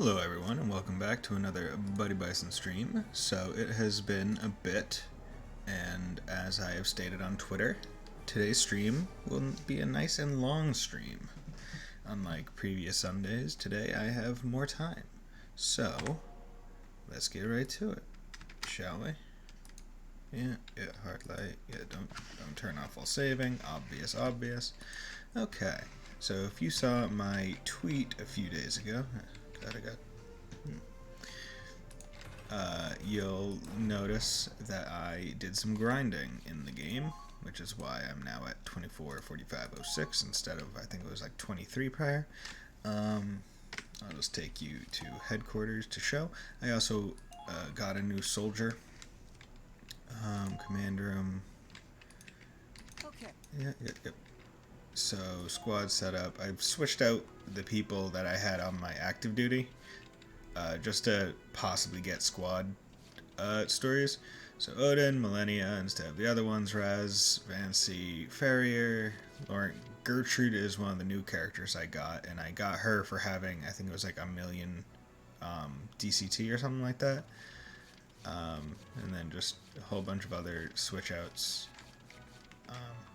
Hello everyone and welcome back to another Buddy Bison stream. So it has been a bit, and as I have stated on Twitter, today's stream will be a nice and long stream. Unlike previous Sundays, today I have more time. So, let's get right to it, shall we? Yeah, hard light, don't turn off while saving, obvious. Okay, so if you saw my tweet a few days ago, you'll notice that I did some grinding in the game, which is why I'm now at 24:45:06 instead of, I think it was like 23 prior. I'll just take you to headquarters to show. I also got a new soldier. Command room. Okay. Yep. So, squad setup. I've switched out the people that I had on my active duty, just to possibly get squad stories. So Odin, Millennia, instead of the other ones, Raz, Vancy, Farrier, Lauren. Gertrude is one of the new characters I got, and I got her for having, I think it was like a million DCT or something like that. And then just a whole bunch of other switch outs.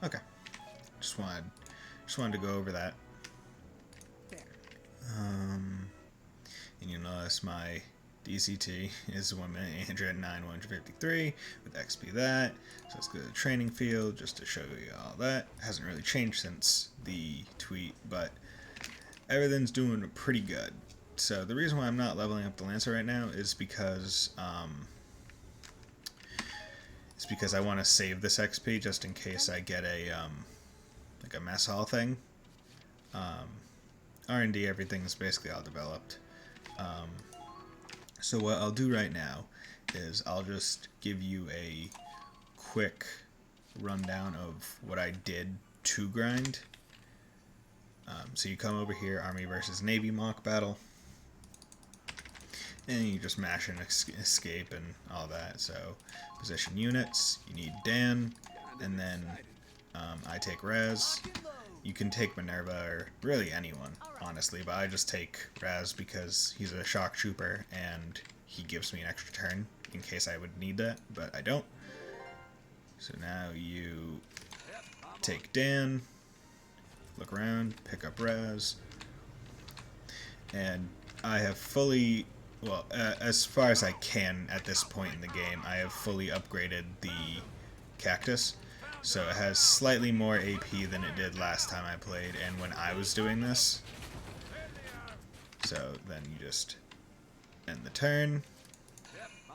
Okay. Just wanted to go over that. There. And you'll notice my DCT is 1,809,153 with XP that. So let's go to the training field just to show you all that. Hasn't really changed since the tweet, but everything's doing pretty good. So the reason why I'm not leveling up the Lancer right now is because I want to save this XP just in case I get a like a mess hall thing. R&D, everything's basically all developed. So what I'll do right now is I'll just give you a quick rundown of what I did to grind. So you come over here, Army versus Navy mock battle, and you just mash and escape and all that. So position units, you need Dan, and then I take Raz. You can take Minerva or really anyone, honestly, but I just take Raz because he's a shock trooper and he gives me an extra turn in case I would need that, but I don't. So now you take Dan, look around, pick up Raz, and I have fully, well, as far as I can at this point in the game, I have fully upgraded the cactus. So it has slightly more AP than it did last time I played and when I was doing this. So then you just end the turn,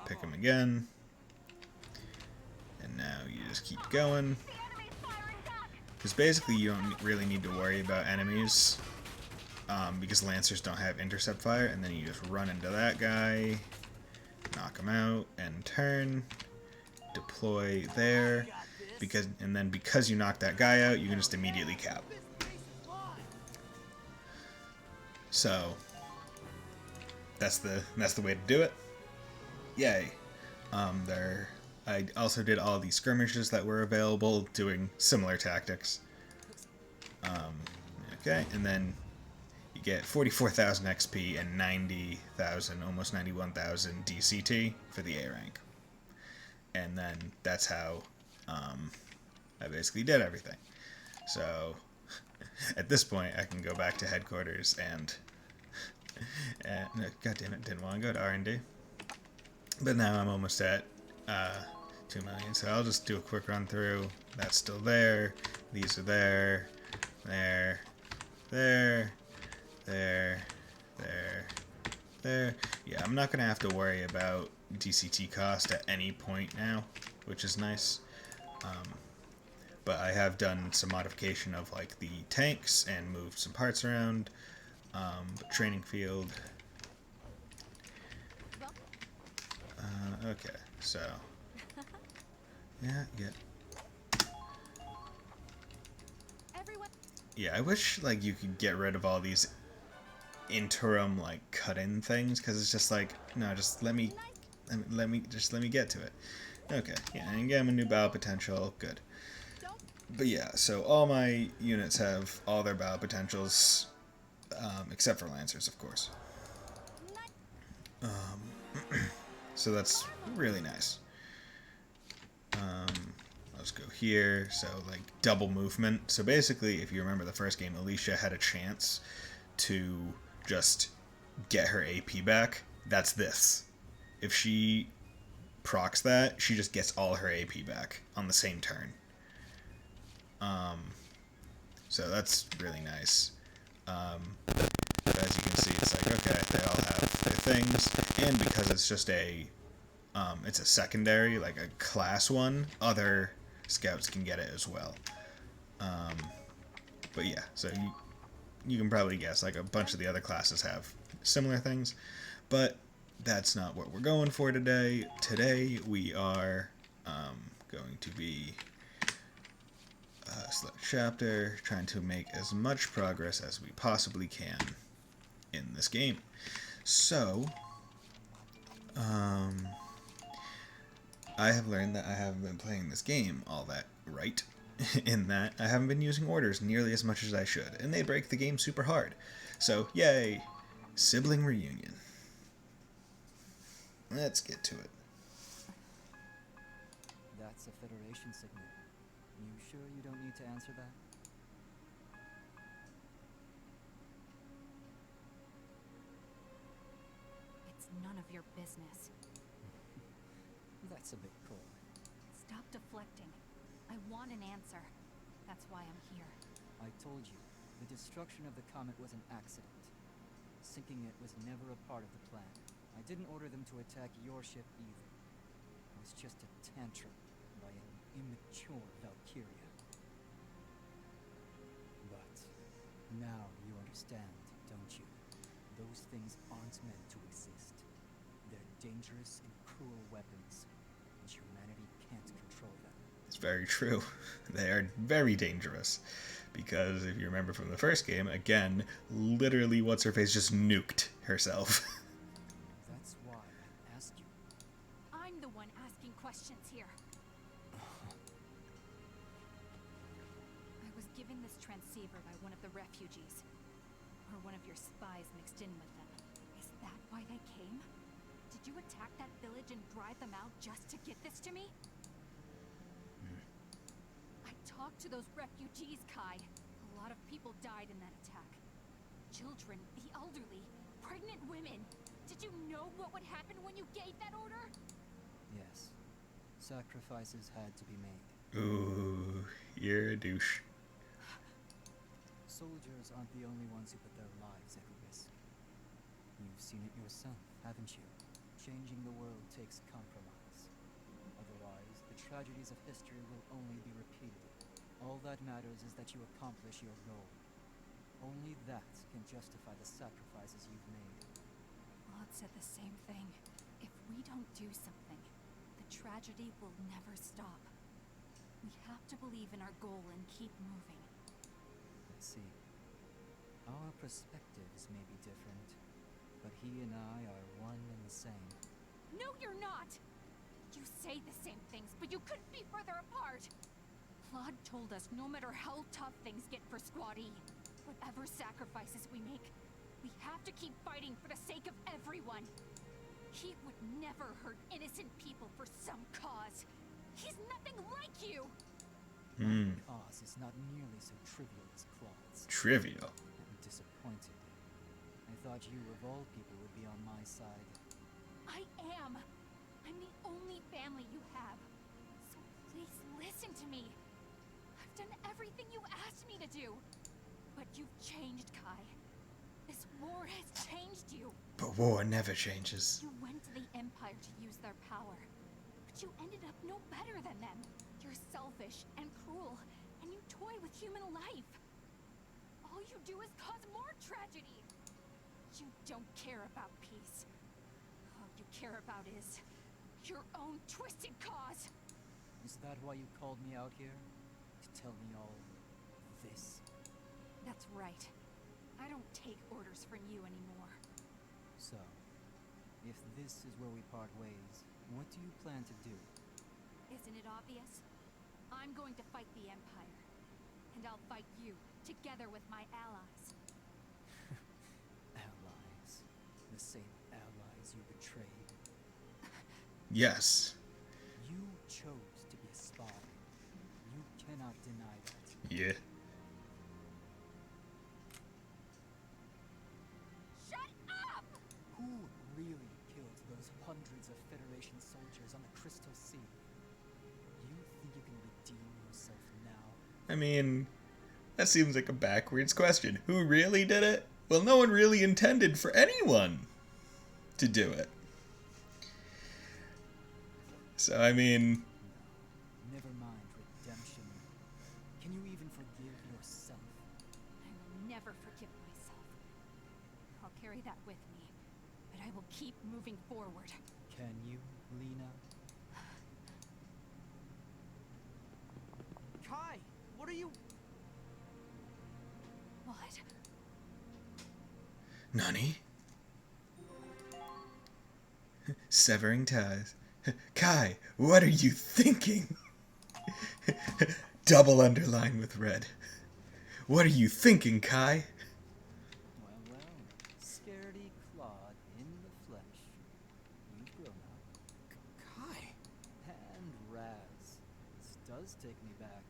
pick him again, and now you just keep going. Because basically you don't really need to worry about enemies, because Lancers don't have intercept fire, and then you just run into that guy, knock him out, end turn, deploy there. Because you knock that guy out, you can just immediately cap. So that's the way to do it. Yay. I also did all these skirmishes that were available, doing similar tactics. Okay, and then you get 44,000 XP and 90,000, almost 91,000 DCT for the A rank. And then that's how I basically did everything. So at this point I can go back to headquarters and no, god damn it, didn't want to go to R&D. But now I'm almost at 2 million, so I'll just do a quick run through. That's still there, these are there, there. Yeah, I'm not gonna have to worry about DCT cost at any point now, which is nice. But I have done some modification of like the tanks and moved some parts around. Training field. Okay, so yeah, I wish like you could get rid of all these interim like cut-in things, because it's just like, no, just let me get to it. Okay, yeah, and again, a new battle potential, good. But yeah, so all my units have all their battle potentials, except for Lancers, of course. So that's really nice. Let's go here. So like double movement. So basically, if you remember the first game, Alicia had a chance to just get her AP back. That's this. If she procs that, she just gets all her AP back on the same turn. So that's really nice. As you can see, it's like, okay, they all have their things, and because it's just it's a secondary, like a class one, other scouts can get it as well. But yeah, so you can probably guess, like a bunch of the other classes have similar things, but that's not what we're going for today. Today we are going to be select chapter, trying to make as much progress as we possibly can in this game. So, I have learned that I haven't been playing this game all that right, in that I haven't been using orders nearly as much as I should, and they break the game super hard. So, yay! Sibling reunion. Let's get to it. That's a Federation signal. You sure you don't need to answer that? It's none of your business. That's a bit cold. Stop deflecting. I want an answer. That's why I'm here. I told you, the destruction of the comet was an accident. Sinking it was never a part of the plan. I didn't order them to attack your ship either. It was just a tantrum by an immature Valkyria. But now you understand, don't you? Those things aren't meant to exist. They're dangerous and cruel weapons, and humanity can't control them. It's very true. They are very dangerous. Because if you remember from the first game, again, literally what's-her-face just nuked herself. That's why I asked you. I'm the one asking questions here. I was given this transceiver by one of the refugees. Or one of your spies mixed in with them. Is that why they came? Did you attack that village and drive them out just to get this to me? I talked to those refugees, Kai. A lot of people died in that attack. Children, the elderly, pregnant women. Did you know what would happen when you gave that order? Yes. Sacrifices had to be made. Ooh, you're a douche. Soldiers aren't the only ones who put their lives at risk. You've seen it yourself, haven't you? Changing the world takes compromise. Otherwise, the tragedies of history will only be repeated. All that matters is that you accomplish your goal. Only that can justify the sacrifices you've made. Claude said the same thing. If we don't do something, the tragedy will never stop. We have to believe in our goal and keep moving. I see. Our perspectives may be different, but he and I are one and the same. No, you're not! You say the same things, but you couldn't be further apart! Claude told us no matter how tough things get for Squad E, whatever sacrifices we make, we have to keep fighting for the sake of everyone. He would never hurt innocent people for some cause. He's nothing like you! My cause is not nearly so trivial as Claude's. Trivial. I'm disappointed. I thought you, of all people, would be on my side. I am! I'm the only family you have. So please listen to me. I've done everything you asked me to do. But you've changed, Kai. This war has changed you. But war never changes. You went to the Empire to use their power. But you ended up no better than them. You're selfish and cruel, and you toy with human life. All you do is cause more tragedy. You don't care about peace. All you care about is your own twisted cause. Is that why you called me out here? To tell me all this? That's right. I don't take orders from you anymore. So, if this is where we part ways, what do you plan to do? Isn't it obvious? I'm going to fight the Empire. And I'll fight you, together with my allies. Allies. The same allies you betrayed. Yes. You chose to be a spy. You cannot deny that. Yeah. Shut up! Who really killed those hundreds of Federation soldiers on the Crystal Sea? You think you can redeem yourself now? I mean, that seems like a backwards question. Who really did it? Well, no one really intended for anyone to do it. So, I mean... Never mind redemption. Can you even forgive yourself? I will never forgive myself. I'll carry that with me, but I will keep moving forward. Can you, Lena? Kai, what are you... What? Nani? Severing ties. Kai, what are you thinking? Double underline with red. What are you thinking, Kai? Well, scaredy Claude in the flesh. You've grown up. Kai? And Raz. This does take me back.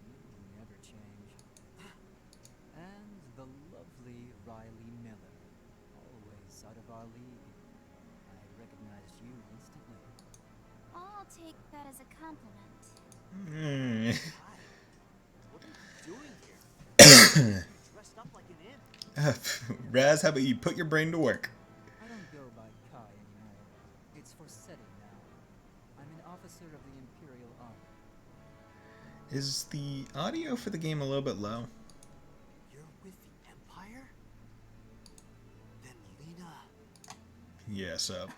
You never change. And the lovely Riley Miller. Always out of our league. I recognized you instantly. I'll take that as a compliment. Kai, what are you doing here? Dressed up like an imp. Raz, how about you put your brain to work? I don't go by Kai anymore. It's for Seti now. I'm an officer of the Imperial Army. Is the audio for the game a little bit low? You're with the Empire? Then Lena... Yeah, so.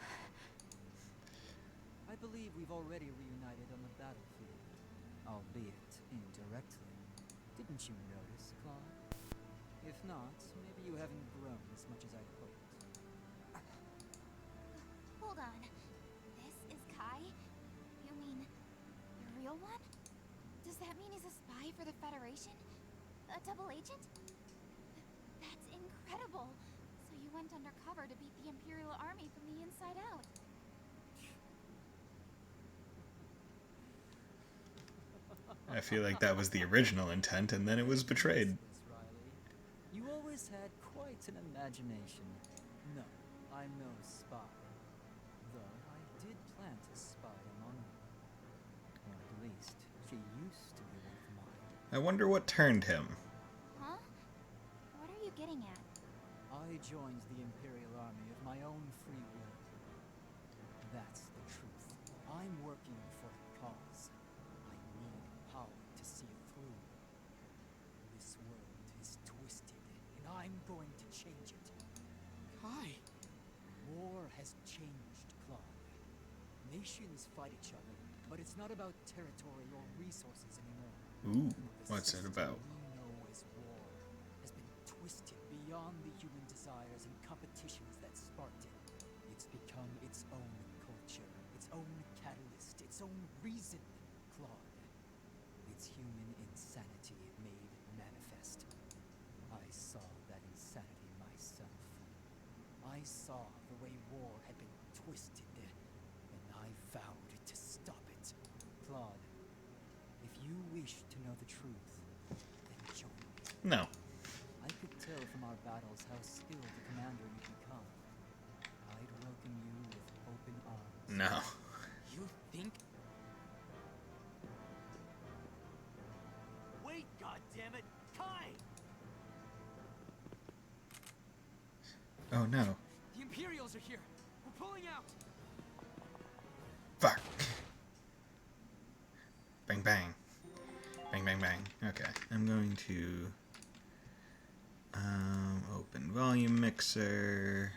I believe we've already reunited on the battlefield, albeit indirectly. Didn't you notice, Claude? If not, maybe you haven't grown as much as I hoped. Hold on. This is Kai? You mean the real one? Does that mean he's a spy for the Federation? A double agent? That's incredible. So you went undercover to beat the Imperial Army from the inside out. I feel like that was the original intent, and then it was betrayed. Riley. You always had quite an imagination. No, I'm no spy. Though I did plant a spy among you. Or at least, she used to be one of mine. I wonder what turned him. Huh? What are you getting at? I joined the Imperial Army of my own free will. That's the truth. I'm working for a cause. I need power to see it through. This world is twisted, and I'm going to change it. Kai? War has changed, Claude. Nations fight each other, but it's not about territory or resources anymore. Ooh, The what's it system about? we know as war has been twisted beyond the human desires and competitions that sparked it. It's become its own culture, its own catalyst, its own reason, Claude. It's human insanity made manifest. I saw that insanity myself. I saw the way war had been twisted, and I vowed to stop it. Claude, if you wish to know the truth, then join me. No. I could tell from our battles how skilled a commander you become. I'd welcome you with open arms. No. You think... Wait, goddammit! Kai! Oh no. The Imperials are here! We're pulling out! Fuck. Bang bang. Bang bang bang. Okay. I'm going to open volume mixer.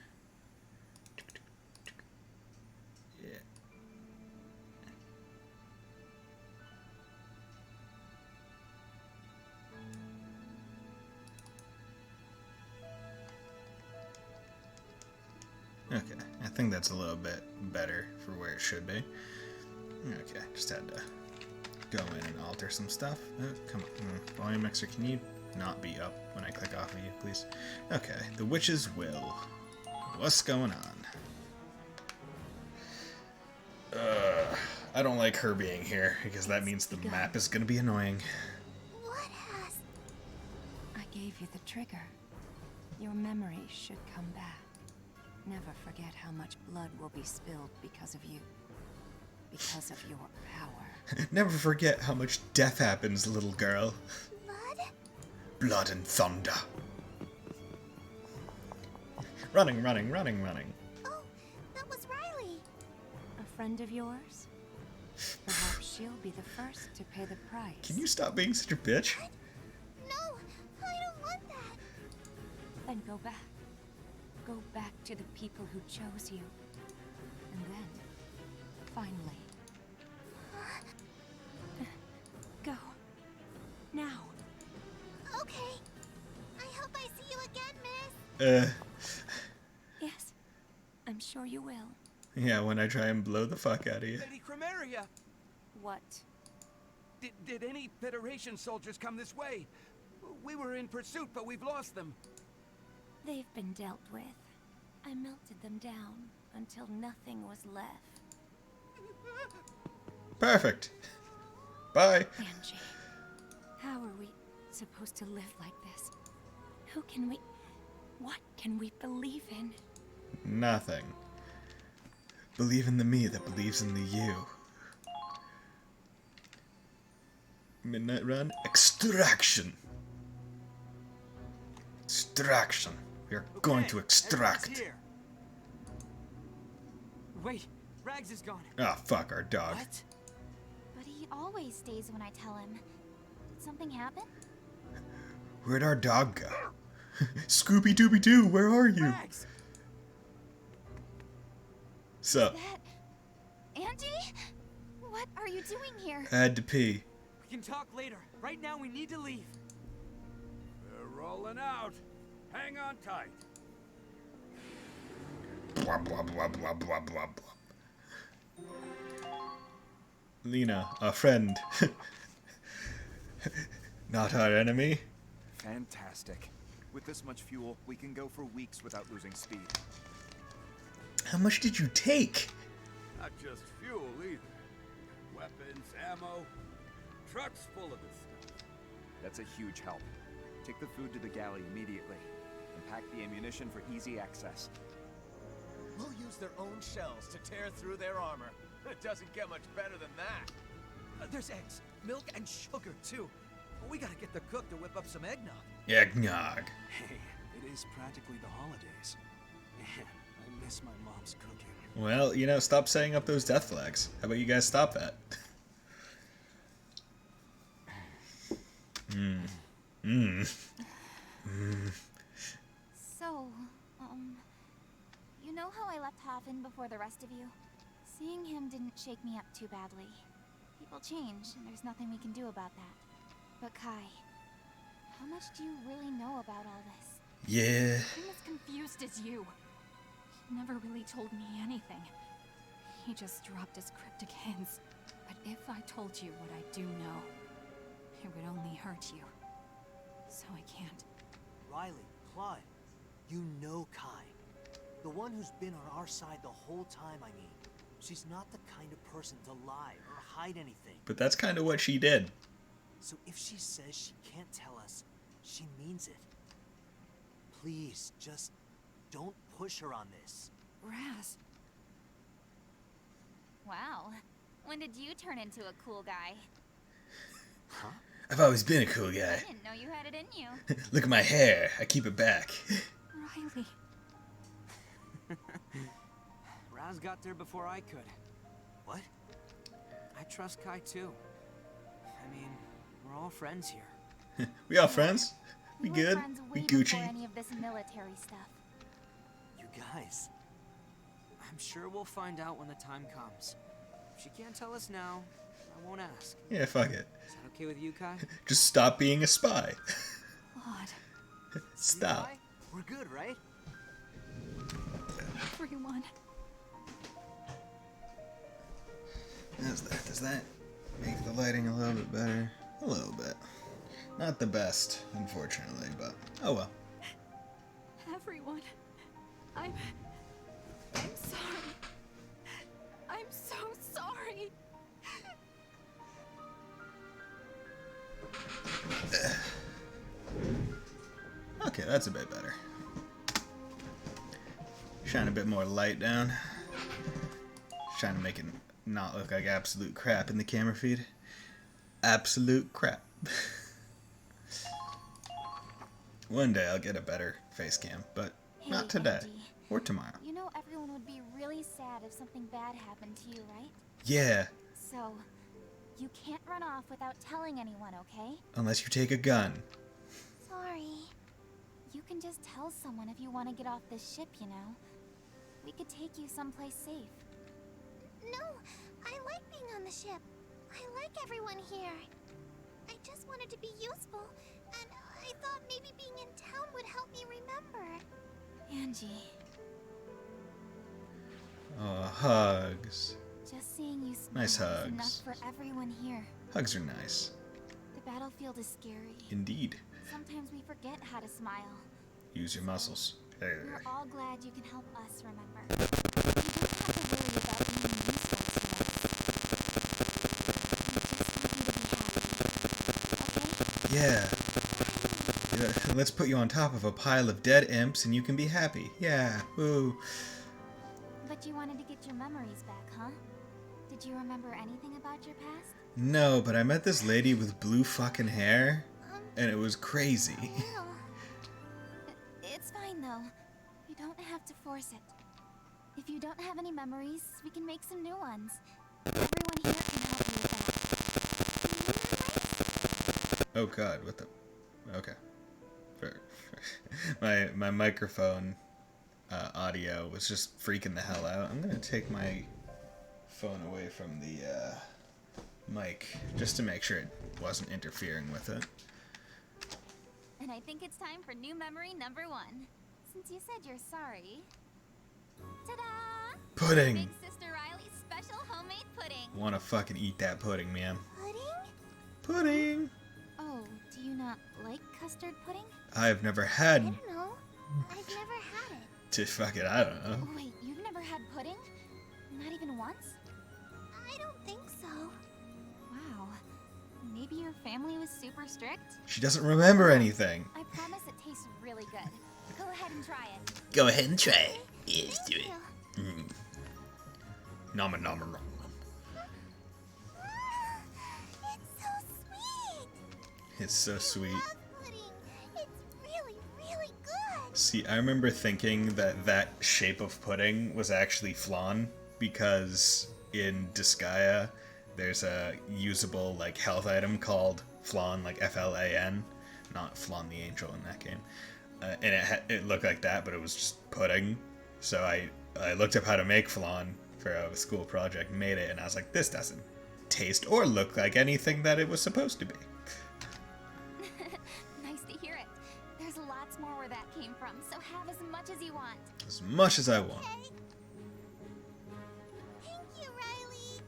Yeah. Okay, I think that's a little bit better for where it should be. Okay, just had to go in and alter some stuff. Come on, volume mixer, can you not be up when I click off of you, please? Okay, the Witch's Will. What's going on? I don't like her being here, because that means the map is gonna be annoying. What has... I gave you the trigger. Your memory should come back. Never forget how much blood will be spilled because of you. Because of your power. Never forget how much death happens, little girl. Blood? Blood and thunder. Running, running, running, running. Oh, that was Riley. A friend of yours? Perhaps she'll be the first to pay the price. Can you stop being such a bitch? No, I don't want that. Then go back. Go back to the people who chose you. And then, finally. Go. Now. Okay. I hope I see you again, miss. Yes. I'm sure you will. Yeah, when I try and blow the fuck out of you. Lady Chromaria, What? did any Federation soldiers come this way? We were in pursuit, but we've lost them. They've been dealt with. I melted them down until nothing was left. Perfect. Bye. Angie, how are we supposed to live like this? Who can we... What can we believe in? Nothing. Believe in the me that believes in the you. Midnight Run. Extraction. Extraction. We are going to Everyone's extract. here. Wait, Rags is gone. Ah, fuck our dog. What? But he always stays when I tell him. Did something happen? Where'd our dog go? Scooby Dooby Doo, where are you? Rags! Sup? That... Angie? What are you doing here? I had to pee. We can talk later. Right now, we need to leave. We're rolling out. Hang on tight. Blah, blah, blah, blah, blah, blah, blah. Lena, our friend. Not our enemy. Fantastic. With this much fuel, we can go for weeks without losing speed. How much did you take? Not just fuel either. Weapons, ammo, trucks full of this stuff. That's a huge help. Take the food to the galley immediately, and pack the ammunition for easy access. We'll use their own shells to tear through their armor. It doesn't get much better than that. There's eggs, milk, and sugar, too. We gotta get the cook to whip up some eggnog. Eggnog. Hey, it is practically the holidays. Man, I miss my mom's cooking. Well, you know, stop setting up those death flags. How about you guys stop that? So, you know how I left Hoffen before the rest of you? Seeing him didn't shake me up too badly. People change, and there's nothing we can do about that. But Kai, how much do you really know about all this? Yeah. I'm as confused as you. He never really told me anything. He just dropped his cryptic hints. But if I told you what I do know, it would only hurt you. So I can't. Riley, Claude, you know Kai. The one who's been on our side the whole time, I mean. She's not the kind of person to lie or hide anything. But that's kind of what she did. So if she says she can't tell us, she means it. Please, just don't push her on this. Raz. Wow. When did you turn into a cool guy? Huh? I've always been a cool I guy. didn't know you had it in you. Look at my hair. I keep it back. Riley. Raz got there before I could. What? I trust Kai too. I mean, we're all friends here. We all friends? We were good? friends We way before Gucci? any of this military stuff. You guys. I'm sure we'll find out when the time comes. If she can't tell us now, I won't ask. Yeah, fuck it. Is that okay with you, Kai? Just stop being a spy. Claude. Stop. Kai? We're good, right? Everyone. Does that make the lighting a little bit better? A little bit. Not the best, unfortunately, but oh well. Everyone. I'm sorry. I'm so Okay, that's a bit better. Shine a bit more light down. Trying to make it not look like absolute crap in the camera feed. Absolute crap. One day I'll get a better face cam, but Hey, not today. Angie. Or tomorrow. You know everyone would be really sad if something bad happened to you, right? Yeah, So, you can't run off without telling anyone, okay? unless you take a gun. Sorry. You can just tell someone if you want to get off this ship, you know. We could take you someplace safe. No, I like being on the ship. I like everyone here. I just wanted to be useful, and I thought maybe being in town would help me remember. Angie, Oh, hugs. just seeing you smile Nice is hugs. enough for everyone here. Hugs are nice. The battlefield is scary. Indeed. Sometimes we forget how to smile. Use your muscles. There. We're all glad you can help us remember. You don't have to worry about being useful to us. We just want you to be happy. Okay? Yeah. Let's put you on top of a pile of dead imps and you can be happy. Yeah. Woo. But you wanted to get your memories back, huh? Did you remember anything about your past? No, but I met this lady with blue fucking hair, and it was crazy. No. It's fine, though. You don't have to force it. If you don't have any memories, we can make some new ones. Everyone here can help you with that. Oh god, what the... Okay. My microphone audio was just freaking the hell out. I'm gonna take my phone away from the mic just to make sure it wasn't interfering with it. And I think it's time for new memory number 1. Since you said you're sorry. Ta-da! Pudding! Big Sister Riley's special homemade pudding. Wanna fucking eat that pudding, man. Pudding? Pudding! Oh, do you not like custard pudding? I've never I had don't know. I've never had it. to fuck it, I don't know. Oh, wait, you've never had pudding? Not even once? I don't think so. Wow. Maybe your family was super strict? She doesn't remember anything. I promise it tastes really good. Go ahead and try it. Go ahead and try it. Yes, do Thank it. you. Nom nom nom. It's so sweet. It's so sweet. Love pudding. It's really, really good. See, I remember thinking that that shape of pudding was actually flan because in Disgaea there's a usable like health item called flan, like Flan, not Flan the Angel in that game. And it looked like that, but it was just pudding. So I looked up how to make flan for a school project, made it, and I was like, this doesn't taste or look like anything that it was supposed to be. Nice to hear it. There's lots more where that came from, so have as much as you want. As much as I want. Okay. Thank you, Riley.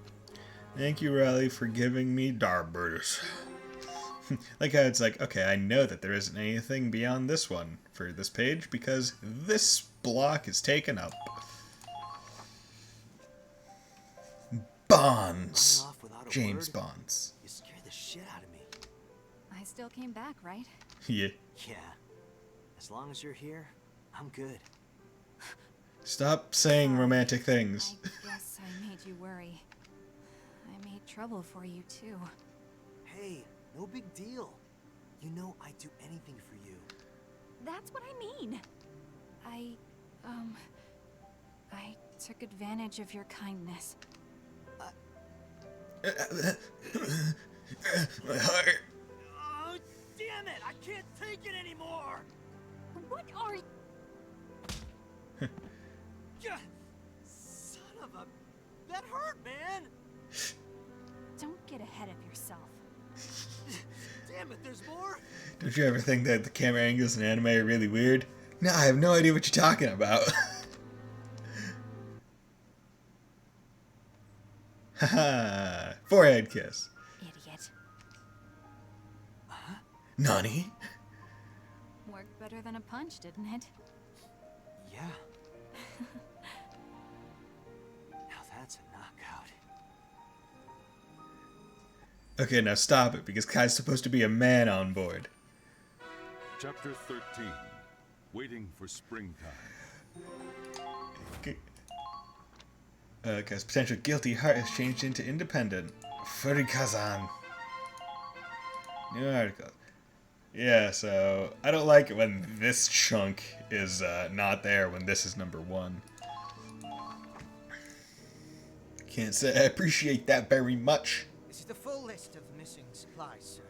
Thank you, Riley, for giving me Darburgers. Like how it's like, okay, I know that there isn't anything beyond this one for this page because this block is taken up. Bonds. Running off without a James word? Bonds. You scared the shit out of me. I still came back, right? Yeah. Yeah. As long as you're here, I'm good. Stop saying romantic things. I guess I made you worry. I made trouble for you, too. Hey, no big deal. You know I'd do anything for you. That's what I mean. I took advantage of your kindness. My heart. Oh, damn it! I can't take it anymore! What are you? Gah! Son of a... That hurt, man! Don't get ahead of yourself. Damn it, there's more? Don't you ever think that the camera angles in anime are really weird? No, I have no idea what you're talking about. Haha. Forehead kiss. Idiot. Nani? Worked better than a punch, didn't it? Yeah. Now that's a knockout. Okay, now stop it, because Kai's supposed to be a man on board. Chapter 13. waiting for springtime. Because potential guilty heart has changed into independent. Furikazan. New article. Yeah, so I don't like it when this chunk is not there when this is number 1. Can't say I appreciate that very much. This is the full list of missing supplies, sir.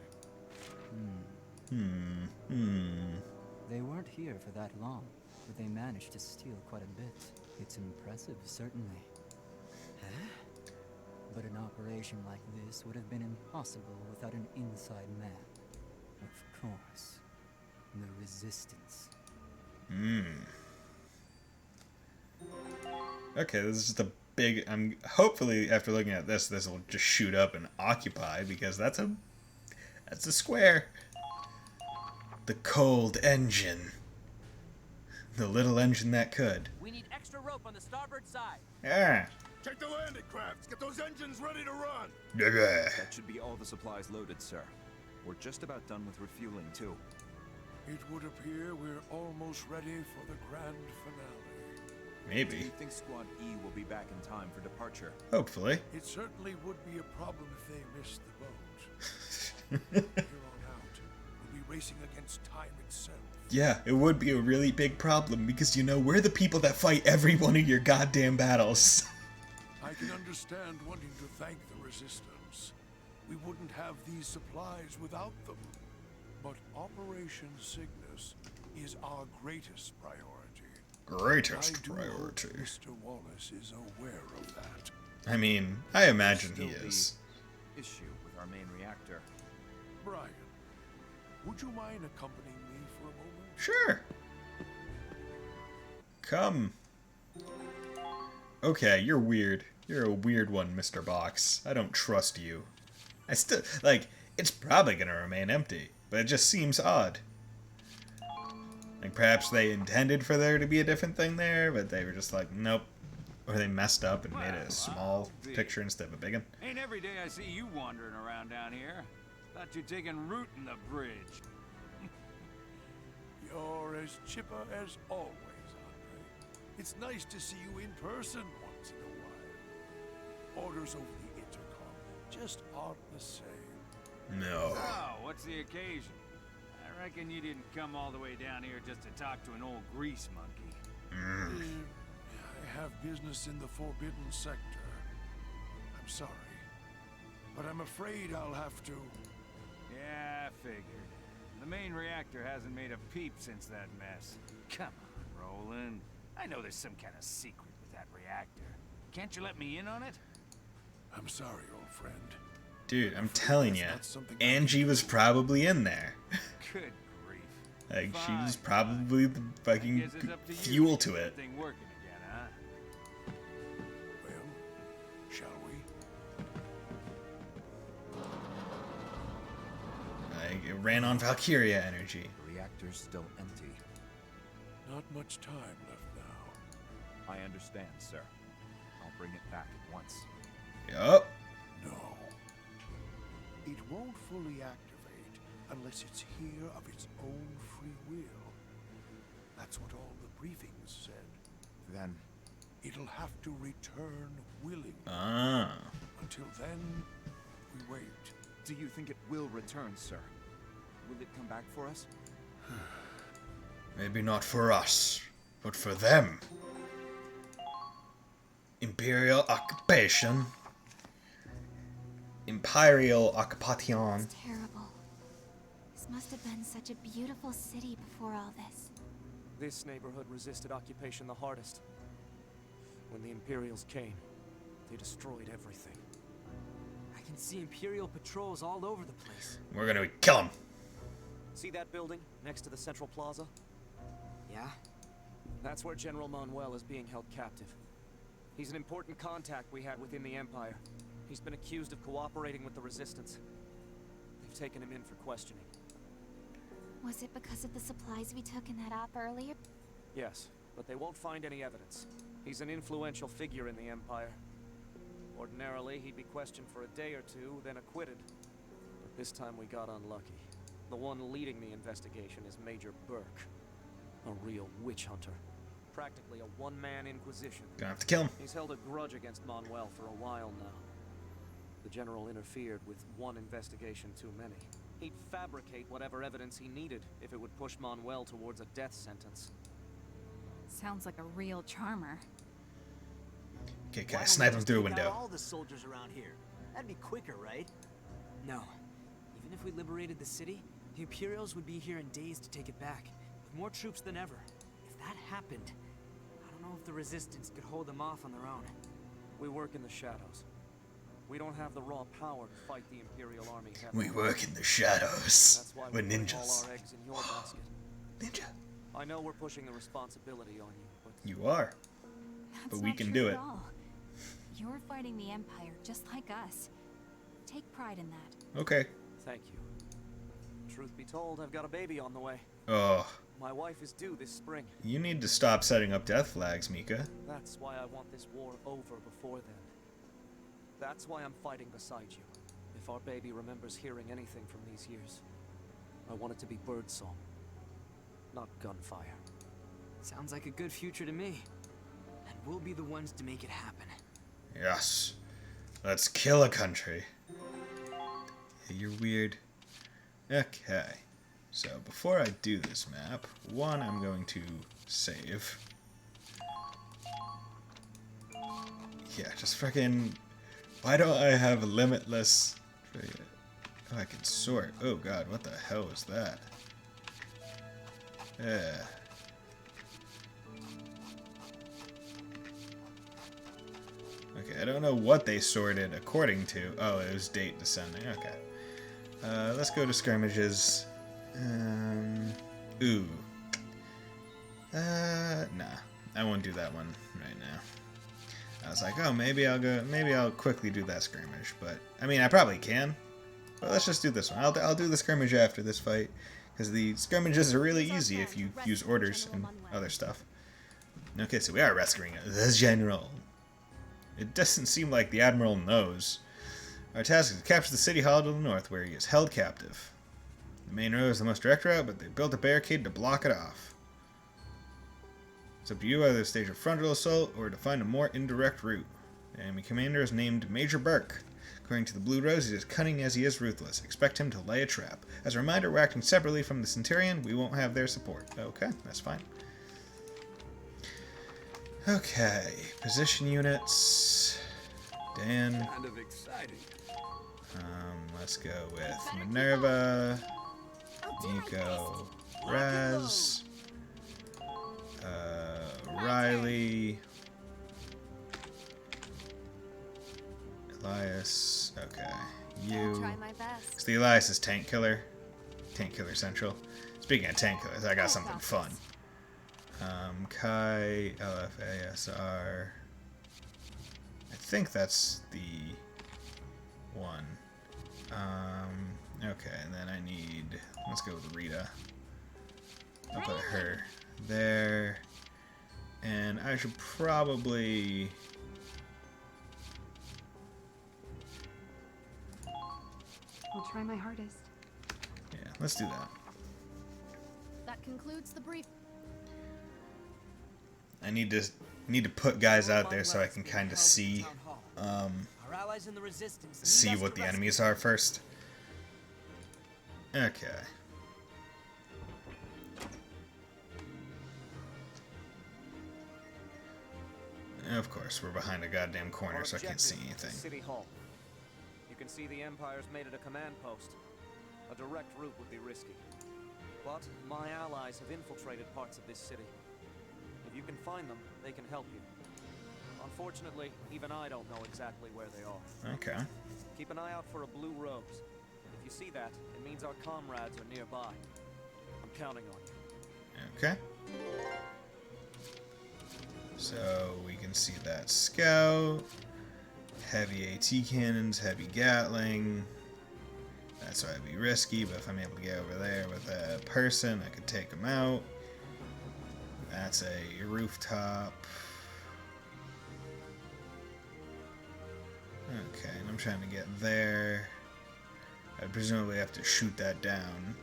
They weren't here for that long, but they managed to steal quite a bit. It's impressive, certainly. Huh? But an operation like this would have been impossible without an inside man. Of course. The Resistance. Okay, this is just a big... hopefully, after looking at this will just shoot up and occupy, because that's a square. The cold engine. The little engine that could. We need extra rope on the starboard side. Yeah. Check the landing crafts. Get those engines ready to run. That should be all the supplies loaded, sir. We're just about done with refueling, too. It would appear we're almost ready for the grand finale. Maybe. Do you think Squad E will be back in time for departure? Hopefully. It certainly would be a problem if they missed the boat. Here on out, we'll be racing against time itself. Yeah, it would be a really big problem because, you know, we're the people that fight every one of your goddamn battles. I can understand wanting to thank the Resistance. We wouldn't have these supplies without them. But Operation Cygnus is our greatest priority. Greatest priority. Mr. Wallace is aware of that. I mean, I imagine he is. Issue with our main reactor. Brian, would you mind accompanying me for a moment? Sure. Come. Okay, you're weird. You're a weird one, Mr. Box. I don't trust you. I still, like, it's probably gonna remain empty, but it just seems odd. Like, perhaps they intended for there to be a different thing there, but they were just like, nope. Or they messed up and made it a small picture instead of a big one. Ain't every day I see you wandering around down here. Thought you'd taken root in the bridge. You're as chipper as always, Andre. It's nice to see you in person once in a while. Orders over the intercom just aren't the same. No. So, what's the occasion? I reckon you didn't come all the way down here just to talk to an old grease monkey. I have business in the Forbidden Sector. I'm sorry, but I'm afraid I'll have to... Yeah, I figured. The main reactor hasn't made a peep since that mess. Come on, Roland. I know there's some kind of secret with that reactor. Can't you let me in on it? I'm sorry, old friend. Dude, I'm telling you, Angie was probably in there. Good grief. Like, she was probably the fucking fuel to it. Working again, huh? Well, shall we? Like, it ran on Valkyria energy. The reactor's still empty. Not much time left now. I understand, sir. I'll bring it back at once. Yup. No. It won't fully activate unless it's here of its own free will. That's what all the briefings said. Then... it'll have to return willingly. Ah. Until then, we wait. Do you think it will return, sir? Will it come back for us? Maybe not for us, but for them. Imperial occupation. Imperial occupation. It's terrible. This must have been such a beautiful city before all this. This neighborhood resisted occupation the hardest. When the Imperials came, they destroyed everything. I can see Imperial patrols all over the place. We're gonna kill him. See that building next to the Central Plaza? Yeah? That's where General Manuel is being held captive. He's an important contact we had within the Empire. He's been accused of cooperating with the Resistance. They've taken him in for questioning. Was it because of the supplies we took in that op earlier? Yes, but they won't find any evidence. He's an influential figure in the Empire. Ordinarily, he'd be questioned for a day or two, then acquitted. But this time we got unlucky. The one leading the investigation is Major Burke. A real witch hunter. Practically a one-man inquisition. Gonna have to kill him. He's held a grudge against Manuel for a while now. The General interfered with one investigation too many. He'd fabricate whatever evidence he needed if it would push Manuel towards a death sentence. Sounds like a real charmer. Okay, can I snipe him through a window? All the soldiers around here. That'd be quicker, right? No. Even if we liberated the city, the Imperials would be here in days to take it back, with more troops than ever. If that happened, I don't know if the Resistance could hold them off on their own. We work in the shadows. We don't have the raw power to fight the Imperial army head-on. We work in the shadows. That's why We're we put ninjas. all our eggs in your basket. Ninja. I know we're pushing the responsibility on you, but You are. That's But we not can true do at it. all. You're fighting the Empire just like us. Take pride in that. Okay. thank you. Truth be told, I've got a baby on the way. Oh. My wife is due this spring. You need to stop setting up death flags, Mika. That's why I want this war over before then. That's why I'm fighting beside you. If our baby remembers hearing anything from these years, I want it to be birdsong, not gunfire. Sounds like a good future to me. And we'll be the ones to make it happen. Yes. Let's kill a country. Hey, you're weird. Okay. So before I do this map, one, I'm going to save. Yeah, just freaking... Why don't I have a limitless... Oh, I can sort. Oh god, what the hell is that? Yeah. Okay, I don't know what they sorted according to. Oh, it was date descending. Okay. Let's go to skirmishes. Ooh. Nah. I won't do that one right now. I was like, oh, maybe I'll quickly do that skirmish, but I mean, I probably can. But let's just do this one. I'll do the skirmish after this fight, because the skirmishes are really easy if you use orders and other stuff. Okay, so we are rescuing the General. It doesn't seem like the Admiral knows. Our task is to capture the city hall to the north, where he is held captive. The main road is the most direct route, but they built a barricade to block it off. It's up to you either to stage a frontal assault or to find a more indirect route. The enemy commander is named Major Burke. According to the Blue Rose, he is cunning as he is ruthless. Expect him to lay a trap. As a reminder, we're acting separately from the Centurion. We won't have their support. Okay, that's fine. Okay, position units. Dan. Kind of exciting. Let's go with Minerva, Nico, Raz, Riley, Elias. Okay, you. Try my best. Because the Elias is tank killer. Tank killer central. Speaking of tank killers, I got something fun. Kai, LFASR. I think that's the one. Okay, and then I need... Let's go with Rita. I'll put her there. And I should probably... I'll try my hardest. Yeah, let's do that. That concludes the brief. I need to put guys out there so I can kind of see Our allies in the Resistance see need us what to the rescue enemies are first. Okay. Of course, we're behind a goddamn corner, so I can't see anything. City Hall. You can see the Empire's made it a command post. A direct route would be risky. But my allies have infiltrated parts of this city. If you can find them, they can help you. Unfortunately, even I don't know exactly where they are. Okay. Keep an eye out for a blue rose. If you see that, it means our comrades are nearby. I'm counting on you. Okay. So we can see that scout, heavy AT cannons, heavy Gatling. That's why it'd be risky, but if I'm able to get over there with a person, I could take them out. That's a rooftop. Okay, and I'm trying to get there. I presumably have to shoot that down.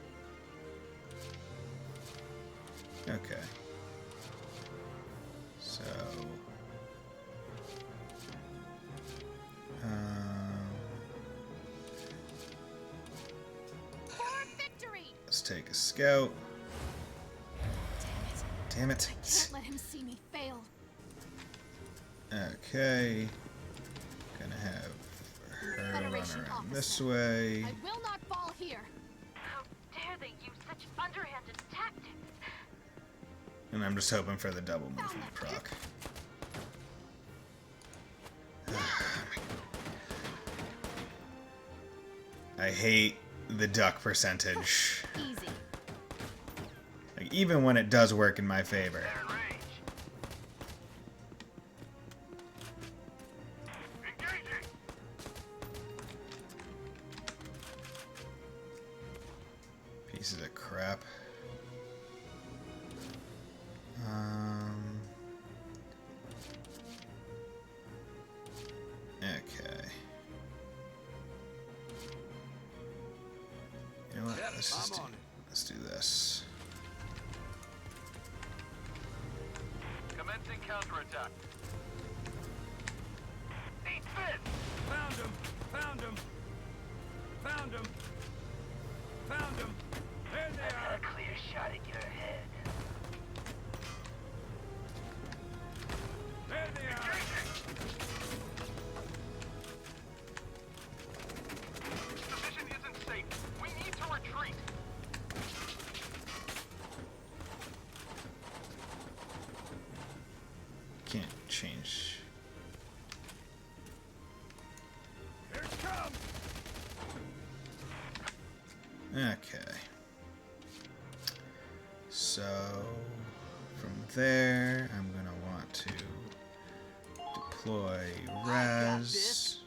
Okay. So... let's take a scout. Damn it. I can't let him see me fail. Okay. Gonna have her run around this way. I will not fall here. How dare they use such underhanded tactics? And I'm just hoping for the double movement proc. I hate the duck percentage. Easy. Like, even when it does work in my favor. Pieces of crap. Okay. You know what? Let's do this. Commencing counterattack. Eat this! Found him! Found him! Found him! Found him! There they are! A clear shot at your head. There they are! Position isn't safe. We need to retreat. Can't change. Here it comes! Okay. So, from there, I'm gonna want to deploy Raz.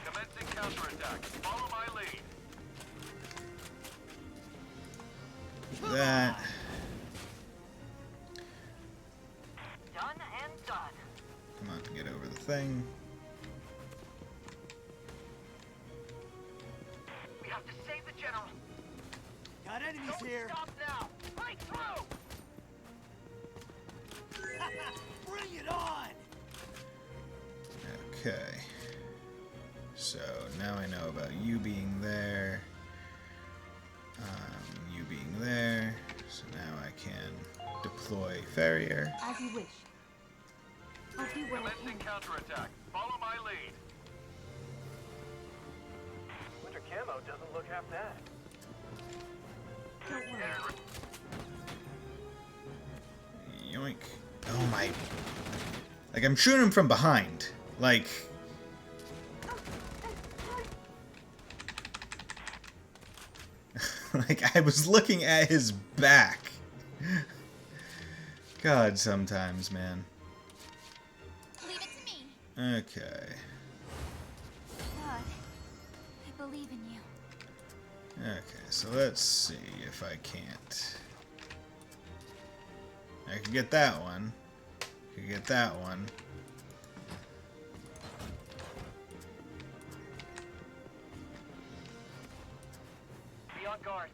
Commencing counterattack. Follow my lead. That. Done and done. Come on, get over the thing. We have to save the general. Got enemies Don't here. stop now. Break through. Bring it on. Okay. So now I know about you being there. You being there. So now I can deploy Farrier. As you wish. I'll be where I Commencing counterattack. Follow my lead. Winter camo doesn't look half bad. Don't worry. Yoink. Oh my. Like, I'm shooting him from behind. Like. Like, I was looking at his back. God, sometimes, man. Leave it to me. Okay. God, I believe in you. Okay, so let's see if I can't. I can get that one. I can get that one. Be on guard.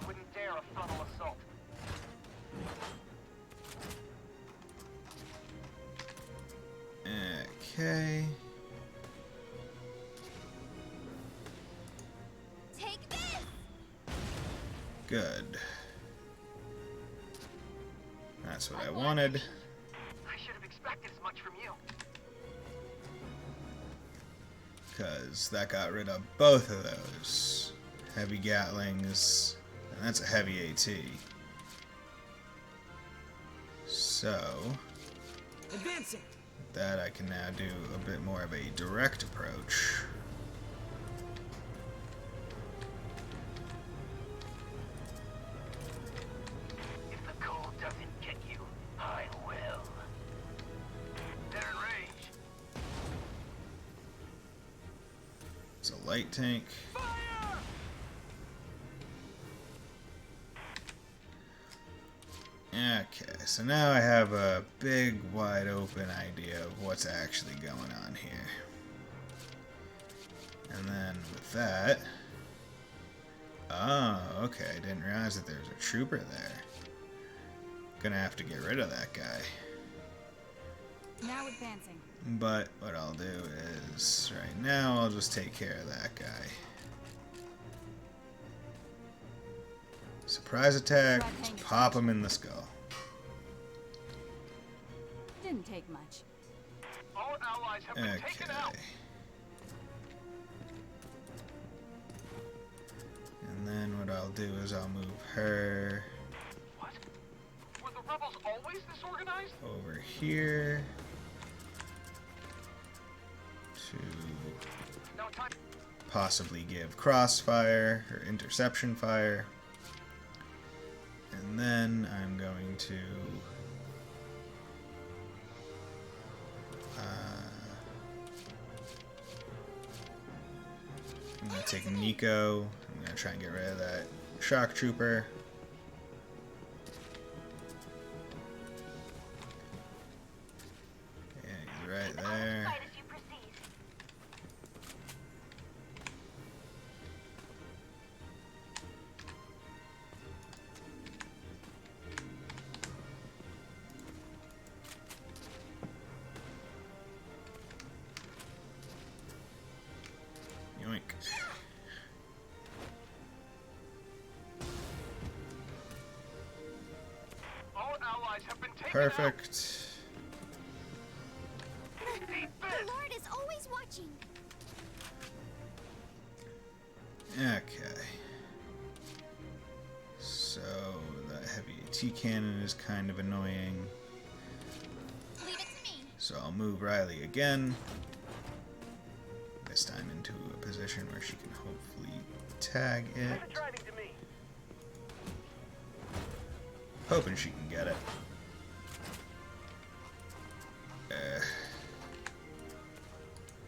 They wouldn't dare a frontal assault. Okay. Take this. Good. That's what I wanted. I should have expected as much from you. Because that got rid of both of those. Heavy Gatlings. And that's a heavy AT. So, Advancing. with that I can now do a bit more of a direct approach. If the cold doesn't get you, I will. They're in range. It's a light tank. Okay, so now I have a big, wide open idea of what's actually going on here. And then with that... Oh, okay, I didn't realize that there's a trooper there. gonna have to get rid of that guy. Now advancing. But what I'll do is, right now, I'll just take care of that guy. Surprise attack, just pop him in the skull. Didn't take much. Our allies have been taken out. And then what I'll do is I'll move her. What? Were the rebels always disorganized? Over here. To possibly give crossfire or interception fire. And then I'm going to I'm going to take Nico. I'm going to try and get rid of that shock trooper. Yeah, he's right there. Yoink. Our allies have been taken Perfect. The Lord is always watching. Okay. So that heavy AT cannon is kind of annoying. Leave it to me. So I'll move Riley again. This time into a position where she can hopefully tag it. Hoping she can get it.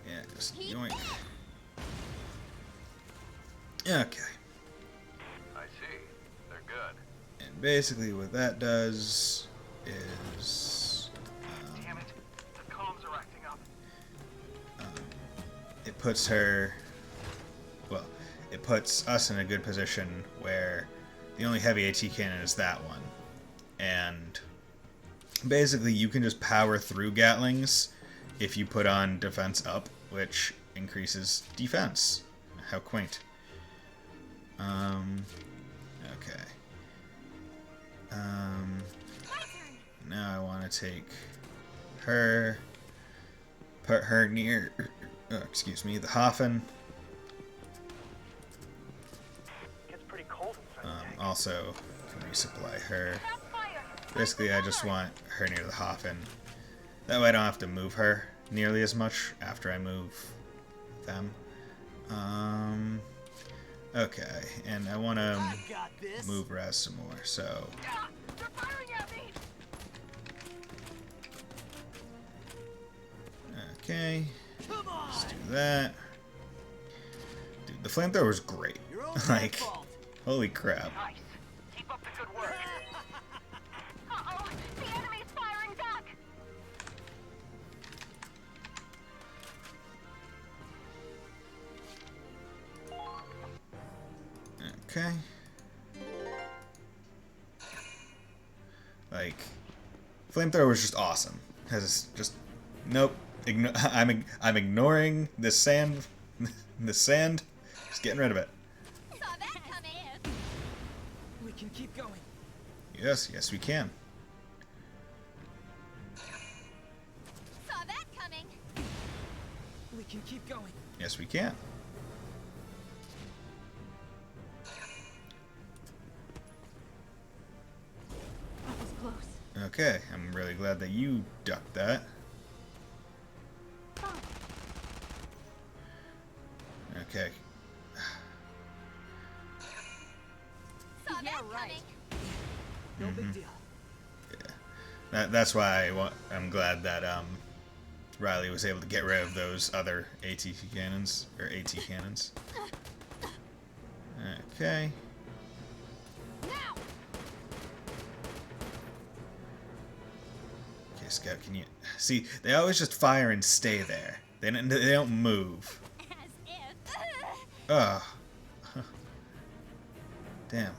Yeah, just yoink. Okay. I see. They're good. And basically what that does is... Damn it. The comms are acting up. It puts her... Well, it puts us in a good position where the only heavy AT cannon is that one. And basically you can just power through Gatlings if you put on defense up, which increases defense. How quaint. Okay. Now I want to take her, put her near, excuse me, the Hoffen. Gets pretty cold inside. Also, can resupply her. Basically, I just want her near the Hoffen. That way I don't have to move her nearly as much after I move them. Okay, and I want to move Raz some more, so... They're firing at me! Okay, let's do that. Dude, the flamethrower is great. Like, holy crap. Nice. Keep up the good work. Uh-oh! The enemy's firing back! Okay. Like, flamethrower is just awesome. Has just nope. I'm ignoring the sand. The sand. Just getting rid of it. Saw that coming. We can keep going. Yes, yes we can. Saw that coming. We can keep going. Yes we can. That was close. Okay, I'm really glad that you ducked that. Okay. Saw that coming. No big deal. That's why I'm glad that Riley was able to get rid of those other AT cannons or AT cannons. Okay. Now. Okay, Scout, can you see? They always just fire and stay there. They don't move. As if. Ugh. Damn.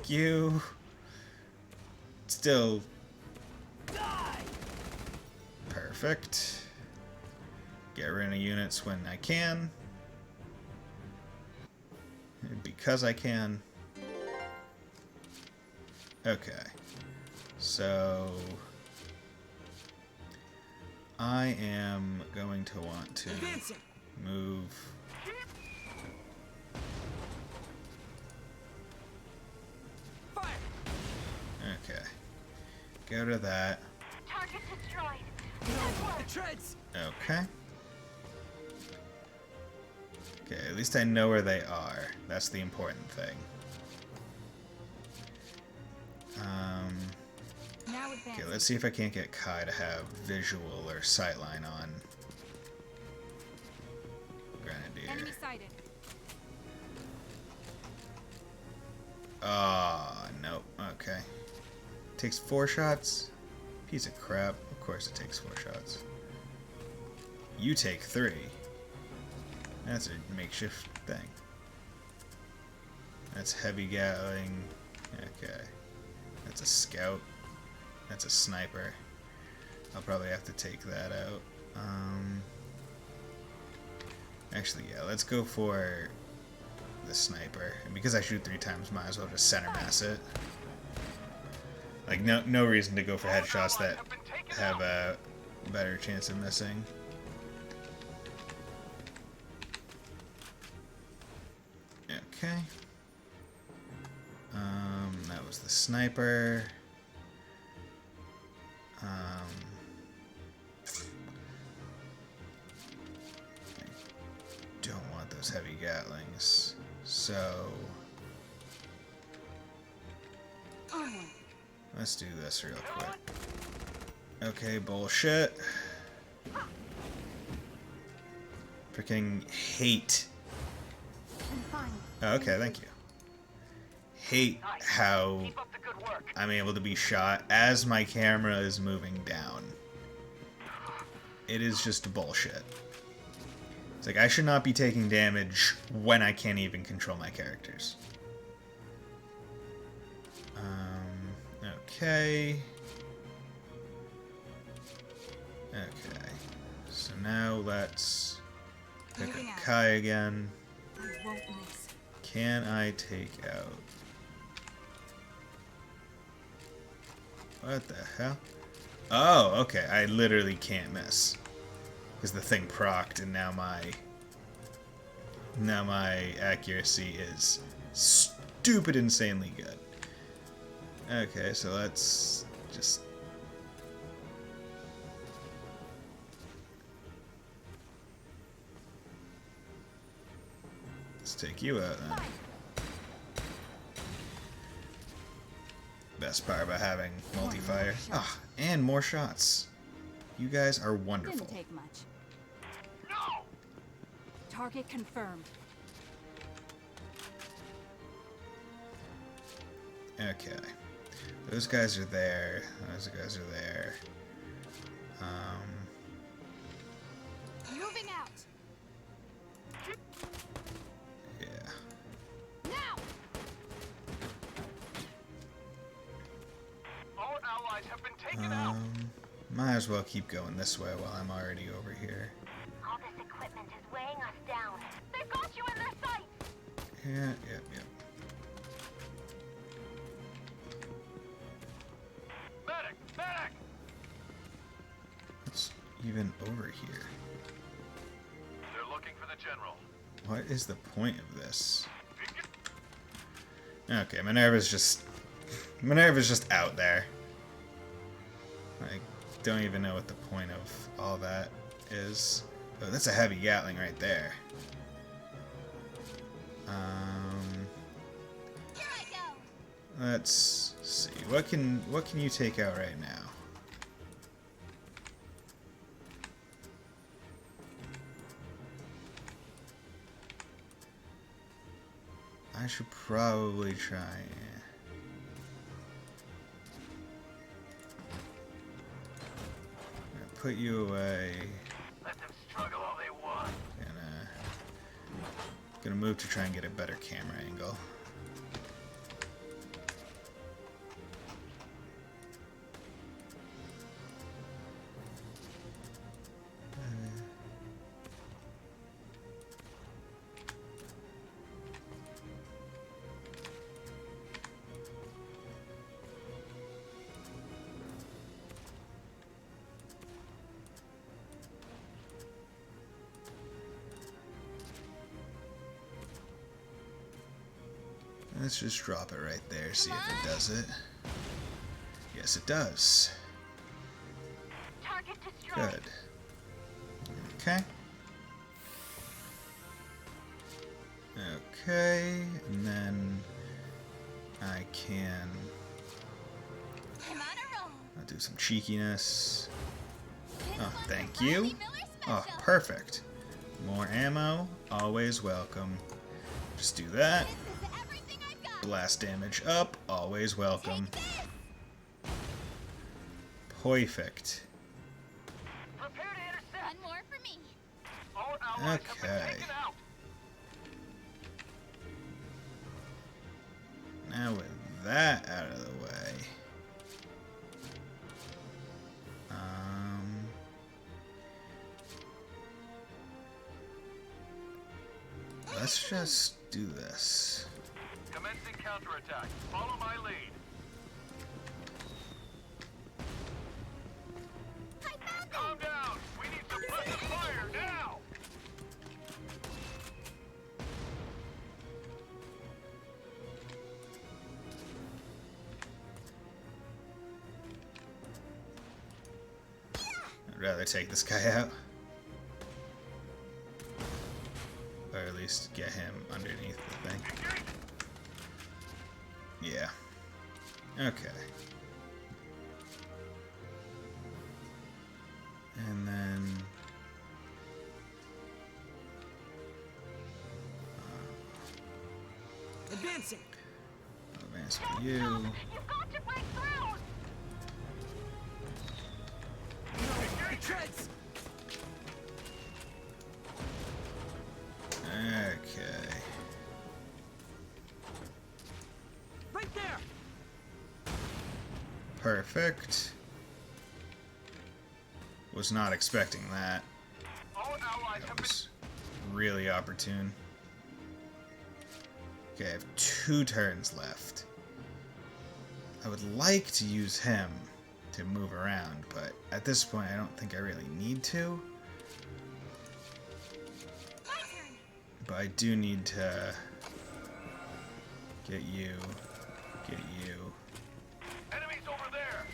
Thank you. Still. Perfect. Get rid of units when I can. Because I can. Okay. So I am going to want to move. Okay. Go to that. Target destroyed. The treads. Okay. Okay, at least I know where they are. That's the important thing. Now Okay, let's see if I can't get Kai to have visual or sightline on Grenadier. Enemy sighted. Ah, nope. Okay. Takes 4 shots? Piece of crap. Of course it takes 4 shots. You take 3. That's a makeshift thing. That's heavy Gatling. Okay. That's a scout. That's a sniper. I'll probably have to take that out. Actually, yeah, let's go for the sniper. And because I shoot 3 times, might as well just center mass it. Like, no reason to go for headshots that have a better chance of missing. Okay. That was the sniper. I don't want those heavy Gatlings, so let's do this real quick. Okay, bullshit. Freaking hate. Oh, okay, thank you. Hate how I'm able to be shot as my camera is moving down. It is just bullshit. It's like I should not be taking damage when I can't even control my characters. Okay. Okay. So now let's pick up Kai again. Can I take out? What the hell? Oh, okay. I literally can't miss. Because the thing procced and now my accuracy is stupid insanely good. Okay, so let's just let's take you out then. Best part about having multi-fire. Ah, and more shots. You guys are wonderful. Didn't take much. No. Target confirmed. Okay. Those guys are there. Those guys are there. Moving out. Yeah. Now. All allies have been taken out. Might as well keep going this way while I'm already over here. All this equipment is weighing us down. They've got you in their sights. Yeah, yep. Medic! Medic! What's even over here? They're looking for the general. What is the point of this? Okay, Minerva's just out there. I don't even know what the point of all that is. Oh, that's a heavy Gatling right there. Let's see. What can you take out right now? I should probably try. Put you away. Let them struggle all they want. Gonna move to try and get a better camera angle. Let's just drop it right there, see if it does it. Yes, it does. Good. Okay. Okay, and then I can I'll do some cheekiness. Oh, thank you. Oh, perfect. More ammo, always welcome. Just do that. Blast damage up, always welcome. Perfect. One more for me. Okay. Now with that out of the way, let's just do this. Commencing counterattack. Follow my lead. Calm down. We need to put the fire now. I'd rather take this guy out. Or at least get him underneath the thing. Yeah. Okay. And then... Advancing! advance for you. You've got to break through. The treads! Okay. Right there! Perfect. Was not expecting that. That was really opportune. Okay, I have 2 turns left. I would like to use him to move around, but at this point I don't think I really need to. But I do need to get you, Enemies over there.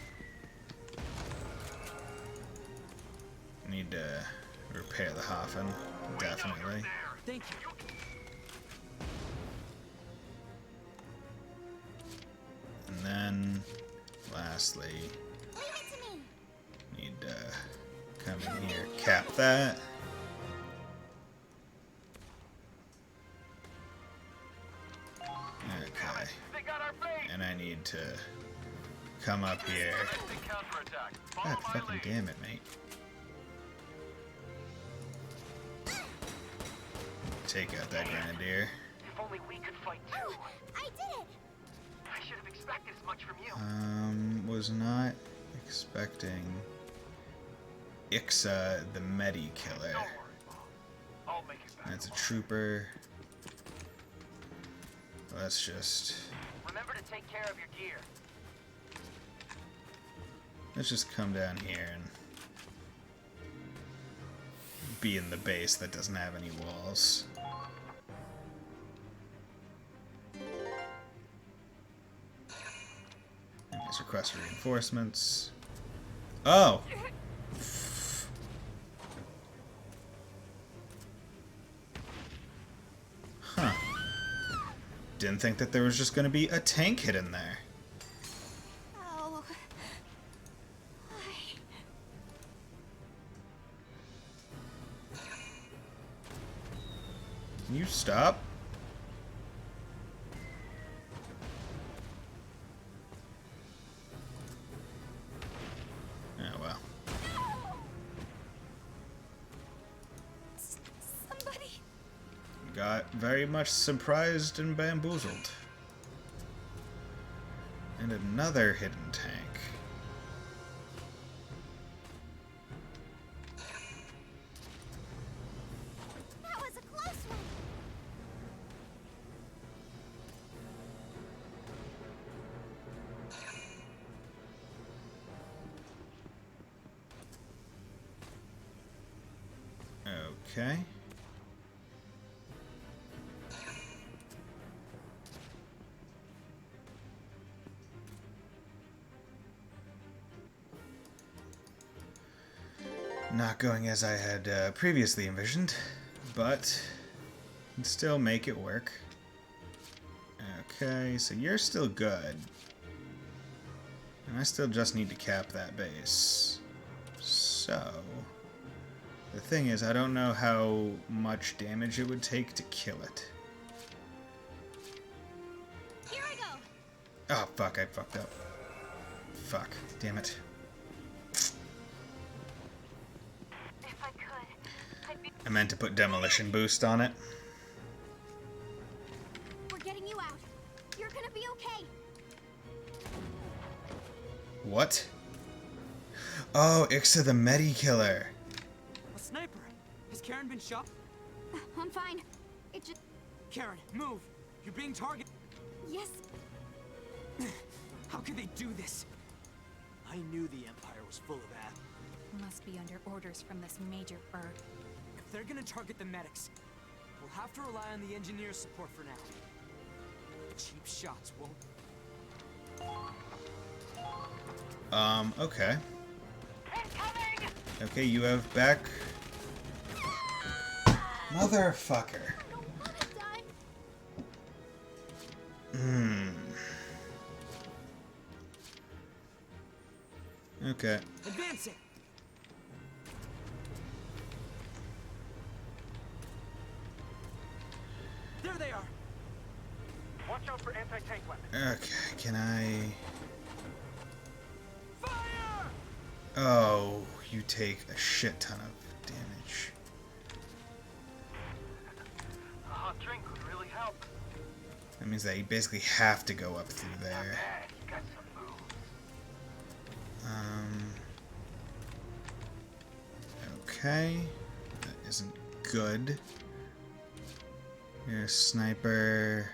Need to repair the Hafen, definitely. Thank you. And then, lastly, need to come in here, cap that. Okay. And I need to come up here. God fucking damn it, mate. Take out that grenadier. If only we could fight too. Oh, I did it! I should have expected as much from you. Was not expecting Ixa the Medi Killer. I'll make it back. That's a trooper. Let's just... Remember to take care of your gear. Let's just come down here and be in the base that doesn't have any walls. And just request reinforcements. Oh! Huh. Didn't think that there was just going to be a tank hidden there. Oh. Can you stop? Oh well. Somebody. Got very much surprised and bamboozled. And another hidden tank. That was a close one. not going as I had previously envisioned, but can still make it work. Okay, so you're still good. And I still just need to cap that base. So, the thing is, I don't know how much damage it would take to kill it. Here I go. Oh, fuck, I fucked up. Fuck, damn it. If I could, I'd be... I meant to put demolition boost on it. We're getting you out. You're gonna be okay. What? Oh, Ixa the Medi Killer. A sniper! Has Karen been shot? I'm fine. It just... Karen, move! You're being targeted. Yes. How could they do this? I knew the Empire was full of that. Must be under orders from this major bird. If they're gonna target the medics, we'll have to rely on the engineers' support for now. Cheap shots won't... Okay. Okay, you have back... Motherfucker. Okay. Advancing! There they are! Watch out for anti-tank weapons. Okay, can I... Fire! Oh, you take a shit ton of damage. A hot drink would really help. That means that you basically have to go up through there. You got some moves. Okay. That isn't good. You're a sniper.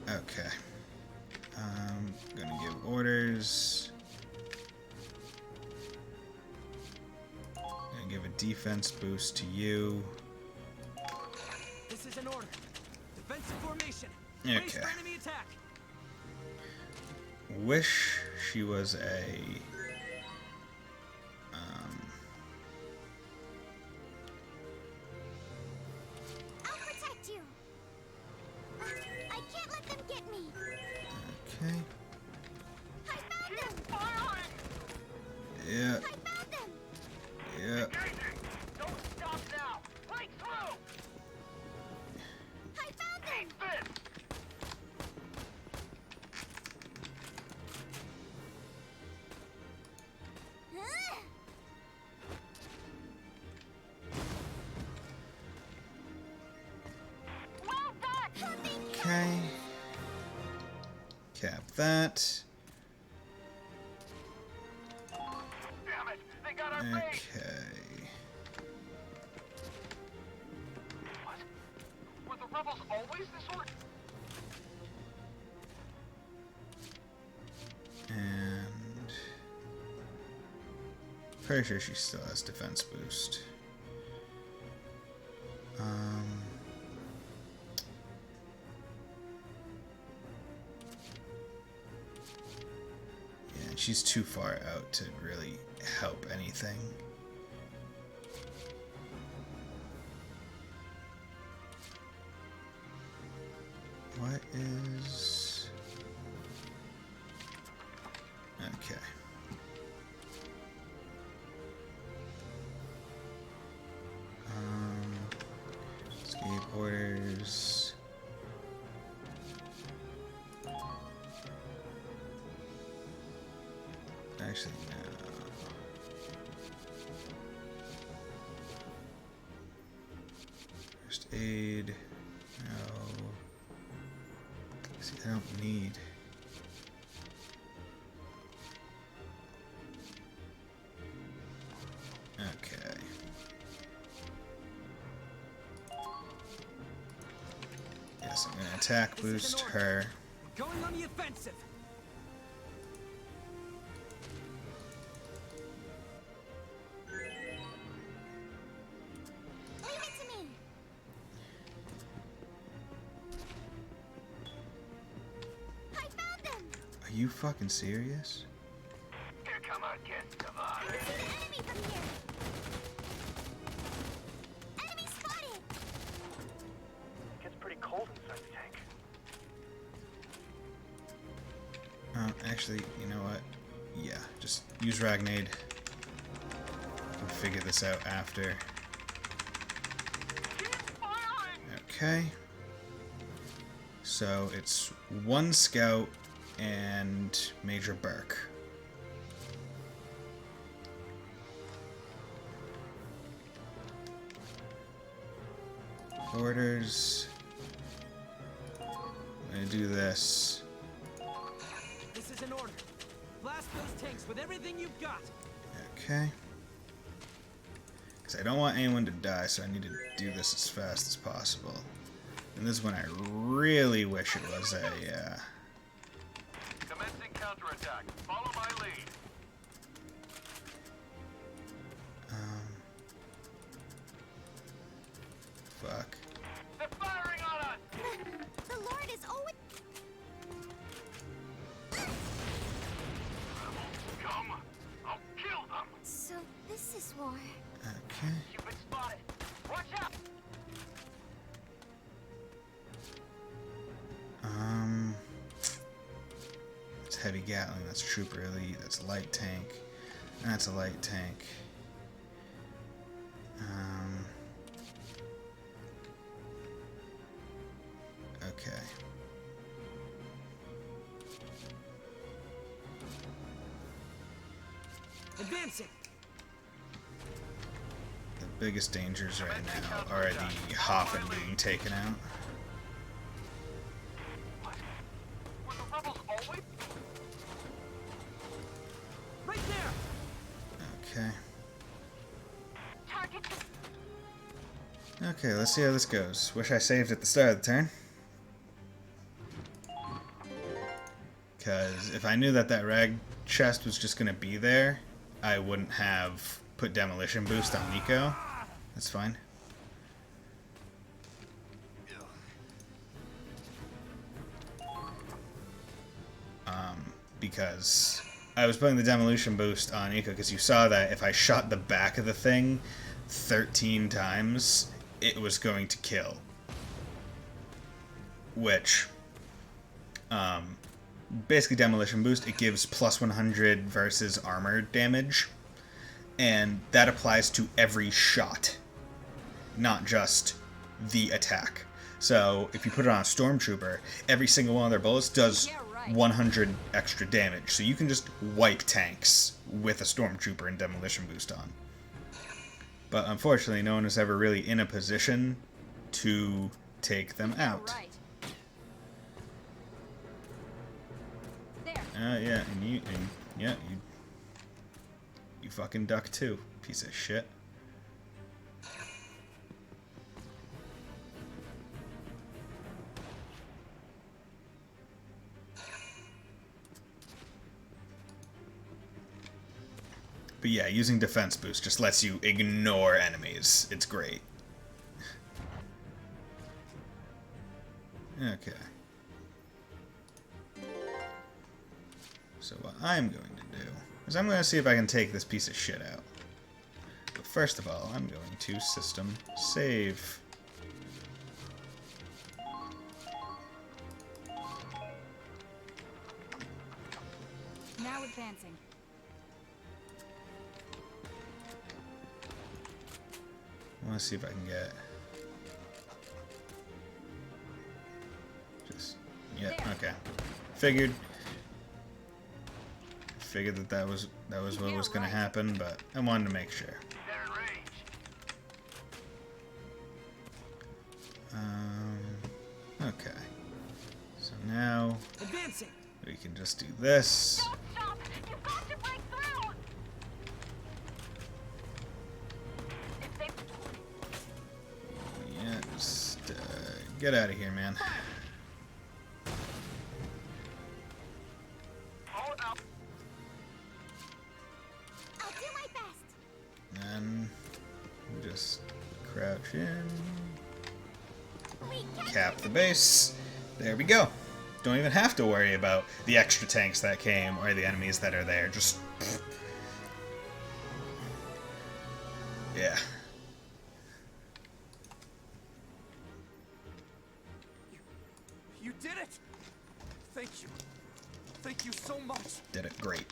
Okay. Gonna give orders. Gonna give a defense boost to you. This is an order. Defensive formation. Okay. Brace for enemy attack. Wish she was a... I'll protect you. I can't let them get me. Okay. I found them. Yeah. I found them. Yeah. Don't stop now. Break through. I found them. Well done. Okay. Cap that. Damn it! They got our base. Okay. What? Were the rebels always this order? And... pretty sure she still has defense boost. Yeah, she's too far out to really help anything. What is... okay. Escape orders. Actually, no. First aid. No. See, I don't need. Okay. Yes, I'm gonna attack boost her. Going on the offensive. Leave it to me. I found them. Are you fucking serious? Here, come on, kid. Come on. Actually, you know what? Yeah, just use Ragnade. I can figure this out after. Okay. So it's one scout and Major Burke. Orders. I'm gonna do this. This is an order. Blast those tanks with everything you've got. Okay. Because I don't want anyone to die, so I need to do this as fast as possible. And this is when I really wish it was a, Commencing counterattack. Follow my lead. Fuck. They're firing on us! The Lord is always... Come! I'll kill them! So, this is war. Okay. You've been spotted! Watch out! It's heavy Gatling, that's Trooper Elite, that's light tank. That's a light tank. Okay. Advancing. The biggest dangers right now are the Hoffen being taken out. Were the rebels always? Right there. Okay. Okay, let's see how this goes. Wish I saved at the start of the turn. Because if I knew that that rag chest was just going to be there, I wouldn't have put Demolition Boost on Nico. That's fine. Because I was putting the Demolition Boost on Nico because you saw that if I shot the back of the thing 13 times, it was going to kill. Which, basically Demolition Boost, it gives plus 100 versus armor damage, and that applies to every shot, not just the attack. So if you put it on a Stormtrooper, every single one of their bullets does 100 extra damage, so you can just wipe tanks with a Stormtrooper and Demolition Boost on. But unfortunately, no one was ever really in a position to take them out. Yeah, and you fucking duck too, piece of shit. But yeah, using Defense Boost just lets you ignore enemies. It's great. Okay. So what I'm going to do is I'm going to see if I can take this piece of shit out. But first of all, I'm going to system save. Now advancing. I want to see if I can get... Just... Yeah, okay. Figured that was what was going to happen, but I wanted to make sure. Okay. So now we can just do this. Yeah, just get out of here, man. And just crouch in. Cap the base. There we go. Don't even have to worry about the extra tanks that came or the enemies that are there. Just... yeah. You did it! Thank you. Thank you so much. Did it great.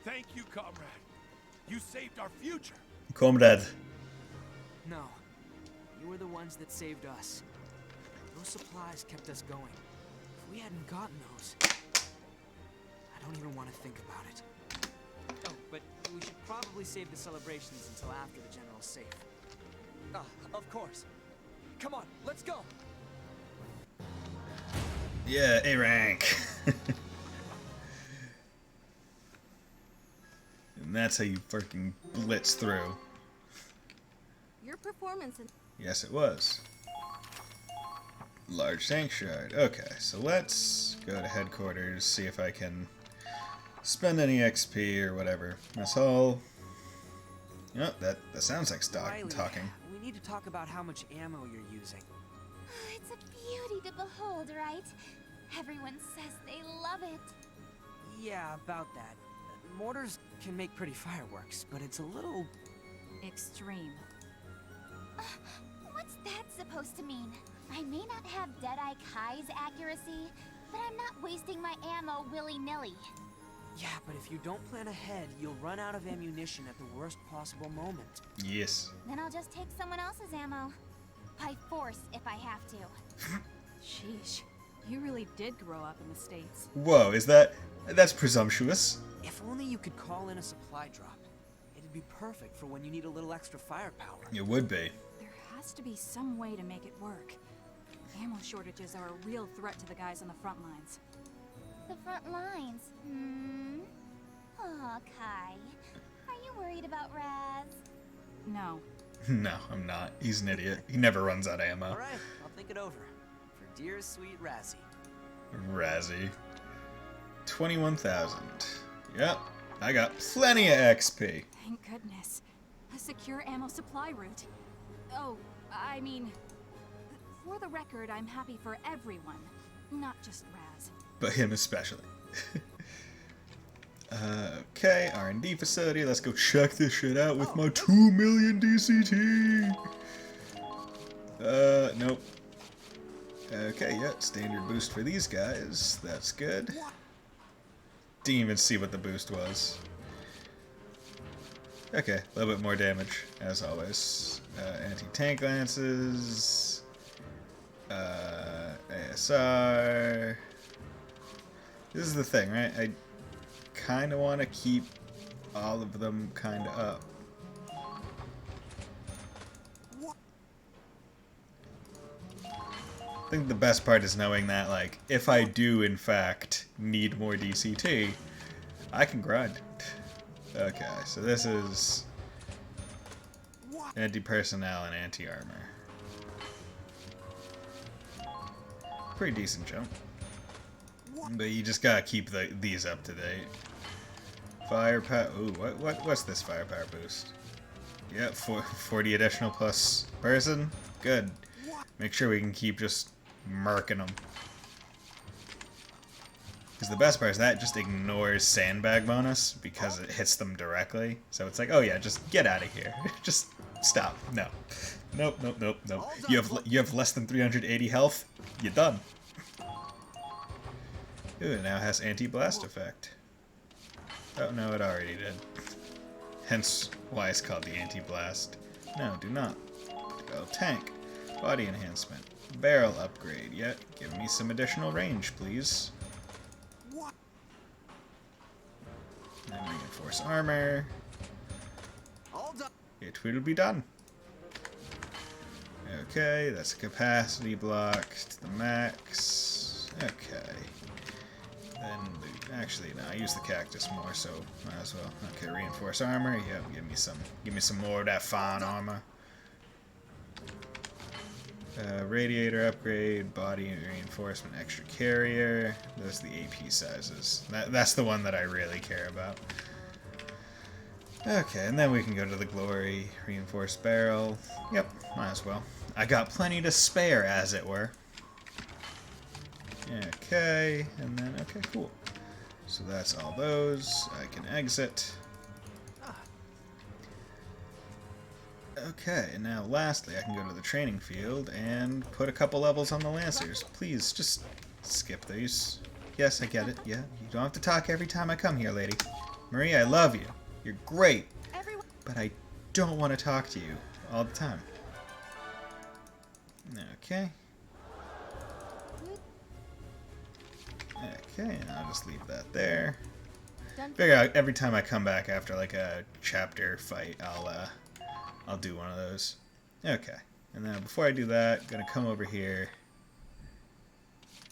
Thank you, comrade. You saved our future. Comrade. No. You were the ones that saved us. Those supplies kept us going. If we hadn't gotten those... I don't even want to think about it. Oh, but we should probably save the celebrations until after the general's safe. Ah, of course. Come on, let's go! Yeah, A rank. And that's how you fucking blitz through. Your performance in... Yes, it was. Large sanctuary. Okay, so let's go to headquarters, see if I can spend any XP or whatever. That's all. You know, that sounds like Riley, talking. we need to talk about how much ammo you're using. It's a beauty to behold, right? Everyone says they love it. Yeah, about that. Mortars can make pretty fireworks, but it's a little... extreme. What's that supposed to mean? I may not have Deadeye Kai's accuracy, but I'm not wasting my ammo willy-nilly. Yeah, but if you don't plan ahead, you'll run out of ammunition at the worst possible moment. Yes. Then I'll just take someone else's ammo. By force, if I have to. Sheesh. You really did grow up in the States. Whoa, that's presumptuous. If only you could call in a supply drop. It'd be perfect for when you need a little extra firepower. It would be. There has to be some way to make it work. Ammo shortages are a real threat to the guys on the front lines. The front lines, Aw, Kai. Are you worried about Raz? No. No, I'm not. He's an idiot. He never runs out of ammo. Alright, I'll think it over. For dear sweet Razzie. Razzie. 21,000. Yep, I got plenty of XP. Thank goodness. A secure ammo supply route. Oh, I mean... For the record, I'm happy for everyone. Not just Raz. But him especially. Okay, R&D facility. Let's go check this shit out with my 2 million DCT. Nope. Okay, yeah, standard boost for these guys. That's good. Didn't even see what the boost was. Okay, a little bit more damage, as always. Anti-tank lances. ASR. This is the thing, right? I kind of want to keep all of them kind of up. I think the best part is knowing that, like, if I do, in fact, need more DCT, I can grind. Okay, so this is anti-personnel and anti-armor. Pretty decent jump. But you just gotta keep these up to date. Firepower. Ooh, what's this firepower boost? Yeah, 40 additional plus person. Good. Make sure we can keep just murking them. Because the best part is that just ignores sandbag bonus because it hits them directly. So it's like, oh yeah, just get out of here. Just stop. No. Nope, nope, nope, nope. You have less than 380 health. You're done. Ooh, it now has anti-blast effect. Oh no, it already did. Hence why it's called the anti-blast. No, do not. Oh, tank. Body enhancement. Barrel upgrade. Yet, give me some additional range, please. And reinforce armor. It will be done. Okay, that's a capacity block to the max. Okay. Then, actually, no, I use the cactus more, so might as well. Okay, reinforce armor. Yep, give me some more of that fine armor. Radiator upgrade, body reinforcement, extra carrier. Those are the AP sizes. That's the one that I really care about. Okay, and then we can go to the glory, reinforced barrel. Yep, might as well. I got plenty to spare, as it were. Okay, and then, okay, cool. So that's all those. I can exit. Okay, and now lastly, I can go to the training field and put a couple levels on the Lancers. Please, just skip these. Yes, I get it. Yeah, you don't have to talk every time I come here, lady. Marie, I love you. You're great. But I don't want to talk to you all the time. Okay. Okay, and I'll just leave that there. Figure out every time I come back after like a chapter fight, I'll do one of those. Okay, and then before I do that, I'm gonna come over here,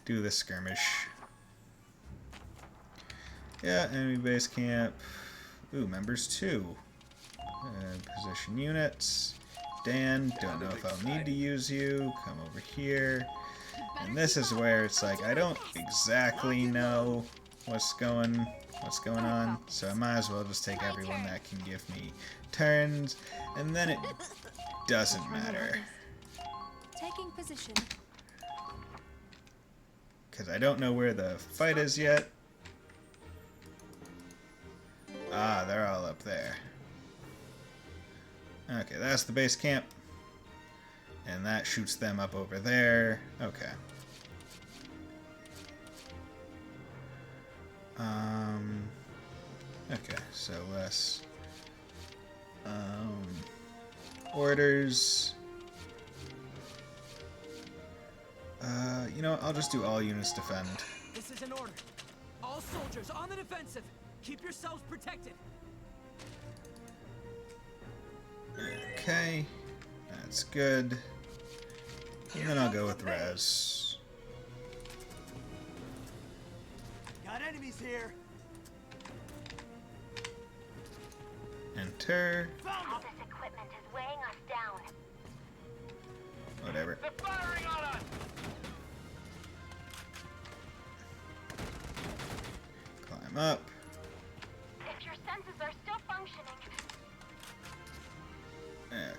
do this skirmish. Yeah, enemy base camp. Ooh, members 2. Position units. Dan, don't know if I'll need to use you. Come over here. And this is where it's like I don't exactly know what's going on, so I might as well just take everyone that can give me turns, and then it doesn't matter. Taking position. Because I don't know where the fight is yet. Ah, they're all up there. Okay, that's the base camp. And that shoots them up over there. Okay. Okay, so less orders. You know what, I'll just do all units defend. This is an order. All soldiers on the defensive. Keep yourselves protected. Okay, that's good. And then I'll go with res. Got enemies here. Enter. All this equipment is weighing us down. Whatever. They're firing on us! Climb up. If your senses are still functioning.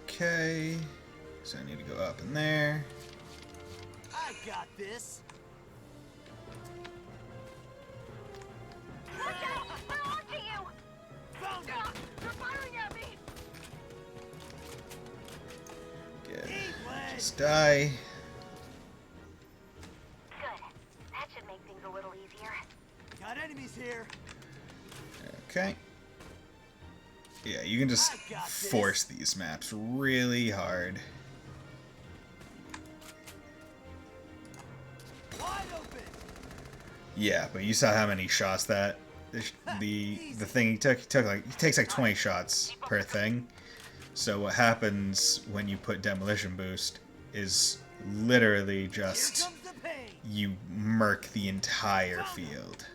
Okay. So I need to go up in there. I got this. Watch out! They're onto you! Found Ah, they're firing at me! Good. Just die. Good. That should make things a little easier. Got enemies here. Okay. Yeah, you can just force these maps really hard. Wide open. Yeah, but you saw how many shots that the thing he took. He takes like 20 shots per thing. So what happens when you put demolition boost is literally just you murk the entire field.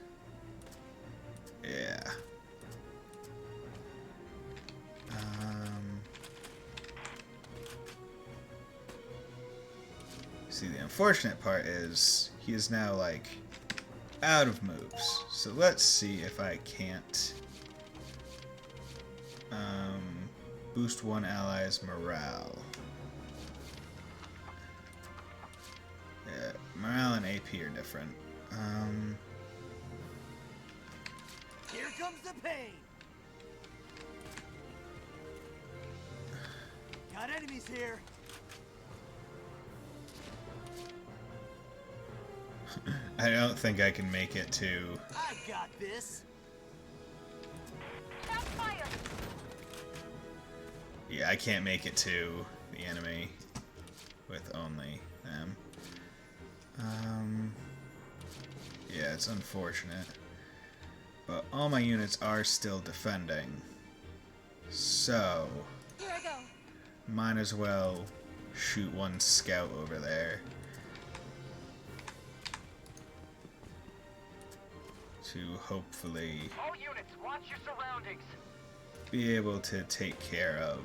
Yeah. See, the unfortunate part is he is now like out of moves. So let's see if I can't boost one ally's morale. Yeah, morale and AP are different. Here comes the pain. Got enemies here. I don't think I can make it to. I got this. Fire. Yeah, I can't make it to the enemy with only them. Yeah, it's unfortunate. But all my units are still defending. So, Here I go. might as well shoot one scout over there. To hopefully All units, watch your surroundings. be able to take care of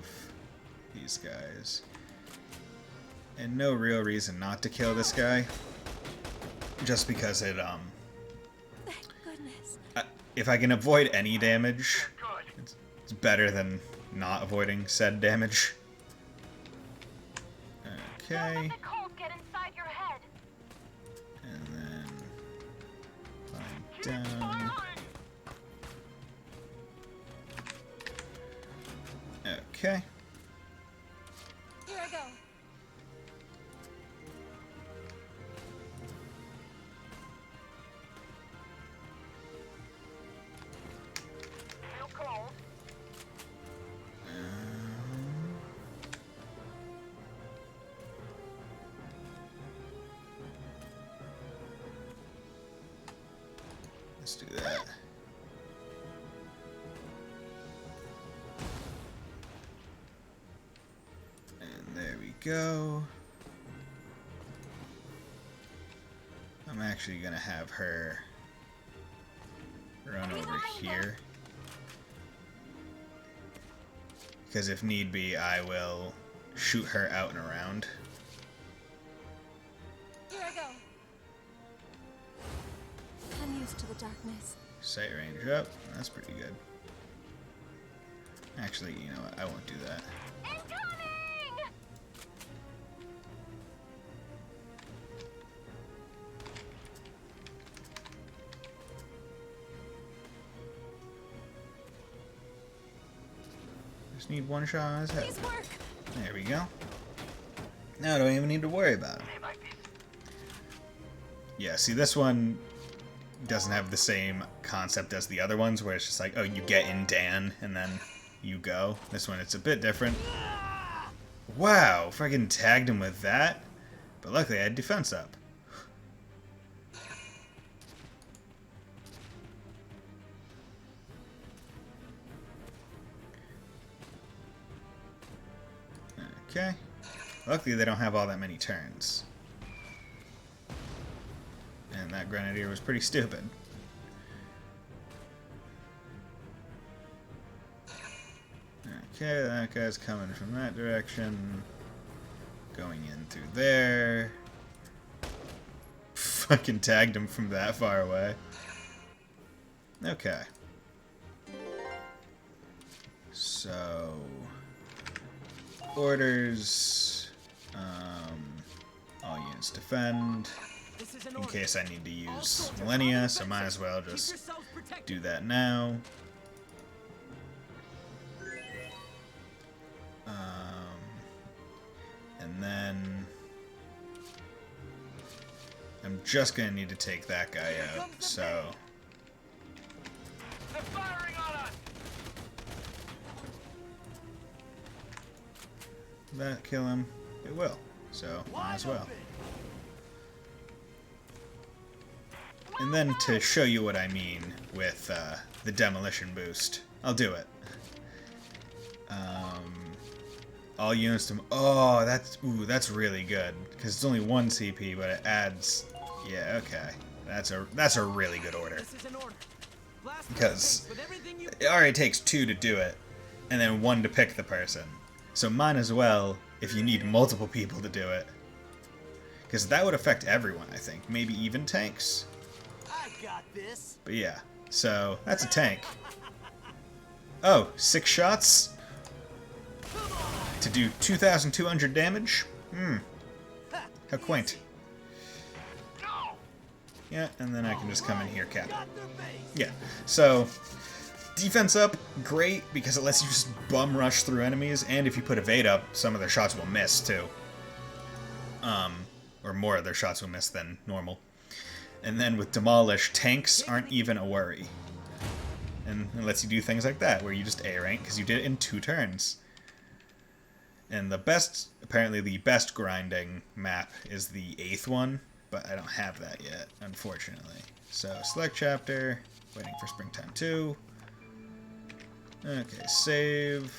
these guys. And no real reason not to kill this guy. Just because it, Thank goodness. if I can avoid any damage, it's better than not avoiding said damage. Okay. Get inside your head. And then climb down. Okay. Here I go. Let's do that. And there we go. I'm actually gonna have her run over here. Because if need be, I will shoot her out and around. Here I go. I'm used to the darkness. Sight range up. That's pretty good. Actually, you know what? I won't do that. Just need one shot on his head. There we go. Now I don't even need to worry about him. Yeah, see, this one doesn't have the same concept as the other ones, where it's just like, oh, you get in Dan, and then you go. This one, it's a bit different. Wow, freaking tagged him with that. But luckily I had defense up. Okay. Luckily they don't have all that many turns. And that Grenadier was pretty stupid. Okay, that guy's coming from that direction. Going in through there. Fucking tagged him from that far away. Okay. So... orders. All units defend. In case I need to use Millennia, so might as well just do that now. And then I'm just gonna need to take that guy out, so They're firing on us. that kill him? It will, so might as well. And then to show you what I mean with the demolition boost, I'll do it. All units to... oh, that's really good, because it's only 1 CP, but it adds... yeah, okay. That's a really good order. Because it already takes 2 to do it, and then 1 to pick the person. So might as well, if you need multiple people to do it. Because that would affect everyone, I think. Maybe even tanks. I got this. But yeah, so that's a tank. Oh, 6 shots? To do 2,200 damage? How quaint. Yeah, and then I can just come in here, cap. Yeah, so defense up, great, because it lets you just bum rush through enemies, and if you put evade up, some of their shots will miss, too. Or more of their shots will miss than normal. And then with demolish, tanks aren't even a worry. And it lets you do things like that, where you just A rank, because you did it in 2 turns. And the best, apparently the best grinding map is the 8th one, but I don't have that yet, unfortunately. So, select chapter, waiting for Springtime 2. Okay, save.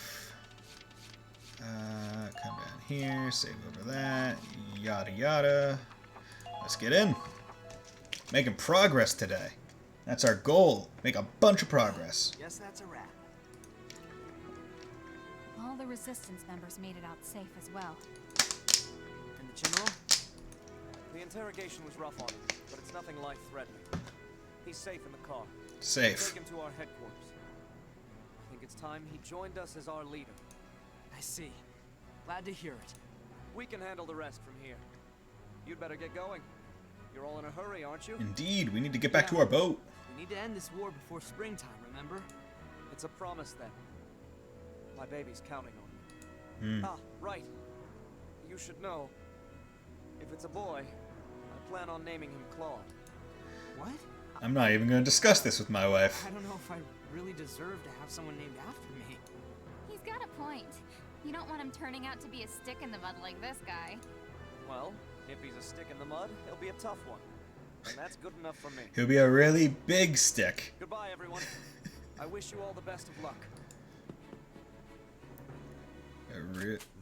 Come down here, save over that, yada yada. Let's get in. Making progress today. That's our goal. Make a bunch of progress. Guess that's a wrap. All the Resistance members made it out safe as well. And the General? The interrogation was rough on him, but it's nothing life-threatening. He's safe in the car. Safe. Take him to our headquarters. I think it's time he joined us as our leader. I see. Glad to hear it. We can handle the rest from here. You'd better get going. You're all in a hurry, aren't you? Indeed, we need to get back to our boat. We need to end this war before springtime, remember? It's a promise, then. My baby's counting on you. Ah, right. You should know. If it's a boy, I plan on naming him Claude. What? I'm not even going to discuss this with my wife. I don't know if I really deserve to have someone named after me. He's got a point. You don't want him turning out to be a stick in the mud like this guy. Well, if he's a stick in the mud, he'll be a tough one. and that's good enough for me. He'll be a really big stick. Goodbye, everyone. I wish you all the best of luck.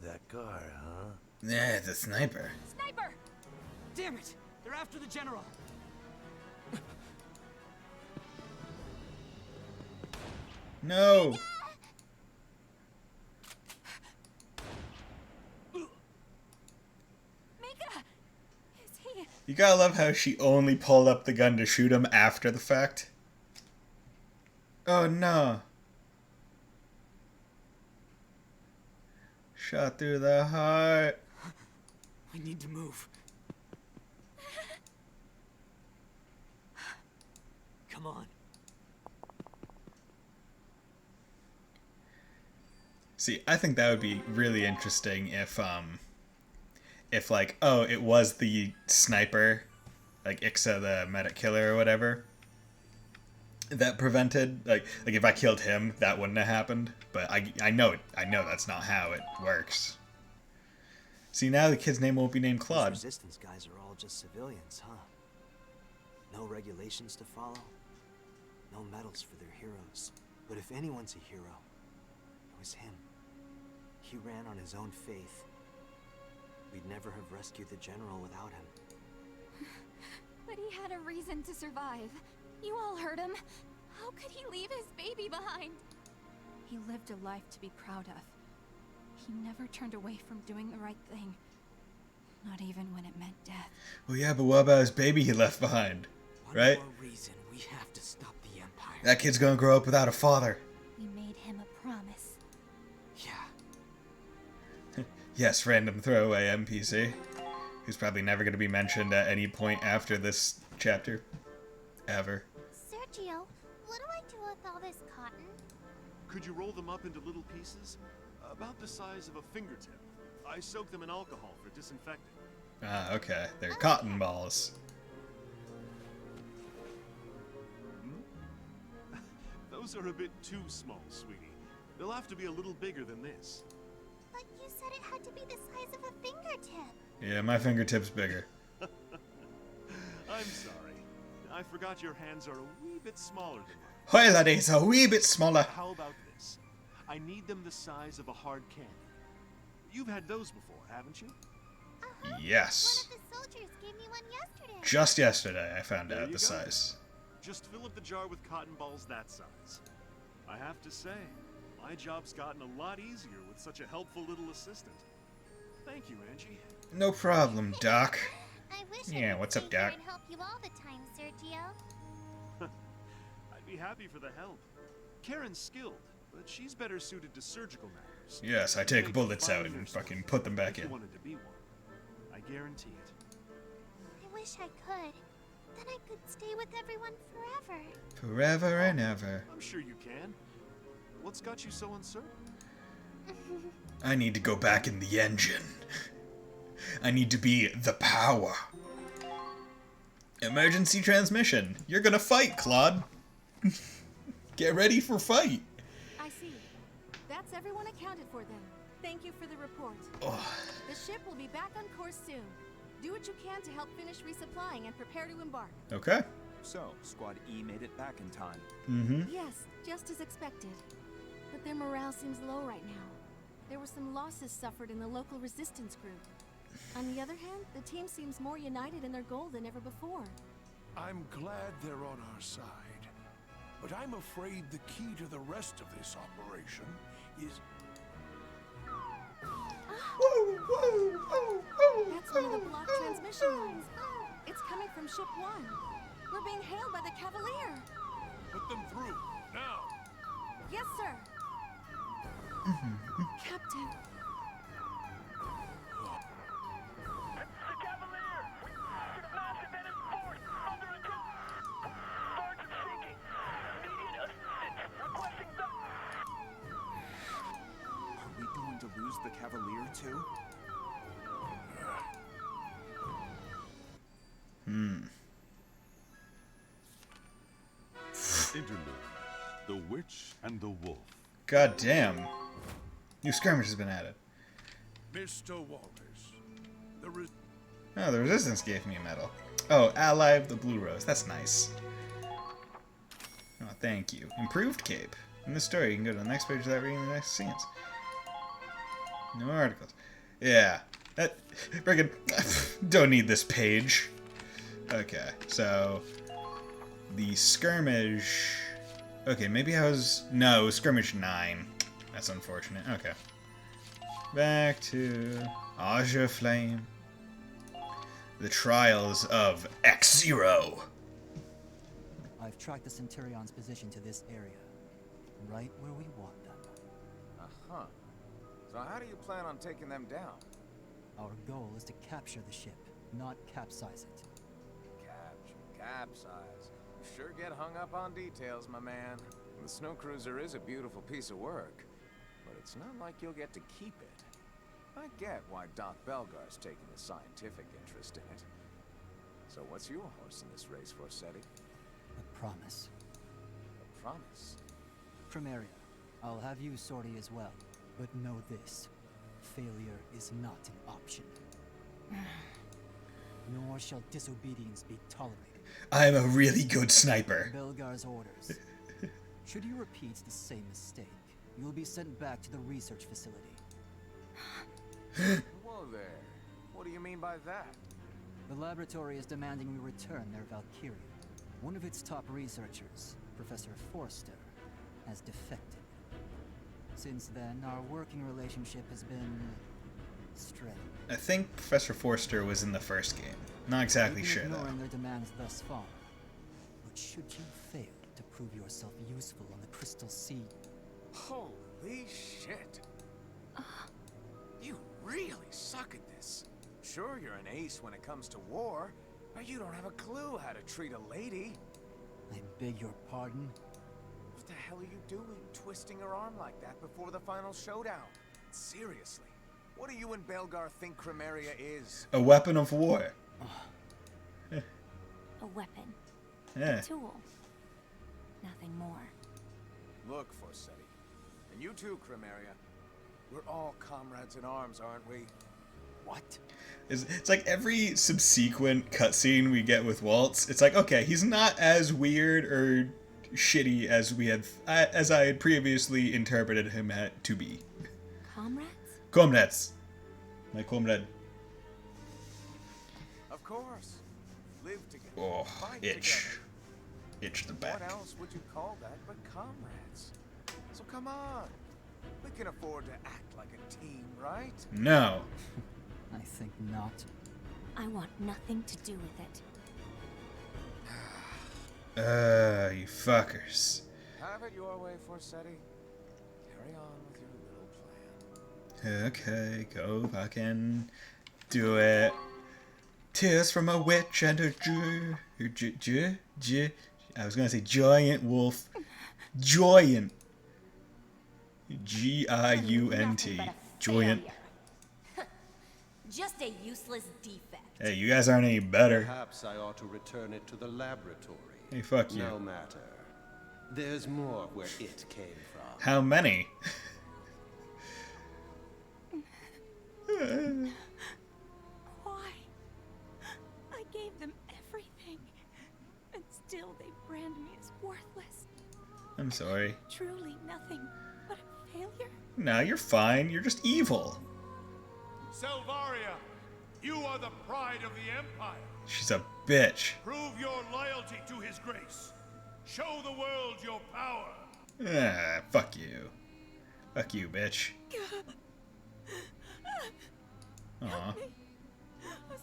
That car, huh? Yeah, the sniper. Sniper! Damn it! They're after the general. No. Mika! Is he... You gotta love how she only pulled up the gun to shoot him after the fact. Oh no. Shot through the heart. I need to move. Come on. See, I think that would be really interesting if like, oh, it was the sniper, like Ixa the medic killer or whatever, that prevented, like if I killed him, that wouldn't have happened. But I know that's not how it works. See, now the kid's name won't be named Claude. These resistance guys are all just civilians, huh? No regulations to follow, no medals for their heroes. But if anyone's a hero, it was him. He ran on his own faith. We'd never have rescued the general without him. But he had a reason to survive. You all heard him. How could he leave his baby behind? He lived a life to be proud of. He never turned away from doing the right thing. Not even when it meant death. Well, yeah, but what about his baby he left behind? Right? One more reason we have to stop the Empire. That kid's gonna grow up without a father. We made him a promise. Yeah. Yes, random throwaway NPC. Who's probably never gonna be mentioned at any point after this chapter. Ever. Sergio, what do I do with all this cotton? Could you roll them up into little pieces? About the size of a fingertip. I soak them in alcohol for disinfecting. Ah, okay. They're cotton balls. Those are a bit too small, sweetie. They'll have to be a little bigger than this. But you said it had to be the size of a fingertip. Yeah, my fingertip's bigger. I'm sorry. I forgot your hands are a wee bit smaller than mine. Well, that is a wee bit smaller. How about this? I need them the size of a hard candy. You've had those before, haven't you? Yes. One of the soldiers gave me one yesterday. Just yesterday I found There out you the go. size. Just fill up the jar with cotton balls that size. I have to say, my job's gotten a lot easier with such a helpful little assistant. Thank you, Angie. No problem, Doc. I wish Yeah, I could what's up, stay here Doc? and help you all the time, Sergio. I'd be happy for the help. Karen's skilled, but she's better suited to surgical matters. Yes, I take bullets out and fucking put them back If you in. wanted to be one, I guarantee it. I wish I could. Then I could stay with everyone forever. Forever and ever. I'm sure you can. What's got you so uncertain? I need to go back in the engine. I need to be the power. Emergency transmission. You're gonna fight, Claude. Get ready for fight. I see. That's everyone accounted for then. Thank you for the report. Oh. The ship will be back on course soon. Do what you can to help finish resupplying and prepare to embark. Okay. So, Squad E made it back in time. Mm-hmm. Yes, just as expected. But their morale seems low right now. There were some losses suffered in the local resistance group. On the other hand, the team seems more united in their goal than ever before. I'm glad they're on our side. But I'm afraid the key to the rest of this operation is... That's one of the blocked transmission lines. It's coming from Ship 1. We're being hailed by the Cavalier. Put them through, now! Yes, sir. Captain. Are we going to lose the Cavalier too? Interlude. The Witch and the Wolf. God damn. New skirmish has been added. Mr. Wallace, Oh, the Resistance gave me a medal. Oh, ally of the Blue Rose. That's nice. Oh, thank you. Improved cape. In the story, you can go to the next page without reading the next scenes. No articles. Yeah. That friggin' don't need this page. Okay, so the skirmish. Okay, maybe I was no skirmish 9. That's unfortunate. Okay. Back to Aja Flame. The Trials of X-Zero. I've tracked the Centurion's position to this area, right where we want them. Uh-huh. So how do you plan on taking them down? Our goal is to capture the ship, not capsize it. Capsize. You sure get hung up on details, my man. The snow cruiser is a beautiful piece of work, but it's not like you'll get to keep it. I get why Doc Belgar's taking a scientific interest in it. So what's your horse in this race, Forseti? A promise. A promise? Primaria, I'll have you sortie as well. But know this. Failure is not an option. Nor shall disobedience be tolerated. I'm a really good sniper. Belgar's orders. Should you repeat the same mistake, you will be sent back to the research facility. Whoa there. What do you mean by that? The laboratory is demanding we return their Valkyria. One of its top researchers, Professor Forster, has defected. Since then, our working relationship has been strained. I think Professor Forster was in the first game. Not exactly sure though. Ignoring their demands thus far. But should you fail to prove yourself useful on the Crystal Sea? Holy shit! You really suck at this. Sure, you're an ace when it comes to war, but you don't have a clue how to treat a lady. I beg your pardon? What the hell are you doing, twisting her arm like that before the final showdown? Seriously, what do you and Belgar think Primaria is? A weapon of war. A weapon. Yeah. A tool. Nothing more. Look, Forseti, and you too, Primaria. We're all comrades in arms, aren't we? What? It's like every subsequent cutscene we get with Waltz, it's like, okay, he's not as weird or shitty as as I had previously interpreted him to be. Comrades? Comrades. My comrade. Of course. Live together. Oh, fight itch. together. Itch the back. What else would you call that but comrades? So come on. We can afford to act like a team, right? No. I think not. I want nothing to do with it. You fuckers. Have it your way, Forseti. Carry on with your little plan. Okay, go fucking do it. Tears from a witch and a I was gonna say giant wolf. Giant. G-I-U-N-T. Giant. Just a useless defect. Hey, you guys aren't any better. Perhaps I ought to return it to the laboratory. Hey, fuck you. No matter. There's more where it came from. How many? Why? I gave them everything, and still they brand me as worthless. I'm sorry. Truly nothing but a failure? No, you're fine. You're just evil. Selvaria, you are the pride of the Empire. She's a bitch. Prove your loyalty to his grace. Show the world your power. Ah, fuck you. Fuck you, bitch. Aw.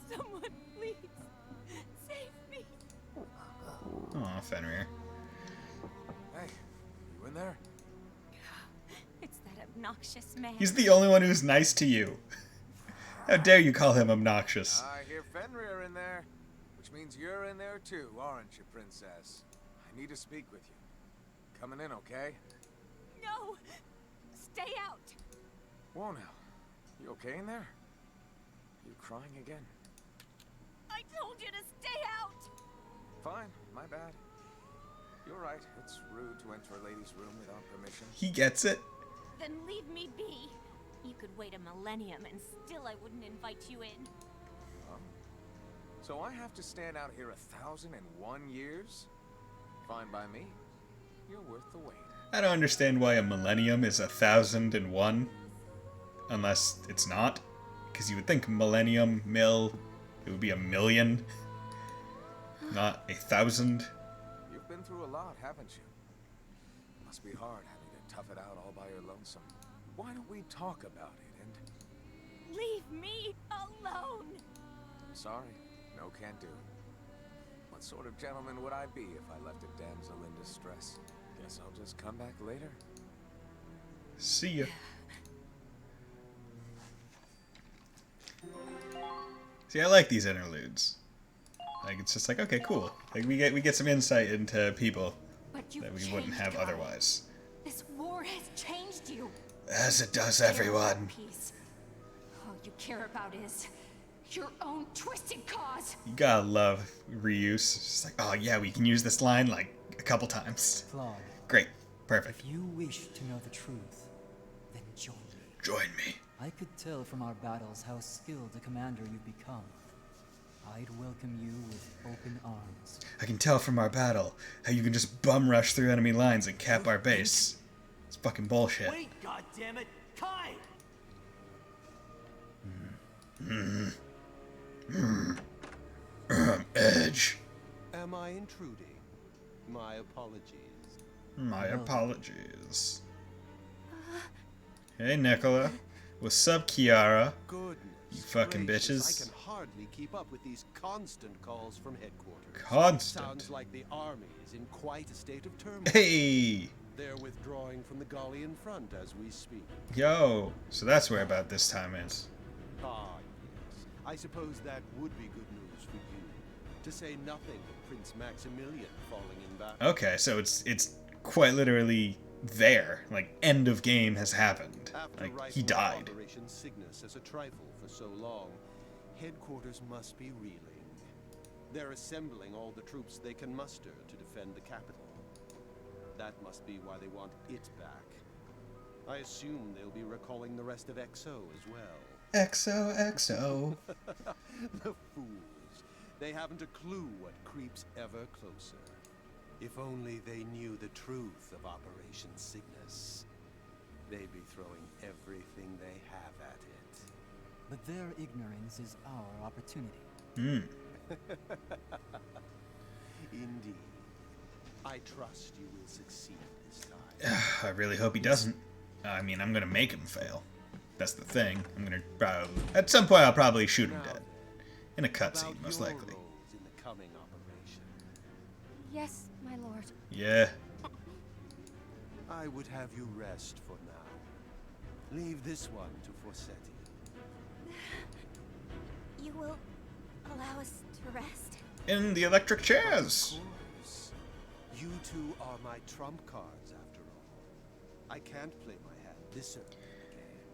Someone, please. Save me. Aw, Fenrir. Hey, you in there? It's that obnoxious man. He's the only one who's nice to you. How dare you call him obnoxious? I hear Fenrir in there, which means you're in there too, aren't you, Princess? I need to speak with you. Coming in, okay? No! Stay out! Whoa now. You okay in there? You crying again? I told you to stay out! Fine, my bad. You're right, it's rude to enter a lady's room without permission. He gets it. Then leave me be. You could wait a millennium and still I wouldn't invite you in. Huh? So I have to stand out here 1,001 years? Fine by me. You're worth the wait. I don't understand why a millennium is 1,001. Unless it's not. Because you would think millennium, it would be a million. Not 1,000. You've been through a lot, haven't you? Must be hard having to tough it out all by your lonesome. Why don't we talk about it and... Leave me alone! Sorry, no can do. What sort of gentleman would I be if I left a damsel in distress? Guess I'll just come back later. See ya. See, I like these interludes. Like, it's just like, okay, cool. Like, we get some insight into people that we wouldn't have otherwise. This war has changed you. As it does everyone. All you care about is your own twisted cause. You gotta love reuse. It's just like, oh yeah, we can use this line like a couple times. Claude. Great. Perfect. If you wish to know the truth, then join me. Join me. I could tell from our battles how skilled a commander you've become. I'd welcome you with open arms. I can tell from our battle how you can just bum rush through enemy lines and cap our base. It's fucking bullshit. Wait, goddammit! Kai! Edge. Am I intruding? My apologies. My apologies. Hey, Nicola. What's up, Kiara? Goodness You fucking gracious, bitches. I can hardly keep up with these constant calls from headquarters. Constant. Sounds like the army is in quite a state of turmoil. Hey! They're withdrawing from the Gallian front as we speak. Yo, so that's where about this time is. Ah, yes. I suppose that would be good news for you. To say nothing of Prince Maximilian falling in battle. Okay, so it's quite literally there. Like, end of game has happened. After Like, he died. Operation Cygnus as a trifle for so long, headquarters must be reeling. They're assembling all the troops they can muster to defend the capital. That must be why they want it back. I assume they'll be recalling the rest of XO as well. XO. The fools. They haven't a clue what creeps ever closer. If only they knew the truth of Operation Cygnus, they'd be throwing everything they have at it. But their ignorance is our opportunity. Indeed. I trust you will succeed this time. I really hope he doesn't. I mean, I'm gonna make him fail. That's the thing. I'm gonna probably... At some point, I'll probably shoot him dead. In a cutscene, most likely. In the coming operation. Yes, my lord. Yeah. I would have you rest for now. Leave this one to Forsetti. You will allow us to rest? In the electric chairs. You two are my trump cards, after all. I can't play my hand this early.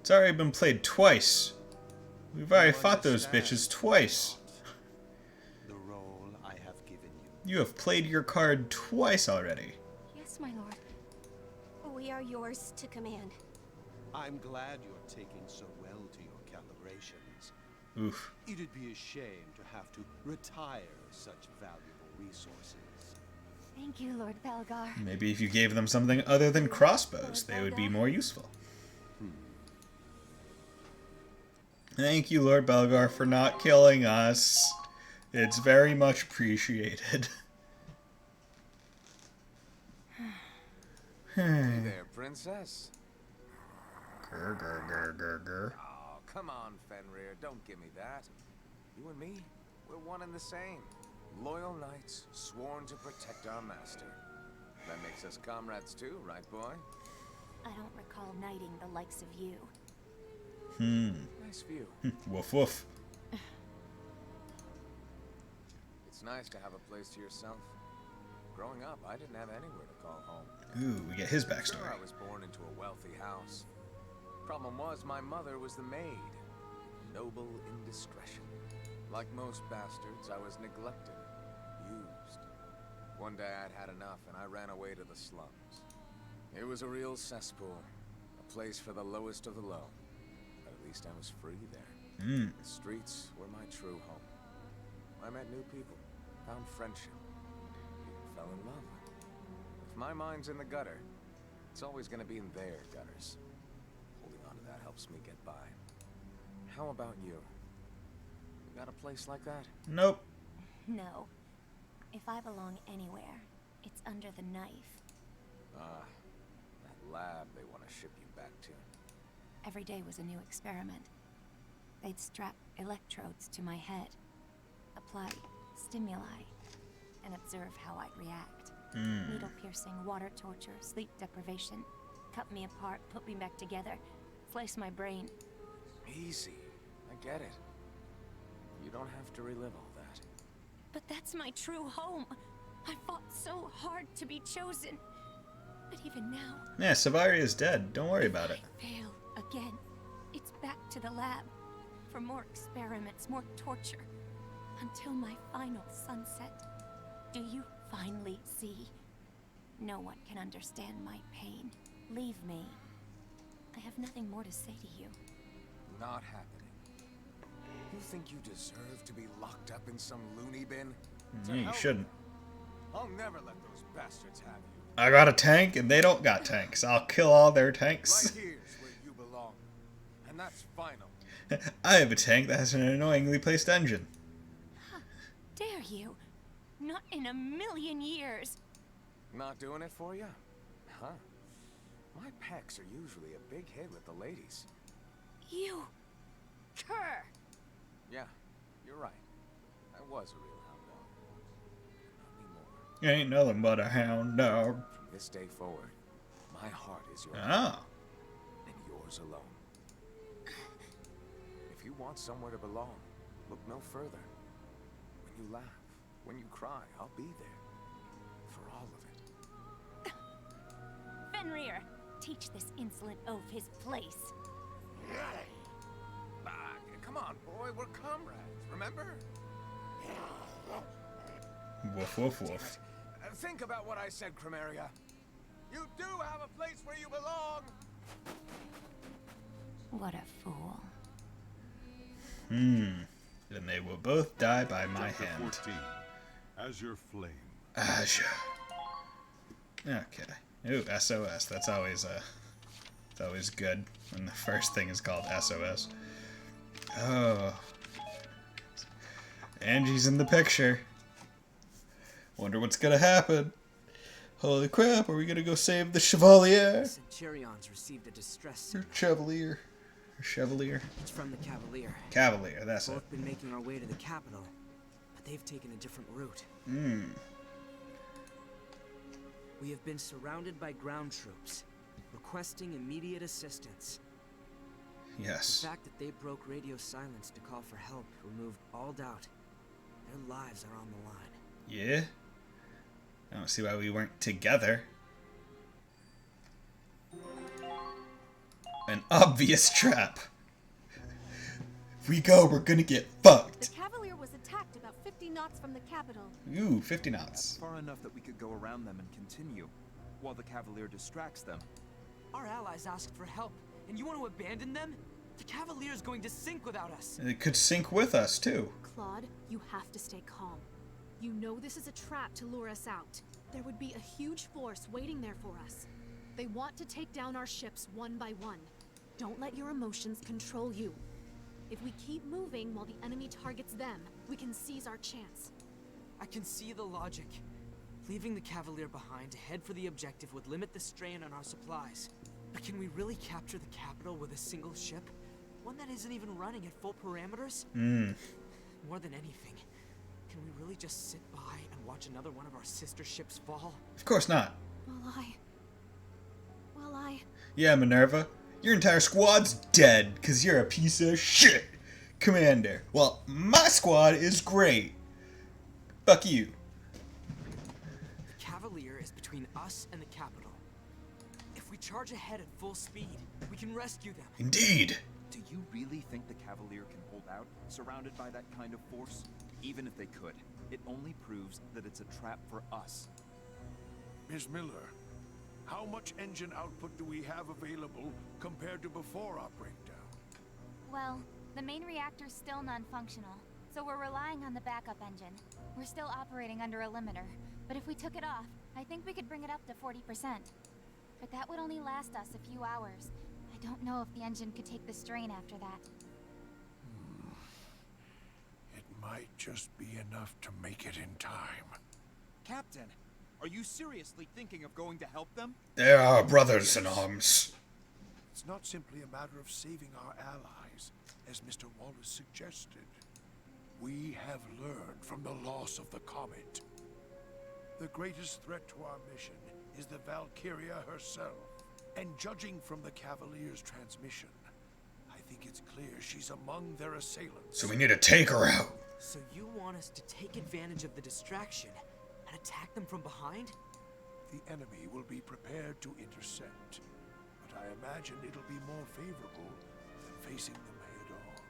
It's already been played twice. We've already fought those bitches twice. The role I have given you. You have played your card twice already. Yes, my lord. We are yours to command. I'm glad you're taking so well to your calibrations. Oof. It'd be a shame to have to retire such valuable resources. Thank you, Lord Belgar. Maybe if you gave them something other than crossbows, they would be more useful. Thank you, Lord Belgar, for not killing us. It's very much appreciated. Hey there, princess. Grr. Oh, come on, Fenrir. Don't give me that. You and me, we're one and the same. Loyal knights, sworn to protect our master. That makes us comrades too, right, boy? I don't recall knighting the likes of you. Nice view. Woof woof. It's nice to have a place to yourself. Growing up, I didn't have anywhere to call home. Ooh, we get his backstory. Sure, I was born into a wealthy house. Problem was, my mother was the maid. Noble indiscretion. Like most bastards, I was neglected, used. One day I'd had enough and I ran away to the slums. It was a real cesspool, a place for the lowest of the low. But at least I was free there. The streets were my true home. I met new people, found friendship, even fell in love. If my mind's in the gutter, it's always gonna be in their gutters. Holding on to that helps me get by. How about you? You got a place like that? Nope. No. If I belong anywhere, it's under the knife. Ah, that lab they want to ship you back to. Every day was a new experiment. They'd strap electrodes to my head, apply stimuli, and observe how I'd react. Needle piercing, water torture, sleep deprivation, cut me apart, put me back together, slice my brain. Easy. I get it. You don't have to relive all that. But that's my true home. I fought so hard to be chosen. But even now... Yeah, Valkyria is dead. Don't worry about it. I fail again. It's back to the lab. For more experiments, more torture. Until my final sunset. Do you finally see? No one can understand my pain. Leave me. I have nothing more to say to you. Not happening. You think you deserve to be locked up in some loony bin? Yeah, you shouldn't. I'll never let those bastards have you. I got a tank and they don't got tanks. I'll kill all their tanks. Right here's where you belong. And that's final. I have a tank that has an annoyingly placed engine. How dare you? Not in a million years. Not doing it for you? Huh? My pecs are usually a big hit with the ladies. You... cur! Yeah, you're right. I was a real hound dog. Not anymore. You ain't nothing but a hound dog. From this day forward, my heart is your Ah. home, and yours alone. If you want somewhere to belong, look no further. When you laugh, when you cry, I'll be there. For all of it. Fenrir, teach this insolent oaf his place. Come on, boy, we're comrades, remember? Woof, woof, woof. Think about what I said, Chromaria. You do have a place where you belong! What a fool. And they will both die by my Chapter hand. 14. Azure Flame. Azure. Okay. Ooh, SOS. That's always it's always good when the first thing is called SOS. Oh. Angie's in the picture. Wonder what's gonna happen. Holy crap, are we gonna go save the Chevalier? Centurions received a distress Or Chevalier. Or Chevalier. It's from the Cavalier. Cavalier, that's it. We've both been making our way to the capital, but they've taken a different route. We have been surrounded by ground troops, requesting immediate assistance. Yes. The fact that they broke radio silence to call for help removed all doubt. Their lives are on the line. Yeah? I don't see why we weren't together. An obvious trap. If we go, we're gonna get fucked. The Cavalier was attacked about 50 knots from the capital. Ooh, 50 knots. Far enough that we could go around them and continue, while the Cavalier distracts them. Our allies asked for help, and you want to abandon them? The Cavalier's going to sink without us. It could sink with us, too. Claude, you have to stay calm. You know this is a trap to lure us out. There would be a huge force waiting there for us. They want to take down our ships one by one. Don't let your emotions control you. If we keep moving while the enemy targets them, we can seize our chance. I can see the logic. Leaving the Cavalier behind to head for the objective would limit the strain on our supplies. But can we really capture the capital with a single ship? One that isn't even running at full parameters? More than anything, can we really just sit by and watch another one of our sister ships fall? Of course not. Well, I... Yeah, Minerva. Your entire squad's dead, because you're a piece of shit, Commander. Well, my squad is great. Fuck you. The Cavalier is between us and the capital. If we charge ahead at full speed, we can rescue them. Indeed. Do you really think the Cavalier can hold out, surrounded by that kind of force? Even if they could, it only proves that it's a trap for us. Ms. Miller, how much engine output do we have available compared to before our breakdown? Well, the main reactor's still non-functional. so we're relying on the backup engine. We're still operating under a limiter, but if we took it off, I think we could bring it up to 40%. But that would only last us a few hours. I don't know if the engine could take the strain after that. It might just be enough to make it in time. Captain, are you seriously thinking of going to help them? They are brothers in arms. It's not simply a matter of saving our allies, as Mr. Wallace suggested. We have learned from the loss of the comet. The greatest threat to our mission is the Valkyria herself. And judging from the Cavalier's transmission, I think it's clear she's among their assailants. So we need to take her out. So you want us to take advantage of the distraction and attack them from behind? The enemy will be prepared to intercept, but I imagine it'll be more favorable than facing them head-on.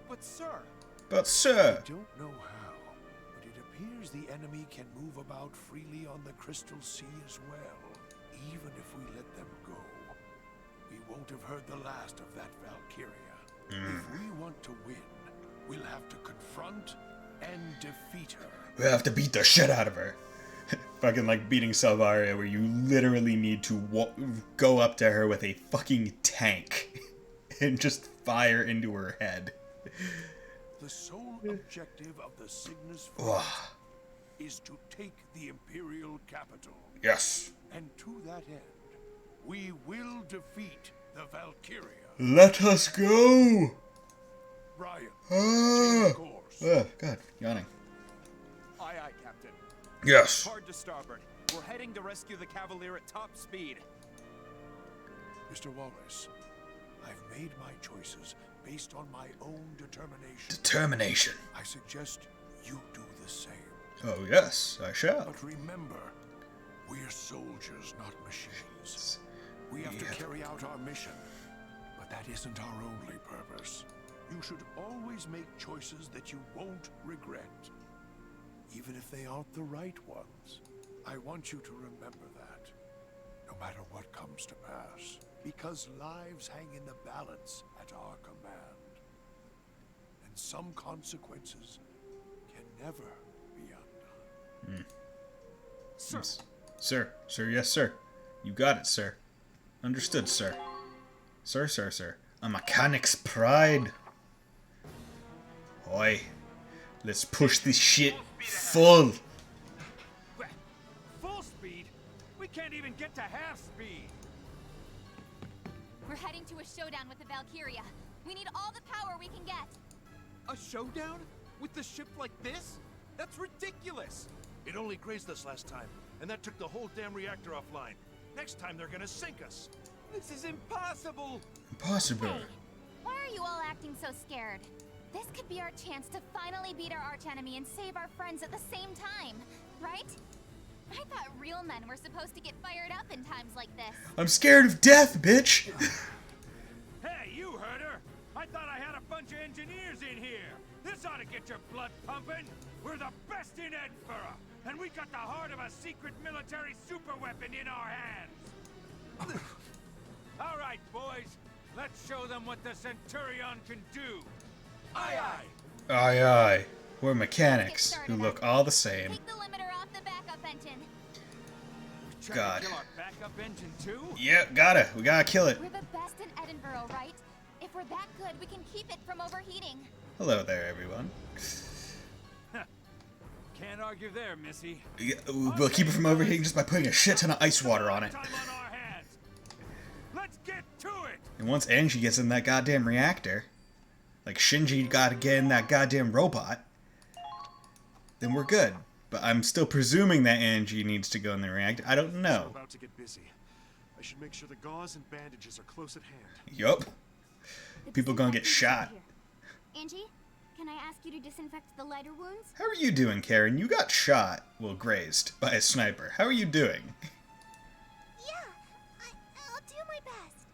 But sir... I don't know how, but it appears the enemy can move about freely on the Crystal Sea as well. Even if we let them go, we won't have heard the last of that Valkyria. If we want to win, we'll have to confront and defeat her. We have to beat the shit out of her. Fucking like beating Salvaria, where you literally need to go up to her with a fucking tank and just fire into her head. The sole objective of the Cygnus Front is to take the Imperial capital. Yes. And to that end, we will defeat the Valkyria. Let us go! Brian, Change course. Oh, God, yawning. Aye, aye, Captain. Yes. Hard to starboard. We're heading to rescue the Cavalier at top speed. Mr. Wallace, I've made my choices based on my own determination. Determination. I suggest you do the same. Oh, yes, I shall. But remember, we're soldiers, not machines. We have to carry out our mission, but that isn't our only purpose. You should always make choices that you won't regret, even if they aren't the right ones. I want you to remember that, no matter what comes to pass, because lives hang in the balance at our command, and some consequences can never be undone. Sir. Sir, yes, sir. You got it, sir. Understood, sir. Sir. A mechanic's pride. Oi. Let's push this shit full. Full speed? We can't even get to half speed. We're heading to a showdown with the Valkyria. We need all the power we can get. A showdown? With the ship like this? That's ridiculous! It only grazed us last time, and that took the whole damn reactor offline. Next time they're gonna sink us. This is impossible! Impossible. Hey, why are you all acting so scared? This could be our chance to finally beat our archenemy and save our friends at the same time, right? I thought real men were supposed to get fired up in times like this. I'm scared of death, bitch. Hey, you heard her! I thought I had a bunch of engineers in here! This ought to get your blood pumping! We're the best in Edinburgh! And we got the heart of a secret military superweapon in our hands! All right, boys. Let's show them what the Centurion can do! Aye, aye! Aye, aye. We're mechanics who look all the same. Take the limiter off the backup engine. God. Kill our backup engine too? Yeah, gotta. We gotta kill it. We're the best in Edinburgh, right? If we're that good, we can keep it from overheating. Hello there, everyone. Can't argue there, Missy. Yeah, we'll keep it from overheating just by putting a shit ton of ice water on it. Let's get to it. And once Angie gets in that goddamn reactor, like Shinji gotta get in that goddamn robot, then we're good. But I'm still presuming that Angie needs to go in the reactor. I don't know. I'm about to get busy. I should make sure the gauze and bandages are close at hand. Yup. People gonna get shot. Angie, can I ask you to disinfect the lighter wounds? How are you doing, Karen? You got shot, well, grazed, by a sniper. How are you doing? Yeah, I'll do my best.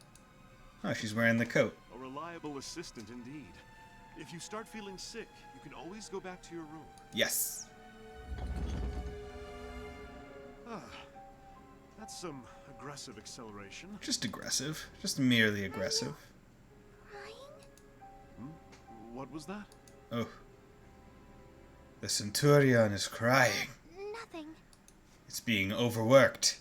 Oh, she's wearing the coat. A reliable assistant indeed. If you start feeling sick, you can always go back to your room. Yes. Ah, that's some aggressive acceleration. Just aggressive. Just merely aggressive. Hmm? What was that? Oh, The Centurion is crying. Nothing. It's being overworked.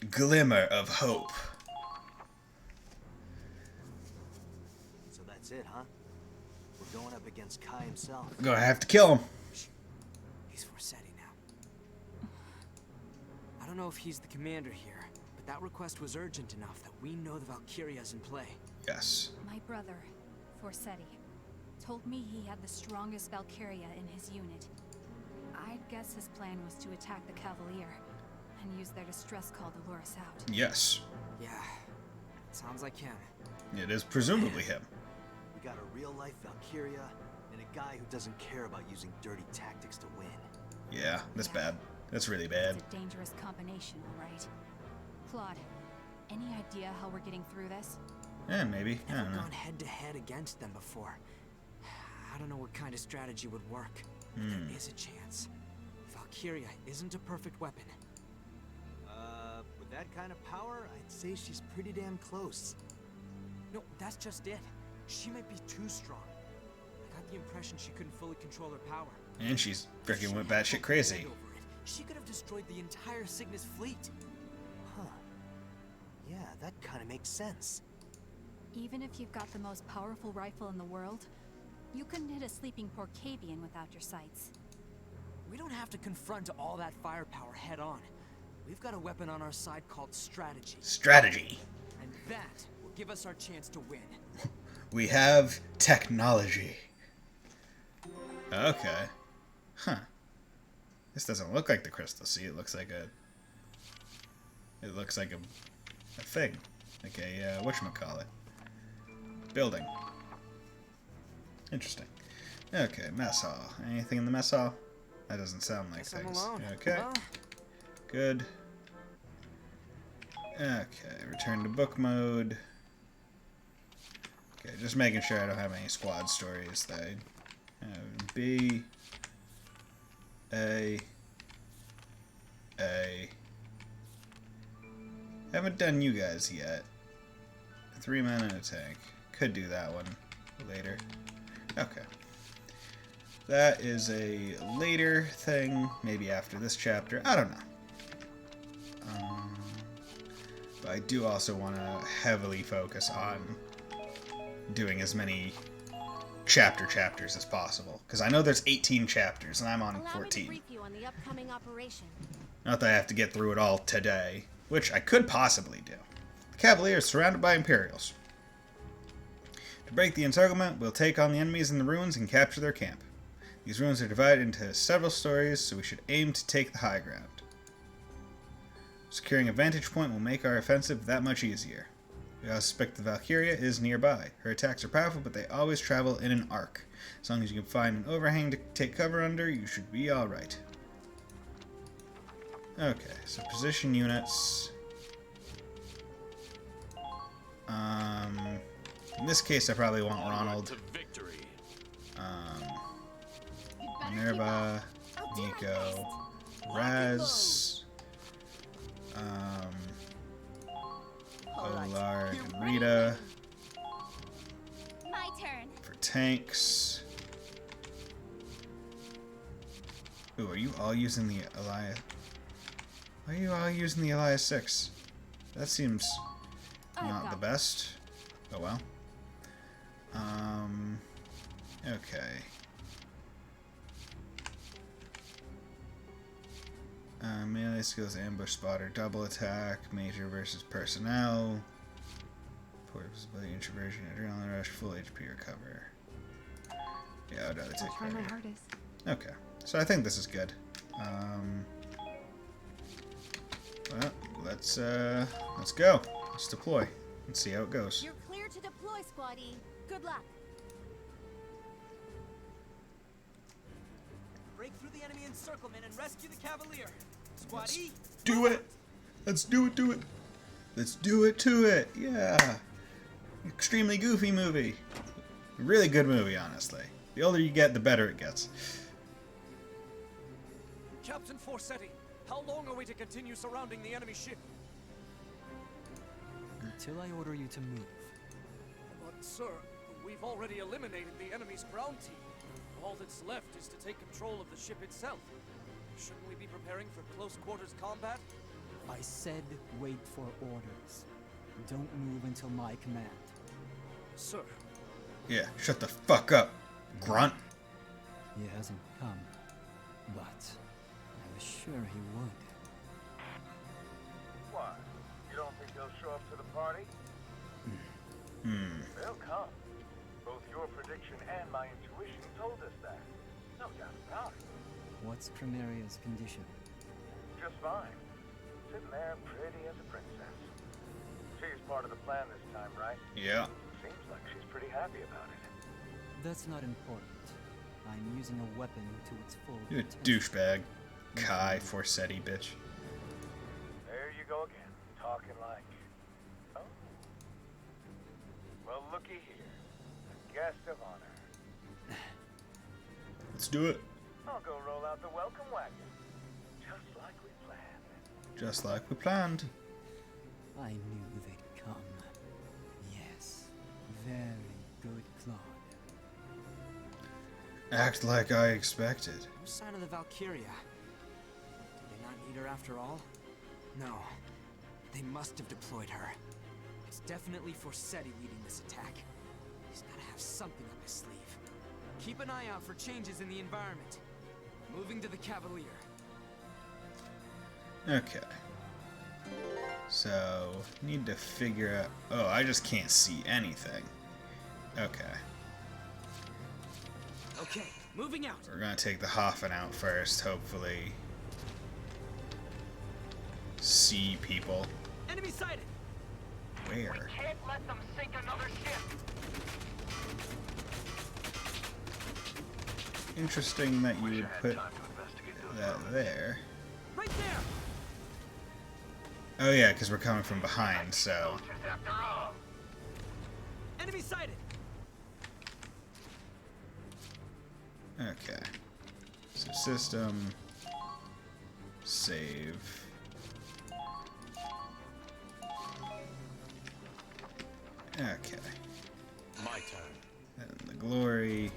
Glimmer of hope. So that's it, huh? We're going up against Kai himself. We're gonna have to kill him. He's Forsetti now. I don't know if he's the commander here, but that request was urgent enough that we know the Valkyria's in play. Yes. My brother, Forsetti, told me he had the strongest Valkyria in his unit. I'd guess his plan was to attack the Cavalier and use their distress call to lure us out. Yes. Yeah, sounds like him. It is presumably him. We got a real-life Valkyria and a guy who doesn't care about using dirty tactics to win. Yeah, that's bad. That's really bad. It's a dangerous combination, all right. Claude, any idea how we're getting through this? Yeah, maybe. I don't Never know. gone head-to-head against them before. I don't know what kind of strategy would work. But there is a chance. Valkyria isn't a perfect weapon. With that kind of power, I'd say she's pretty damn close. No, that's just it. She might be too strong. I got the impression she couldn't fully control her power. And she's freaking went batshit crazy. She could have destroyed the entire Cygnus fleet. Huh. Yeah, that kind of makes sense. Even if you've got the most powerful rifle in the world, you couldn't hit a sleeping Porcavian without your sights. We don't have to confront all that firepower head on. We've got a weapon on our side called strategy. Strategy. And that will give us our chance to win. We have technology. Okay. Huh. This doesn't look like the crystal sea. It looks like a... It looks like a thing. Like a, whatchamacallit. Building. Interesting. Okay, mess hall. Anything in the mess hall? That doesn't sound like Guess I'm things. alone. Okay. Well. Good. Okay, return to book mode. Okay, just making sure I don't have any squad stories. They have B, A. Haven't done you guys yet. 3 men in a tank. Could do that one later. Okay. That is a later thing, maybe after this chapter. I don't know. But I do also want to heavily focus on doing as many chapters as possible. Because I know there's 18 chapters, and I'm on 14. Allow me to brief you on the upcoming operation. Not that I have to get through it all today, which I could possibly do. The Cavalier is surrounded by Imperials. To break the encirclement, we'll take on the enemies in the ruins and capture their camp. These ruins are divided into several stories, so we should aim to take the high ground. Securing a vantage point will make our offensive that much easier. We also suspect the Valkyria is nearby. Her attacks are powerful, but they always travel in an arc. As long as you can find an overhang to take cover under, you should be alright. Okay, so position units. In this case, I probably want Ronald. Minerva, Nico, Raz, Olar and Rita. My turn. For tanks. Ooh, are you all using the Elias? Why are you all using the Elias 6? That seems not the best. Oh well. Okay. Melee skills, ambush spotter, double attack, major versus personnel, port visibility, introversion, adrenaline rush, full HP recover. Yeah, I'd rather take Try my cover. hardest. Okay, so I think this is good. Well, let's go. Let's deploy and see how it goes. You're clear to deploy, squaddie. Good luck. Break through the enemy encirclement and rescue the Cavalier. Squaddie. Do it. Let's do it. Do it. Let's do it to it. Yeah. Extremely goofy movie. Really good movie, honestly. The older you get, the better it gets. Captain Forsetti, how long are we to continue surrounding the enemy ship? Until I order you to move. But, sir, the we've already eliminated the enemy's ground team. All that's left is to take control of the ship itself. Shouldn't we be preparing for close quarters combat? I said wait for orders. Don't move until my command. Sir. Yeah, shut the fuck up, grunt. He hasn't come, but I was sure he would. Why? You don't think they'll show up to the party? They'll come. Both your prediction and my intuition told us that. No doubt about it. What's Primaria's condition? Just fine. Sitting there pretty as a princess. She's part of the plan this time, right? Yeah. Seems like she's pretty happy about it. That's not important. I'm using a weapon to its full You a potential. douchebag. Kai Forsetti, bitch. There you go again, talking like... Oh. Well, looky here. A guest of honor. Let's do it. I'll go roll out the welcome wagon. Just like we planned. Just like we planned. I knew they'd come. Yes. Very good, Claude. Act like I expected. No sign of the Valkyria. Did they not need her after all? No. They must have deployed her. It's definitely Forsetti leading this attack. He's gotta have something up his sleeve. Keep an eye out for changes in the environment. Moving to the Cavalier. Okay. So, need to figure out... Oh, I just can't see anything. Okay. Okay, moving out. We're gonna take the Hoffen out first, hopefully. See people. Enemy sighted. Where? We can't let them sink another ship. Interesting that you would put that there. Right there. Oh yeah, because we're coming from behind, so... Enemy sighted. Okay. So system... Save... Okay. My turn. And the glory...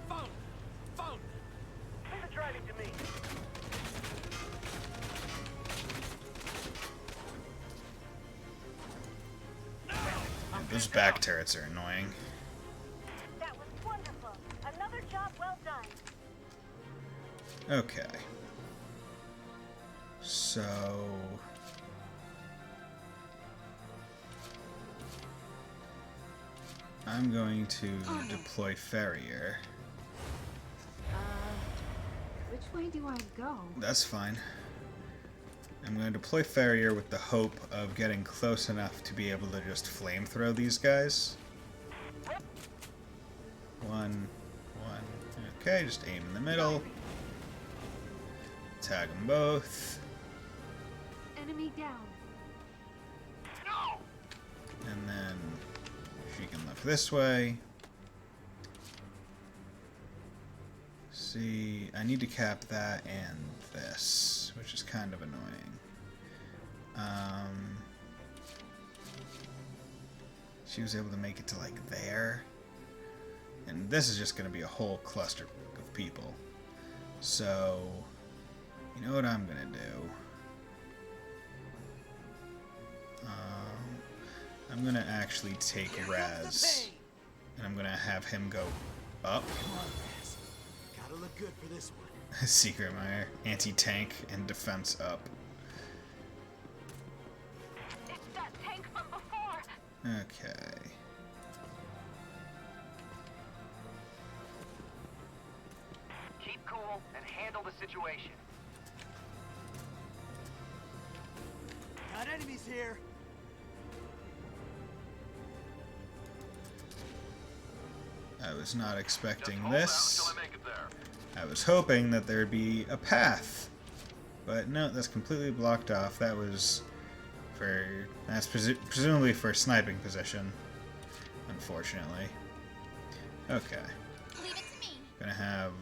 Phone! Leave it driving to me. Those back turrets are annoying. That was wonderful. Another job well done. Okay. So... I'm going to deploy Farrier. Which way do I go? That's fine. I'm going to deploy Farrier with the hope of getting close enough to be able to just flamethrow these guys. One. Okay, just aim in the middle. Tag them both. Enemy down. No! And then she can look this way. See, I need to cap that and this, which is kind of annoying. She was able to make it to like there. And this is just going to be a whole cluster of people. So, you know what I'm going to do? I'm going to actually take Raz. And I'm going to have him go up. Gotta look good for this one. Secret Mire, anti-tank, and defense up. It's that tank from before. Okay. Keep cool and handle the situation. Got enemies here. I was not expecting this. I was hoping that there'd be a path. But no, that's completely blocked off. That was for... That's presumably for sniping position. Unfortunately. Okay. Leave it to me. Gonna have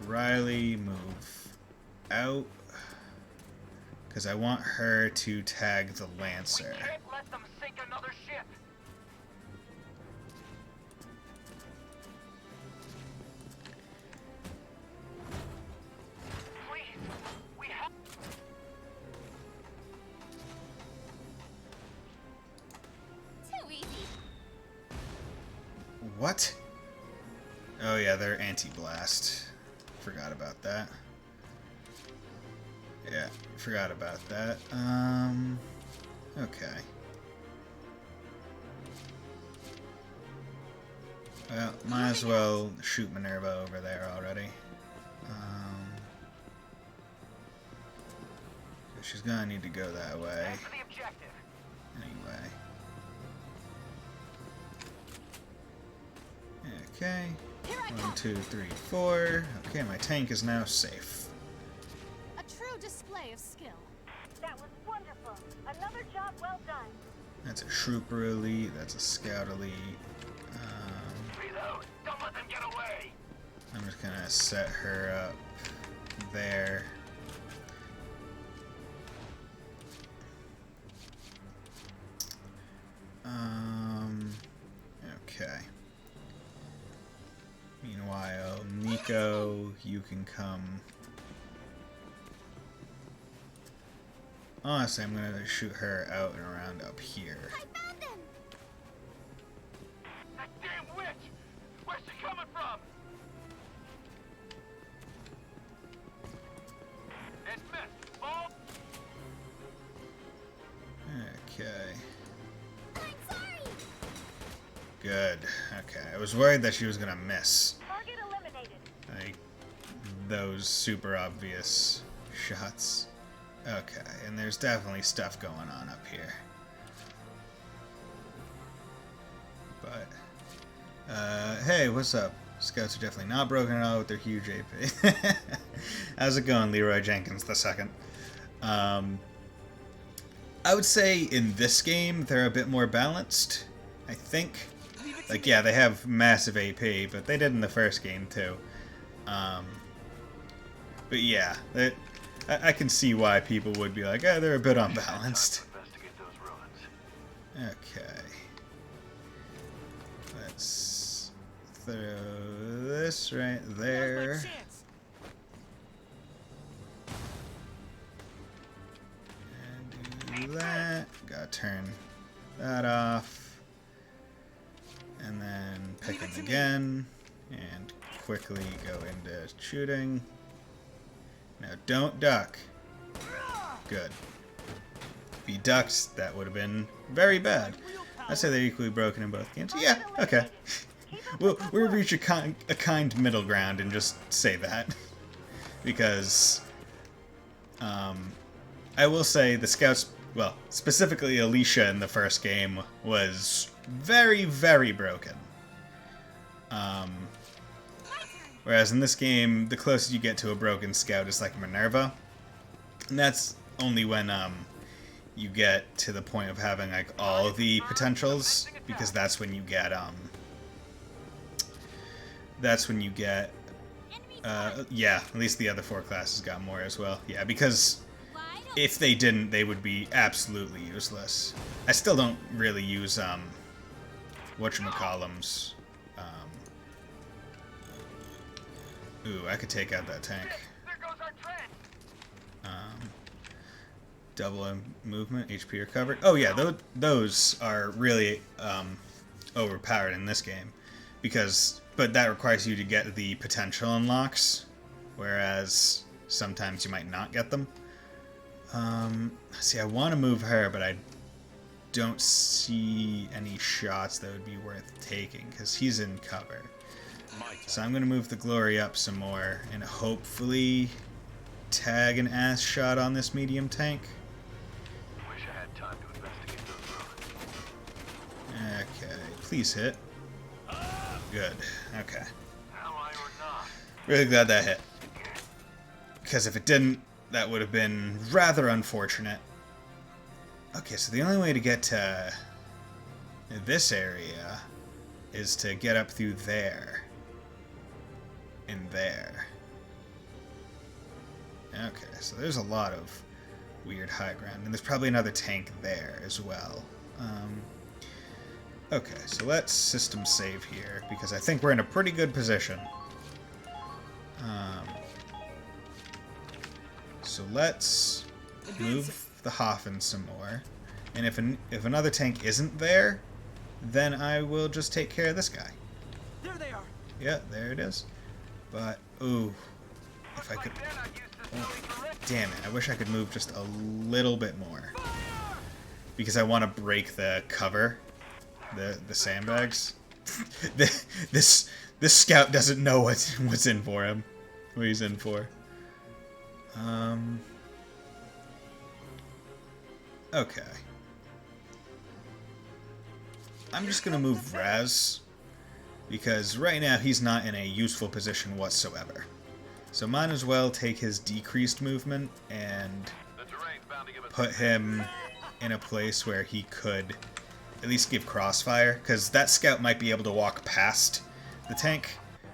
Riley move out. Because I want her to tag the Lancer. We can't let them sink another ship. Please, we have. Too easy. What? Oh yeah, they're anti-blast. Forgot about that. Yeah, forgot about that. Okay. Well, might as well shoot Minerva over there already. She's gonna need to go that way. Anyway. Okay. 1, 2, 3, 4. Okay, my tank is now safe. A true display of skill. That was wonderful. Another job well done. That's a Trooper Elite. That's a Scout Elite. Reload. Don't let them get away. I'm just gonna set her up there. Okay. Meanwhile, Nico, you can come. Honestly, I'm gonna shoot her out and around up here. I found them. That damn witch! Where's she coming from? It's missed. Ball. Okay. I'm sorry. Good. Okay. I was worried that she was gonna miss. Target eliminated. Like those super obvious shots. Okay, and there's definitely stuff going on up here. But, hey, what's up? Scouts are definitely not broken at all with their huge AP. How's it going, Leroy Jenkins II? I would say in this game, they're a bit more balanced, I think. Like, yeah, they have massive AP, but they did in the first game, too. But yeah, I can see why people would be like, oh, they're a bit unbalanced. Okay. Let's throw this right there. And do that. Gotta turn that off. And then pick him again. And quickly go into shooting. Now, don't duck. Good. If he ducked, that would have been very bad. I'd say they're equally broken in both games. Yeah, okay. We'll reach a kind middle ground and just say that. Because, I will say the scouts, well, specifically Alicia in the first game, was very, very broken. Whereas in this game, the closest you get to a broken scout is like Minerva. And that's only when you get to the point of having like all of the potentials, because that's when you get yeah, at least the other 4 classes got more as well. Yeah, because if they didn't, they would be absolutely useless. I still don't really use whatchamacallums. Ooh, I could take out that tank. Double movement, HP recovered. Oh yeah, those are really overpowered in this game, but that requires you to get the potential unlocks, whereas sometimes you might not get them. See, I want to move her, but I don't see any shots that would be worth taking because he's in cover. So I'm going to move the Glory up some more and hopefully tag an ass shot on this medium tank. Wish I had time to investigate those ruins. Okay, please hit. Good. Okay. Really glad that hit. Because if it didn't, that would have been rather unfortunate. Okay, so the only way to get to this area is to get up through there. And there. Okay, so there's a lot of weird high ground. And there's probably another tank there as well. Okay, so let's system save here, because I think we're in a pretty good position. So let's move the Hoffen some more. And if another tank isn't there, then I will just take care of this guy. There they are. Yeah, there it is. But, ooh, if I could... Oh, damn it, I wish I could move just a little bit more. Because I want to break the cover. The sandbags. This scout doesn't know what's in for him. What he's in for. Okay. I'm just gonna move Raz, because right now he's not in a useful position whatsoever. So might as well take his decreased movement and put him in a place where he could at least give crossfire, because that scout might be able to walk past the tank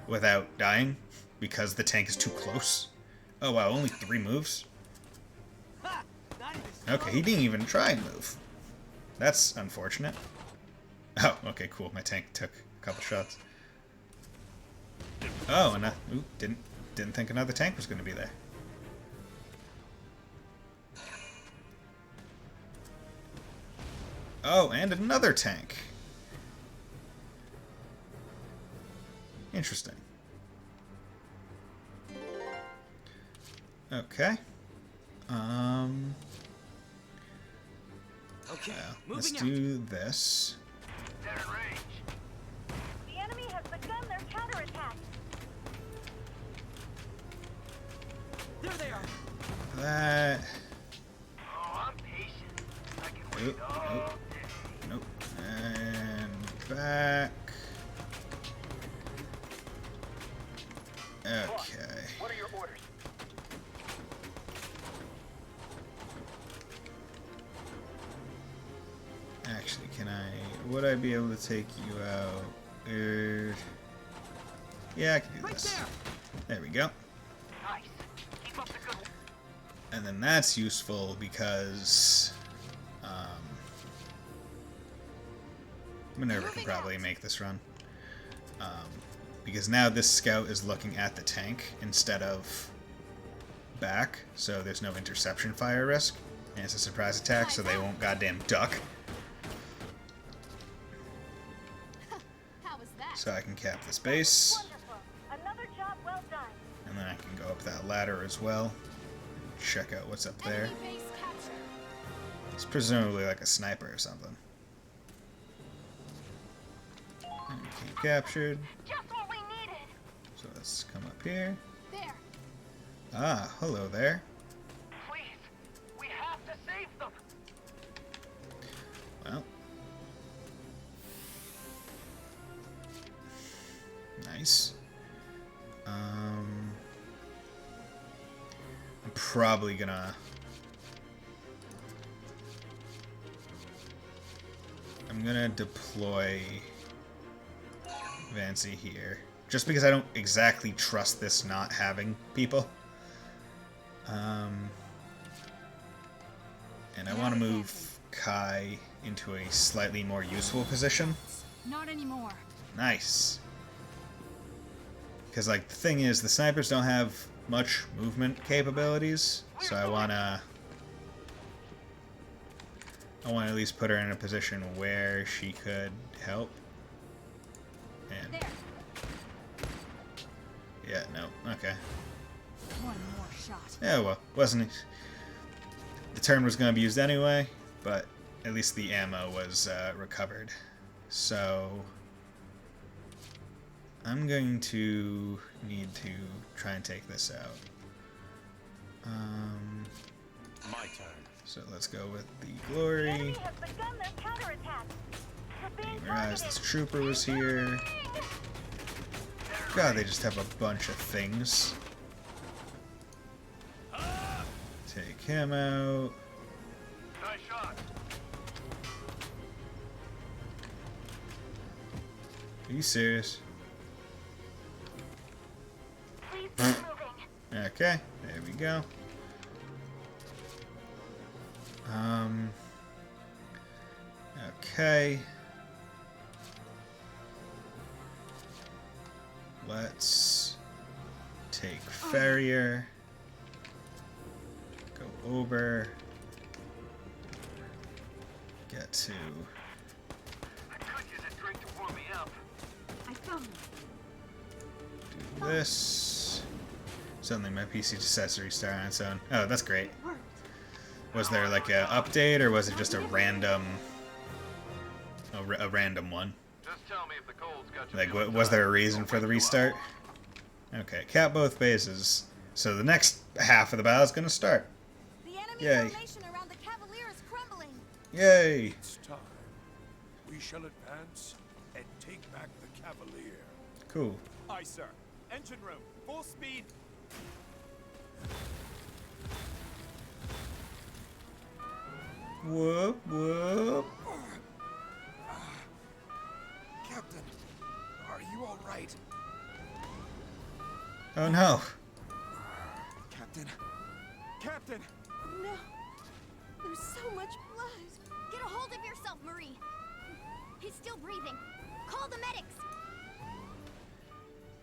without dying, because the tank is too close. Oh wow, only 3 moves? Okay, he didn't even try and move. That's unfortunate. Oh, okay, cool. My tank took a couple shots. Oh, and didn't think another tank was going to be there. Oh, and another tank. Interesting. Okay. Okay, let's do this. The enemy has begun their counterattack. There they are. That. Oh, I'm patient. I can wait nope. And back. Okay. What are your orders? Actually, would I be able to take you out? Yeah, I can do this. There we go. Nice. Keep up the good. And then that's useful because Minerva can probably make this run. Because now this scout is looking at the tank instead of back, so there's no interception fire risk. And it's a surprise attack, so they won't goddamn duck. So I can cap this base. Another job well done. And then I can go up that ladder as well. Check out what's up there. It's presumably like a sniper or something. And keep captured. Just what we needed. So let's come up here. There. Ah, hello there. Please, we have to save them. Well. Nice. I'm probably gonna... I'm gonna deploy Vancy here. Just because I don't exactly trust this not having people. And I want to move Kai into a slightly more useful position. Not anymore. Nice. Because, like, the thing is, the snipers don't have much movement capabilities, so I wanna at least put her in a position where she could help. And yeah, no, okay. One more shot. Yeah, well, wasn't. The turn was gonna be used anyway, but at least the ammo was recovered. So I'm going to need to try and take this out. My turn. So let's go with the glory. Didn't realize this trooper was here. God, they just have a bunch of things. Take him out. Nice shot. Are you serious? Please keep moving. Okay, there we go. Okay. Let's take Farrier. Go over. Get to. I could use a drink to warm me up. I found one. Do this. Suddenly my PC just sets to restart on its own. Oh, that's great. Was there like a update, or was it just a random, a random one? Just tell me if the cold's got you. Like, was there a reason for the restart? Okay, cap both bases. So the next half of the battle is gonna start. The enemy Yay! formation around the Cavalier is crumbling. Yay! It's time. We shall advance and take back the Cavalier. Cool. Aye, sir. Engine room, full speed. Whoop whoop. Captain, are you all right? Oh no. Captain? Captain! No. There's so much blood. Get a hold of yourself, Marie. He's still breathing. Call the medics.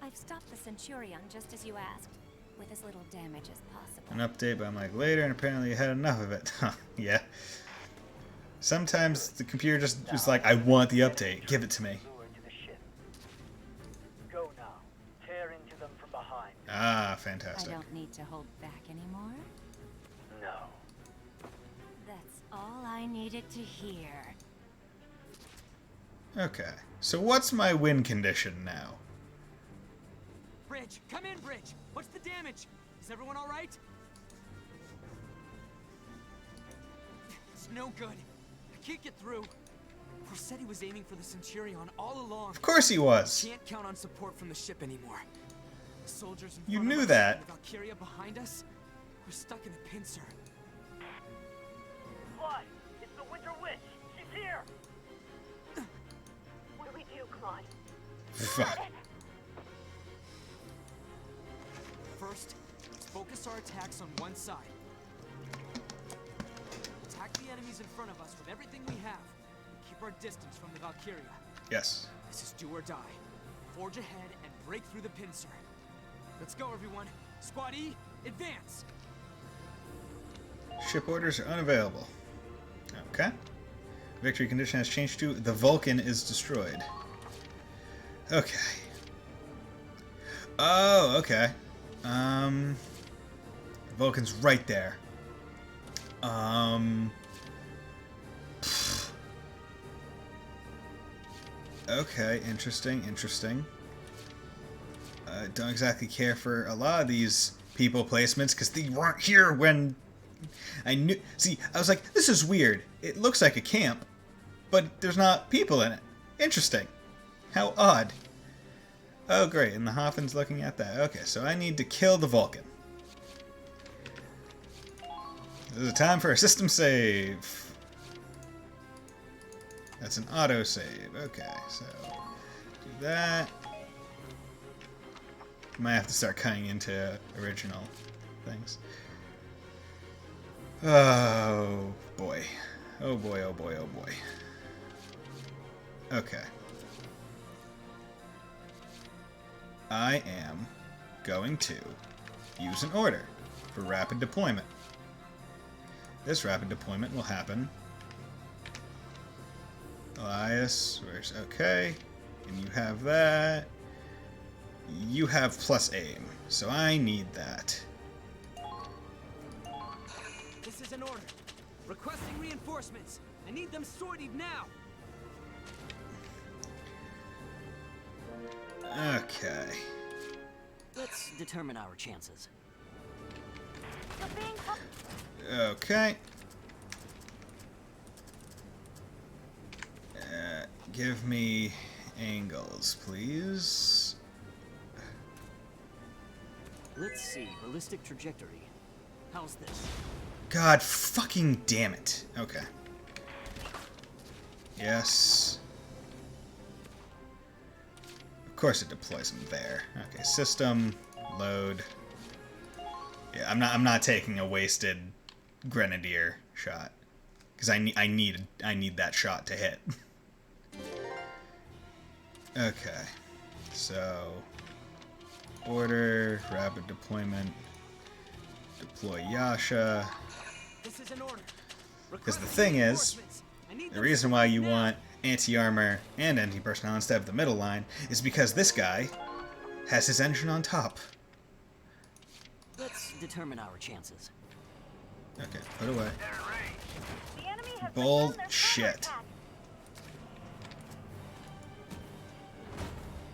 I've stopped the Centurion just as you asked, with as little damage as possible. An update, but I'm like later, and apparently you had enough of it. Yeah. Sometimes the computer just is like, I want the update. Give it to me. Go now. Tear into them from behind. Ah, fantastic. I don't need to hold back anymore. No. That's all I needed to hear. Okay. So what's my win condition now? Bridge, come in, Bridge. What's the damage? Is everyone all right? It's no good. I can't get through. Corsetti was aiming for the Centurion all along. Of course he was. Can't count on support from the ship anymore. The soldiers in You front of knew us that. and the Valkyria behind us. We're stuck in a pincer. Clyde, it's the Winter Witch. She's here. What do we do, Clyde? Fuck. First, let's focus our attacks on one side. Attack the enemies in front of us with everything we have. Keep our distance from the Valkyria. Yes. This is do or die. Forge ahead and break through the pincer. Let's go, everyone. Squad E, advance! Ship orders are unavailable. Okay. Victory condition has changed to the Vulcan is destroyed. Okay. Oh, okay. Vulcan's right there. Okay, interesting, interesting. Don't exactly care for a lot of these people placements because they weren't here when I knew. See, I was like, this is weird. It looks like a camp, but there's not people in it. Interesting. How odd. Oh, great, and the Hoffin's looking at that. Okay, so I need to kill the Vulcan. This is a time for a system save. That's an auto save. Okay, so do that. Might have to start cutting into original things. Oh boy. Oh boy, oh boy, oh boy. Okay. I am going to use an order for rapid deployment. This rapid deployment will happen. Elias, where's okay? And you have that. You have plus aim, so I need that. This is an order. Requesting reinforcements. I need them sortied now. Okay. Let's determine our chances. Okay. Give me angles, please. Let's see. Ballistic trajectory. How's this? God fucking damn it. Okay. Yes. Of course it deploys them there. Okay, system, load. Yeah, I'm not taking a wasted grenadier shot. because I need that shot to hit. Okay, so order, rapid deployment, deploy Yasha. This is an order. Because the thing is, the reason why you want anti-armor and anti-personnel instead of the middle line is because this guy has his engine on top. Let's determine our chances. Okay, put away. The enemy has Bullshit.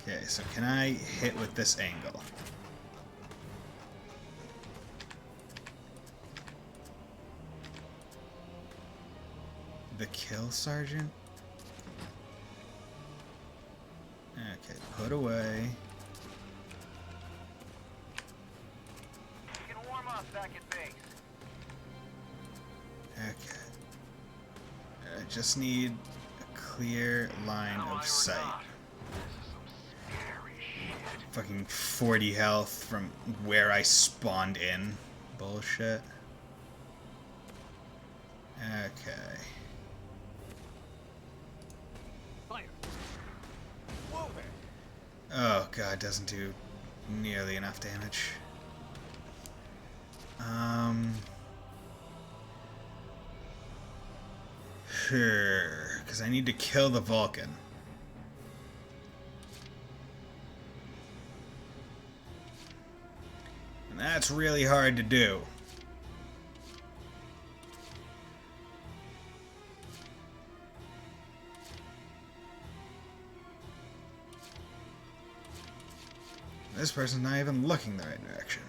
Okay, so can I hit with this angle? The kill sergeant? Okay, put away. You can warm up back at base. Okay. I just need a clear line of sight. Fucking 40 health from where I spawned in. Bullshit. Okay. Fire. Whoa there. Oh god, doesn't do nearly enough damage. Sure, because I need to kill the Vulcan. And that's really hard to do. This person's not even looking the right direction.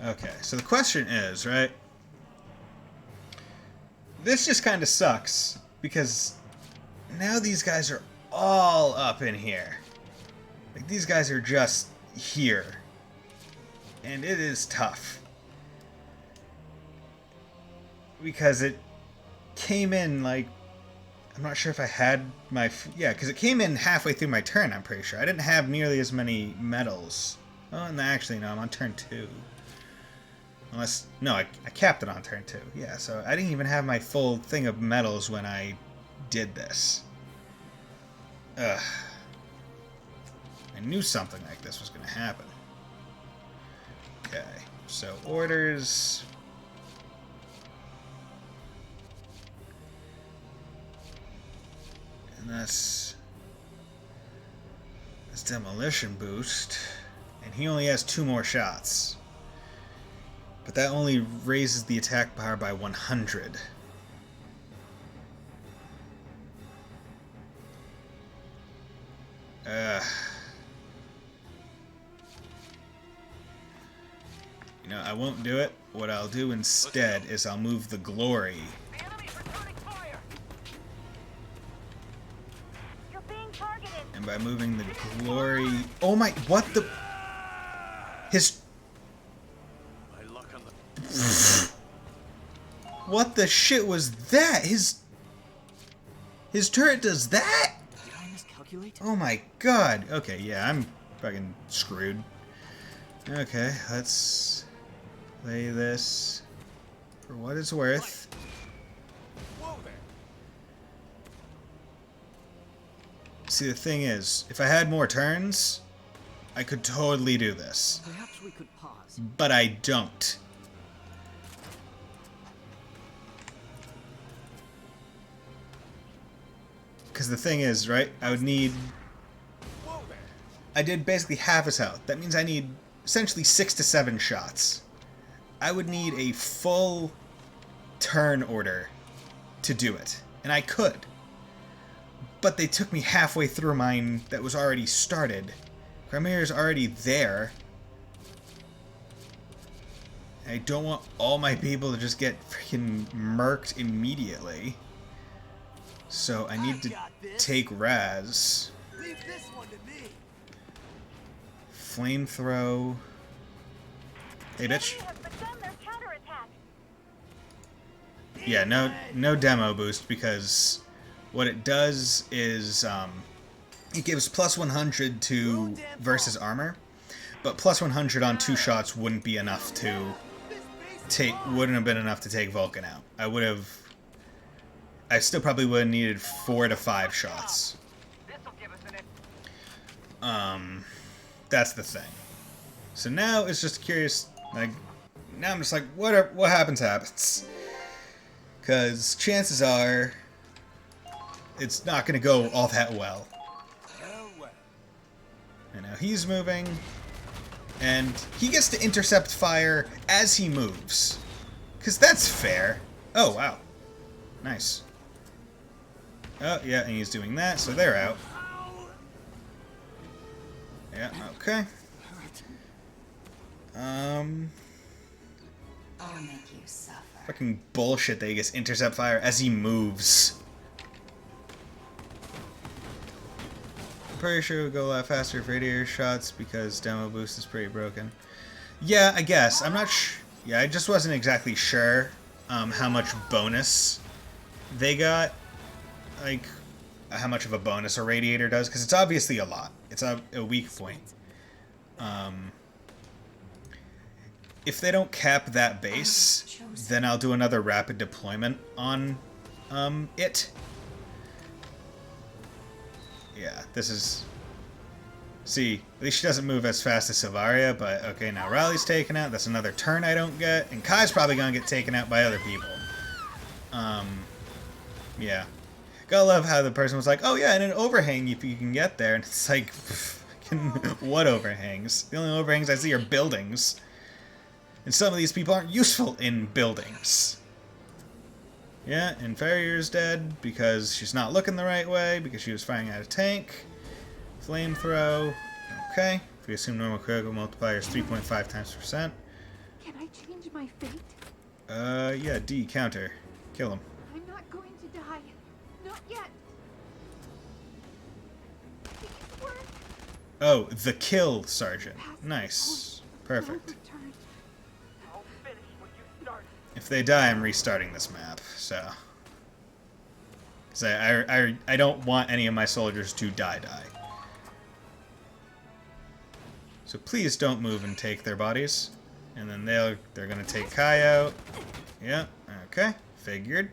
Okay, so the question is, right? This just kind of sucks, because now these guys are all up in here. Like, these guys are just here. And it is tough. Because it came in, like, I'm not sure if I had my... Yeah, because it came in halfway through my turn, I'm pretty sure. I didn't have nearly as many medals. Oh, and actually, no, I'm on turn 2. Unless... No, I capped it on turn 2. Yeah, so I didn't even have my full thing of medals when I did this. Ugh. I knew something like this was going to happen. Okay, so orders... And that's demolition boost, and he only has 2 more shots. But that only raises the attack power by 100. You know, I won't do it. What I'll do instead is I'll move the glory. And by moving the glory... Oh my... What the... His... What the shit was that? His turret does that? Did I miscalculate? Oh my god. Okay, yeah, I'm fucking screwed. Okay, let's play this for what it's worth. See, the thing is, if I had more turns, I could totally do this. Perhaps we could pause. But I don't. Because the thing is, right, I would need... I did basically half his health. That means I need essentially 6 to 7 shots. I would need a full turn order to do it. And I could. But they took me halfway through mine that was already started. Chimera's already there. I don't want all my people to just get freaking murked immediately. So I need to take Raz. Leave this one to me. Flamethrow. Hey, bitch. Yeah, no demo boost, because what it does is it gives plus 100 to versus armor, but plus 100 on 2 shots wouldn't be enough to wouldn't have been enough to take Vulcan out. I still probably would have needed 4 to 5 shots. That's the thing. So now it's just curious, like, now I'm just like, what happens. Because chances are, it's not going to go all that well. And now he's moving, and he gets to intercept fire as he moves. Because that's fair. Oh, wow. Nice. Oh, yeah, and he's doing that, so they're out. Yeah, okay. I'll make you suffer. Fucking bullshit that he gets intercept fire as he moves. I'm pretty sure it would go a lot faster if radiator shots because demo boost is pretty broken. Yeah, I guess. I'm not yeah, I just wasn't exactly sure how much bonus they got. Like, how much of a bonus a radiator does, because it's obviously a lot. It's a weak point. If they don't cap that base, then I'll do another rapid deployment on it. Yeah, this is... See, at least she doesn't move as fast as Silvaria, but okay, now Raleigh's taken out. That's another turn I don't get, and Kai's probably gonna get taken out by other people. Yeah. Gotta love how the person was like, oh yeah, and an overhang if you can get there, and it's like, what overhangs? The only overhangs I see are buildings. And some of these people aren't useful in buildings. Yeah, and Farrier's dead because she's not looking the right way, because she was firing at a tank. Flamethrow. Okay. If we assume normal critical multiplier is 3.5 times %. Can I change my fate? Yeah, D, counter. Kill him. I'm not going to die. Not yet. Please work. Oh, the kill sergeant. Nice. Perfect. If they die, I'm restarting this map, so... Because I don't want any of my soldiers to die. So please don't move and take their bodies. And then they're gonna take Kai out. Yeah, okay. Figured.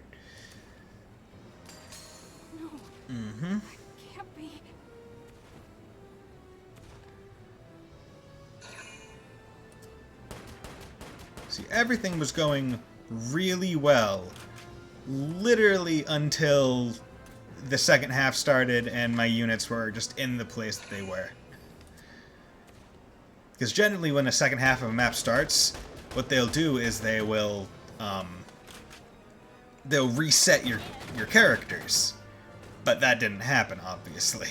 No. Mm-hmm. Can't be. See, everything was going really well. Literally until the second half started and my units were just in the place that they were. Because generally when the second half of a map starts, what they'll do is they'll reset your characters. But that didn't happen, obviously.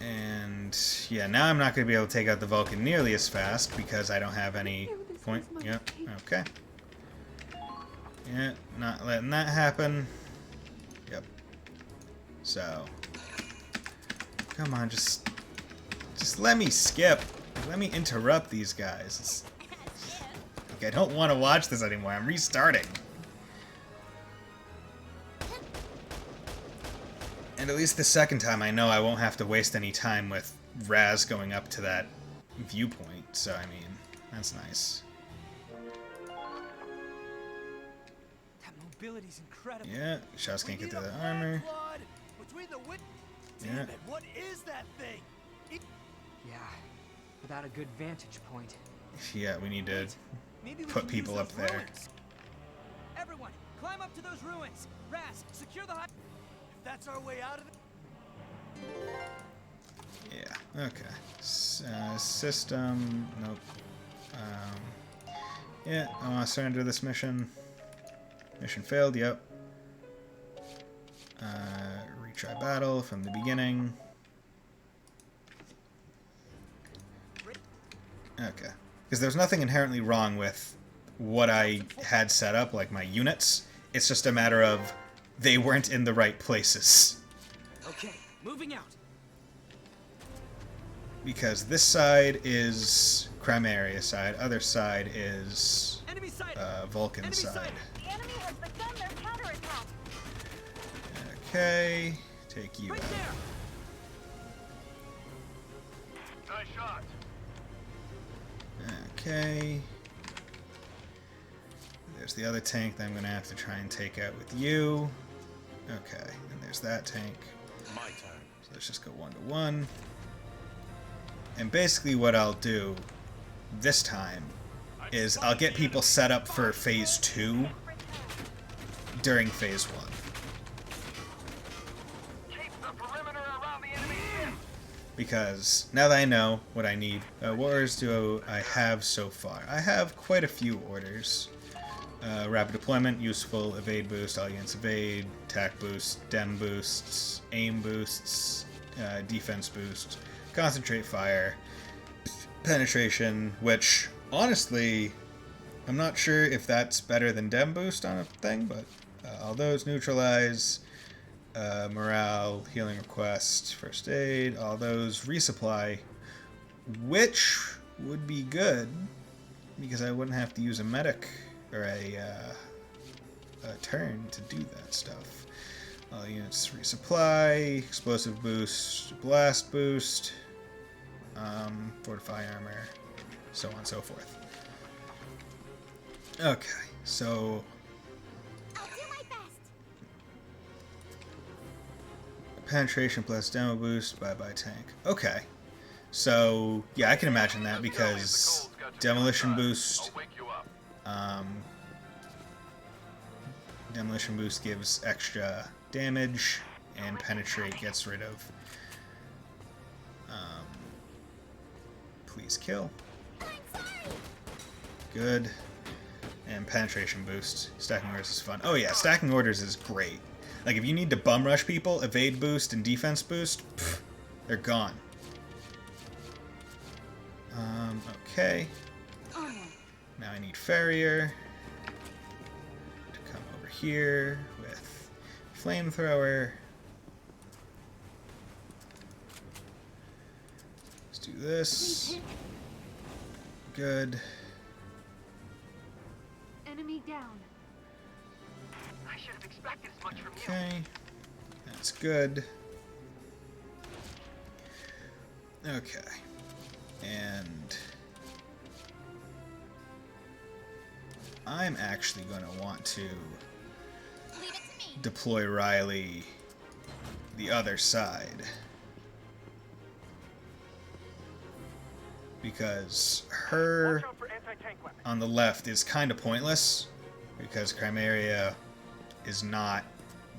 And yeah, now I'm not going to be able to take out the Vulcan nearly as fast because I don't have any point. Yep, okay. Yeah, not letting that happen. Yep. So, come on, just let me skip. Let me interrupt these guys. Like, I don't want to watch this anymore. I'm restarting. And at least the second time, I know I won't have to waste any time with Raz going up to that viewpoint. So, I mean, that's nice. That mobility's incredible. Yeah, shots can't get through the armor. Yeah. What is that thing? Yeah, without a good vantage point. Yeah, we need to put people up there. Everyone, climb up to those ruins. Raz, secure the high. If that's our way out of it. Yeah. Okay. System. Nope. Yeah, I want to surrender this mission. Mission failed. Yep. Retry battle from the beginning. Okay. Because there's nothing inherently wrong with what I had set up, like my units. It's just a matter of they weren't in the right places. Okay, moving out. Because this side is Crimeria side, other side is Vulcan side. The enemy has begun their counterattack. Okay, take you out. Nice shot. Okay. There's the other tank that I'm going to have to try and take out with you. Okay, and there's that tank. My turn. So let's just go 1-to-1. And basically what I'll do this time is I'll get people set up for Phase 2 during Phase 1. Because now that I know what I need, what orders do I have so far? I have quite a few orders. Rapid deployment, useful, evade boost, all units evade, attack boost, dem boosts, aim boosts, defense boost, concentrate fire, penetration, which honestly I'm not sure if that's better than dem boost on a thing, but all those neutralize, morale, healing request, first aid, all those resupply, which would be good because I wouldn't have to use a medic or a turn to do that stuff. All units resupply, explosive boost, blast boost, fortify armor, so on and so forth. Okay, so I'll do my best. penetration plus demo boost, bye-bye tank. Okay, so yeah, I can imagine that because demolition boost, demolition boost gives extra damage, and penetrate gets rid of. Please kill. Good. And penetration boost. Stacking orders is fun. Oh yeah, stacking orders is great. Like if you need to bum rush people, evade boost and defense boost, pff, they're gone. Okay. Now I need Farrier to come over here with flamethrower. Let's do this. Good. Enemy down. I should have expected as much from you. Okay. That's good. Okay. And I'm actually going to want to deploy Riley the other side. Because her on the left is kind of pointless because Chimera is not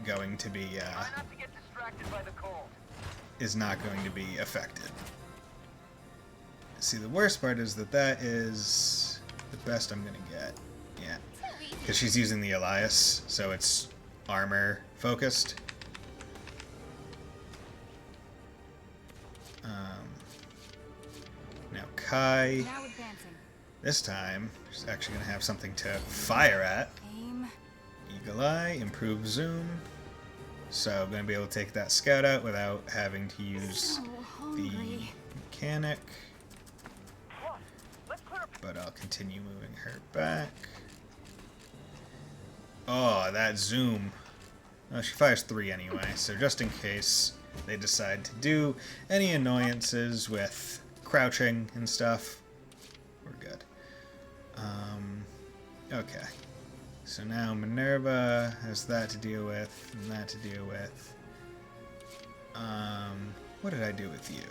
going to be affected. See, the worst part is that is the best I'm gonna get. Yeah, because she's using the Elias, so it's armor focused. Now Kai, this time, she's actually going to have something to fire at. Eagle Eye, improve zoom. So I'm going to be able to take that scout out without having to use the mechanic. But I'll continue moving her back. Oh, that zoom. Oh, she fires 3 anyway, so just in case they decide to do any annoyances with crouching and stuff, we're good. Okay. So now Minerva has that to deal with, and that to deal with. What did I do with you?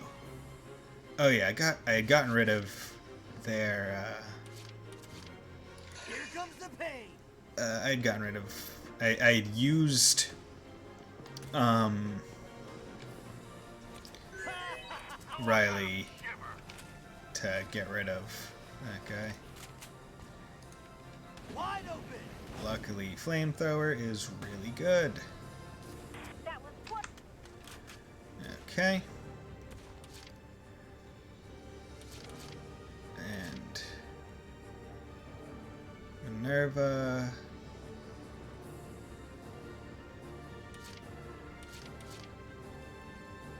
Oh yeah, I had gotten rid of their, Here comes the pain. I had gotten rid of, I had used, Riley to get rid of that guy. Wide open. Luckily, flamethrower is really good. Okay. And Minerva.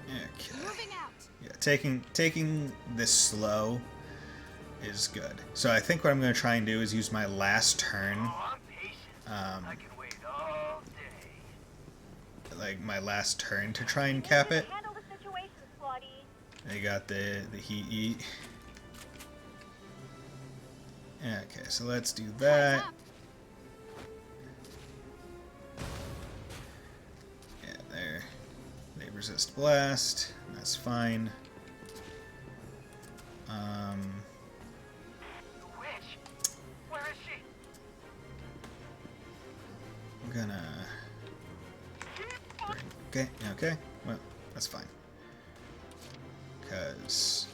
Okay. Yeah, taking this slow is good. So I think what I'm going to try and do is use my last turn. like my last turn to try and cap it. Handle the situation, Squatty. They got the heat eat. Okay, so let's do that. Yeah, there. They resist blast. That's fine. The witch. Where is she? I'm gonna bring, okay, well, that's fine. Because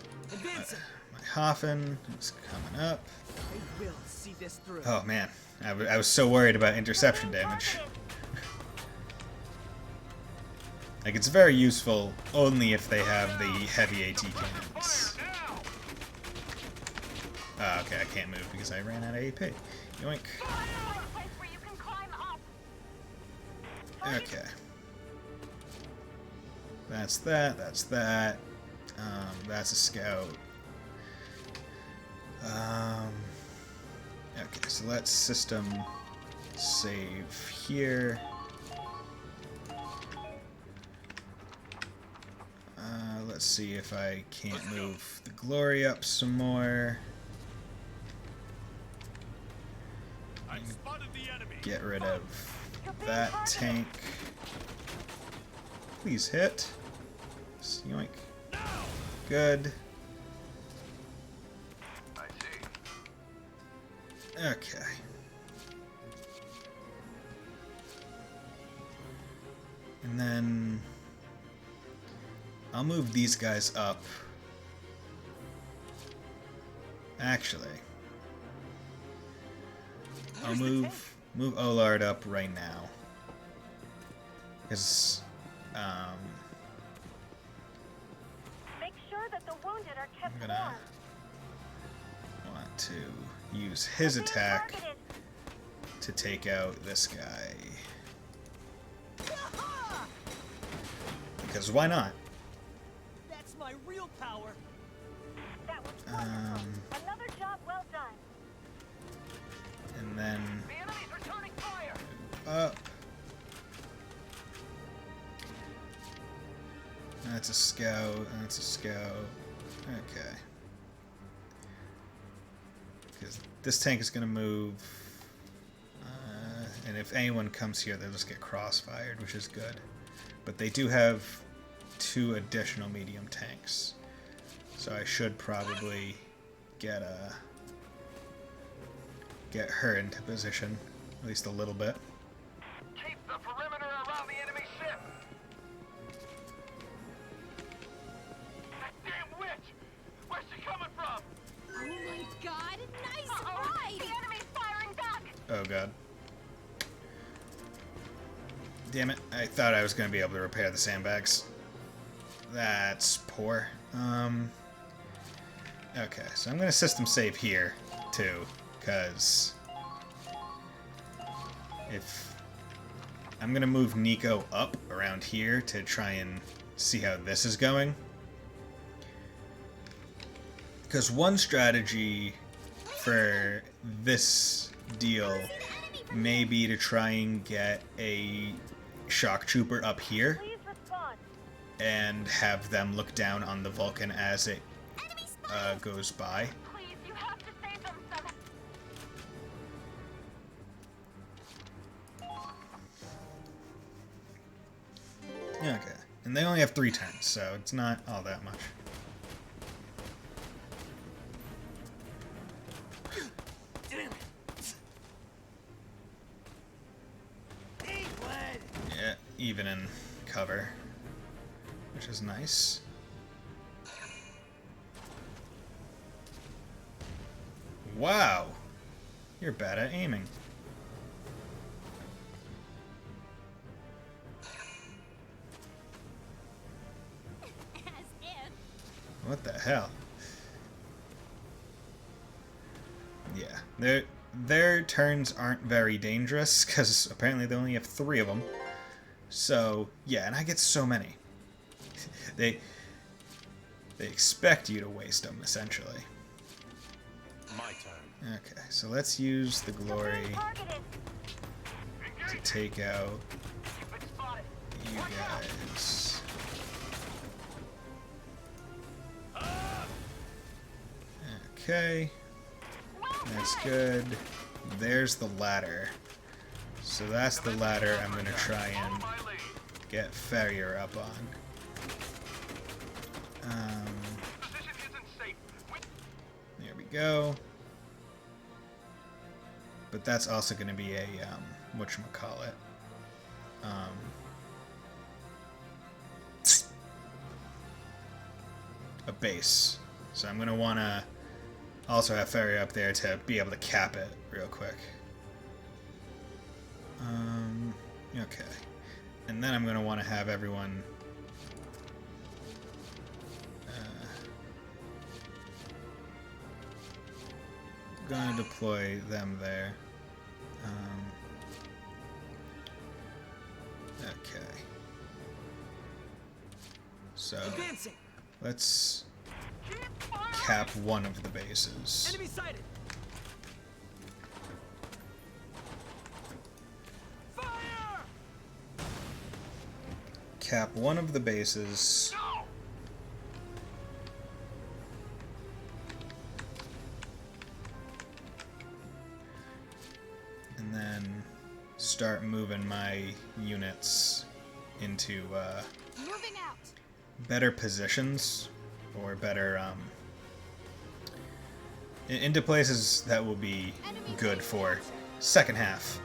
my Hafen is coming up. I will see this through. Oh man, I was so worried about interception damage. Like, it's very useful only if they have the heavy AT cannons. Okay, I can't move because I ran out of AP. Yoink. Okay. That's that, that's that. That's a scout. Okay, so let's system save here. Let's see if I can't move the glory up some more. Get rid of that tank. Please hit. Yoink. Good. Okay. And then I'll move these guys up. Actually, I'll move Olard up right now. Because Make sure that the wounded are kept I'm gonna want to use his attack to take out this guy. Because why not? That's my real power. That was wonderful. Another job well done. And then The enemy's returning fire. up. That's a scout. That's a scout. Okay. Because this tank is going to move. And if anyone comes here, they'll just get crossfired, which is good. But they do have 2 additional medium tanks. So I should probably get her into position, at least a little bit. Keep the perimeter around the enemy ship. That damn witch! Where's she coming from? Oh my god, nice ride! The enemy's firing back! Oh god. Damn it, I thought I was going to be able to repair the sandbags. That's poor. Okay, so I'm going to system save here, too, because if I'm going to move Nico up around here to try and see how this is going. Because one strategy for this deal may be to try and get a shock trooper up here and have them look down on the Vulcan as it goes by. Please, you have to save them, Seven. Okay, and they only have 3 turns, so it's not all that much. Yeah, even in cover, which is nice. Wow, you're bad at aiming. As if. What the hell? Yeah, their turns aren't very dangerous because apparently they only have 3 of them. So yeah, and I get so many. They expect you to waste them essentially. My turn. Okay, so let's use the glory to take out You guys. Okay. That's good. There's the ladder. So that's the ladder I'm going to try and get Farrier up on. There we go. But that's also going to be a, whatchamacallit, a base. So I'm going to want to also have Farrier up there to be able to cap it real quick. Okay. And then I'm going to want to have everyone... going to deploy them there. Okay. So let's cap one of the bases. Enemy sighted. Fire! Cap one of the bases. And then start moving my units into Moving out. better positions, or better into places that will be good for second half.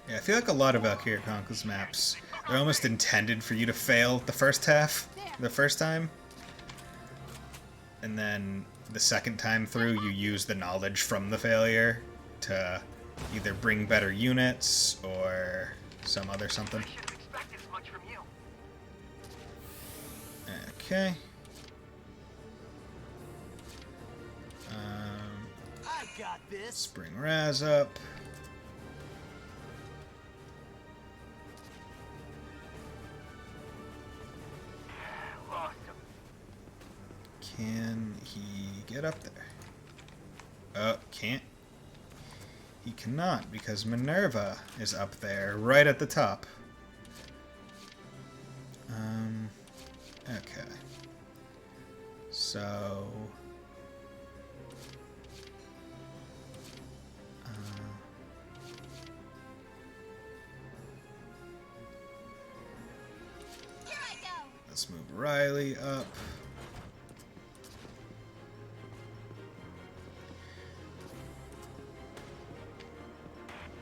Yeah, I feel like a lot of Valkyria Chronicles maps, they're almost intended for you to fail the first half, the first time, and then the second time through you use the knowledge from the failure to either bring better units or some other something. Okay. I got this. Bring Raz up. Lost him. Can he get up there? Oh, can't. He cannot, because Minerva is up there, right at the top. Okay. So... let's move Riley up.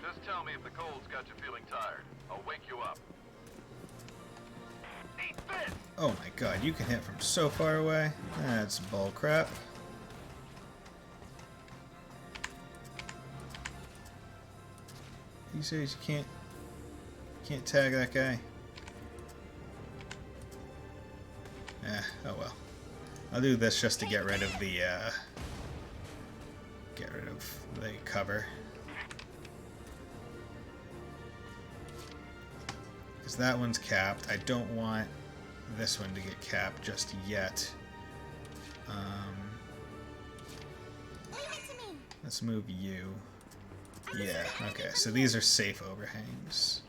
Just tell me if the cold's got you feeling tired. I'll wake you up. Eat this! Oh my god, you can hit from so far away. That's bullcrap. You serious? You can't tag that guy? Oh well. I'll do this just to get rid of the cover. Because that one's capped. I don't want this one to get capped just yet. Let's move you. Yeah, okay, so these are safe overhangs.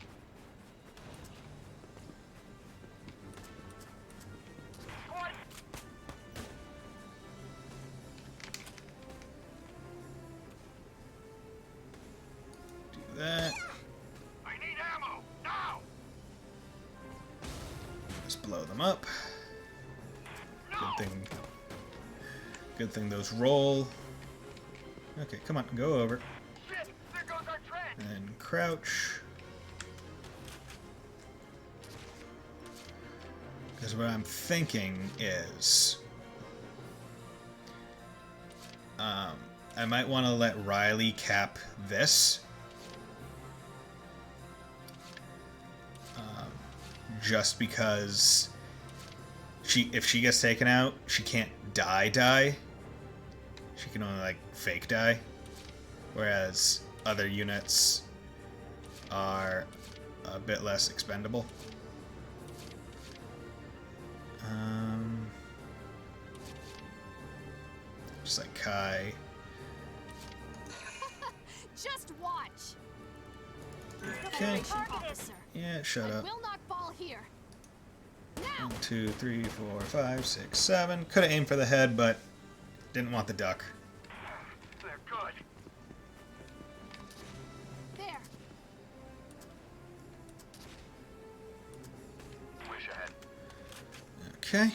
Do that. I need ammo now. Just blow them up. Good thing those roll. Okay, come on, go over. Shit, there goes our trench. And crouch. Because what I'm thinking is... I might want to let Riley cap this. Just because if she gets taken out, she can't die. She can only, like, fake die. Whereas other units are a bit less expendable. Just like Kai. Just watch. Yeah. Okay. Yeah, shut up. Will not fall here. 1, 2, 3, 4, 5, 6, 7. Could have aimed for the head, but didn't want the duck. They're good. There. Wish ahead. Okay.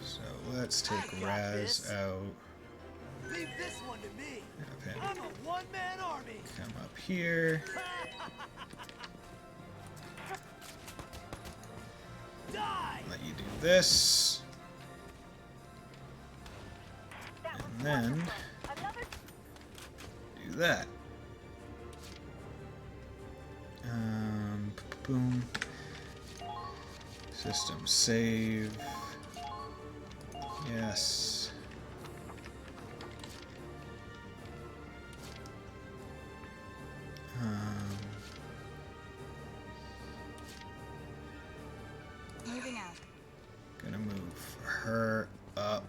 So let's take Raz out. Leave this one to me. Okay. I'm a one-man army. Come up here. Die. Let you do this. And then do that. Boom. System save. Yes. Moving out. Gonna move her up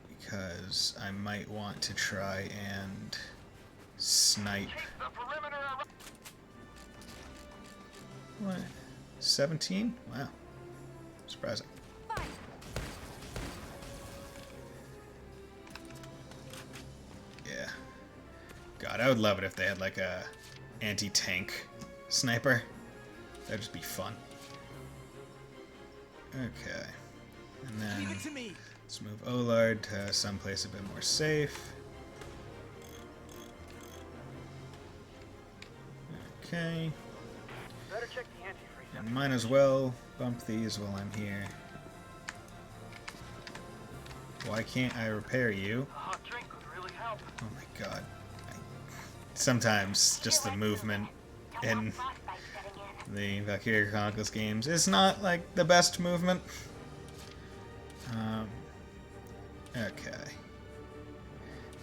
because I might want to try and snipe. What? 17? Wow. Surprising. Yeah. God, I would love it if they had like a anti-tank sniper. That'd just be fun. Okay. And then let's move Olard to someplace a bit more safe. Okay. Better check the antifreeze. And might as well bump these while I'm here. Why can't I repair you? A hot drink would really help. Oh my god. Sometimes just the movement in the Valkyria Chronicles games is not like the best movement. Okay.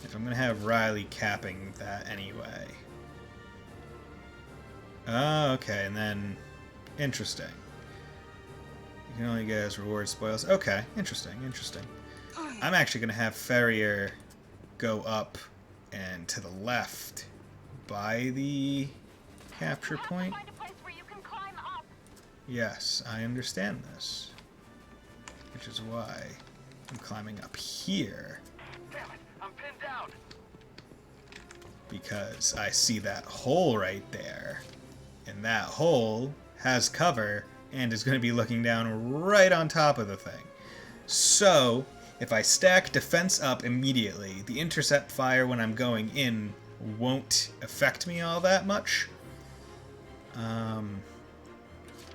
If I'm gonna have Riley capping that anyway. Oh, okay, and then interesting. You can only get as reward spoils. Okay, interesting, interesting. I'm actually gonna have Ferrier go up and to the left by the capture point. Yes, I understand this. Which is why I'm climbing up here. Damn it, I'm pinned down. Because I see that hole right there. And that hole has cover and is going to be looking down right on top of the thing. So, if I stack defense up immediately, the intercept fire when I'm going in won't affect me all that much.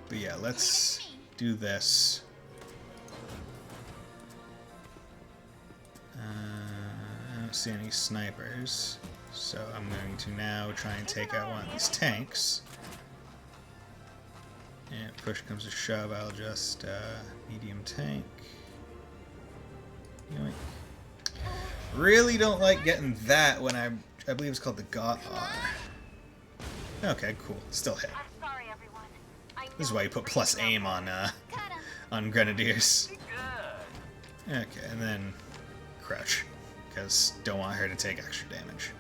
But yeah, let's do this. I don't see any snipers, so I'm going to now try and take out one of these tanks. And if push comes to shove, I'll just medium tank. Yoink. Really don't like getting that when I believe it's called the Gothar. Okay, cool. Still hit. This is why you put plus aim on Grenadiers. Okay, and then crouch, because don't want her to take extra damage.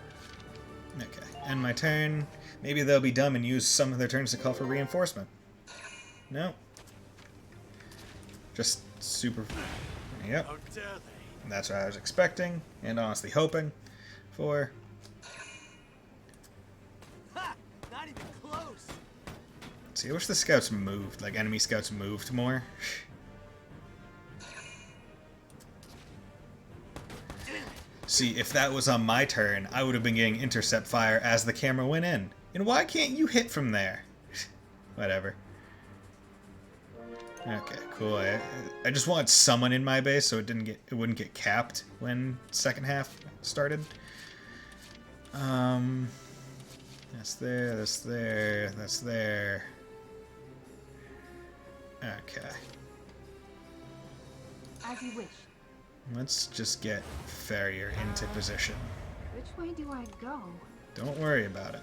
Okay, end my turn. Maybe they'll be dumb and use some of their turns to call for reinforcement. No. Just super... Yep. That's what I was expecting, and honestly hoping for. Ha! Not even close. See, I wish the scouts moved, like enemy scouts moved more. See, if that was on my turn, I would have been getting intercept fire as the camera went in. And why can't you hit from there? Whatever. Okay, cool. I just wanted someone in my base so it wouldn't get capped when second half started. That's there, that's there, that's there. Okay. As you wish. Let's just get Farrier into position. Which way do I go? Don't worry about it.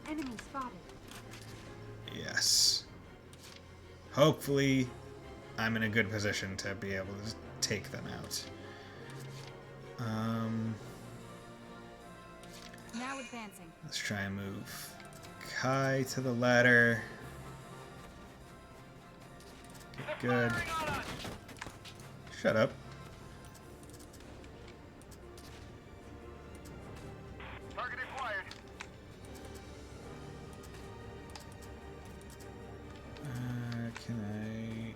Enemy spotted. Yes. Hopefully, I'm in a good position to be able to take them out. Now advancing. Let's try and move Kai to the ladder. Get good. Shut up. Target acquired. Can I?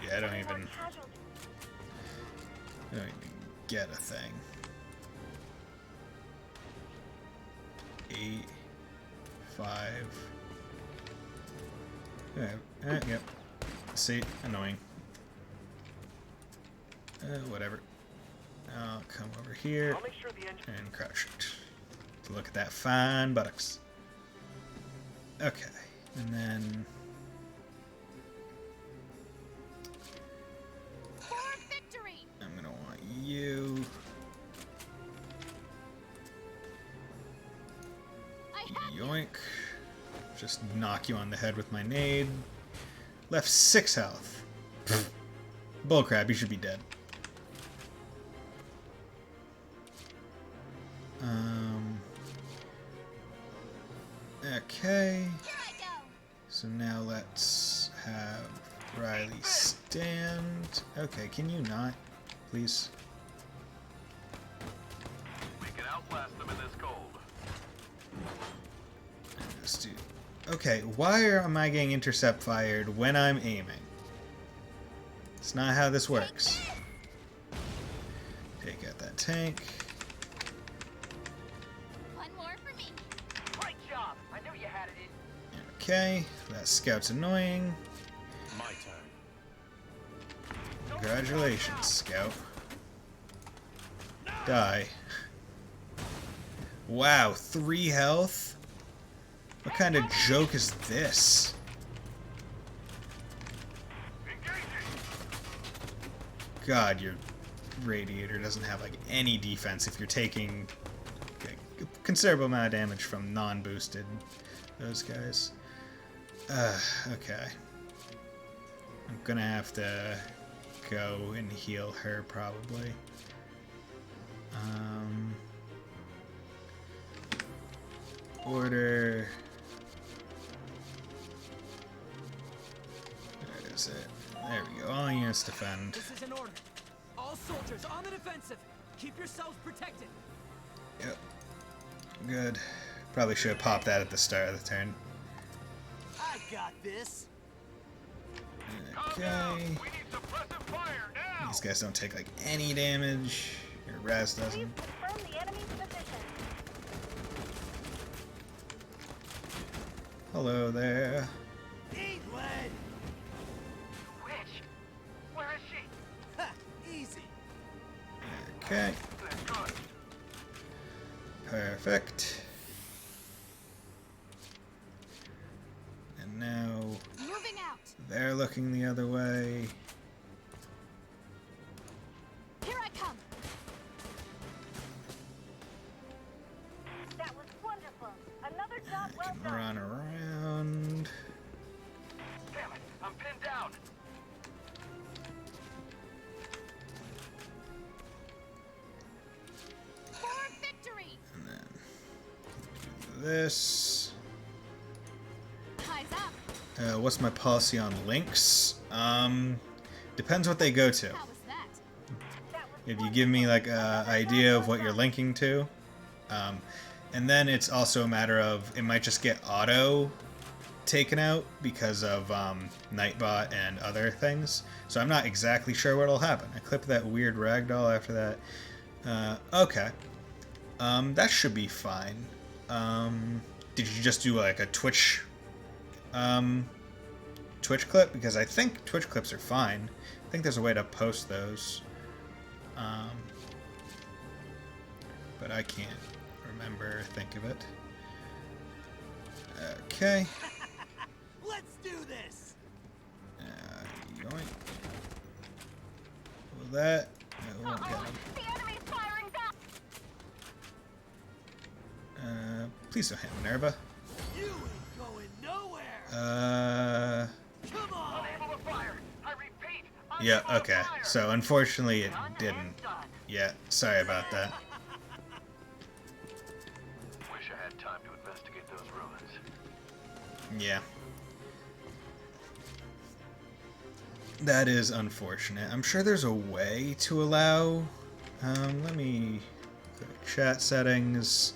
Yeah, I don't even get a thing. 8, 5. Yep. See, annoying. Whatever. I'll come over here and crouch to look at that fine buttocks. Okay, and then I'm gonna want you. Yoink. Just knock you on the head with my nade. Left 6 health. Bullcrap, you should be dead. Okay. So now let's have Riley stand. Okay, can you not, please? We can outlast them in this cold. Just do. Okay, why am I getting intercept fired when I'm aiming? It's not how this works. Take out that tank. One more for me. Great job. I knew you had it in. Okay, that scout's annoying. My turn. Congratulations, scout. Die. Wow, 3 health? What kind of joke is this? God, your radiator doesn't have like any defense if you're taking a considerable amount of damage from non-boosted those guys. Okay. I'm gonna have to go and heal her probably. Order. Where is it? There we go. All units defend. This is an order. All soldiers on the defensive. Keep yourselves protected. Yep. Good. Probably should have popped that at the start of the turn. I got this. Okay. These guys don't take like any damage. Or Raz doesn't. Hello there. Eat lead. Which? Where is she? Ha, easy. Okay. Perfect. And now Moving out. they're looking the other way. Here I come. That was wonderful. Another job I can run around. Damn it, I'm pinned down. For victory. And then do this. Eyes up. What's my policy on links? Depends what they go to. How was that? If you give me like an idea of what you're linking to, and then it's also a matter of it might just get auto taken out because of Nightbot and other things. So I'm not exactly sure what'll happen. I clipped that weird ragdoll after that. Okay, that should be fine. Did you just do like a Twitch clip? Because I think Twitch clips are fine. I think there's a way to post those. But I can't remember or think of it. Okay. Let's do this. Yoink. Will that? No, won't get him. The enemy's firing back. Please don't hit Minerva. You ain't going nowhere. Come on. Unable to fire. I repeat. Yeah, okay. So unfortunately it didn't. Yeah, sorry about that. Wish I had time to investigate those ruins. Yeah. That is unfortunate. I'm sure there's a way to allow... let me... go to chat settings.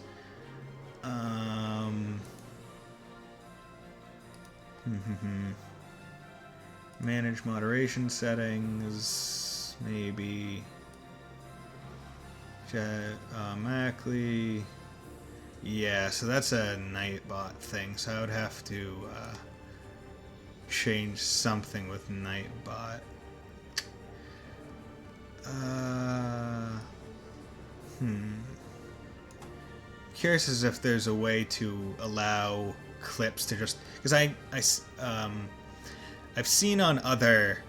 Manage moderation settings. Maybe... Chat... Mackley... Yeah, so that's a Nightbot thing, so I would have to... change something with Nightbot. Curious as if there's a way to allow clips to just, because I've seen on other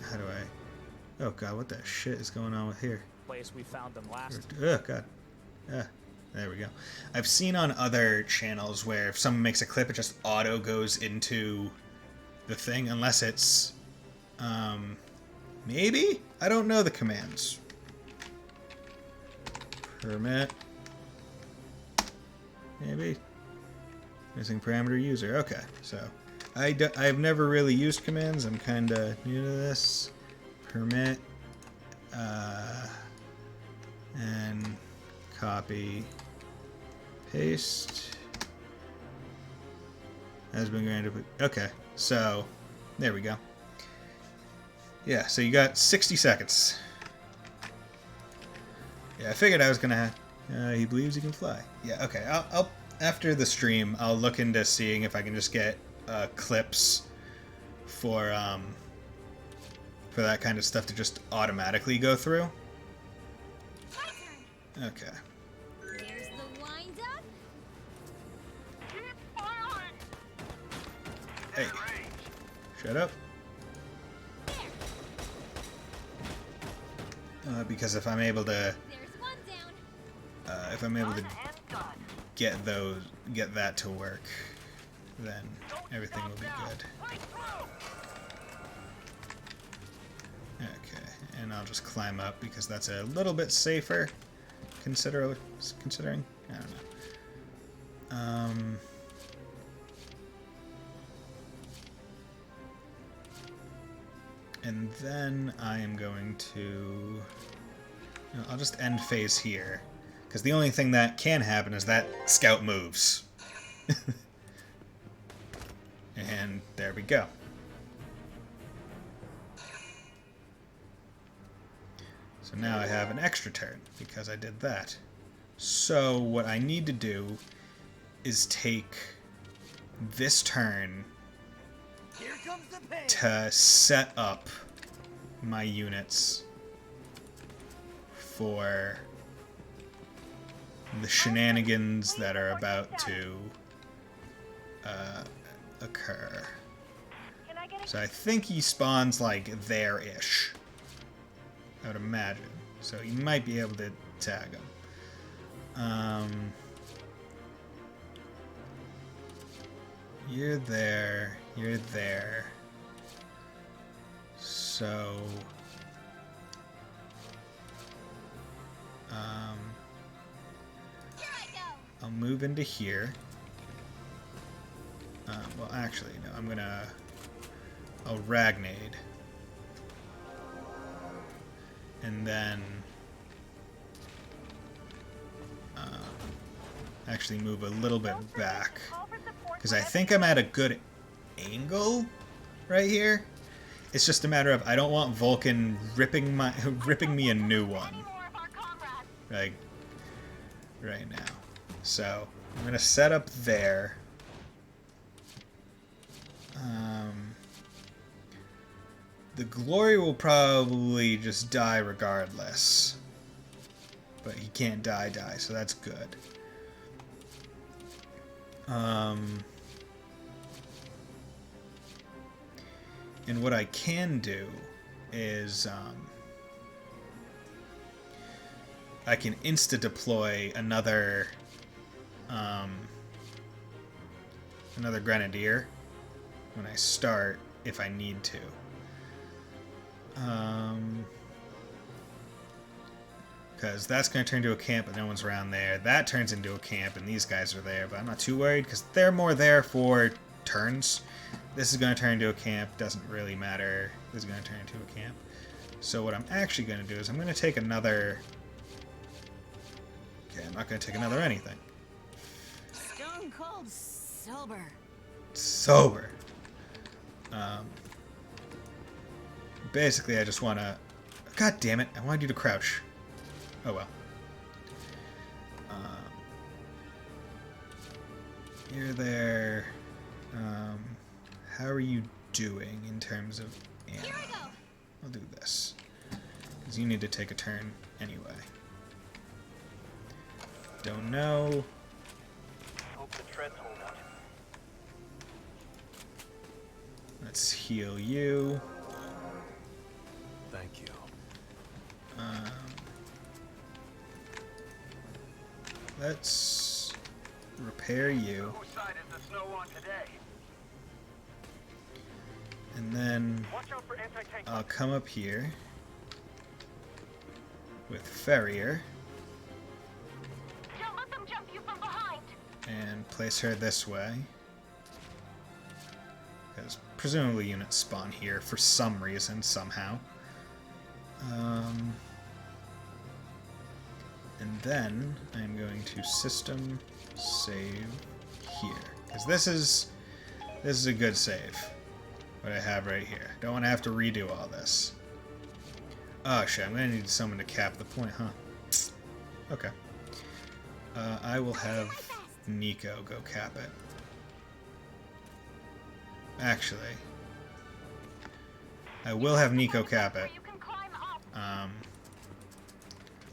how do I, oh god, what the shit is going on with here? Place we found them last. Oh god. There we go. I've seen on other channels where if someone makes a clip, it just auto goes into the thing, unless it's, maybe? I don't know the commands. Permit. Maybe. Missing parameter user. Okay, so I've never really used commands. I'm kind of new to this. Permit. And copy. Paste. Has been granted. Okay, so there we go. Yeah, so you got 60 seconds. Yeah, I figured I was gonna. He believes he can fly. Yeah, okay. I'll after the stream, I'll look into seeing if I can just get clips for that kind of stuff to just automatically go through. Okay. Here's the wind up. Keep firing. Hey, shut up. Because if I'm able to, if I'm able to get that to work, then everything will be good. Okay, and I'll just climb up because that's a little bit safer, considering. I don't know. And then I am going to... I'll just end phase here. Because the only thing that can happen is that scout moves. And there we go. So now I have an extra turn because I did that. So what I need to do is take this turn to set up my units for the shenanigans that are about to occur. So I think he spawns like there-ish, I would imagine. So you might be able to tag him. You're there. You're there. So... I'll move into here. Well, actually, no. I'm gonna... I'll Ragnade. And then... actually move a little bit back. Because I think I'm at a good angle right here. It's just a matter of I don't want Vulcan ripping me a new one. Like, right now. So, I'm going to set up there. The Glory will probably just die regardless. But he can't die, so that's good. And what I can do is I can insta-deploy another another grenadier when I start if I need to. Because that's going to turn into a camp, but no one's around there. That turns into a camp, and these guys are there, but I'm not too worried because they're more there for turns. This is going to turn into a camp. Doesn't really matter. This is going to turn into a camp. So what I'm actually going to do is I'm going to take another... Okay, I'm not going to take another anything. Stone cold sober. Sober. Basically, I just want to... God damn it, I wanted you to crouch. Oh well. You're there. How are you doing in terms of ammo? Here I go. I'll do this. Because you need to take a turn anyway. Don't know. Hope the treads hold out. Let's heal you. Thank you. Let's repair you. Whose side is the snow on today? And then Watch out for anti-tank. I'll come up here with Farrier Don't let them jump you from behind. and place her this way. Because presumably units spawn here for some reason, somehow. And then I'm going to system save here. Because this is a good save. What I have right here. Don't want to have to redo all this. Oh shit, I'm going to need someone to cap the point, huh? Okay. I will have Nico go cap it. Actually, I will have Nico cap it.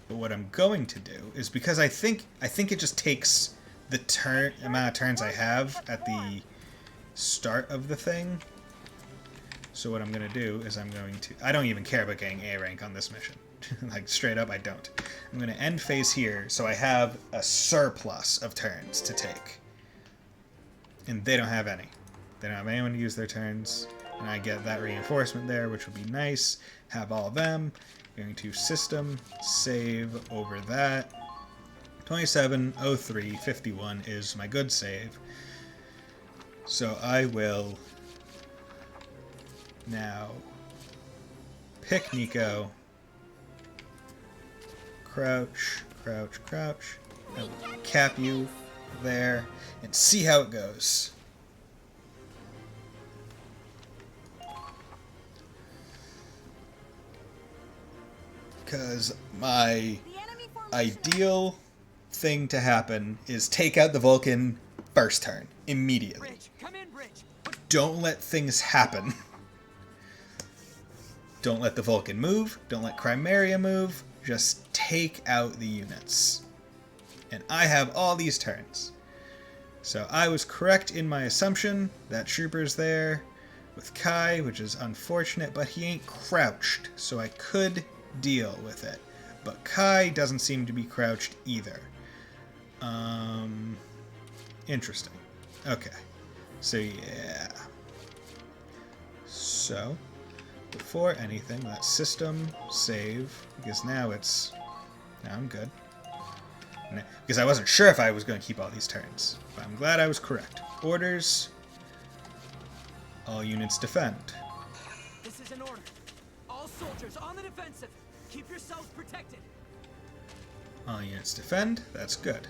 But what I'm going to do is, because I think it just takes the amount of turns I have at the start of the thing. So what I'm going to do is I don't even care about getting A rank on this mission. Like, straight up, I don't. I'm going to end phase here, so I have a surplus of turns to take. And they don't have any. They don't have anyone to use their turns. And I get that reinforcement there, which would be nice. Have all of them. Going to system save over that. 270351 is my good save. So I will now pick Nico. Crouch, crouch, crouch. I will cap you there and see how it goes. Because my ideal thing to happen is take out the Vulcan first turn, immediately. Don't let things happen. Don't let the Vulcan move, don't let Crymeria move, just take out the units. And I have all these turns. So I was correct in my assumption. That trooper's there with Kai, which is unfortunate, but he ain't crouched, so I could deal with it. But Kai doesn't seem to be crouched either. Interesting. Okay. So yeah. So before anything, let's system save, because now I'm good. Because I wasn't sure if I was going to keep all these turns. But I'm glad I was correct. Orders. All units defend. This is an order. All soldiers on the defensive. Keep yourselves protected. All units defend. That's good.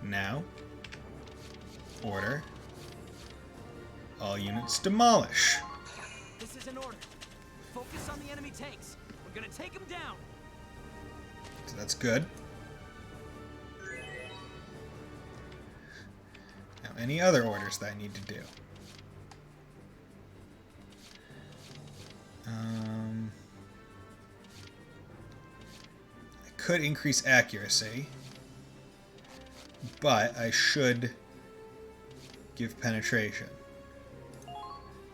Now, order. All units demolish. This is an order. Focus on the enemy tanks. We're gonna take them down. So that's good. Now, any other orders that I need to do? I could increase accuracy, but I should give penetration.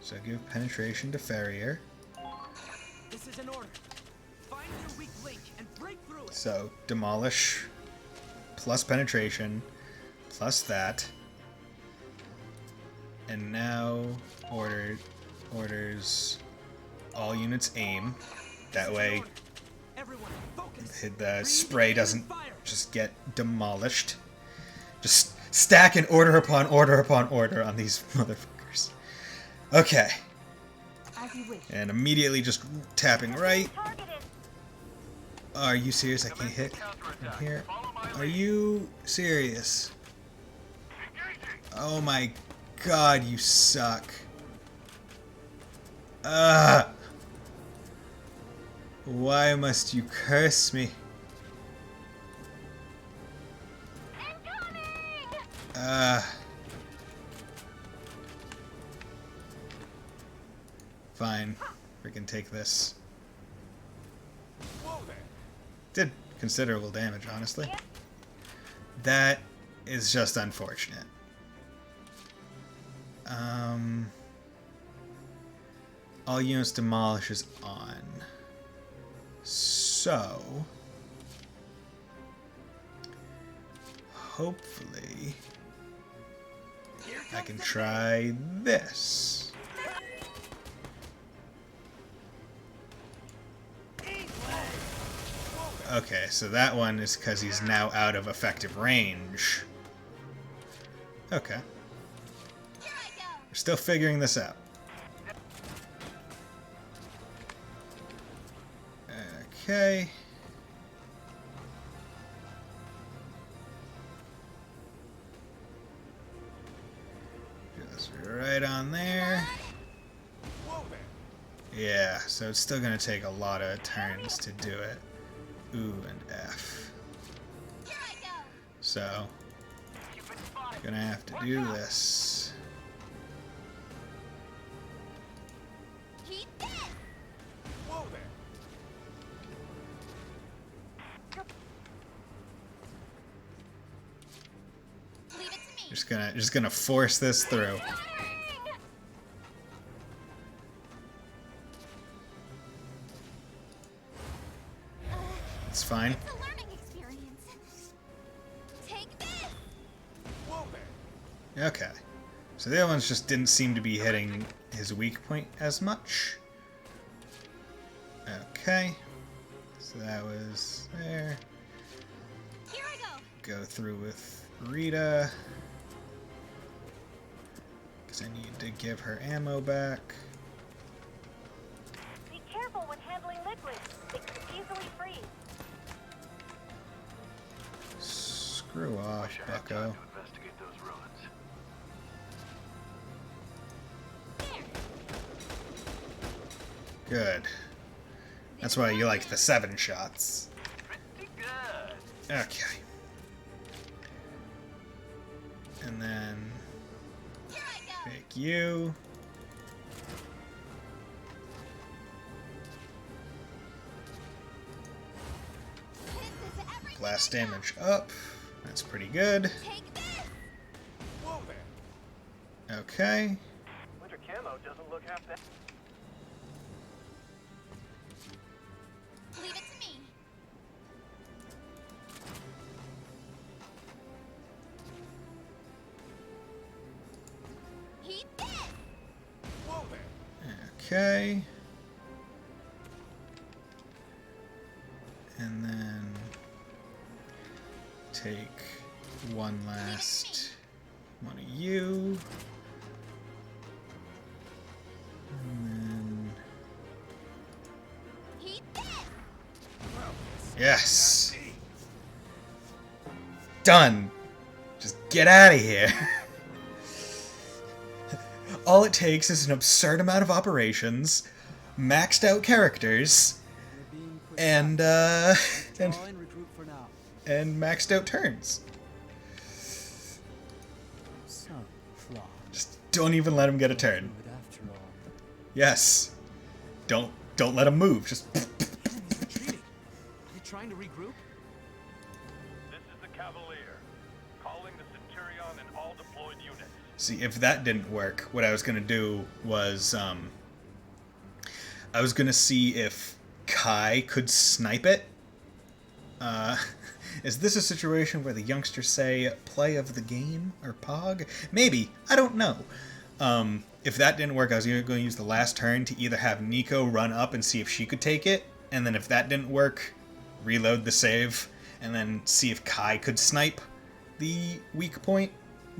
So give penetration to Farrier. This is an order. Find your weak link and break through it. So demolish plus penetration, plus that. And now orders all units aim. That way the spray doesn't just get demolished. Just stack and order upon order upon order on these motherfuckers. Okay. And immediately just tapping right. Are you serious? I can't hit from here. Are you serious? Oh my god, you suck. Why must you curse me? Fine. Freaking take this. Did considerable damage, honestly. That is just unfortunate. All units demolish is on. So hopefully I can try this. Okay, so that one is because he's now out of effective range. Okay. We're still figuring this out. Okay. Just right on there. Yeah, so it's still going to take a lot of turns to do it. Ooh, and F. So, gonna have to do this. Just gonna force this through. It's fine. Okay. So the other ones just didn't seem to be hitting his weak point as much. Okay. So that was there. Go through with Rita. Because I need to give her ammo back. Be careful when handling liquids. They can easily freeze. Screw off, bucko. Good. That's why you like the 7 shots. Okay. And then pick you. Blast damage up. That's pretty good. Okay. Winter camo doesn't look half bad. Leave it to me. Heat this. Okay. And then take one last one of you. And then yes. Done. Just get out of here. All it takes is an absurd amount of operations, maxed out characters, and maxed out turns. Just don't even let him get a turn. Yes. Don't let him move. Just trying to regroup? This is the Cavalier. Calling the Centurion and all deployed units. see, if that didn't work, what I was gonna do was I was gonna see if Kai could snipe it. Is this a situation where the youngsters say play of the game or pog? Maybe. I don't know. If that didn't work, I was going to use the last turn to either have Nico run up and see if she could take it, and then if that didn't work, reload the save, and then see if Kai could snipe the weak point,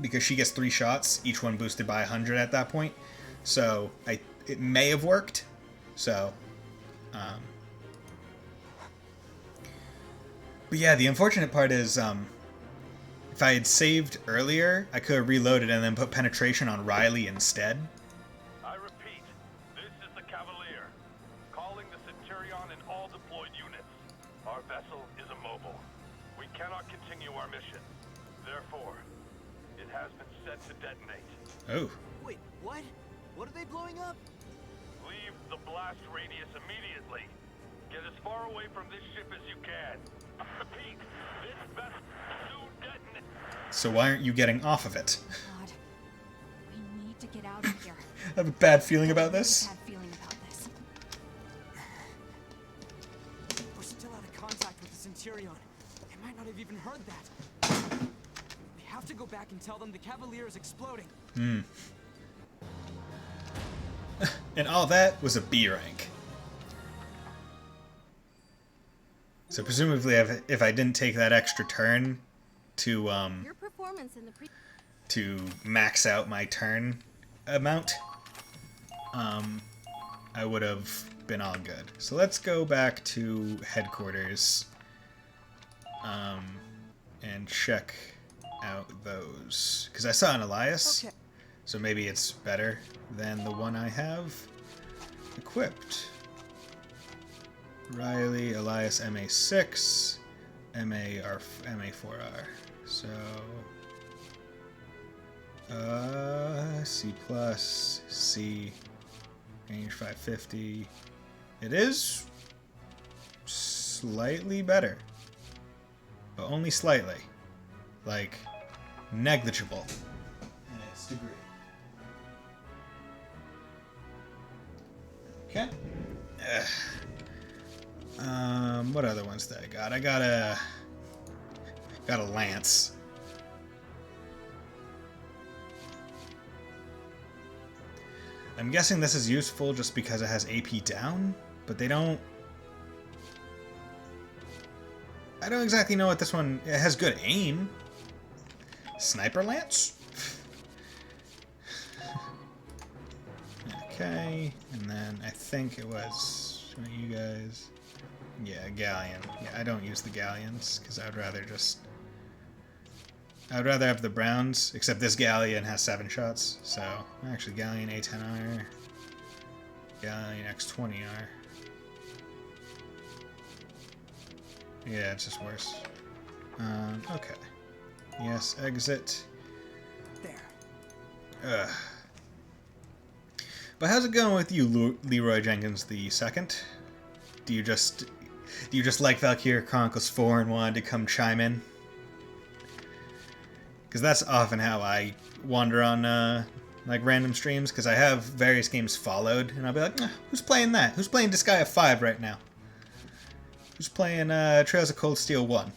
because she gets 3 shots, each one boosted by 100 at that point. So it may have worked. So, but yeah, the unfortunate part is, if I had saved earlier, I could have reloaded and then put penetration on Riley instead. I repeat, this is the Cavalier. Calling the Centurion and all deployed units. Our vessel is immobile. We cannot continue our mission. Therefore, it has been set to detonate. Oh. Wait, what? What are they blowing up? Leave the blast radius immediately. Get as far away from this ship as you can. Repeat, this vessel soon detonate. So why aren't you getting off of it? God, we need to get out of here. I have a bad feeling about this. Bad feeling about this. We're still out of contact with the Centurion. They might not have even heard that. We have to go back and tell them the Cavalier is exploding. And all that was a B rank. So presumably, if I didn't take that extra turn to Your performance in the to max out my turn amount, I would have been all good. So let's go back to headquarters and check out those, because I saw an Elias. Okay. So maybe it's better than the one I have equipped. Riley, Elias, MA6, MA4R. So, C+, C, range 550. It is slightly better, but only slightly. Like, negligible in its degree. Okay. What other ones did I got? I got a lance. I'm guessing this is useful just because it has AP down, but they don't. I don't exactly know what this one. It has good aim. Sniper lance. Okay, and then I think it was one of you guys. Yeah, galleon. Yeah, I don't use the galleons because I'd rather have the browns. Except this galleon has 7 shots, so actually galleon A10R, galleon X20R. Yeah, it's just worse. Okay. Yes, exit. There. Ugh. But how's it going with you, Leroy Jenkins the second? Do you just like Valkyria Chronicles 4 and wanted to come chime in? Because that's often how I wander on like random streams, because I have various games followed, and I'll be like, who's playing that? Who's playing Disgaea 5 right now? Who's playing Trails of Cold Steel 1?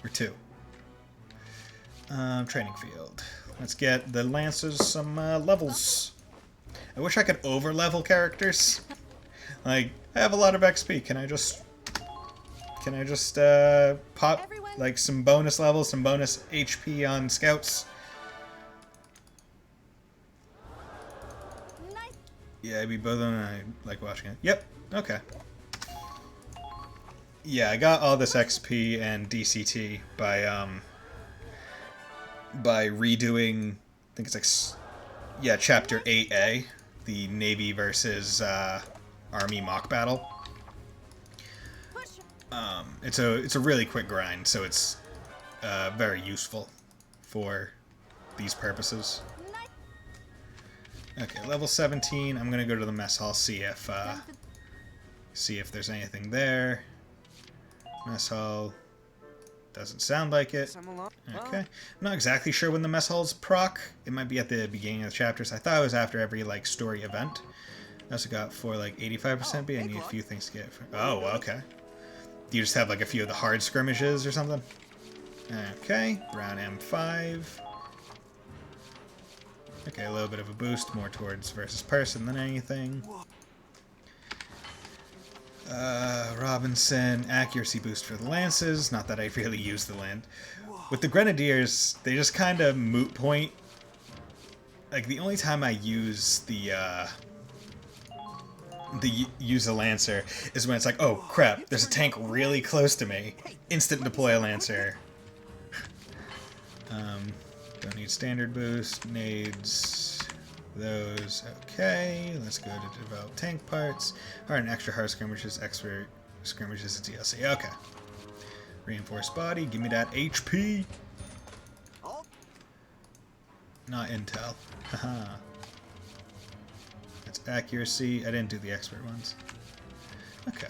Or 2? Training field. Let's get the Lancers some levels. I wish I could over-level characters. Like, I have a lot of XP. Can I just pop like some bonus levels, some bonus HP on scouts? Yeah, I'd be both and I like watching it. Yep. Okay. Yeah, I got all this XP and DCT by redoing. I think it's like, yeah, Chapter 8A, the Navy versus Army mock battle. It's a really quick grind, so it's very useful for these purposes. Okay, level 17. I'm gonna go to the mess hall, see if there's anything there. Mess hall doesn't sound like it. Okay, I'm not exactly sure when the mess halls proc. It might be at the beginning of the chapters. I thought it was after every like story event. I also got for like 85% B. I need a few things to get. Oh, okay. you just have like a few of the hard skirmishes or something? Okay, brown M5. Okay, a little bit of a boost, more towards versus person than anything. Robinson, accuracy boost for the lances. Not that I really use the land. With the grenadiers, they just kind of moot point. Like the only time I use use a lancer is when it's like, oh crap, there's a tank really close to me. Instant deploy a lancer. Don't need standard boost, nades, those, okay. Let's go to develop tank parts. Alright, extra hard skirmishes, expert skirmishes, DLC, okay. Reinforced body, give me that HP. Not intel. Haha. That's accuracy. I didn't do the expert ones. Okay.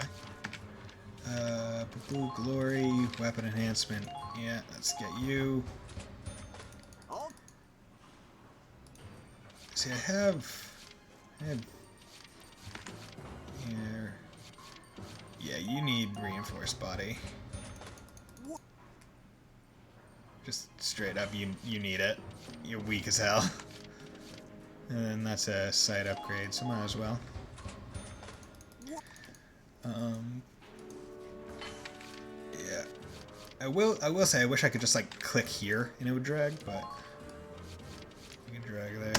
Blue glory, weapon enhancement. Yeah, let's get you. See, I have here. Yeah, you need reinforced body. Just straight up, you need it. You're weak as hell. And then that's a site upgrade, so might as well. Yeah. I will say I wish I could just like click here and it would drag, but you can drag there.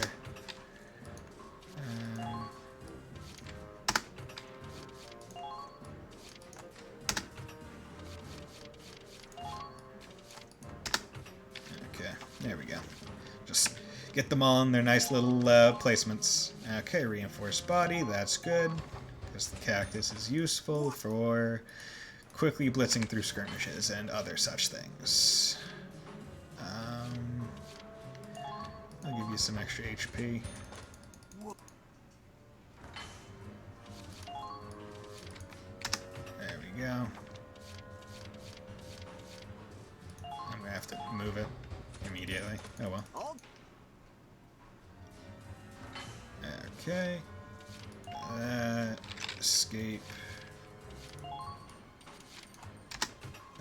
Okay, there we go. Just get them all in their nice little placements. Okay, reinforced body, that's good. Because the cactus is useful for quickly blitzing through skirmishes and other such things. I'll give you some extra HP. There we go. I'm gonna have to move it immediately. Oh well. Okay. Escape.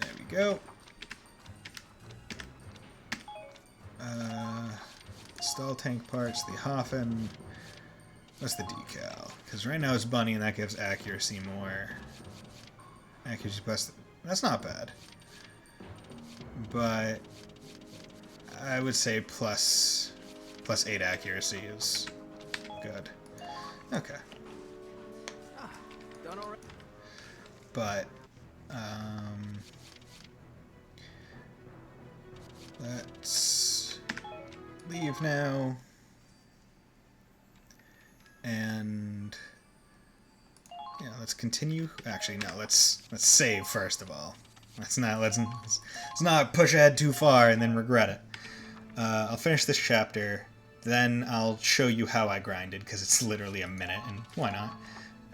There we go. Install tank parts, the Hoffen. What's the decal? Because right now it's bunny and that gives accuracy more. Accuracy plus... That's not bad. But I would say plus 8 accuracy is good. Okay. But let's leave now. And yeah, let's continue. Actually, no, let's save first of all. Let's not push ahead too far and then regret it. I'll finish this chapter, then I'll show you how I grinded because it's literally a minute, and why not?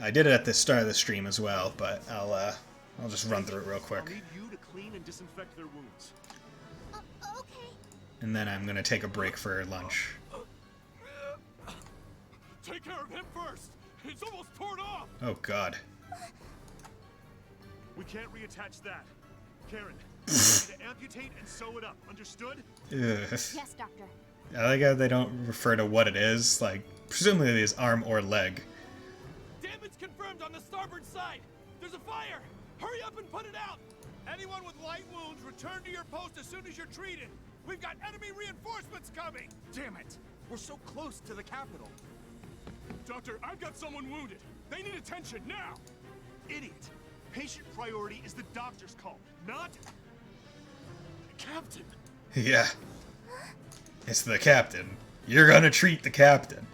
I did it at the start of the stream as well, but I'll just run through it real quick. I'll need you to clean and disinfect their wounds. Okay. And then I'm gonna take a break for lunch. Take care of him first! He's almost torn off! Oh god. We can't reattach that. Karen, you need to amputate and sew it up, understood? Ugh. Yes, Doctor. I like how they don't refer to what it is, like, presumably it is arm or leg. Damage confirmed on the starboard side! There's a fire! Hurry up and put it out! Anyone with light wounds, return to your post as soon as you're treated! We've got enemy reinforcements coming! Damn it! We're so close to the capital! Doctor, I've got someone wounded! They need attention now! Idiot! Patient priority is the doctor's call, not... Captain! Yeah. It's the captain. You're gonna treat the captain.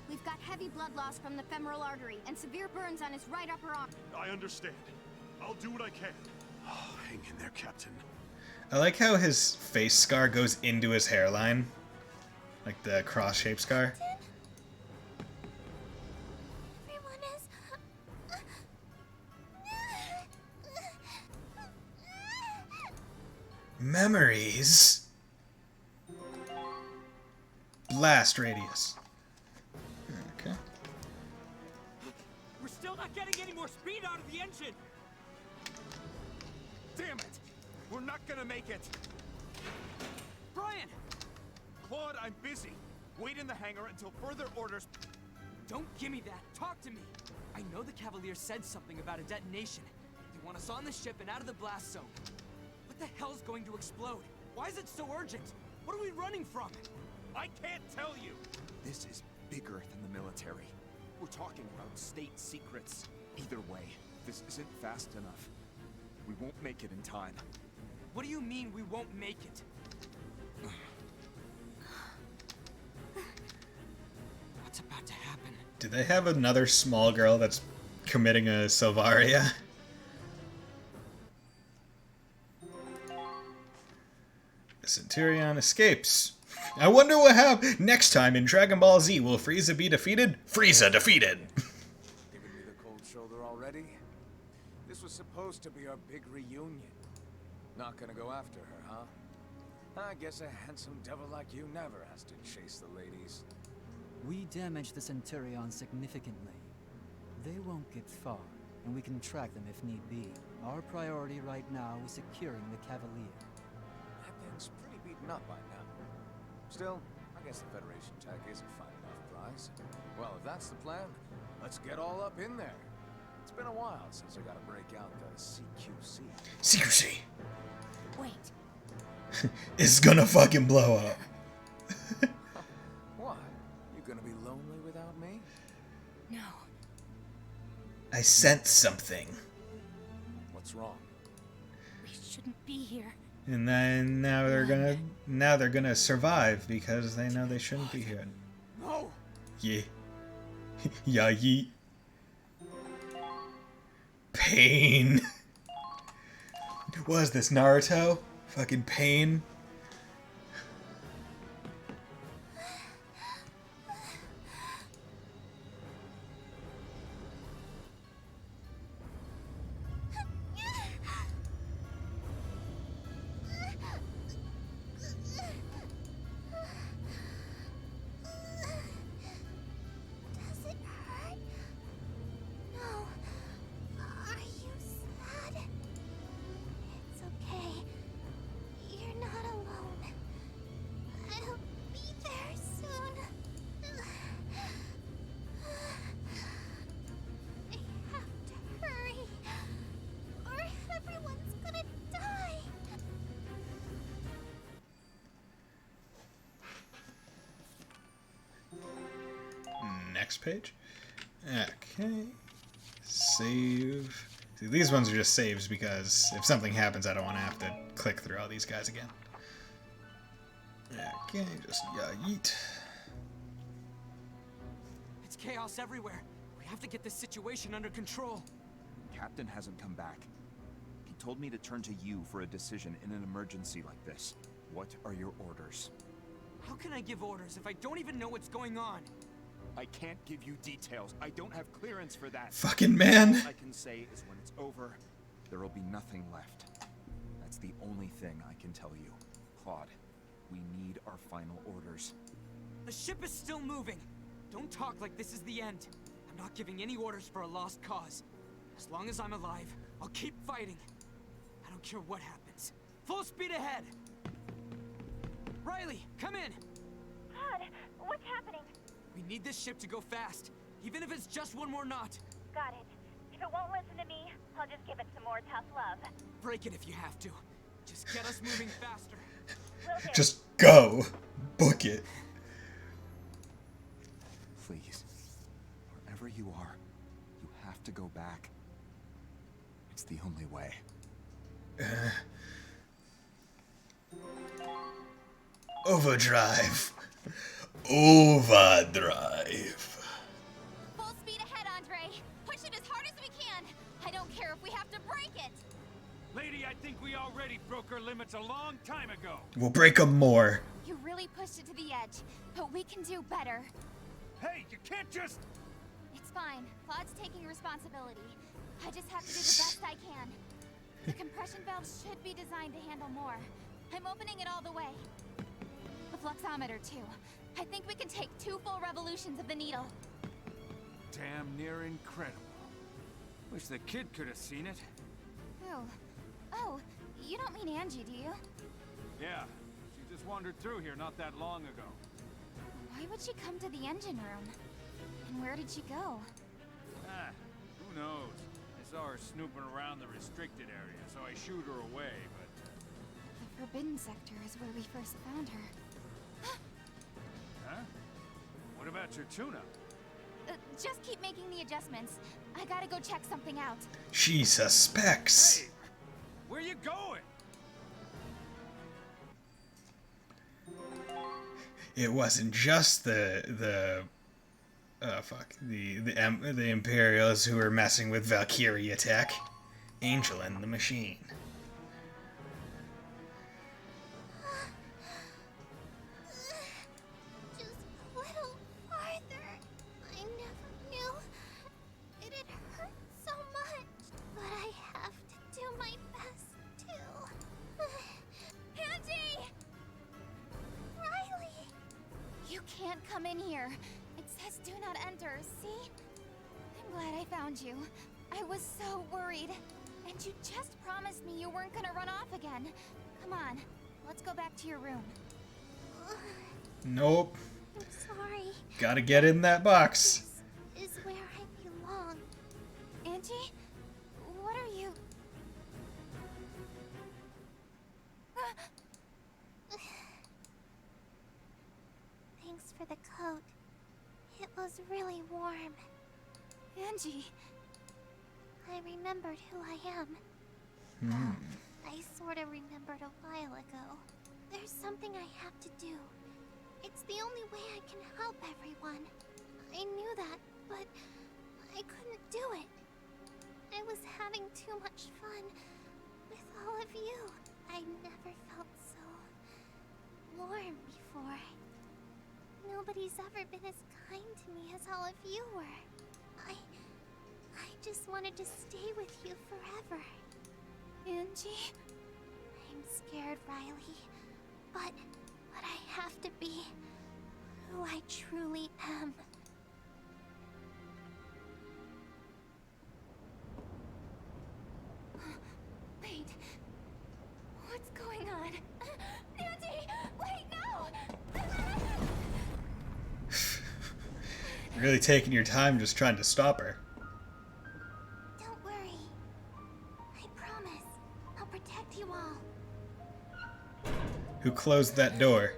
We've got heavy blood loss from the femoral artery and severe burns on his right upper arm. I understand. I'll do what I can. Oh, hang in there, Captain. I like how his face scar goes into his hairline. Like the cross-shaped scar. Everyone is... Memories. Blast radius. Okay. We're still getting any more speed out of the engine! Damn it! We're not gonna make it! Brian! Claude, I'm busy. Wait in the hangar until further orders... Don't give me that. Talk to me. I know the Cavalier said something about a detonation. They want us on the ship and out of the blast zone. What the hell's going to explode? Why is it so urgent? What are we running from? I can't tell you! This is bigger than the military. We're talking about state secrets. Either way, this isn't fast enough. We won't make it in time. What do you mean we won't make it? What's about to happen? Do they have another small girl that's committing a Silvaria? The Centurion escapes. I wonder what happens next time in Dragon Ball Z. Will Frieza be defeated? Frieza defeated! Giving me the cold shoulder already? This was supposed to be our big reunion. Not gonna go after her, huh? I guess a handsome devil like you never has to chase the ladies. We damaged the Centurion significantly. They won't get far, and we can track them if need be. Our priority right now is securing the Cavalier. That thing's pretty beaten up by now. Still, I guess the Federation tech is a fine enough prize. Well, if that's the plan, let's get all up in there. It's been a while since I got to break out the CQC. Secrecy! Wait. It's gonna fucking blow up. What? You gonna be lonely without me? No. I sense something. What's wrong? We shouldn't be here. And then now they're gonna survive because they know they shouldn't be here. No! Yeah. Yeah, yeet. Pain. What is this, Naruto? Fucking pain. Does it hurt? No. Are you sad? It's okay. You're not alone. I'll be there soon. I have to hurry, or everyone's gonna die. Next page. Okay. Save. See, these ones are just saves because if something happens, I don't want to have to click through all these guys again. Okay, just yeet. It's chaos everywhere. We have to get this situation under control. Captain hasn't come back. He told me to turn to you for a decision in an emergency like this. What are your orders? How can I give orders if I don't even know what's going on? I can't give you details. I don't have clearance for that. Fucking man. All I can say is when it's over, there will be nothing left. That's the only thing I can tell you. Claude, we need our final orders. The ship is still moving. Don't talk like this is the end. I'm not giving any orders for a lost cause. As long as I'm alive, I'll keep fighting. I don't care what happens. Full speed ahead! Riley, come in! Todd, what's happening? We need this ship to go fast, even if it's just one more knot. Got it. If it won't listen to me, I'll just give it some more tough love. Break it if you have to. Just get us moving faster. Will do. Just go. Book it. Please, wherever you are, you have to go back. It's the only way. Overdrive. Overdrive. Full speed ahead, Andre. Push it as hard as we can. I don't care if we have to break it. Lady, I think we already broke our limits a long time ago. We'll break them more. You really pushed it to the edge, but we can do better. Hey, you can't just... It's fine. Claude's taking responsibility. I just have to do the best I can. The compression valves should be designed to handle more. I'm opening it all the way. The fluxometer, too. I think we can take 2 full revolutions of the needle. Damn near incredible. Wish the kid could have seen it. Who? Oh, you don't mean Angie, do you? Yeah, she just wandered through here not that long ago. Why would she come to the engine room? And where did she go? Ah, who knows? I saw her snooping around the restricted area, so I shooed her away, but... The Forbidden Sector is where we first found her. Huh? What about your tuna? Just keep making the adjustments. I gotta go check something out. She suspects. Hey, where you going? It wasn't just the Imperials who were messing with Valkyria tech. Angel and the Machine. Just a little farther. I never knew it'd hurt so much, but I have to do my best too. Angie! Riley! You can't come in here. It says do not enter, see? I'm glad I found you. I was so worried. And you just promised me you weren't gonna run off again. Come on, let's go back to your room. Nope. I'm sorry. Gotta get in that box. This is where I belong. Angie? What are you... Thanks for the coat. It was really warm. Angie... I remembered who I am. I sort of remembered a while ago. There's something I have to do. It's the only way I can help everyone. I knew that, but I couldn't do it. I was having too much fun with all of you. I never felt so warm before. Nobody's ever been as kind to me as all of you were. I just wanted to stay with you forever. Angie? I'm scared, Riley. But I have to be who I truly am. Wait. What's going on? Angie! Wait, no! Really taking your time just trying to stop her. Don't worry. I promise. I'll protect you all. Who closed that door?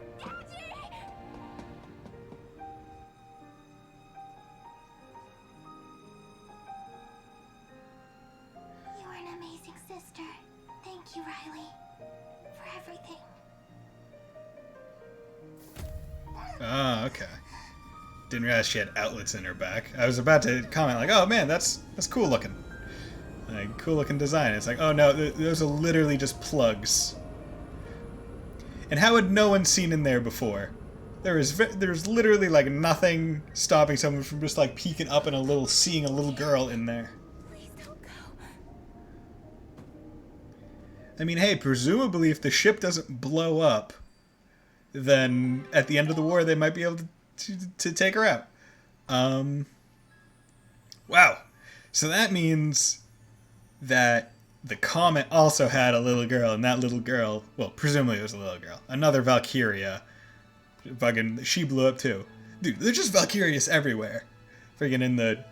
You're an amazing sister. Thank you, Riley. For everything. Ah, okay. Didn't realize she had outlets in her back. I was about to comment like, "Oh man, that's cool looking, like cool looking design." It's like, oh no, those are literally just plugs. And how had no one seen in there before? There's literally like nothing stopping someone from just like peeking up and seeing a little girl in there. Please don't go. I mean, hey, presumably if the ship doesn't blow up, then at the end of the war they might be able to take her out. Wow. So that means that the comet also had a little girl, and that little girl, well, presumably it was a little girl, another Valkyria, fucking, she blew up too. Dude, there's just Valkyrias everywhere. Friggin' in the,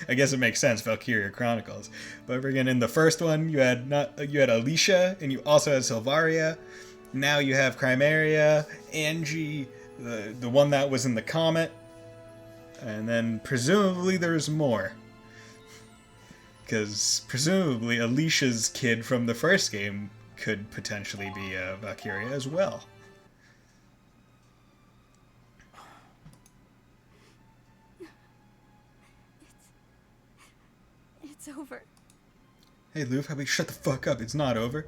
I guess it makes sense, Valkyria Chronicles. But friggin' in the first one, you had Alicia, and you also had Silvaria. Now you have Chimera, Angie, the one that was in the comet, and then presumably there's more. Because presumably Alicia's kid from the first game could potentially be a Valkyria as well. It's over. Hey Luke, how about you shut the fuck up? It's not over.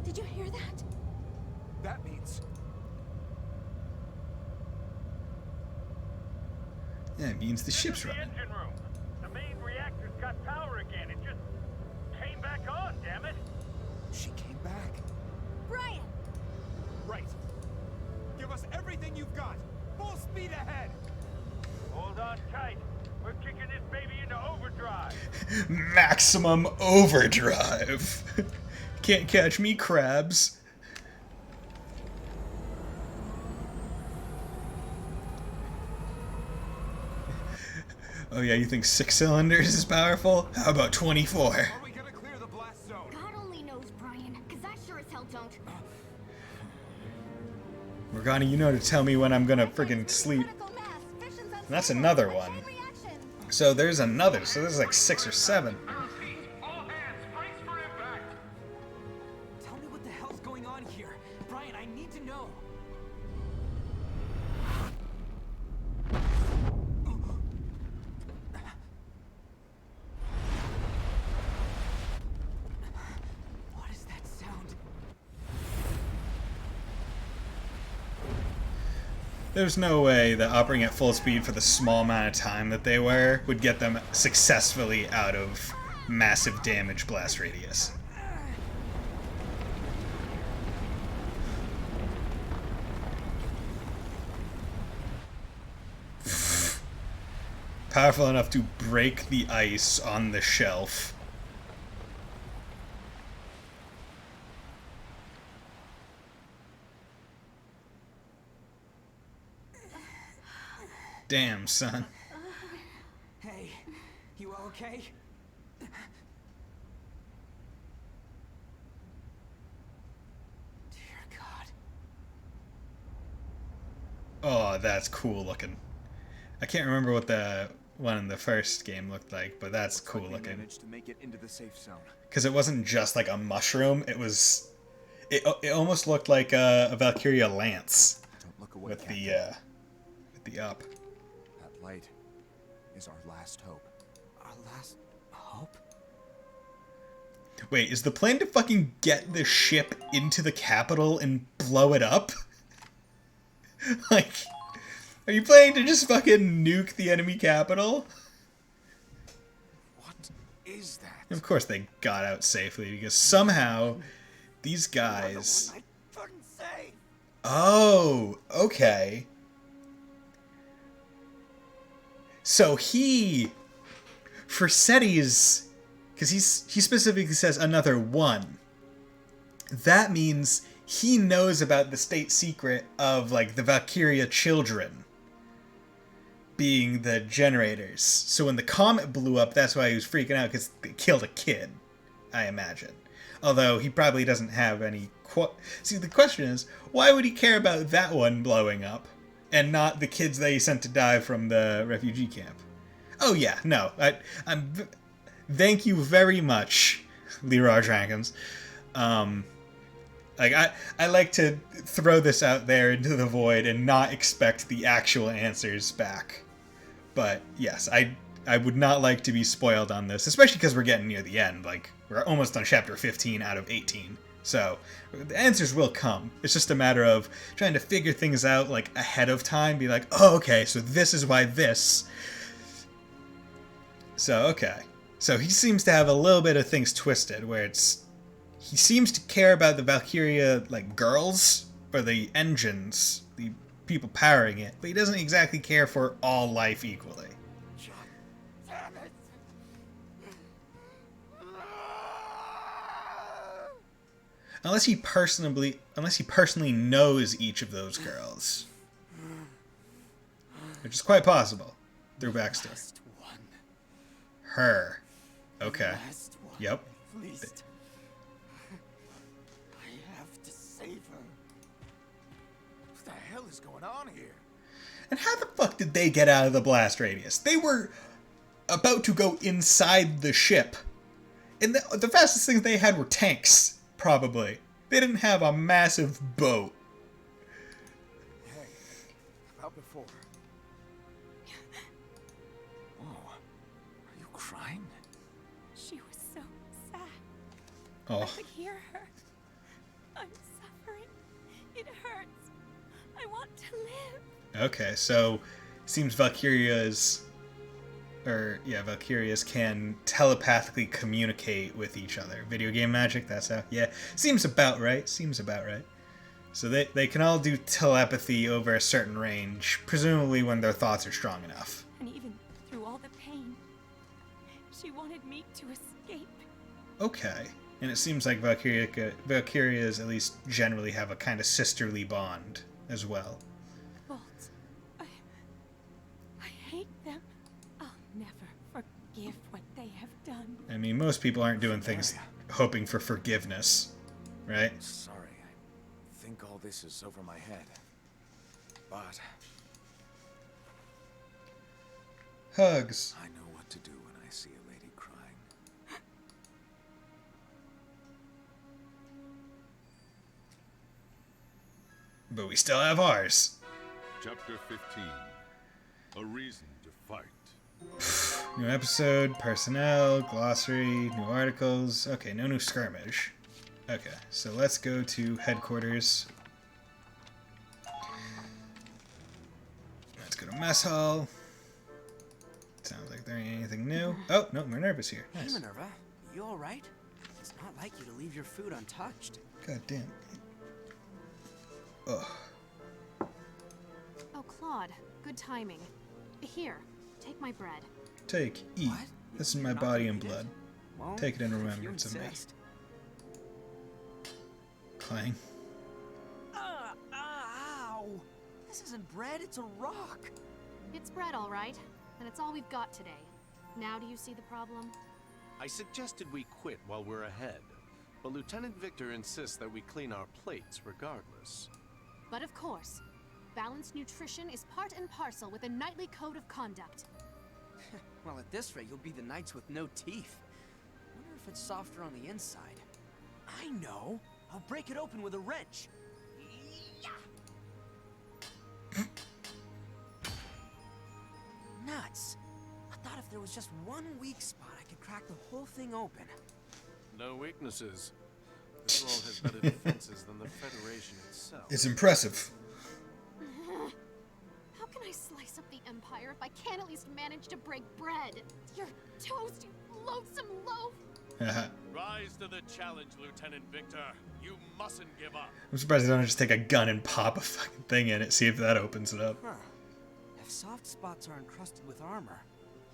Did you hear that? That means... Yeah, it means the ship's The running. engine room. The main reactor's got power again. It just came back on, damn it. She came back. Brian! Right. Give us everything you've got. Full speed ahead. Hold on tight. We're kicking maximum overdrive. Can't catch me, crabs. Oh yeah, you think 6 cylinders is powerful? How about 24? God only knows, Brian, because I sure as hell don't. Morgana, you know to tell me when I'm gonna friggin' sleep. And that's another one. So there's another, so there's like 6 or 7. Tell me what the hell's going on here. Brian, I need to know. What is that sound? There's no way that operating at full speed for the small amount of time that they were would get them successfully out of massive damage blast radius. Powerful enough to break the ice on the shelf. Damn, son. Hey, you okay? Dear God. Oh, that's cool looking. I can't remember what the one in the first game looked like, but that's cool looking. Managed to make it into the safe zone. Because it wasn't just like a mushroom; it was, it almost looked like a Valkyria lance. Don't look away, with the up. That light is our last hope. Our last hope? Wait, is the plan to fucking get the ship into the capital and blow it up? Like, are you planning to just fucking nuke the enemy capital? What is that? Of course they got out safely, because somehow these guys... Oh, okay. So he... For SETI's... Because he specifically says another one. That means he knows about the state secret of, like, the Valkyria children being the generators. So when the comet blew up, that's why he was freaking out, because they killed a kid, I imagine. Although he probably doesn't have any... See, the question is, why would he care about that one blowing up and not the kids that he sent to die from the refugee camp? Oh yeah, no. Thank you very much, Leroy Dragons. Like, I like to throw this out there into the void and not expect the actual answers back. But yes, I would not like to be spoiled on this, especially because we're getting near the end. Like, we're almost on chapter 15 out of 18. So, the answers will come. It's just a matter of trying to figure things out, like, ahead of time. Be like, oh, okay, so this is why this. So, okay. So he seems to have a little bit of things twisted, where it's... He seems to care about the Valkyria, like, girls, or the engines, the people powering it, but he doesn't exactly care for all life equally. Damn it! Unless he personally knows each of those girls. Which is quite possible, through backstory. Her. Okay. Yep. Please. I have to save her. What the hell is going on here? And how the fuck did they get out of the blast radius? They were about to go inside the ship. And the fastest things they had were tanks, probably. They didn't have a massive boat. Hey, about before. Oh, are you crying? She was so sad. Oh. I could hear her. I'm suffering. It hurts. I want to live. Okay, so seems Valkyrias can telepathically communicate with each other. Video game magic, that's how. Yeah, seems about right. So they can all do telepathy over a certain range, presumably when their thoughts are strong enough. And even through all the pain, she She wanted me to escape. Okay. And it seems like Valkyrias at least generally have a kind of sisterly bond as well. Bolt, I hate them. I'll never forgive what they have done. I mean, most people aren't doing things hoping for forgiveness, right? Sorry, I think all this is over my head. But hugs. I know what to do when I see a lady crying. But we still have ours. Chapter 15. A reason to fight. New episode, personnel, glossary, new articles. Okay, no new skirmish. Okay, so let's go to headquarters. Let's go to mess hall. Sounds like there ain't anything new. Oh, no, Minerva's here. Nice. Hey, Minerva. You alright? It's not like you to leave your food untouched. God damn. Ugh. Oh, Claude. Good timing. Here, take my bread. Eat. What? This is my body and blood. Well, Take it in if you remembrance of me. insist. Clang. Ow! This isn't bread, it's a rock. It's bread, all right. And it's all we've got today. Now do you see the problem? I suggested we quit while we're ahead, but Lieutenant Victor insists that we clean our plates regardless. But of course, balanced nutrition is part and parcel with a knightly code of conduct. Well, at this rate, you'll be the knights with no teeth. Wonder if it's softer on the inside. I know! I'll break it open with a wrench. Nuts! I thought if there was just one weak spot, I could crack the whole thing open. No weaknesses. This world has better defenses than the Federation itself. It's impressive. How can I slice up the Empire if I can't at least manage to break bread? You're toast, you loathsome loaf! Rise to the challenge, Lieutenant Victor. You mustn't give up. I'm surprised they don't just take a gun and pop a fucking thing in it, see if that opens it up. Huh. If soft spots are encrusted with armor,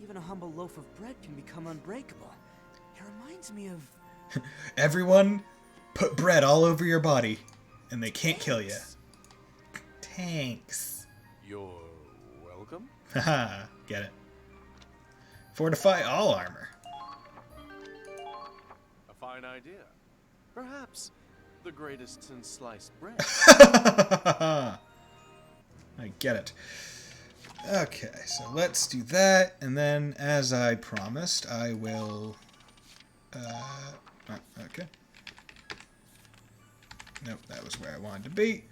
even a humble loaf of bread can become unbreakable. It reminds me of... Everyone, put bread all over your body, and they can't kill you. Tanks. You're welcome? Haha, get it. Fortify all armor. A fine idea. Perhaps the greatest since sliced bread. I get it. Okay, so let's do that, and then, as I promised, I will... okay. Nope, that was where I wanted to be.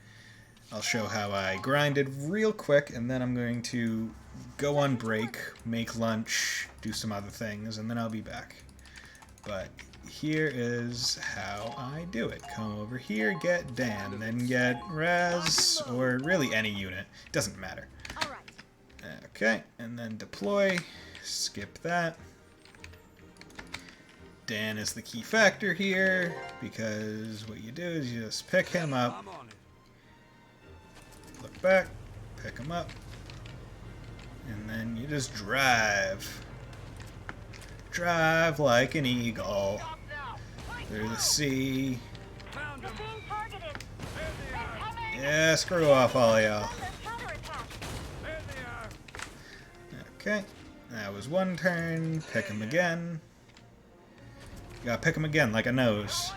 I'll show how I grinded real quick, and then I'm going to go on break, make lunch, do some other things, and then I'll be back. But here is how I do it. Come over here, get Dan, then get Raz, or really any unit. Doesn't matter. Okay, and then deploy. Skip that. Dan is the key factor here, because what you do is you just pick him up, look back, pick him up, and then you just drive. Drive like an eagle through the sea. Yeah, screw off all y'all. Okay, that was one turn. Pick him again. You gotta pick him again like a nose.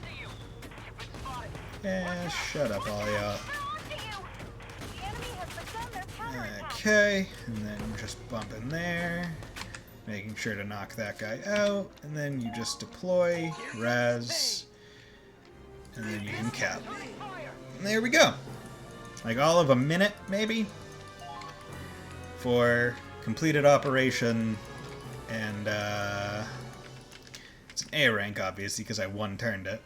Yeah, shut up all y'all. Okay, and then just bump in there. Making sure to knock that guy out. And then you just deploy, Raz, and then you can cap. And there we go. Like all of a minute, maybe? For completed operation, and it's an A rank, obviously, because I one-turned it.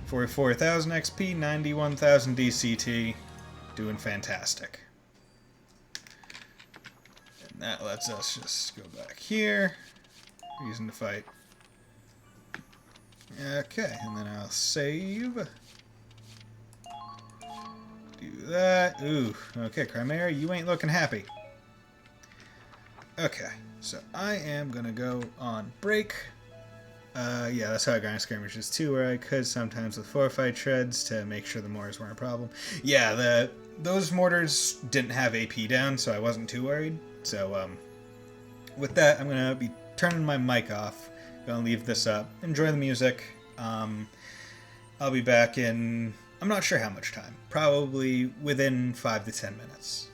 44,000 XP, 91,000 DCT, doing fantastic. And that lets us just go back here, reason to fight. Okay, and then I'll save. Do that. Ooh, okay, Chimera, you ain't looking happy. Okay, so I am gonna go on break. Yeah, that's how I got skirmishes too, where I could sometimes with fortified treads to make sure the mortars weren't a problem. Yeah, those mortars didn't have AP down, so I wasn't too worried. So, with that, I'm gonna be turning my mic off. Gonna leave this up. Enjoy the music. I'll be back in, I'm not sure how much time. Probably within 5 to 10 minutes.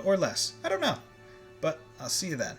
Or less. I don't know. But I'll see you then.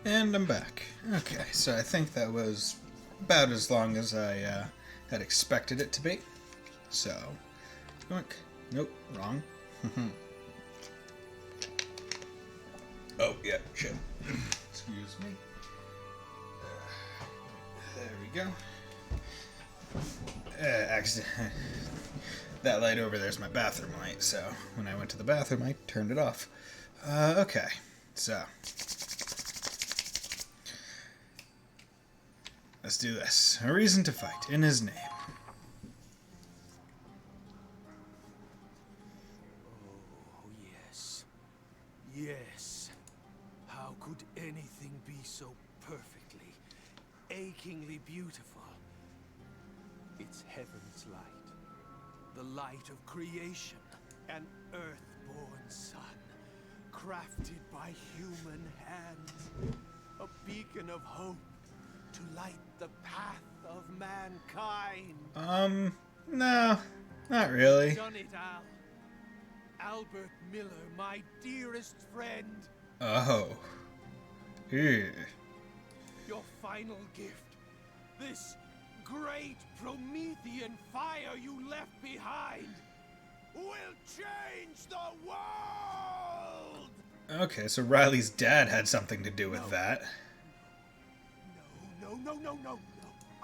And I'm back. Okay, so I think that was about as long as I had expected it to be. So, yoink. Nope, wrong. Oh, yeah, shit. Excuse me. There we go. Accident. That light over there's my bathroom light, so when I went to the bathroom, I turned it off. Okay, so let's do this. A reason to fight in his name. Oh, yes. Yes. How could anything be so perfectly, achingly beautiful? It's heaven's light. The light of creation. An earthborn sun. Crafted by human hands. A beacon of hope. To light the path of mankind. No, not really. You've done it, Al. Albert Miller, my dearest friend. Oh. Ew. Your final gift. This great Promethean fire you left behind will change the world! Okay, so Riley's dad had something to do with that. No.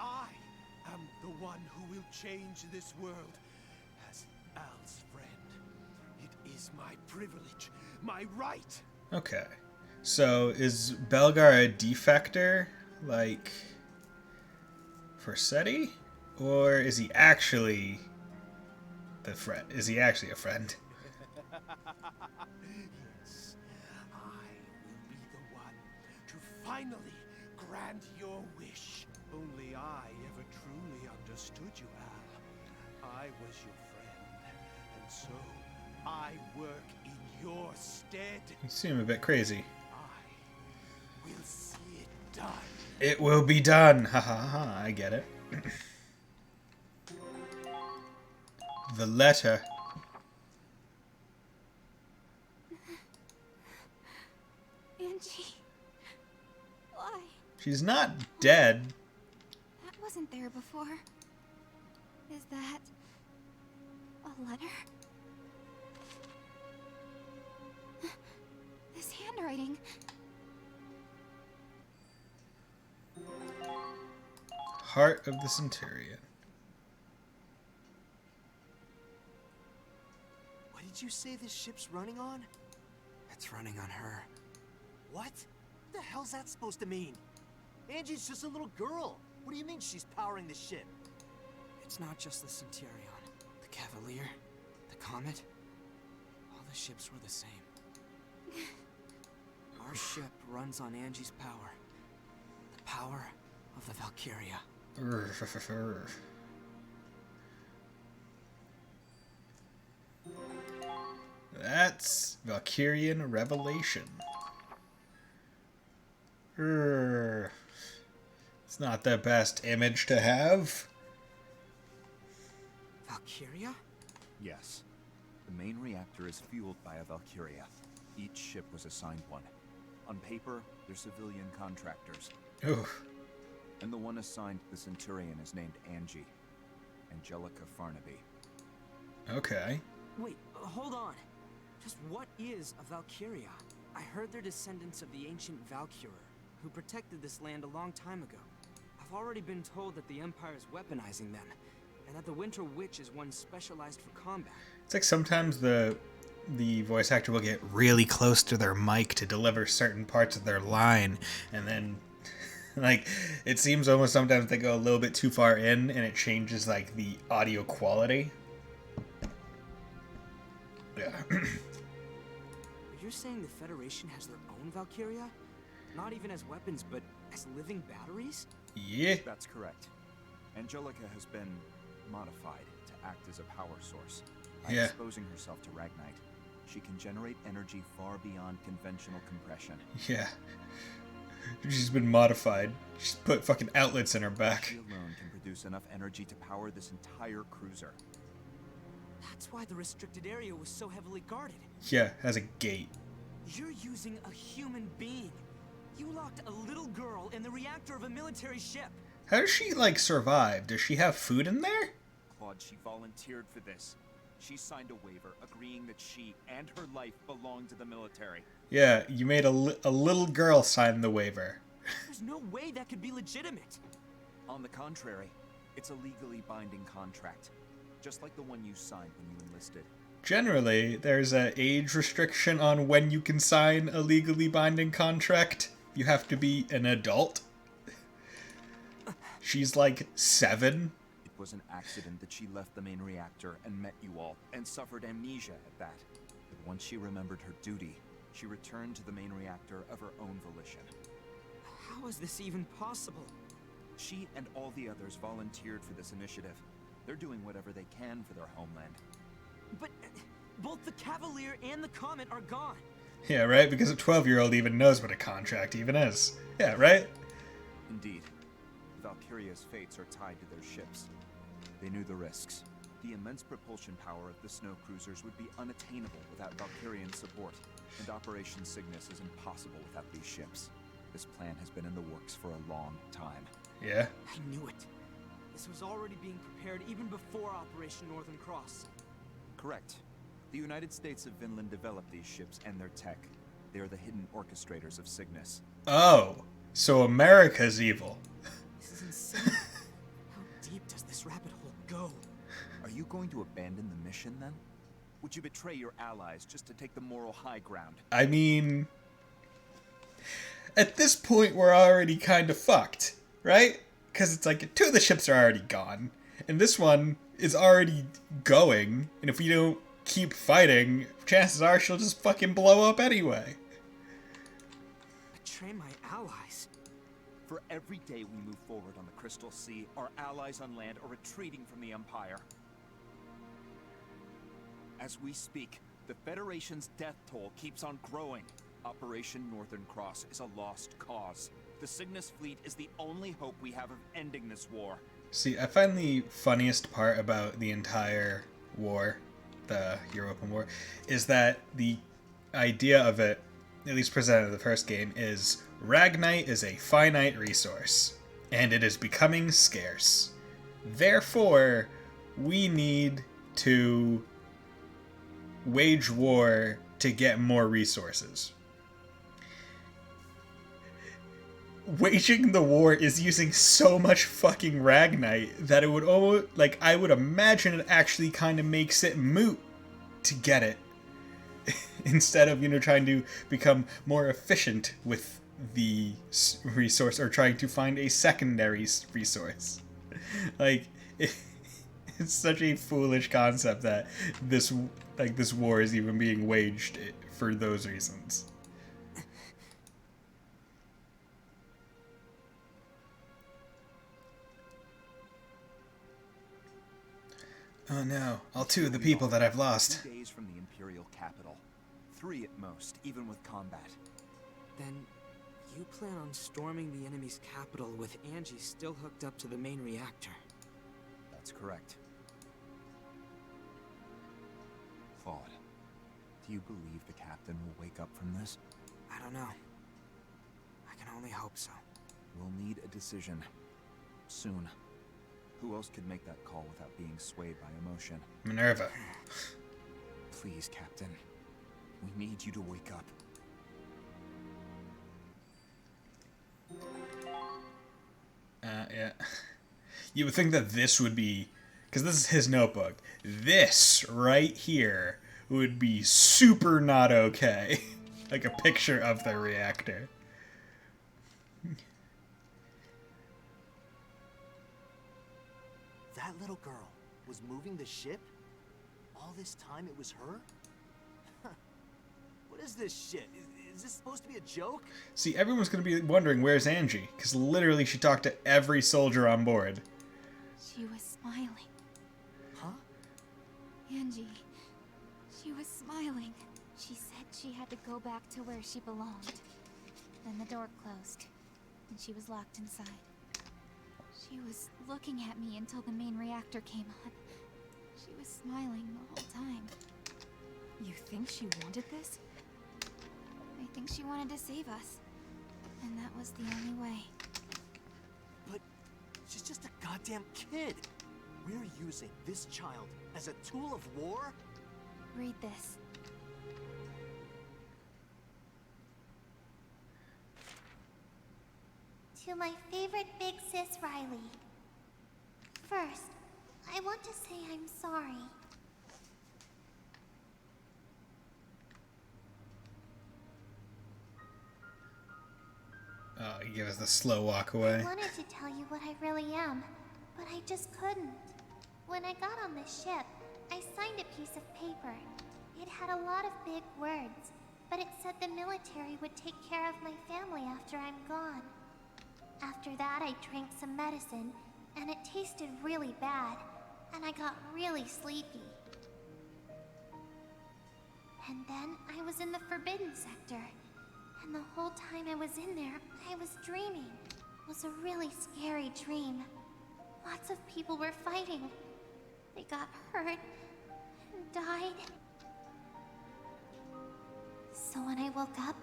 I am the one who will change this world. As Al's friend, it is my privilege, my right. Okay. So is Belgar a defector, like, for SETI? Or is he actually the friend? Is he actually a friend? Yes, I will be the one to finally grant your wish. Only I ever truly understood you, Al. I was your friend, and so I work in your stead. You seem a bit crazy. I will see it done. It will be done. Ha ha ha, I get it. The letter. Angie. Why? She's not dead. That wasn't there before. Is that a letter? This handwriting. Heart of the Centurion. What did you say this ship's running on? It's running on her. What? What the hell's that supposed to mean? Angie's just a little girl. What do you mean she's powering the ship? It's not just the Centurion. The Cavalier, the Comet. All the ships were the same. Our ship runs on Angie's power. The power of the Valkyria. That's Valkyrian Revelation. It's not the best image to have. Valkyria? Yes. The main reactor is fueled by a Valkyria. Each ship was assigned one. On paper, they're civilian contractors. Ooh. And the one assigned to the Centurion is named Angie. Angelica Farnaby. Okay. Wait, hold on. Just what is a Valkyria? I heard they're descendants of the ancient Valkyrer, who protected this land a long time ago. I've already been told that the Empire is weaponizing them, and that the Winter Witch is one specialized for combat. It's like sometimes the voice actor will get really close to their mic to deliver certain parts of their line, and then like it seems almost sometimes they go a little bit too far in and it changes like the audio quality. Yeah. You're saying the Federation has their own Valkyria? Not even as weapons, but as living batteries? Yeah. That's correct. Angelica has been modified to act as a power source. By exposing herself to Ragnite, she can generate energy far beyond conventional compression. Yeah. She's been modified. She's put fucking outlets in her back. She alone can produce enough energy to power this entire cruiser. That's why the restricted area was so heavily guarded. Yeah, has a gate. You're using a human being. You locked a little girl in the reactor of a military ship. How does she, like, survive? Does she have food in there? Claude, she volunteered for this. She signed a waiver agreeing that she and her life belong to the military. Yeah, you made a little girl sign the waiver. There's no way that could be legitimate. On the contrary, it's a legally binding contract, just like the one you signed when you enlisted. Generally, there's an age restriction on when you can sign a legally binding contract. You have to be an adult. She's like 7. It was an accident that she left the main reactor and met you all, and suffered amnesia at that. But once she remembered her duty, she returned to the main reactor of her own volition. How is this even possible? She and all the others volunteered for this initiative. They're doing whatever they can for their homeland. But both the Cavalier and the Comet are gone. Yeah, right? Because a 12-year-old even knows what a contract even is. Yeah, right? Indeed. Valkyria's fates are tied to their ships. They knew the risks. The immense propulsion power of the snow cruisers would be unattainable without Valkyrian support, and Operation Cygnus is impossible without these ships. This plan has been in the works for a long time. Yeah? I knew it. This was already being prepared even before Operation Northern Cross. Correct. The United States of Vinland developed these ships and their tech. They are the hidden orchestrators of Cygnus. Oh, so America's evil. This is insane. How deep does this rabbit hole go? Are you going to abandon the mission, then? Would you betray your allies just to take the moral high ground? I mean, at this point, we're already kind of fucked, right? Because it's like 2 of the ships are already gone, and this one is already going, and if we don't keep fighting, chances are she'll just fucking blow up anyway. Betray my allies? For every day we move forward on the Crystal Sea, our allies on land are retreating from the Empire. As we speak, the Federation's death toll keeps on growing. Operation Northern Cross is a lost cause. The Cygnus fleet is the only hope we have of ending this war. See, I find the funniest part about the entire war, the European War, is that the idea of it, at least presented in the first game, is Ragnite is a finite resource, and it is becoming scarce. Therefore, we need to wage war to get more resources. Waging the war is using so much fucking Ragnite that it would almost, like, I would imagine it actually kind of makes it moot to get it. Instead of, trying to become more efficient with the resource or trying to find a secondary resource. Like, it's such a foolish concept that this war is even being waged for those reasons. Oh no, all 2 of the people that I've lost. 2 days from the Imperial capital. 3 at most, even with combat. Then you plan on storming the enemy's capital with Angie still hooked up to the main reactor. That's correct. Claude, do you believe the captain will wake up from this? I don't know. I can only hope so. We'll need a decision. Soon. Who else could make that call without being swayed by emotion? Minerva. Please, Captain. We need you to wake up. Yeah. You would think that this would be... Because this is his notebook. This right here would be super not okay. Like a picture of the reactor. That little girl was moving the ship? All this time it was her? What is this shit? Is this supposed to be a joke? See, everyone's going to be wondering where's Angie, because literally she talked to every soldier on board. She was smiling. Huh? Angie. She was smiling. She said she had to go back to where she belonged. Then the door closed, and she was locked inside. She was looking at me until the main reactor came on. She was smiling the whole time. You think she wanted this? I think she wanted to save us. And that was the only way. But she's just a goddamn kid. We're using this child as a tool of war? Read this. To my favorite big sis Riley. First, I want to say I'm sorry. Oh, he gave us the slow walk away. I wanted to tell you what I really am, but I just couldn't. When I got on the ship, I signed a piece of paper. It had a lot of big words, but it said the military would take care of my family after I'm gone. After that, I drank some medicine, and it tasted really bad, and I got really sleepy. And then I was in the Forbidden Sector, and the whole time I was in there, I was dreaming. It was a really scary dream. Lots of people were fighting. They got hurt and died. So when I woke up,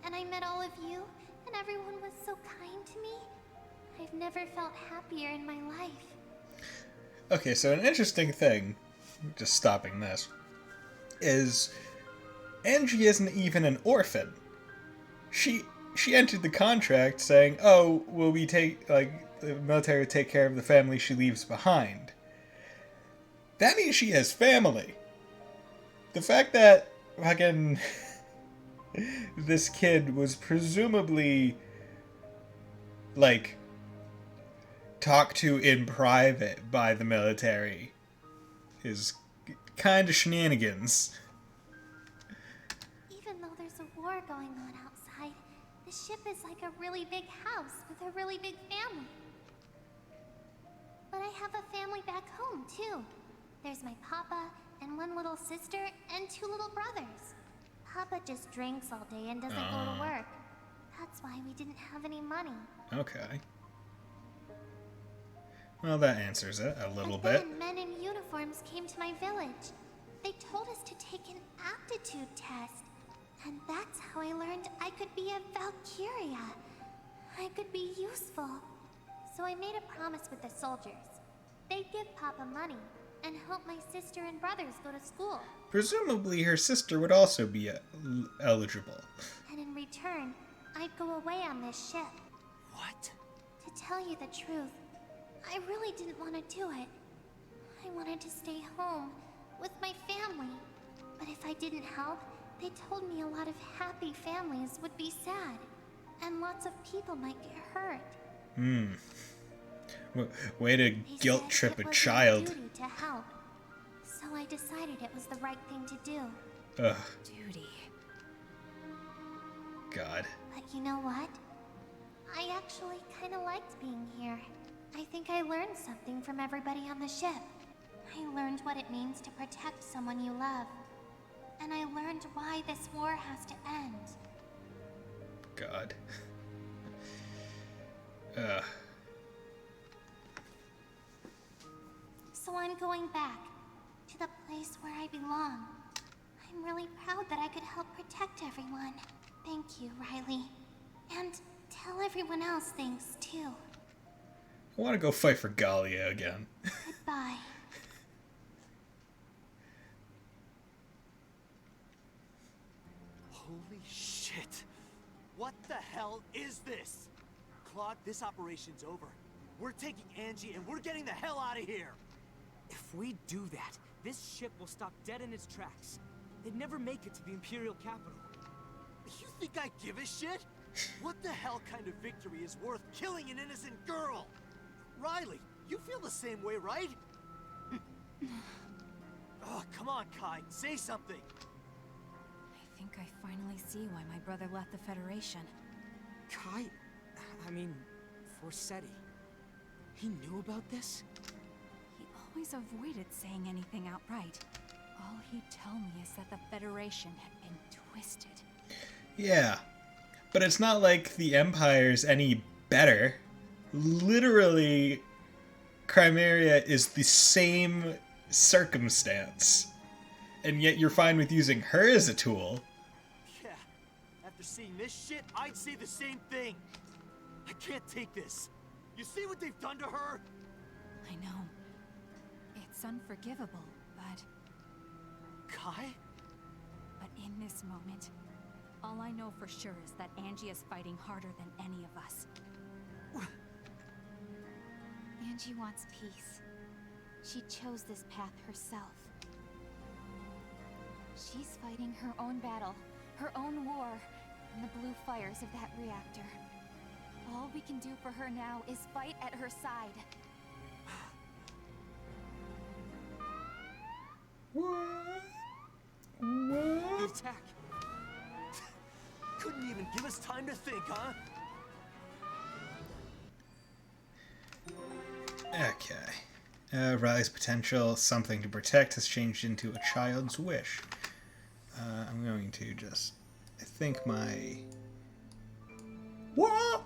and I met all of you, and everyone was so kind to me, I've never felt happier in my life. Okay, so an interesting thing, just stopping this, is Angie isn't even an orphan. She entered the contract saying, "Oh, will we take the military will take care of the family she leaves behind." That means she has family. The fact that fucking this kid was presumably talked to in private by the military is kind of shenanigans. Even though there's a war going on outside, the ship is like a really big house with a really big family. But I have a family back home, too. There's my papa, and one little sister, and 2 little brothers. Papa just drinks all day and doesn't go to work. That's why we didn't have any money. Okay. Well, that answers it a little bit. Then men in uniforms came to my village. They told us to take an aptitude test. And that's how I learned I could be a Valkyria. I could be useful. So I made a promise with the soldiers. They'd give Papa money and help my sister and brothers go to school. Presumably her sister would also be eligible. And in return, I'd go away on this ship. What? To tell you the truth, I really didn't want to do it. I wanted to stay home with my family. But if I didn't help, they told me a lot of happy families would be sad. And lots of people might get hurt. Way to guilt trip a child. Duty to help. So I decided it was the right thing to do. Ugh. Duty. God. But you know what? I actually kind of liked being here. I think I learned something from everybody on the ship. I learned what it means to protect someone you love. And I learned why this war has to end. God. Ugh. So I'm going back to the place where I belong. I'm really proud that I could help protect everyone. Thank you, Riley. And tell everyone else thanks, too. I want to go fight for Galia again. Goodbye. Holy shit! What the hell is this? Claude, this operation's over. We're taking Angie and we're getting the hell out of here! If we do that, this ship will stop dead in its tracks. They'd never make it to the Imperial capital. You think I give a shit? What the hell kind of victory is worth killing an innocent girl? Riley, you feel the same way, right? Oh, come on, Kai, say something. I think I finally see why my brother left the Federation. Kai? I mean, Forsetti. He knew about this? He always avoided saying anything outright. All he'd tell me is that the Federation had been twisted. Yeah, but it's not like the Empire's any better. Literally, Chimera is the same circumstance. And yet you're fine with using her as a tool. Yeah, at After seeing this shit, I'd say the same thing. I can't take this. You see what they've done to her? I know. It's unforgivable, but... Kai? But in this moment, all I know for sure is that Angie is fighting harder than any of us. Angie wants peace. She chose this path herself. She's fighting her own battle, her own war, in the blue fires of that reactor. All we can do for her now is fight at her side. The attack! Couldn't even give us time to think, huh? Okay. Riley's potential, something to protect, has changed into a child's wish. I'm going to just... I think my... What?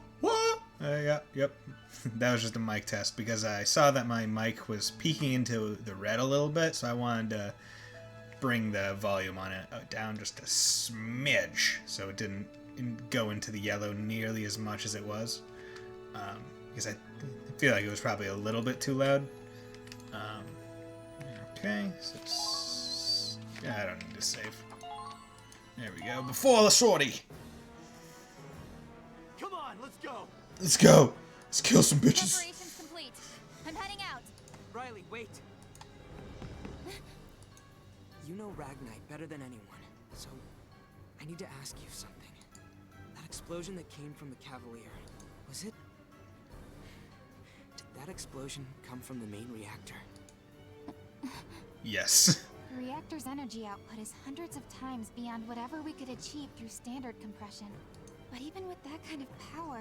Yep. That was just a mic test, because I saw that my mic was peeking into the red a little bit, so I wanted to bring the volume on it down just a smidge, so it didn't go into the yellow nearly as much as it was. Because I feel like it was probably a little bit too loud. Okay, so I don't need to save. There we go. Before the sortie! Come on, let's go! Let's go! Let's kill some bitches! Preparations complete. I'm heading out. Riley, wait. You know Ragnite better than anyone, so I need to ask you something. That explosion that came from the Cavalier, was it... Did that explosion come from the main reactor? Yes. The reactor's energy output is hundreds of times beyond whatever we could achieve through standard compression. But even with that kind of power,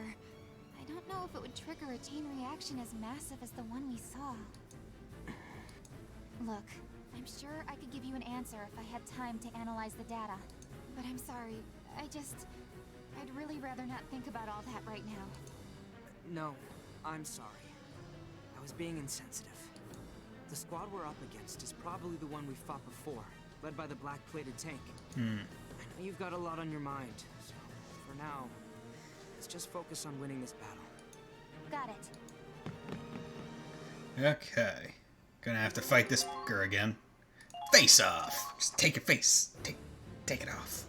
I don't know if it would trigger a chain reaction as massive as the one we saw. Look, I'm sure I could give you an answer if I had time to analyze the data. But I'm sorry, I'd really rather not think about all that right now. No, I'm sorry. I was being insensitive. The squad we're up against is probably the one we fought before, led by the black-plated tank. I know you've got a lot on your mind, so for now, let's just focus on winning this battle. Got it. Okay. Gonna have to fight this fucker again. Face off! Just take your face. Take it off.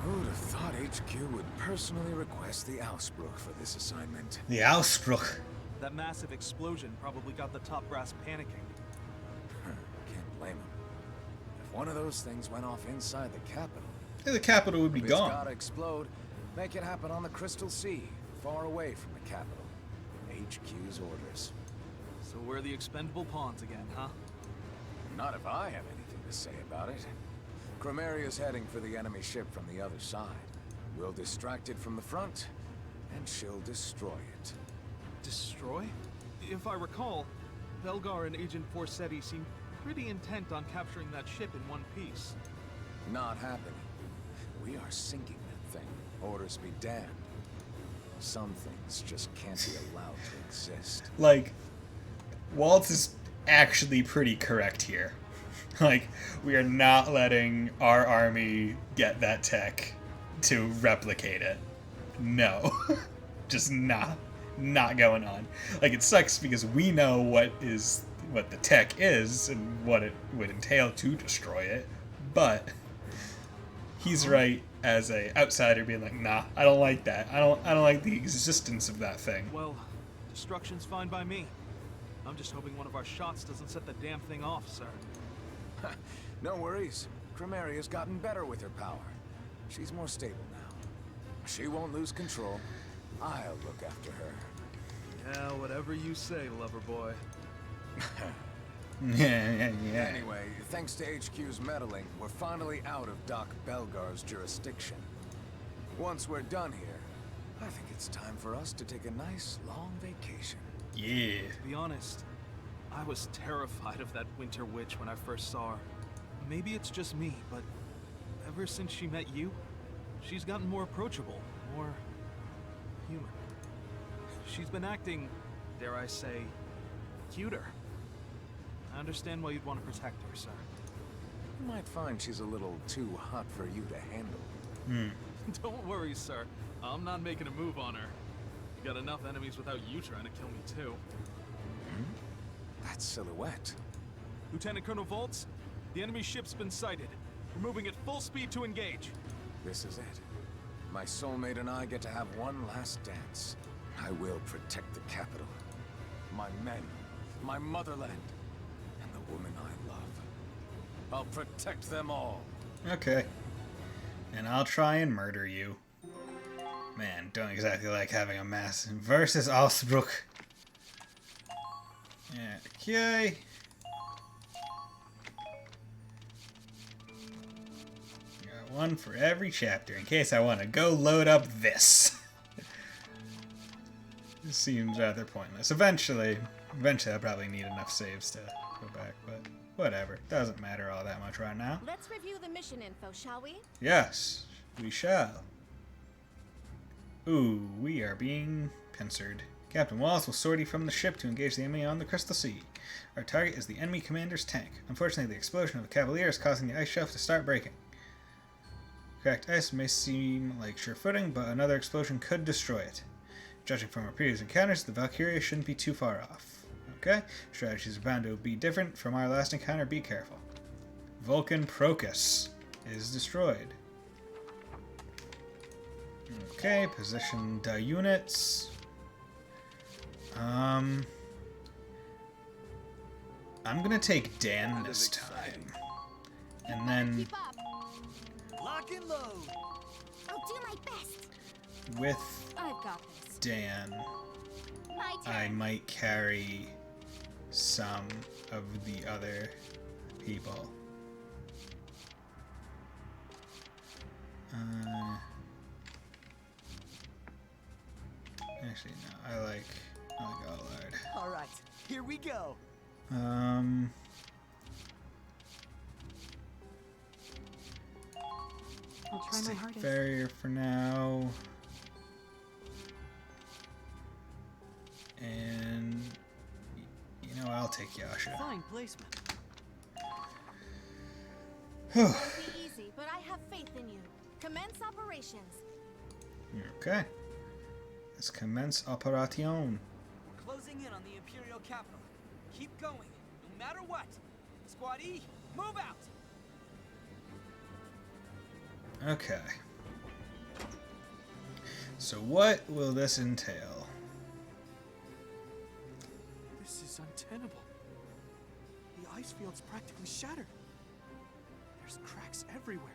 Who'd have thought HQ would personally request the Ausbruch for this assignment? The Ausbruch. That massive explosion probably got the top brass panicking. Can't blame him. If one of those things went off inside the capital... The capital would be gone. It's gotta explode. Make it happen on the Crystal Sea, far away from the capital. HQ's orders. So we're the expendable pawns again, huh? Not if I have anything to say about it. Crimeria's heading for the enemy ship from the other side. We'll distract it from the front, and she'll destroy it. Destroy? If I recall, Belgar and Agent Forsetti seemed pretty intent on capturing that ship in one piece. Not happening. We are sinking that thing. Orders be damned. Some things just can't be allowed to exist. Like, Walt is actually pretty correct here. Like, we are not letting our army get that tech to replicate it. No. Just not going on. Like, it sucks because we know what the tech is and what it would entail to destroy it, but he's right as a outsider being like, nah, I don't like that. I don't like the existence of that thing. Well, destruction's fine by me. I'm just hoping one of our shots doesn't set the damn thing off, sir. No worries. Crimeria's gotten better with her power. She's more stable now. She won't lose control. I'll look after her. Yeah, whatever you say, lover boy. Yeah. Anyway, thanks to HQ's meddling, we're finally out of Doc Belgar's jurisdiction. Once we're done here, I think it's time for us to take a nice, long vacation. Yeah. To be honest, I was terrified of that Winter Witch when I first saw her. Maybe it's just me, but ever since she met you, she's gotten more approachable, more human. She's been acting, dare I say, cuter. I understand why you'd want to protect her, sir. You might find she's a little too hot for you to handle. Don't worry, sir. I'm not making a move on her. Got enough enemies without you trying to kill me, too. That silhouette. Lieutenant Colonel Volts, the enemy ship's been sighted. We're moving at full speed to engage. This is it. My soulmate and I get to have one last dance. I will protect the capital, my men, my motherland, and the woman I love. I'll protect them all. Okay. And I'll try and murder you. Man, don't exactly like having a mass versus Osbrook. Okay. Got one for every chapter in case I want to go load up this. This seems rather pointless. Eventually I'll probably need enough saves to go back, but whatever. Doesn't matter all that much right now. Let's review the mission info, shall we? Yes, we shall. Ooh, we are being pincered. Captain Wallace will sortie from the ship to engage the enemy on the Crystal Sea. Our target is the enemy commander's tank. Unfortunately, the explosion of the Cavalier is causing the ice shelf to start breaking. Cracked ice may seem like sure footing, but another explosion could destroy it. Judging from our previous encounters, the Valkyria shouldn't be too far off. Okay, strategies are bound to be different from our last encounter. Be careful. Vulcan Procus is destroyed. Okay, position the units. I'm gonna take Dan this time, and then Lock and load. I'll do my best. with I've got this. Dan, My turn. I might carry some of the other people. Actually, no. I like Allard. All right, here we go. I'll try Let's my take hardest. Farrier for now. And you know, I'll take Yasha. Fine placement. It'll be easy, but I have faith in you. Commence operations. Okay. Let's commence operation. Closing in on the Imperial capital. Keep going, no matter what. Squad E, move out! Okay. So what will this entail? This is untenable. The ice field's practically shattered. There's cracks everywhere.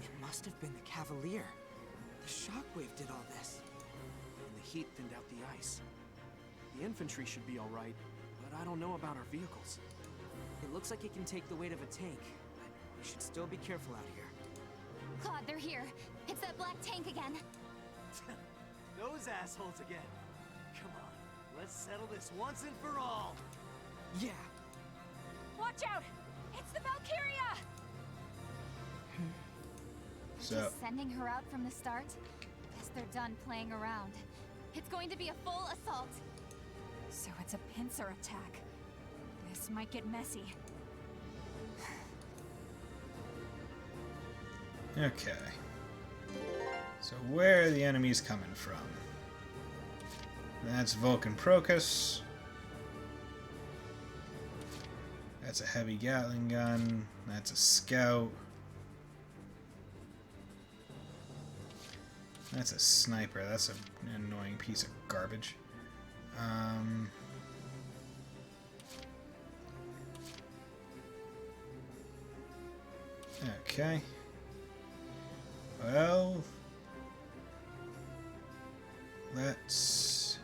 It must have been the Cavalier. The shockwave did all this. And the heat thinned out the ice. The infantry should be alright, but I don't know about our vehicles. It looks like it can take the weight of a tank, but we should still be careful out here. Claude, they're here. It's that black tank again. Those assholes again. Come on, let's settle this once and for all. Yeah. Watch out! It's the Valkyria! So Just sending her out from the start? Guess they're done playing around. It's going to be a full assault. So it's a pincer attack. This might get messy. okay. So where are the enemies coming from? That's Vulcan Procus. That's a heavy Gatling gun. That's a scout. That's a sniper. That's an annoying piece of garbage. Okay. Well, let's...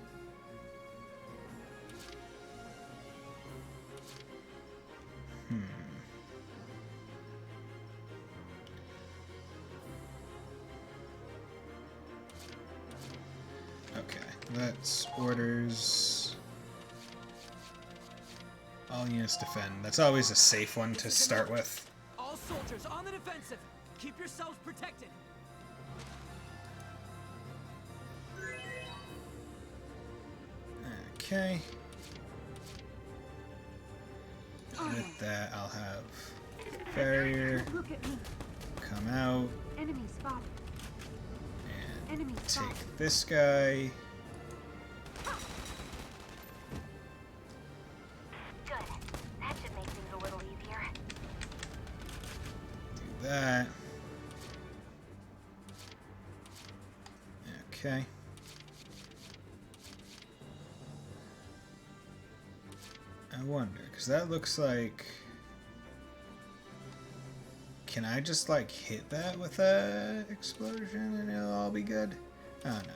Okay, let's orders... All units defend. That's always a safe one to start with. All soldiers on the defensive. Keep yourselves protected. Okay. With that, I'll have barrier. Look at me. Come out. Enemy spotted. And Enemy take spotted. this guy. Good. That should make things a little easier. Do that. Okay. I wonder, because that looks like... Can I just, like, hit that with a explosion and it'll all be good? Oh, no.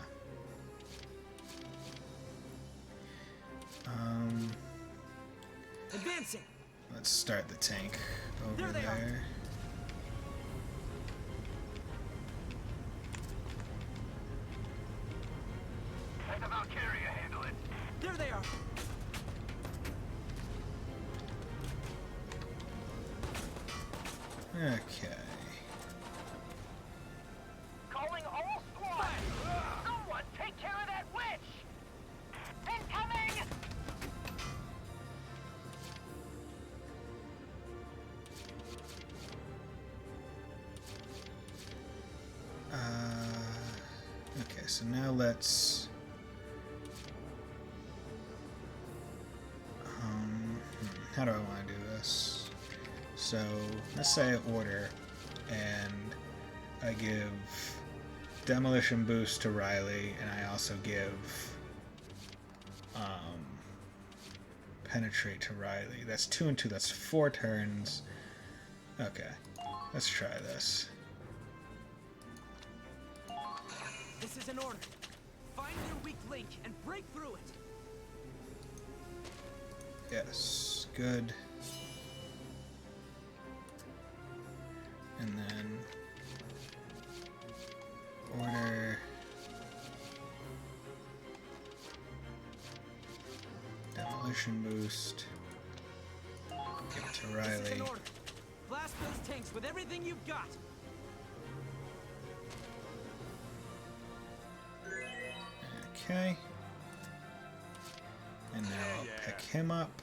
Advancing. Let's start the tank over There they are. there. Let the Valkyria handle it. There they are. Okay. Calling all squads. Someone take care of that witch. Incoming. Okay, so now let's... how do I want to do this? So, let's say I order, and I give Demolition Boost to Riley, and I also give Penetrate to Riley. That's 2 and 2, that's 4 turns. Okay, let's try this. This is an order. Find their weak link and break through it. Yes, good. And then order Demolition Boost. Give it to This is Riley. an order. Blast those tanks with everything you've got. Okay. And now I'll pick him up.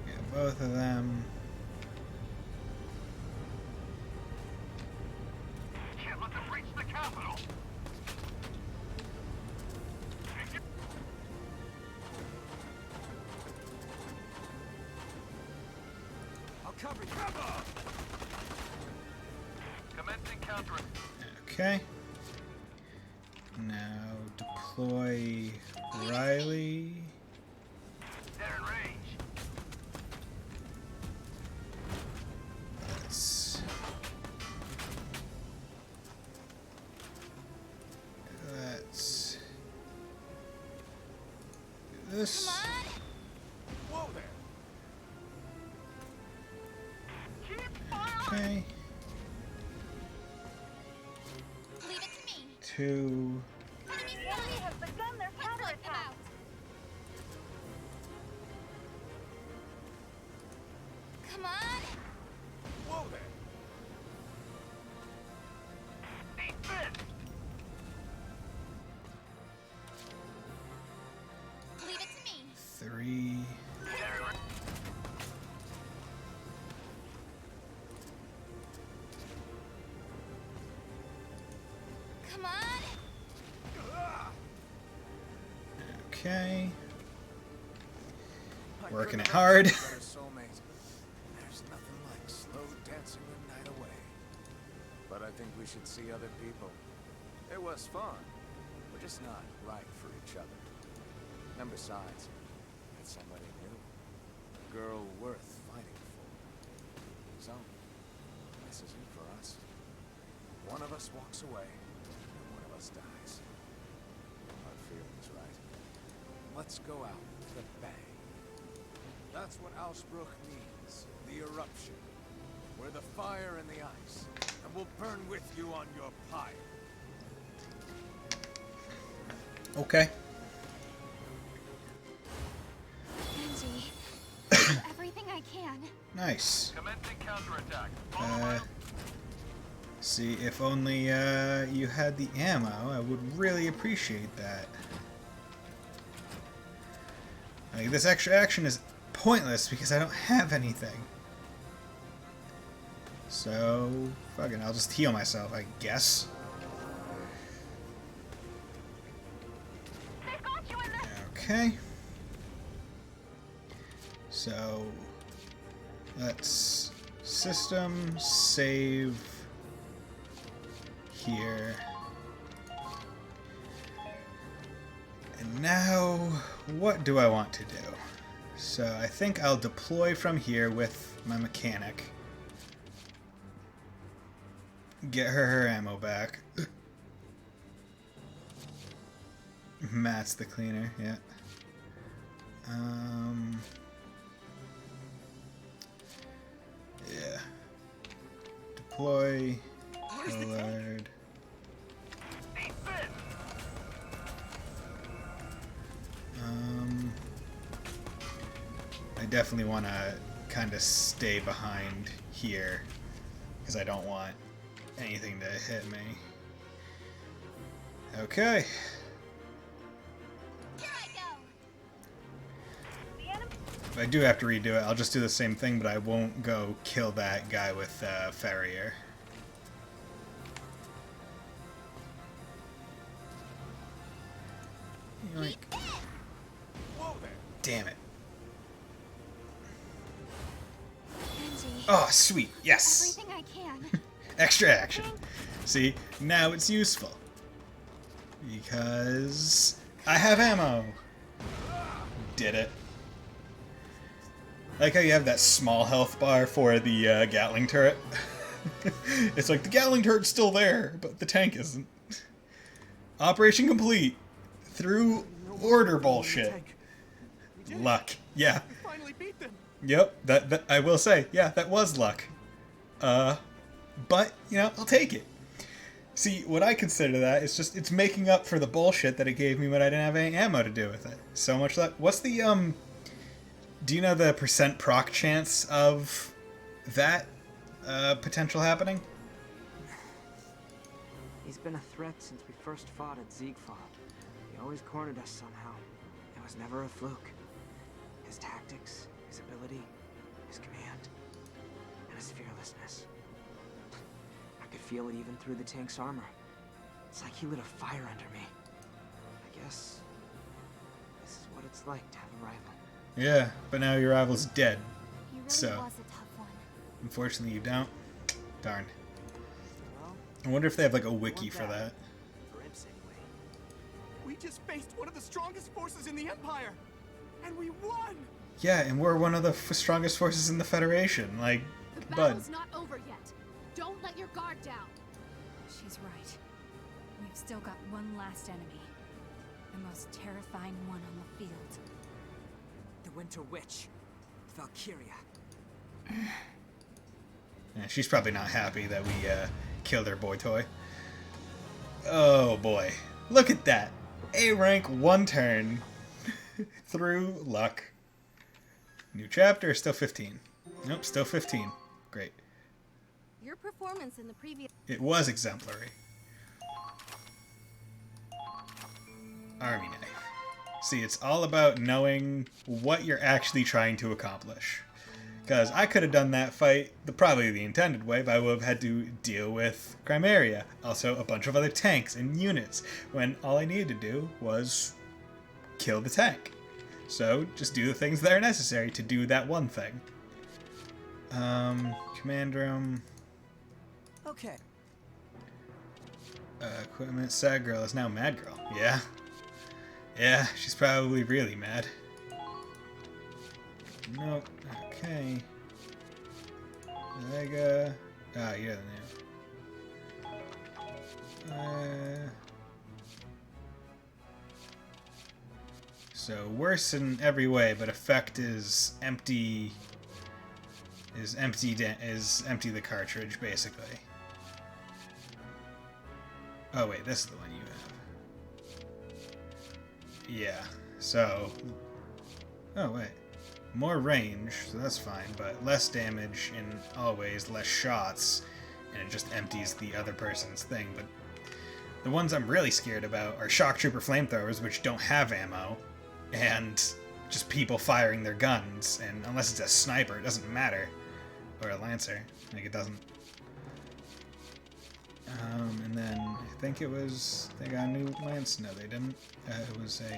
Get both of them. Can't let them reach the capital. I'll cover you. Commencing counter. Okay. Now deploy Riley. They're in range. Let's do this. Whoa there. Okay. Leave it to me. 2. The enemy has begun their counterattack. Come on. Whoa there. Eat this. Leave it to me. 3. Come on. Okay. Working it hard. Soulmate. There's nothing like slow dancing the night away. But I think we should see other people. It was fun. We're just not right for each other. And besides, it's somebody new. A girl worth fighting for. So, this isn't for us. One of us walks away, and one of us dies. Our feeling's right. Let's go out with a bang. That's what Ausbruch means. The eruption. We're the fire and the ice. And we'll burn with you on your pyre. Okay. Angie, I'll do everything I can. Nice. Commencing counterattack. See, if only you had the ammo, I would really appreciate that. Like, this extra action is pointless because I don't have anything. So, fucking, I'll just heal myself, I guess. Okay. So, let's system save here. And now, what do I want to do? So, I think I'll deploy from here with my mechanic. Get her ammo back. Matt's the cleaner, yeah. Yeah. Deploy. Allard. I definitely want to kind of stay behind here because I don't want anything to hit me. Okay. If I do have to redo it, I'll just do the same thing, but I won't go kill that guy with Farrier. Yoink. Damn it. Oh, sweet. Yes. Everything I can. Extra action. See, now it's useful. Because I have ammo. Did it. I like how you have that small health bar for the Gatling turret. It's like the Gatling turret's still there, but the tank isn't. Operation complete. Through order bullshit. Luck. Yeah. Finally beat them. Yep, that I will say, yeah, that was luck. But, you know, I'll take it. See, what I consider that is just, it's making up for the bullshit that it gave me when I didn't have any ammo to do with it. So much luck. What's the, do you know the % proc chance of that, potential happening? He's been a threat since we first fought at Ziegfeld. He always cornered us somehow. It was never a fluke. His tactics, his ability, his command, and his fearlessness. I could feel it even through the tank's armor. It's like he lit a fire under me. I guess this is what it's like to have a rival. Yeah, but now your rival's dead. He really So, was a tough one. unfortunately you don't. Darn. I wonder if they have like a wiki for that. We just faced one of the strongest forces in the Empire, and we won! Yeah, and we're one of the strongest forces in the Federation. Like, The bud. battle's not over yet. Don't let your guard down. She's right. We've still got one last enemy. The most terrifying one on the field. The Winter Witch, Valkyria. Yeah, she's probably not happy that we killed her boy toy. Oh boy. Look at that. A rank, 1 turn. Through luck. New chapter, still 15. Nope, still 15. Great. Your performance in the previous... It was exemplary. Army knife. See, it's all about knowing what you're actually trying to accomplish. Because I could have done that fight probably the intended way, but I would have had to deal with Crimea. Also, a bunch of other tanks and units, when all I needed to do was kill the tank. So, just do the things that are necessary to do that one thing. Command room. Okay. Equipment. Sad girl is now mad girl. Yeah. Yeah, she's probably really mad. Nope. Okay. Vega. Ah, you're the new. So worse in every way, but effect is empty. Is empty the cartridge basically. Oh wait, this is the one you have. Yeah. So. Oh wait. More range, so that's fine, but less damage and always less shots and it just empties the other person's thing. But the ones I'm really scared about are shock trooper flamethrowers, which don't have ammo, and just people firing their guns. And unless it's a sniper, it doesn't matter. Or a lancer, like it doesn't. And then I think it was they got a new lance. No, they didn't. It was a.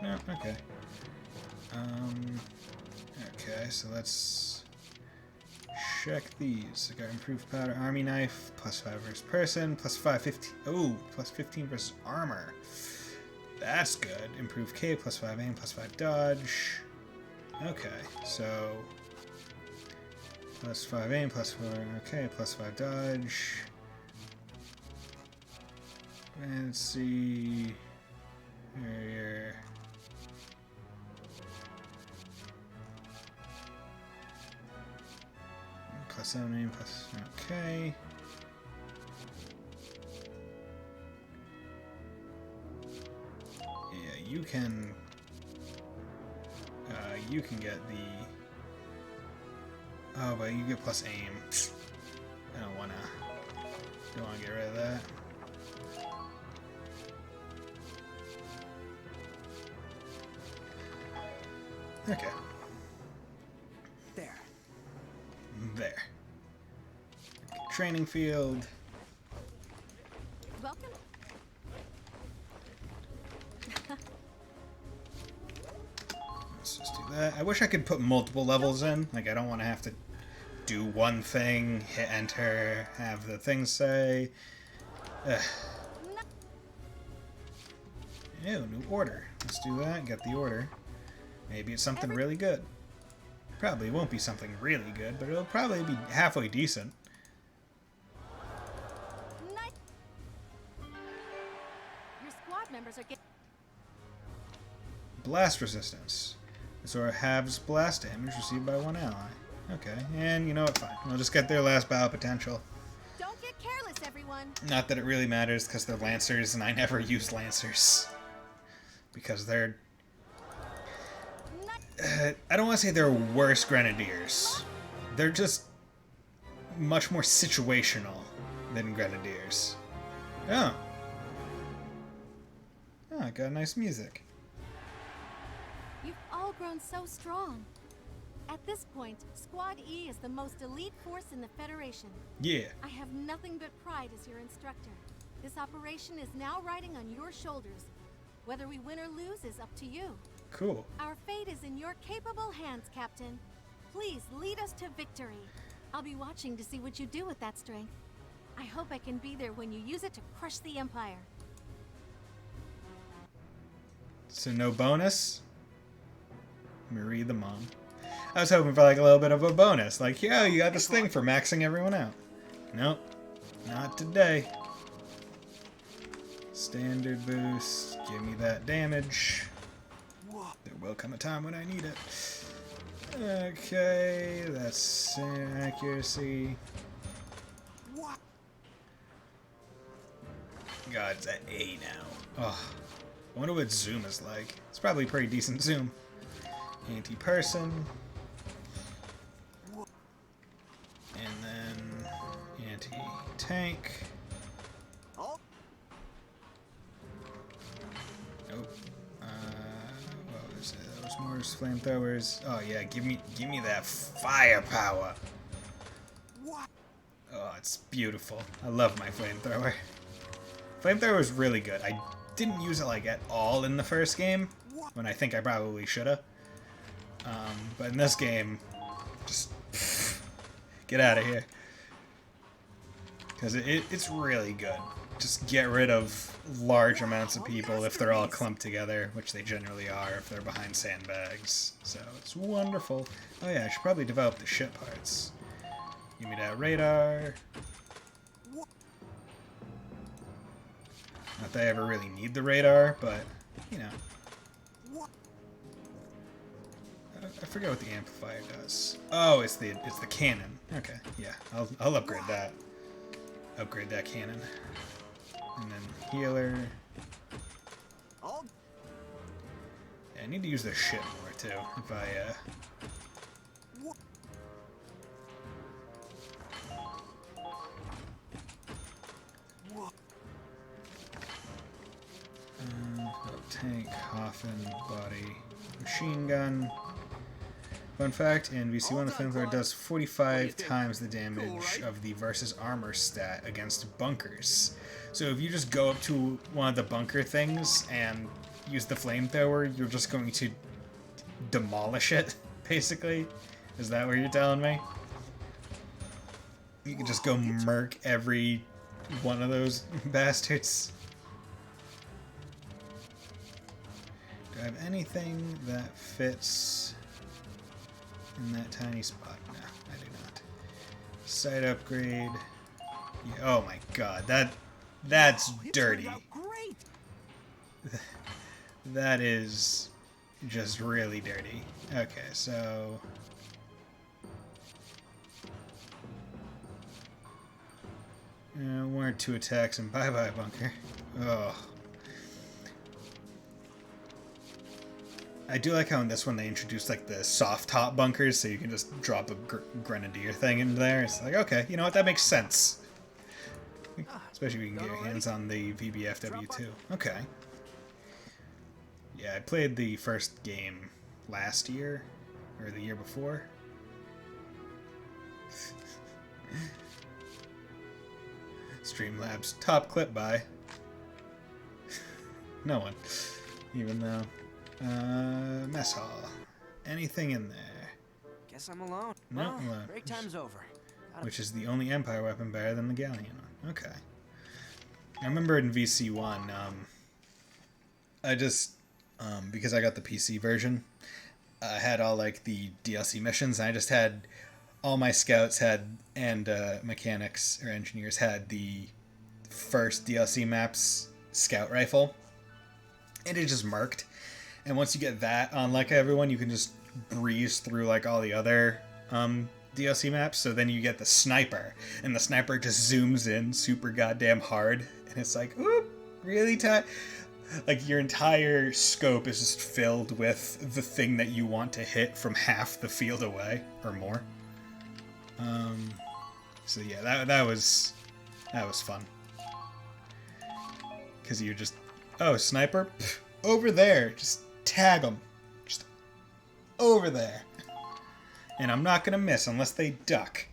No, okay. Okay, so let's check these. I got improved powder, army knife, +5 versus person, +5, 15. Oh, +15 versus armor. That's good. Improved K, +5 aim, +5 dodge. Okay, so +5 aim, +4. Okay, +5 dodge. And let's see. Here. +7 aim, okay. Yeah, you can get the. Oh, but you get +aim. I don't wanna get rid of that. Okay. There. There. Training field. Welcome. Let's just do that. I wish I could put multiple levels in. Like, I don't want to have to do one thing, hit enter, have the thing say. Ugh. Ew, new order. Let's do that, get the order. Maybe it's something really good. Probably won't be something really good, but it'll probably be halfway decent. Your squad members are getting. Blast resistance. This aura halves blast damage received by one ally. Okay, and you know what, fine. We'll just get their last battle potential. Don't get careless, everyone. Not that it really matters, because they're Lancers, and I never use Lancers. Because they're... I don't want to say they're worse Grenadiers. They're just much more situational than Grenadiers. Oh. Oh, I got nice music. You've all grown so strong. At this point, Squad E is the most elite force in the Federation. Yeah. I have nothing but pride as your instructor. This operation is now riding on your shoulders. Whether we win or lose is up to you. Cool. Our fate is in your capable hands, Captain. Please lead us to victory. I'll be watching to see what you do with that strength. I hope I can be there when you use it to crush the Empire. So no bonus? Let me read them on. I was hoping for like a little bit of a bonus. Like, yo, you got this thing for maxing everyone out. Nope. Not today. Standard boost. Give me that damage. There will come a time when I need it. Okay, that's accuracy. God, it's at A now. Oh, I wonder what zoom is like. It's probably pretty decent zoom. Anti-person. And then anti-tank. Nope. What was it? Those more flamethrowers. Oh yeah, give me that firepower. Oh, it's beautiful. I love my flamethrower. Flamethrower is really good. I didn't use it like at all in the first game, when I think I probably shoulda. But in this game, just get out of here, because it's really good. Just get rid of large amounts of people if they're all clumped together, which they generally are if they're behind sandbags. So it's wonderful. Oh yeah, I should probably develop the ship parts. Give me that radar. Not that I ever really need the radar, but, you know. I forget what the amplifier does. Oh, it's the cannon. Okay, yeah, I'll upgrade that. Upgrade that cannon. And then healer. Yeah, I need to use the ship more too. If I tank, coffin, body, machine gun. Fun fact, in VC1 the flamethrower does 45 times the damage of the versus armor stat against bunkers. So if you just go up to one of the bunker things and use the flamethrower, you're just going to demolish it, basically. Is that what you're telling me? You can just go murk every one of those bastards. Do I have anything that fits in that tiny spot? No, I do not. Site upgrade. Yeah, oh my god, that's dirty. That is just really dirty. Okay, so 1 or 2 attacks and bye-bye bunker. Oh. I do like how in this one they introduced like the soft top bunkers, so you can just drop a grenadier thing into there. It's like, okay, you know what, that makes sense. Especially if you can get your hands on the VBFW2. Okay. Yeah, I played the first game last year, or the year before. Streamlabs top clip by no one, even though mess hall. Anything in there? Guess I'm alone. No, Well, alone. break time's over. Which is the only Empire weapon better than the Galleon. Okay. I remember in VC1, I just because I got the PC version, I had all like the DLC missions. And I just had all my scouts had and mechanics or engineers had the first DLC map's scout rifle, and it just marked. And once you get that on like everyone, you can just breeze through like all the other DLC maps. So then you get the sniper, and the sniper just zooms in super goddamn hard, and it's like, oop, really tight. Like your entire scope is just filled with the thing that you want to hit from half the field away or more. So yeah, that was fun. Because you just, oh, sniper, pff, over there, just tag them, just over there, and I'm not gonna miss unless they duck.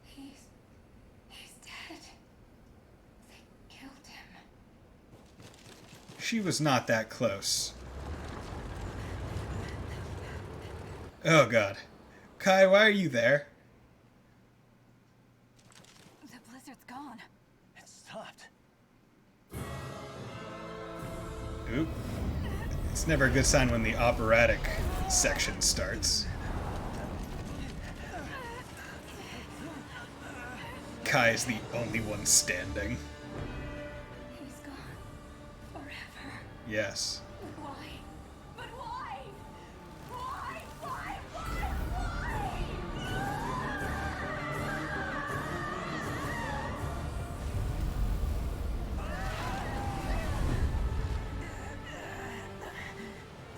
He's dead. They killed him. She was not that close. Oh god. Kai, why are you there? The blizzard's gone. It stopped. Oop. It's never a good sign when the operatic section starts. Kai is the only one standing. He's gone forever. Yes. Why? But why? Why?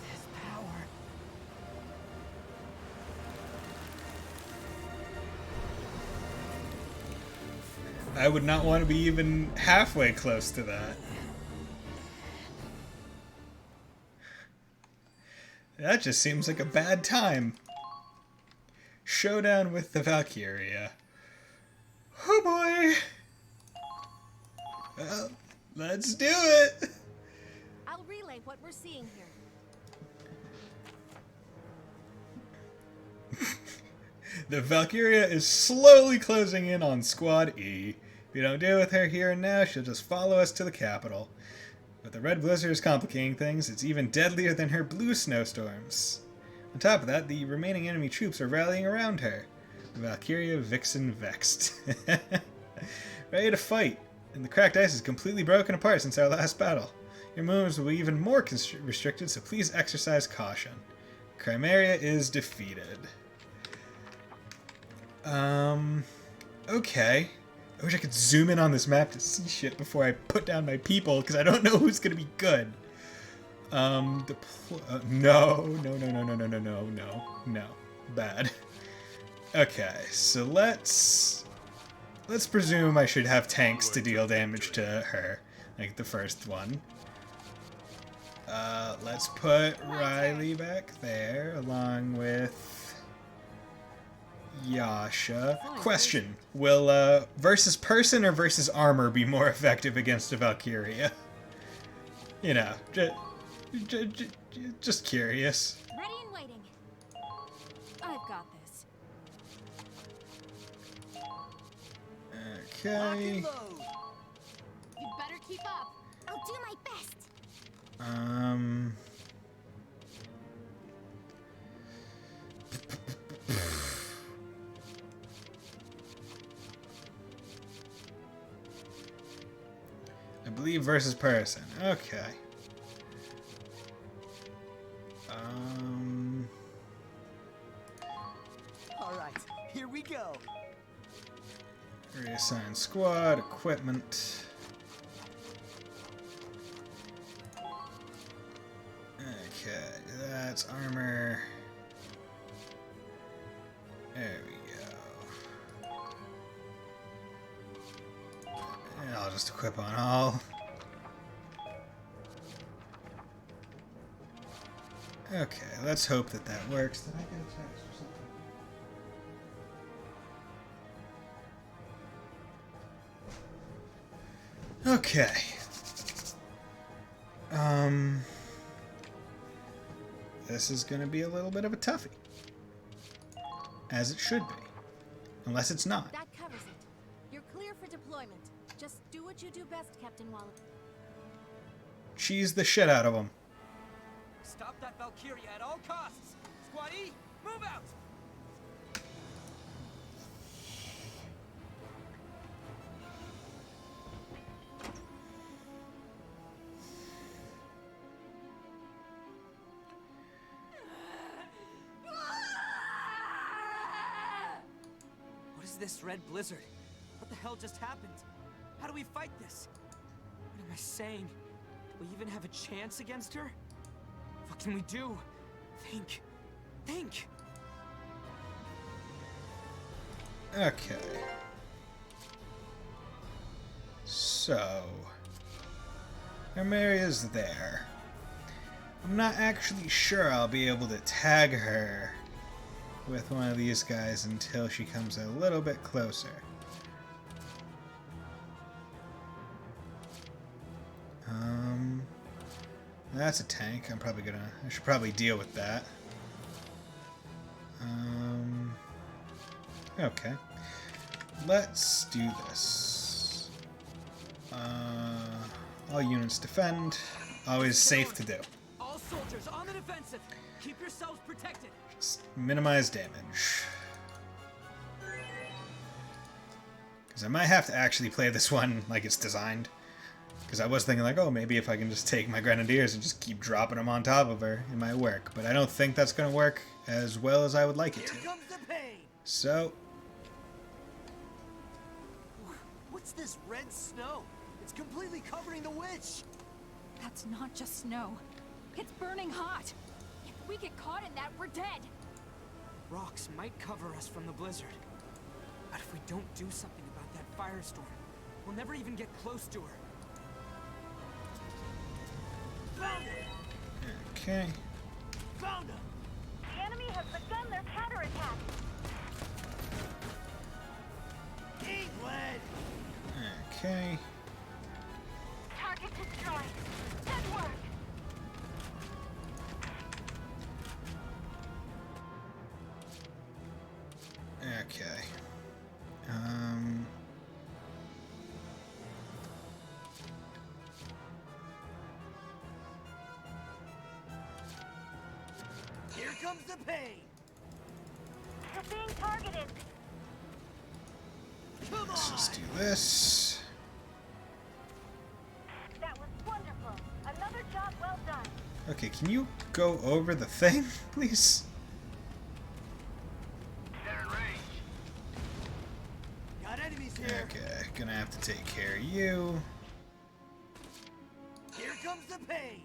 This power. I would not want to be even halfway close to that. That just seems like a bad time. Showdown with the Valkyria. Oh boy! Well, let's do it! I'll relay what we're seeing here. The Valkyria is slowly closing in on Squad E. If you don't deal with her here and now, she'll just follow us to the capital. But the red blizzard is complicating things. It's even deadlier than her blue snowstorms. On top of that, the remaining enemy troops are rallying around her. The Valkyria Vixen Vexed. Ready to fight. And the cracked ice is completely broken apart since our last battle. Your movements will be even more restricted, so please exercise caution. Chimera is defeated. Okay. I wish I could zoom in on this map to see shit before I put down my people, because I don't know who's gonna be good. No. Bad. Okay, so let's let's presume I should have tanks to deal damage to her, like the first one. Let's put Riley back there, along with Yasha. Question, will versus person or versus armor be more effective against a Valkyria? You know, just curious. Ready and waiting. I've got this. Okay. You'd better keep up. I'll do my best. I believe versus person. Okay. All right, here we go. Reassign squad, equipment. Okay, that's armor. There we go. And I'll just equip on all. Okay, let's hope that that works. Did I get a text or something? Okay. This is gonna be a little bit of a toughie. As it should be. Unless it's not. That covers it. You're clear for deployment. Just do what you do best, Captain Wallet. Cheese the shit out of them. Stop that Valkyria at all costs! Squad E, move out! What is this red blizzard? What the hell just happened? How do we fight this? What am I saying? Do we even have a chance against her? What can we do? Think. Think! Okay. So... Armeria's there. I'm not actually sure I'll be able to tag her with one of these guys until she comes a little bit closer. That's a tank. I should probably deal with that. Okay. Let's do this. All units defend. Always safe to do. All soldiers on the defensive. Keep yourselves protected. Just minimize damage. Because I might have to actually play this one like it's designed. Because I was thinking like, oh, maybe if I can just take my Grenadiers and just keep dropping them on top of her, it might work. But I don't think that's going to work as well as I would like it to. Here comes the pain. So... What's this red snow? It's completely covering the witch. That's not just snow. It's burning hot. If we get caught in that, we're dead. Rocks might cover us from the blizzard. But if we don't do something about that firestorm, we'll never even get close to her. Found it! Okay. Found him! The enemy has begun their counterattack. England! Okay. Target destroyed. Good work. Okay. Here comes the pain! You're being targeted. Come Let's on! just do this. That was wonderful. Another job well done. Okay, can you go over the thing, please? They're in range. Got enemies here. Okay, gonna have to take care of you. Here comes the pain.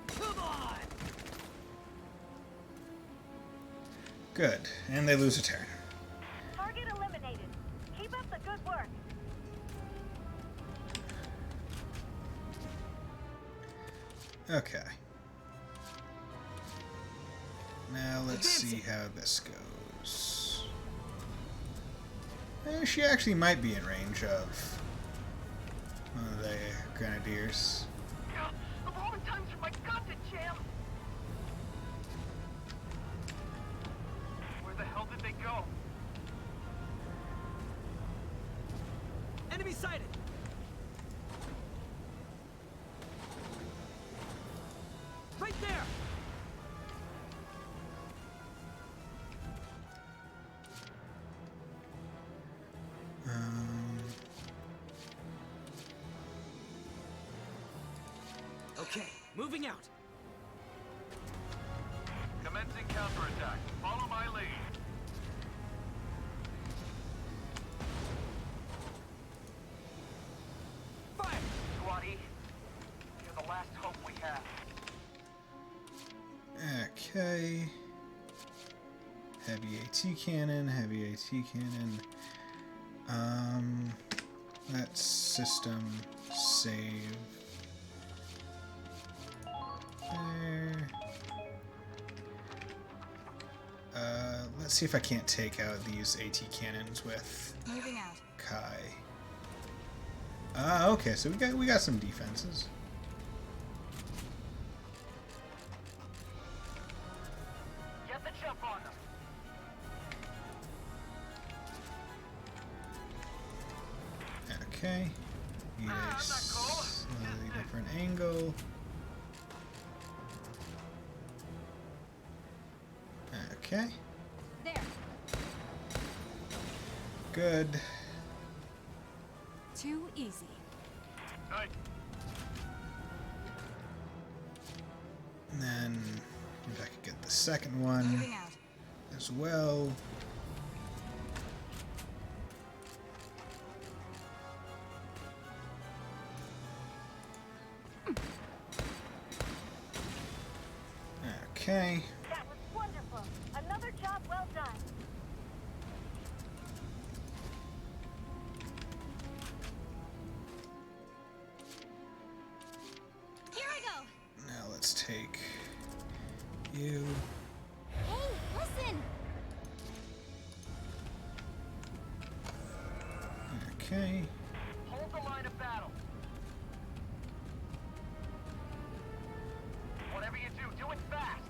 Come on! Good. And they lose a turn. Target eliminated. Keep up the good work. Okay. Now let's see how this goes. She actually might be in range of one of the grenadiers. Of all the times for my god to jam! Where the hell did they go? Enemy sighted! Right there! Okay, moving out. Commencing counterattack. Follow my lead. Fire! Squad E, you're the last hope we have. Okay. Heavy AT cannon, heavy AT cannon. Let's system save. There. Let's see if I can't take out these AT cannons with Moving out. Kai. Okay, so we got some defenses. Get the jump on them. Okay. Need a slightly different angle. Okay. There. Good. Too easy. Nice. And then if I could get the second one Moving out. as well. Okay. That was wonderful. Another job well done. Here I go. Now let's take you. Hey, listen. Okay. Hold the line of battle. Whatever you do it fast.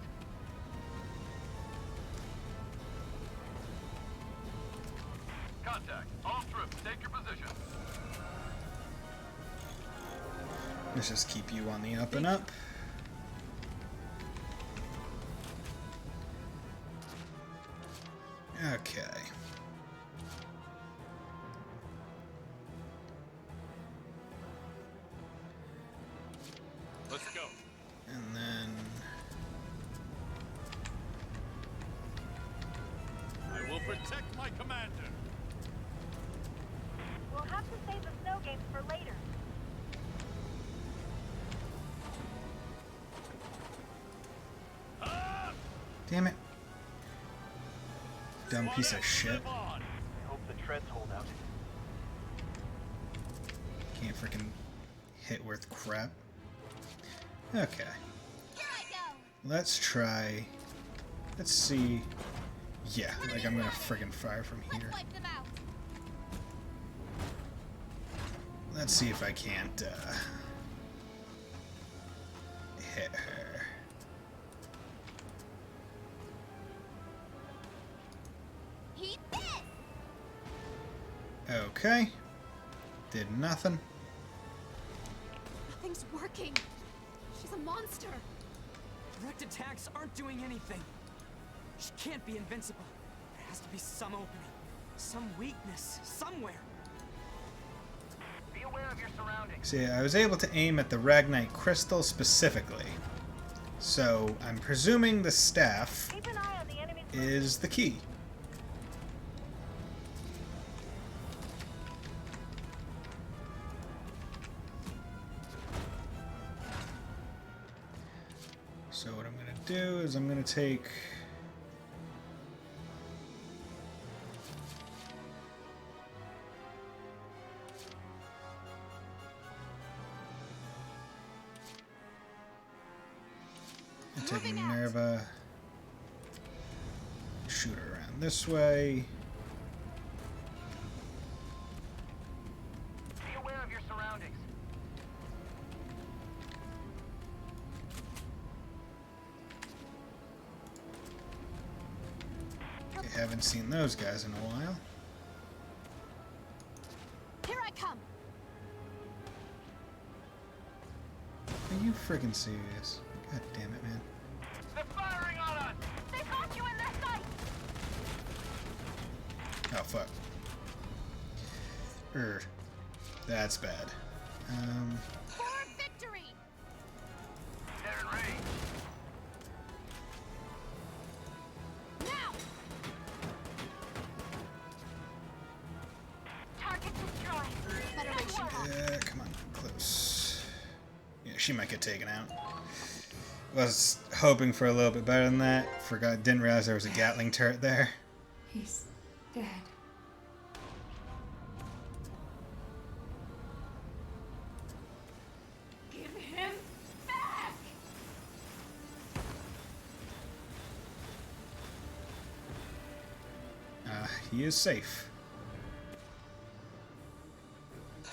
Contact. All troops, take your position. Let's just keep you on the up and up. Okay. Let's go. And then I will protect my commander. We'll have to save the snow games for later. damn it. Dumb piece of shit. I hope the treads hold out. Can't freaking hit worth crap. Okay. Let's try. Let's see. Yeah, like I'm gonna friggin' fire from here. Let's see if I can't hit her. Okay. Did nothing. Nothing's working. She's a monster. Direct attacks aren't doing anything. She can't be invincible. There has to be some opening, some weakness, somewhere. Be aware of your surroundings. See, I was able to aim at the Ragnite crystal specifically. So, I'm presuming the staff is the key. So what I'm going to do is I'm going to take take Minerva. Shoot her around this way. Be aware of your surroundings. I haven't seen those guys in a while. Here I come. Are you freaking serious? God damn it, man. They're firing on us! They've got you in their sight! Oh, fuck. That's bad. For victory! They're in range. Now! Target destroyed. Federation. Yeah, come on, close. Yeah, she might get taken out. Was hoping for a little bit better than that. Didn't realize there was a Gatling turret there. He's dead. Give him back! He is safe.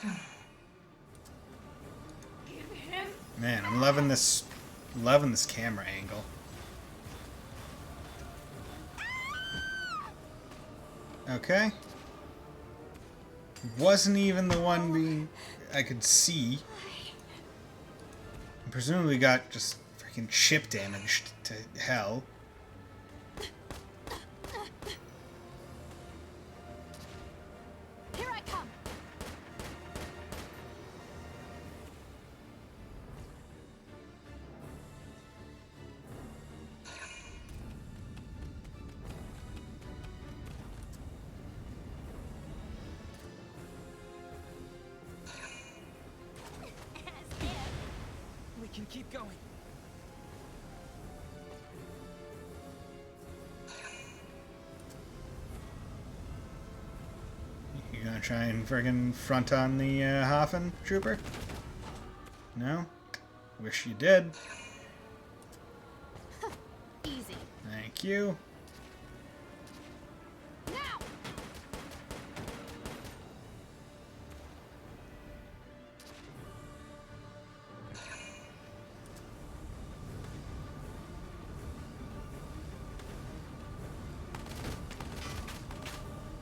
Give him Man, I'm loving this camera angle. Okay. Wasn't even the one I could see. Presumably got just freaking ship damaged to hell. Here I come. We can keep going. You gonna try and friggin' front on the Hafen trooper? No? Wish you did. Easy. Thank you. Now!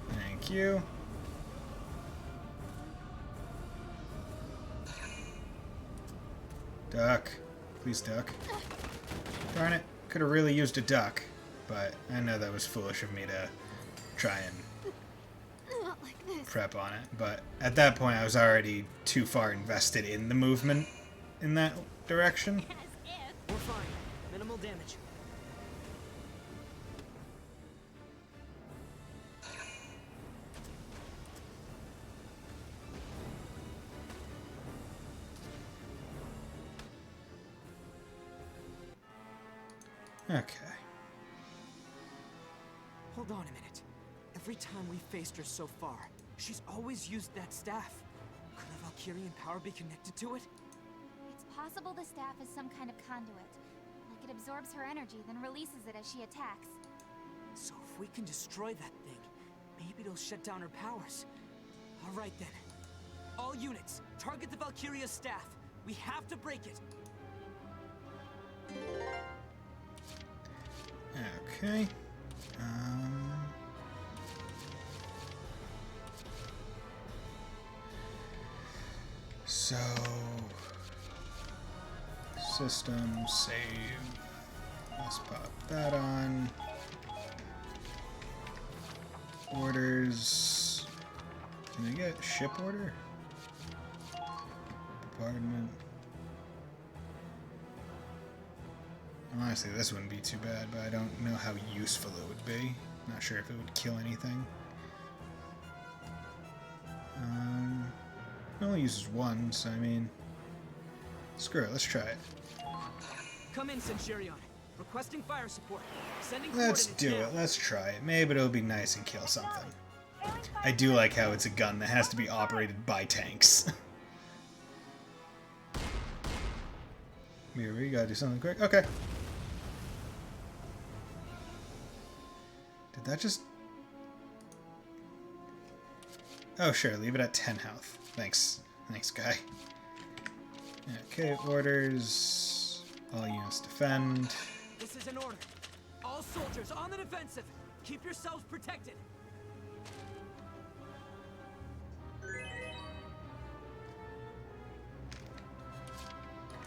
Thank you. Duck. Please duck. Darn it. Could have really used a duck, but I know that was foolish of me to try and Not like this. prep on it. But at that point, I was already too far invested in the movement in that direction. We're fine. Minimal damage. Okay. Hold on a minute. Every time we faced her so far, she's always used that staff. Could a Valkyrian power be connected to it? It's possible the staff is some kind of conduit. Like it absorbs her energy, then releases it as she attacks. So if we can destroy that thing, maybe it'll shut down her powers. All right then. All units, target the Valkyria staff. We have to break it. Okay. So system save. Let's pop that on. Orders. Can I get ship order? Bombardment. Honestly, this wouldn't be too bad, but I don't know how useful it would be. Not sure if it would kill anything. It only uses one, so I mean... Screw it, let's try it. Come in, Centurion. Requesting fire support. Sending Let's coordinates do now. it, let's try it. Maybe it'll be nice and kill something. I do like how it's a gun that has to be operated by tanks. We gotta do something quick. Okay. Did that just... Oh, sure. Leave it at 10 health. Thanks. Thanks, guy. Okay, orders. All units defend. This is an order. All soldiers on the defensive. Keep yourselves protected.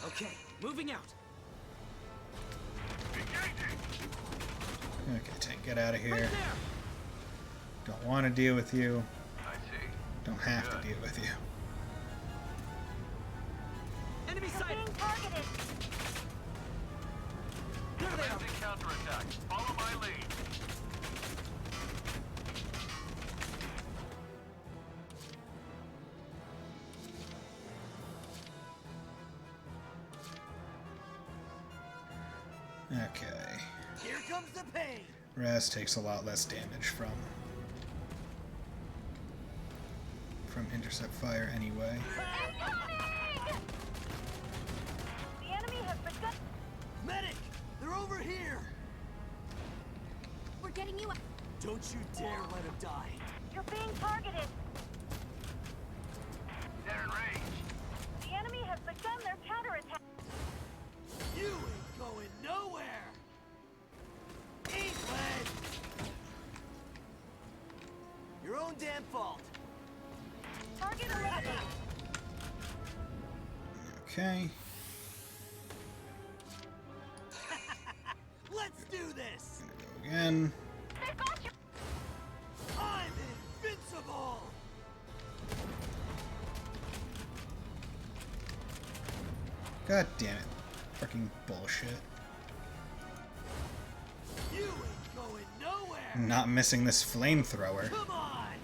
Okay, moving out. Okay, tank, get out of here. Don't want to deal with you. I see. Don't have to deal with you. Enemy sighted. Being targeted. There they are. Commencing counterattack. Follow my lead. Okay. Here comes the pain. Raz takes a lot less damage from intercept fire anyway. The enemy has begun. Medic! They're over here! We're getting you out. Don't you dare let him die. You're being targeted. They're in range. The enemy has begun their counterattack. You ain't going nowhere! England! Your own damn fault. Target eliminated. Okay. Let's do this! Go again. I'm invincible! God damn it. Fucking bullshit. You ain't going nowhere! I'm not missing this flamethrower. Come on!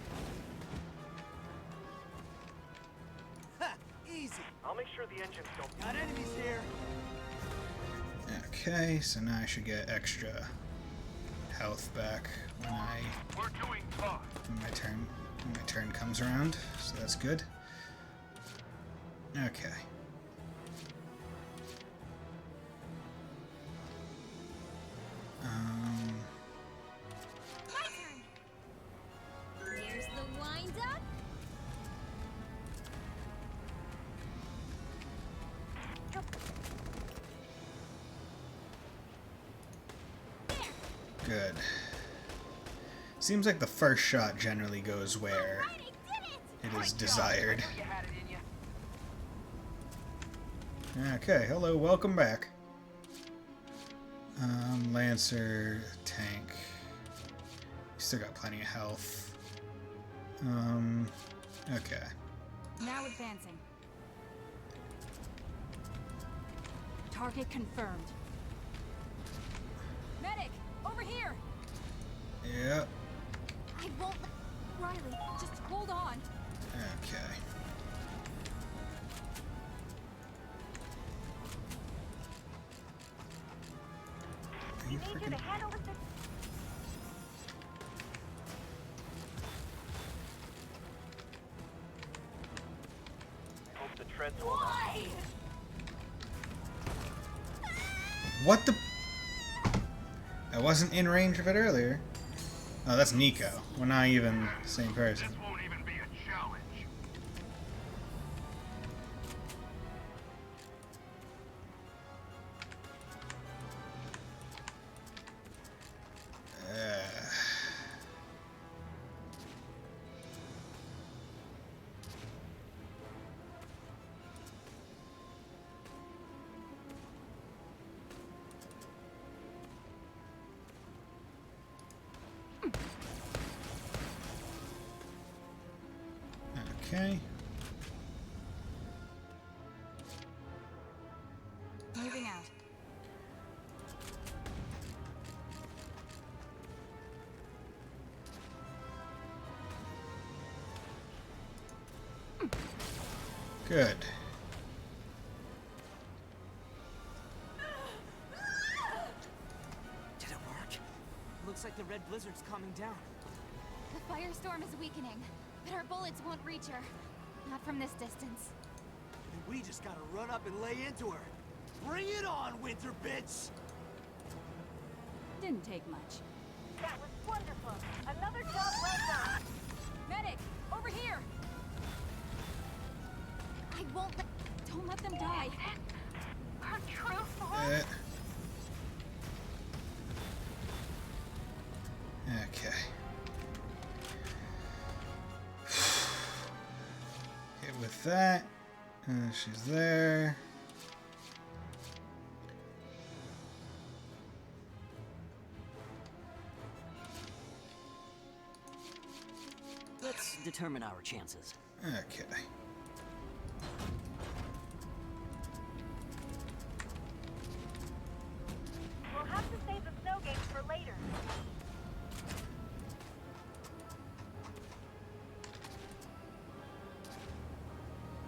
Ha! Easy. I'll make sure the engines don't. Got enemies here. Okay, so now I should get extra health back when We're doing fine. my turn comes around. So that's good. Okay. My turn. Here's the wind up. Good. Seems like the first shot generally goes where it is desired. Okay, hello, welcome back. Lancer, tank. Still got plenty of health. Okay. Now advancing. Target confirmed. Medic, over here. Yep. I won't. Riley, just hold on. Okay. We need you to handle the situation. Hope the treads hold on. What the? I wasn't in range of it earlier. Oh, that's Nico. We're not even the same person. This won't even be a challenge. Okay. Moving out. Good. Did it work? Looks like the red blizzard's calming down. The firestorm is weakening, but our bullets won't reach her. Not from this distance. And we just gotta run up and lay into her. Bring it on, winter bitch! Didn't take much. That was Wonderful. Another job well done. Medic, over here. I won't let... Don't let them die. Her true form? Okay. Hit with that. She's there. Let's determine our chances. Okay. We'll have to save the snow games for later.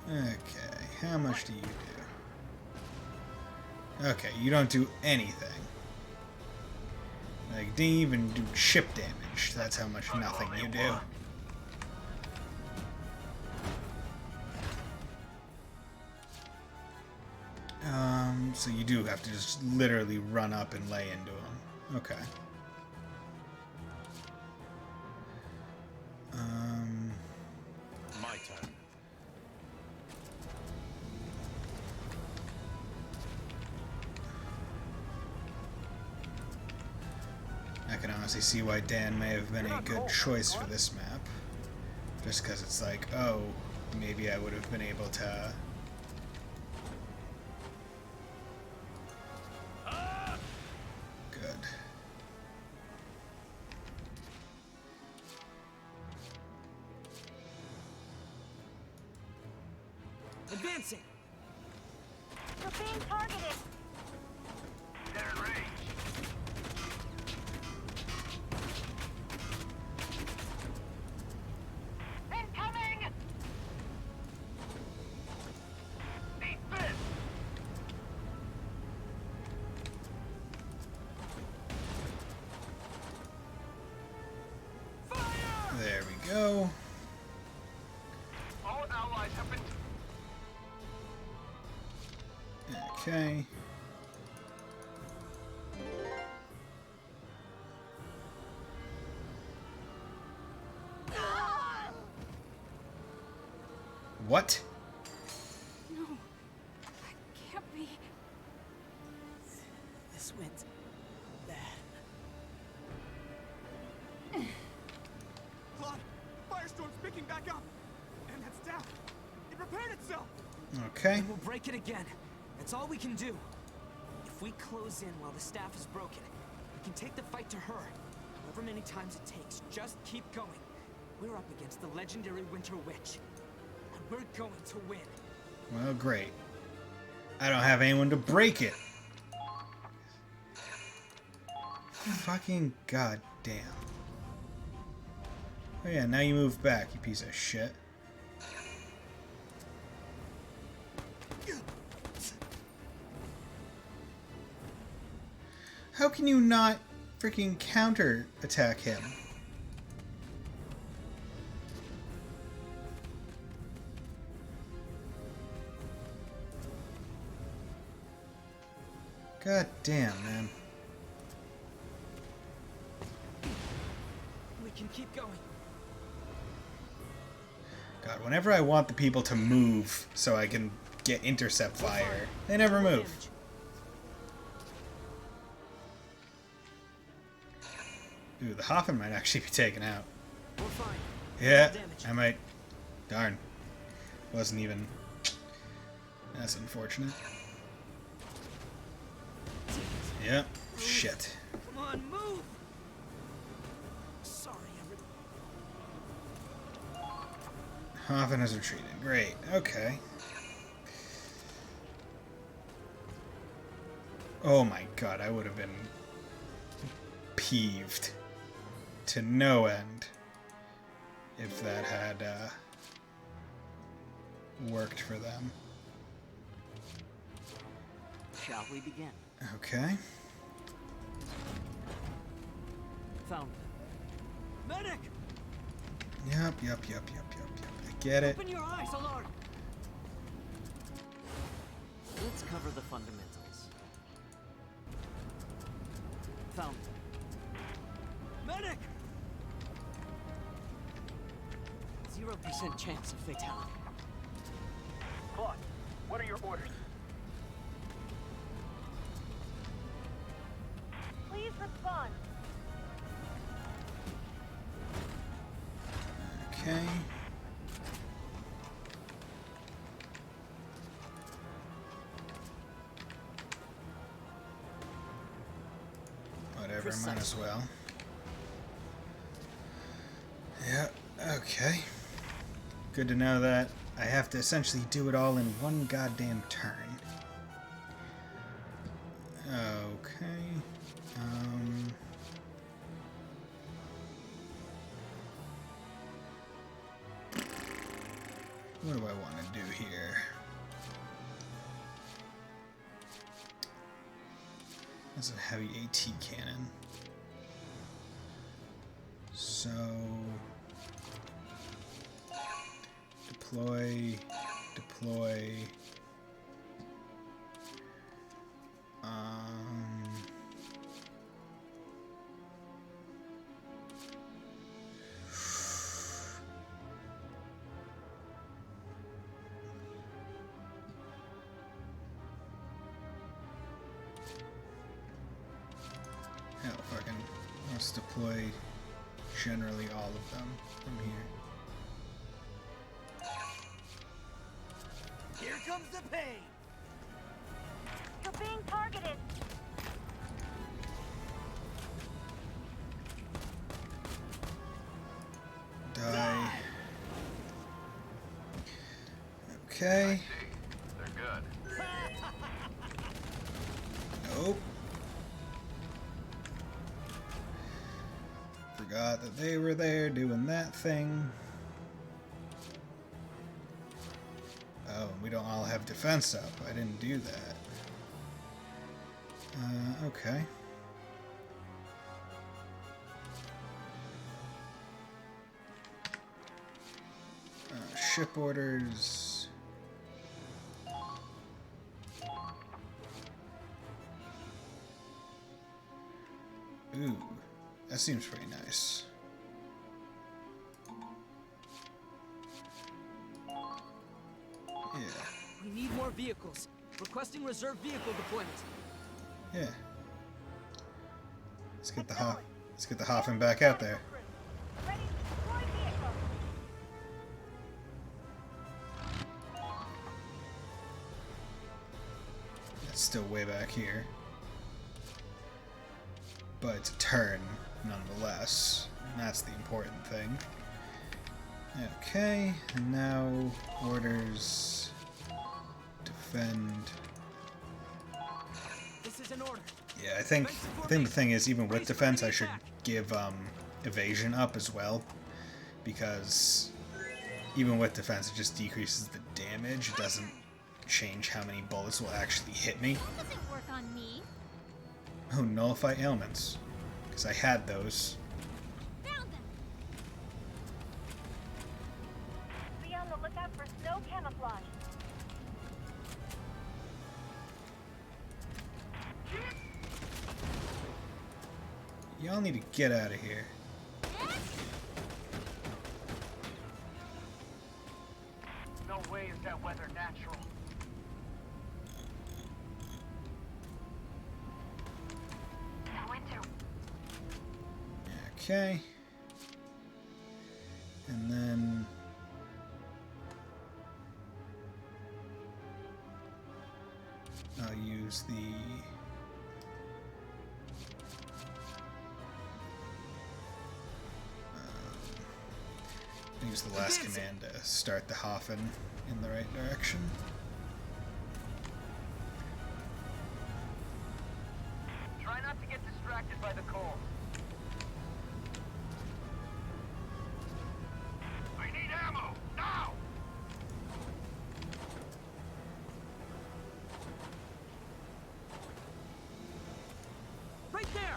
Okay, how much do you do? Okay, you don't do anything. Like, didn't even do chip damage. That's how much nothing you do. So you do have to just literally run up and lay into him. Okay. My turn. I can honestly see why Dan may have been a good choice for this map. Just because it's like, oh, maybe I would have been able to... Good. Advancing! We're being targeted. They're in range. Incoming! Eat this! There we go. All allies have been... Okay. What? No. That can't be. This went bad. Claude, Firestorm's picking back up. And that's down. It repaired itself. Okay. And we'll break it again. That's all we can do. If we close in while the staff is broken, we can take the fight to her. However many times it takes, just keep going. We're up against the legendary Winter Witch. And we're going to win. Well, great. I don't have anyone to break it. Fucking goddamn. Oh yeah, now you move back, you piece of shit. How can you not freaking counter attack him? God damn, man. We can keep going. God, whenever I want the people to move so I can get intercept fire, they never move. Ooh, the Hoffman might actually be taken out. We're fine. Yeah, I might. Darn. Wasn't even... That's unfortunate. Yep. Shit. Come on, move! Sorry, Hoffman has retreated. Great. Okay. Oh my god, I would have been peeved to no end if that had worked for them. Shall we begin? Okay. Found them. Medic! Yep. I get it. Open your eyes, Alarm! Let's cover the fundamentals. Found them. Medic! 0% chance of fatality. Claude, what are your orders? Please respond. Okay. Whatever, might as well. Yeah, okay. Good to know that I have to essentially do it all in one goddamn turn. Okay. What do I want to do here? That's a heavy AT cannon. So deploy. Hell, fucking let's deploy generally all of them from here. Here comes the pain! You're being targeted. Die. Okay. They're good. Nope. Forgot that they were there doing that thing. Oh, we don't all have defense up. I didn't do that. Okay. Ship orders. Ooh, that seems pretty nice. Yeah. We need more vehicles. Requesting reserve vehicle deployment. Yeah. Let's get the Hoffman back out there. Ready to deploy vehicle. It's still way back here. But it's a turn, nonetheless. And that's the important thing. Okay, and now orders defend. This is an order. Yeah, I think the thing is, even with defense, I should give evasion up as well, because even with defense, it just decreases the damage. It doesn't change how many bullets will actually hit me. That doesn't work on me. Oh, nullify ailments, because I had those. Found them. Be on the lookout for snow camouflage. Y'all need to get out of here. No way is that weather natural. Okay. And then I'll use the use the last command to start the Hoffen in the right direction. Try not to get distracted by the cold. I need ammo, now! Right there!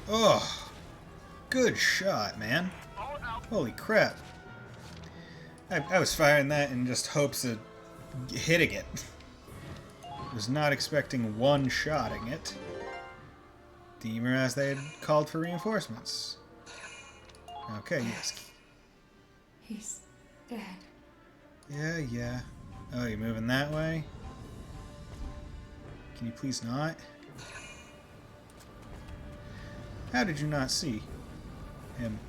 Oh, good shot, man. Holy crap. I was firing that in just hopes of hitting it. Was not expecting one shotting it. Didn't realize they had called for reinforcements. Okay, yes. He's dead. Yeah. Oh, you're moving that way? Can you please not? How did you not see him?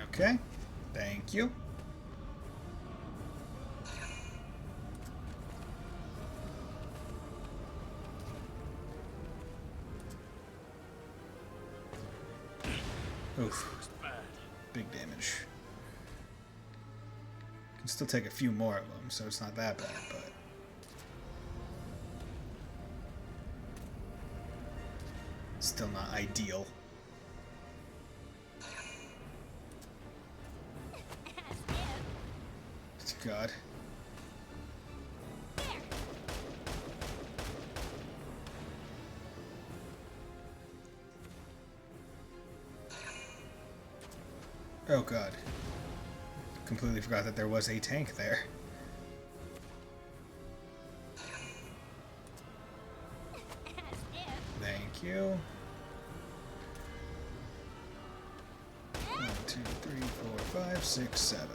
Okay. Thank you. Oof. Big damage. Can still take a few more of them, so it's not that bad, but... still not ideal. God. Oh God. Completely forgot that there was a tank there. Thank you. 1, 2, 3, 4, 5, 6, 7.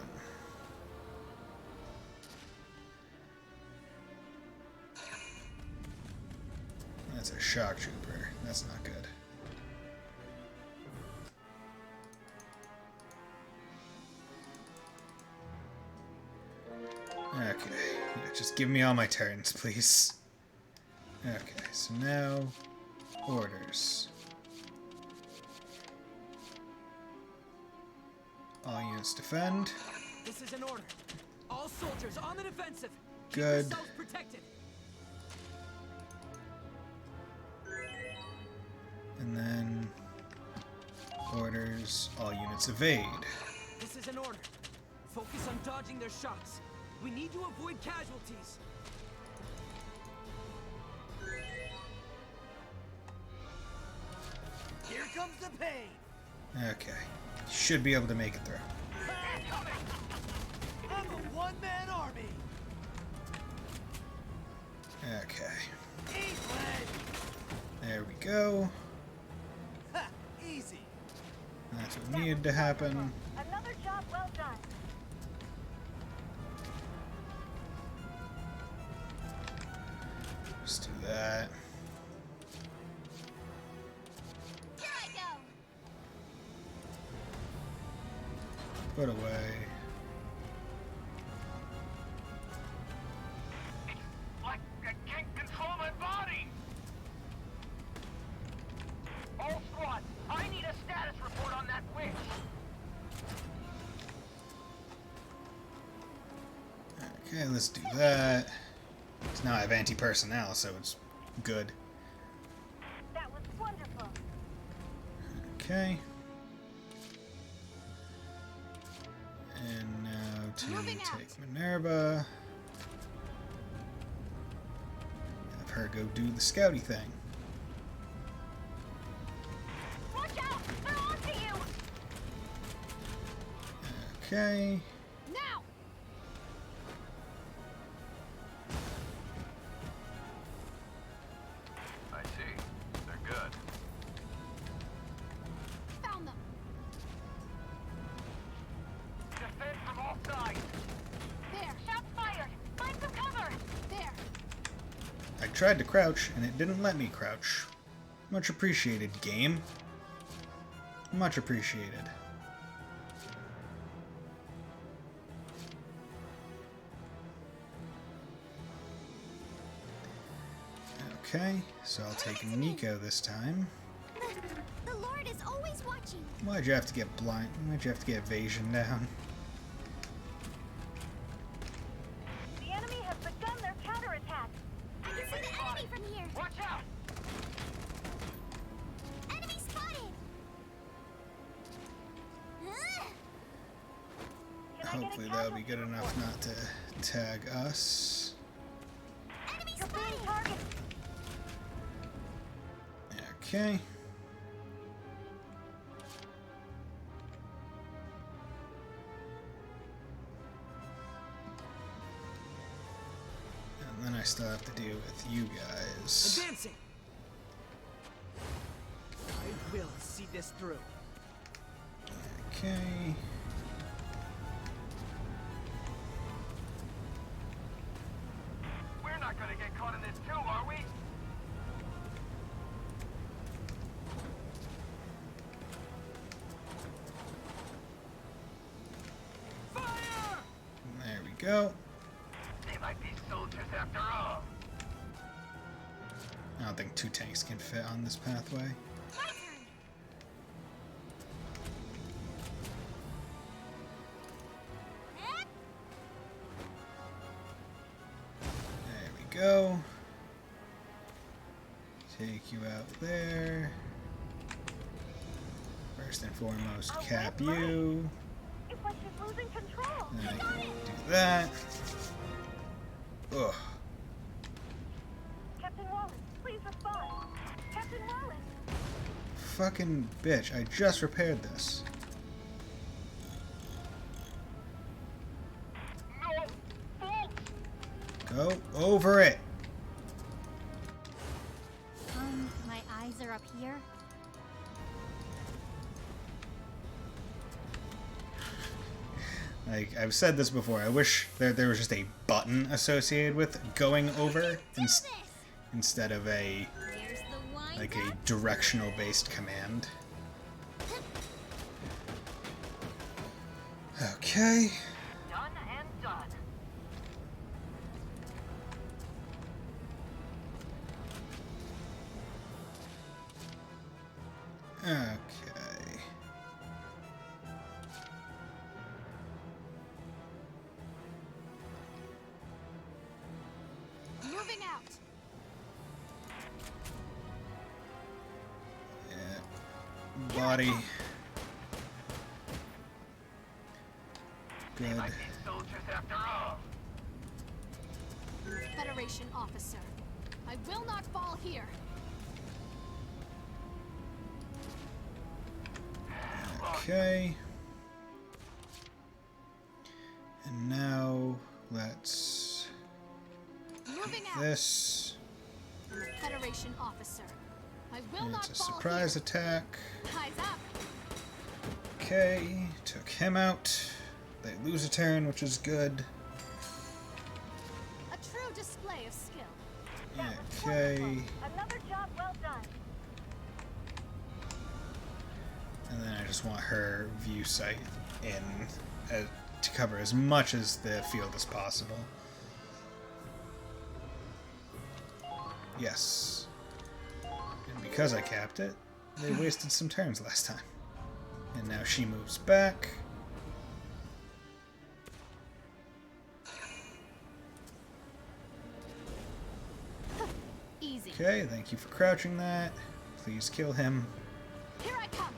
That's a shock trooper. That's not good. Okay, yeah, just give me all my turns, please. Okay, so now orders. All units defend. This is an order. All soldiers on the defensive. Good. Keep yourselves protected. And then orders. All units evade. This is an order. Focus on dodging their shots. We need to avoid casualties. Here comes the pain. Okay. Should be able to make it through. I'm a one-man army. Okay. Eat lead. There we go. Ha, easy. That's what needed to happen. Another job well done. Just do that. Here I go. Put away. Like I can't control my body! All squad, I need a status report on that witch! Okay, let's do that. So now I have anti-personnel, so it's good. That was wonderful. Okay. And now to take Minerva. Have her go do the scouty thing. Watch out! They're onto you! Okay. Now! I see. They're good. Found them! Defend from all sides! There! Shots fired! Find some cover! There! I tried to crouch, and it didn't let me crouch. Much appreciated, game. Much appreciated. Okay, so I'll take Nico this time. The Lord is always watching. Why'd you have to get blind? Why'd you have to get evasion down? The enemy has begun their counterattack! I can see the enemy from here. Watch out! Enemy spotted. Hopefully that'll be good enough not to tag us. Enemy You're being spotted. targeted! Okay. And then I still have to deal with you guys. Advancing. I will see this through. Okay. not gonna get caught in this too, are we? There we go. They might be soldiers after all. I don't think 2 tanks can fit on this pathway. There we go. Take you out there. First and foremost, cap you. It's like she's losing control. Then I can do that. Ugh. Captain Wallace, please respond. Captain Wallace. Fucking bitch, I just repaired this. Go over it. My eyes are up here. Like, I've said this before, I wish there was just a button associated with going over instead of a directional based command. Okay. Done and done. Okay. Moving out. Yeah. Body. Good. They might be soldiers after all. Federation officer, I will not fall here. Okay. And now let's Moving do out. this. Federation officer, I will And not it's a fall surprise here. attack. Eyes up. Okay, took him out. They lose a turn, which is good. A true display of skill. Okay. Another job well done. And then I just want her view sight in to cover as much as the field as possible. Yes. And because I capped it, they wasted some turns last time. And now she moves back. Easy. Okay, thank you for crouching that. Please kill him. Here I come.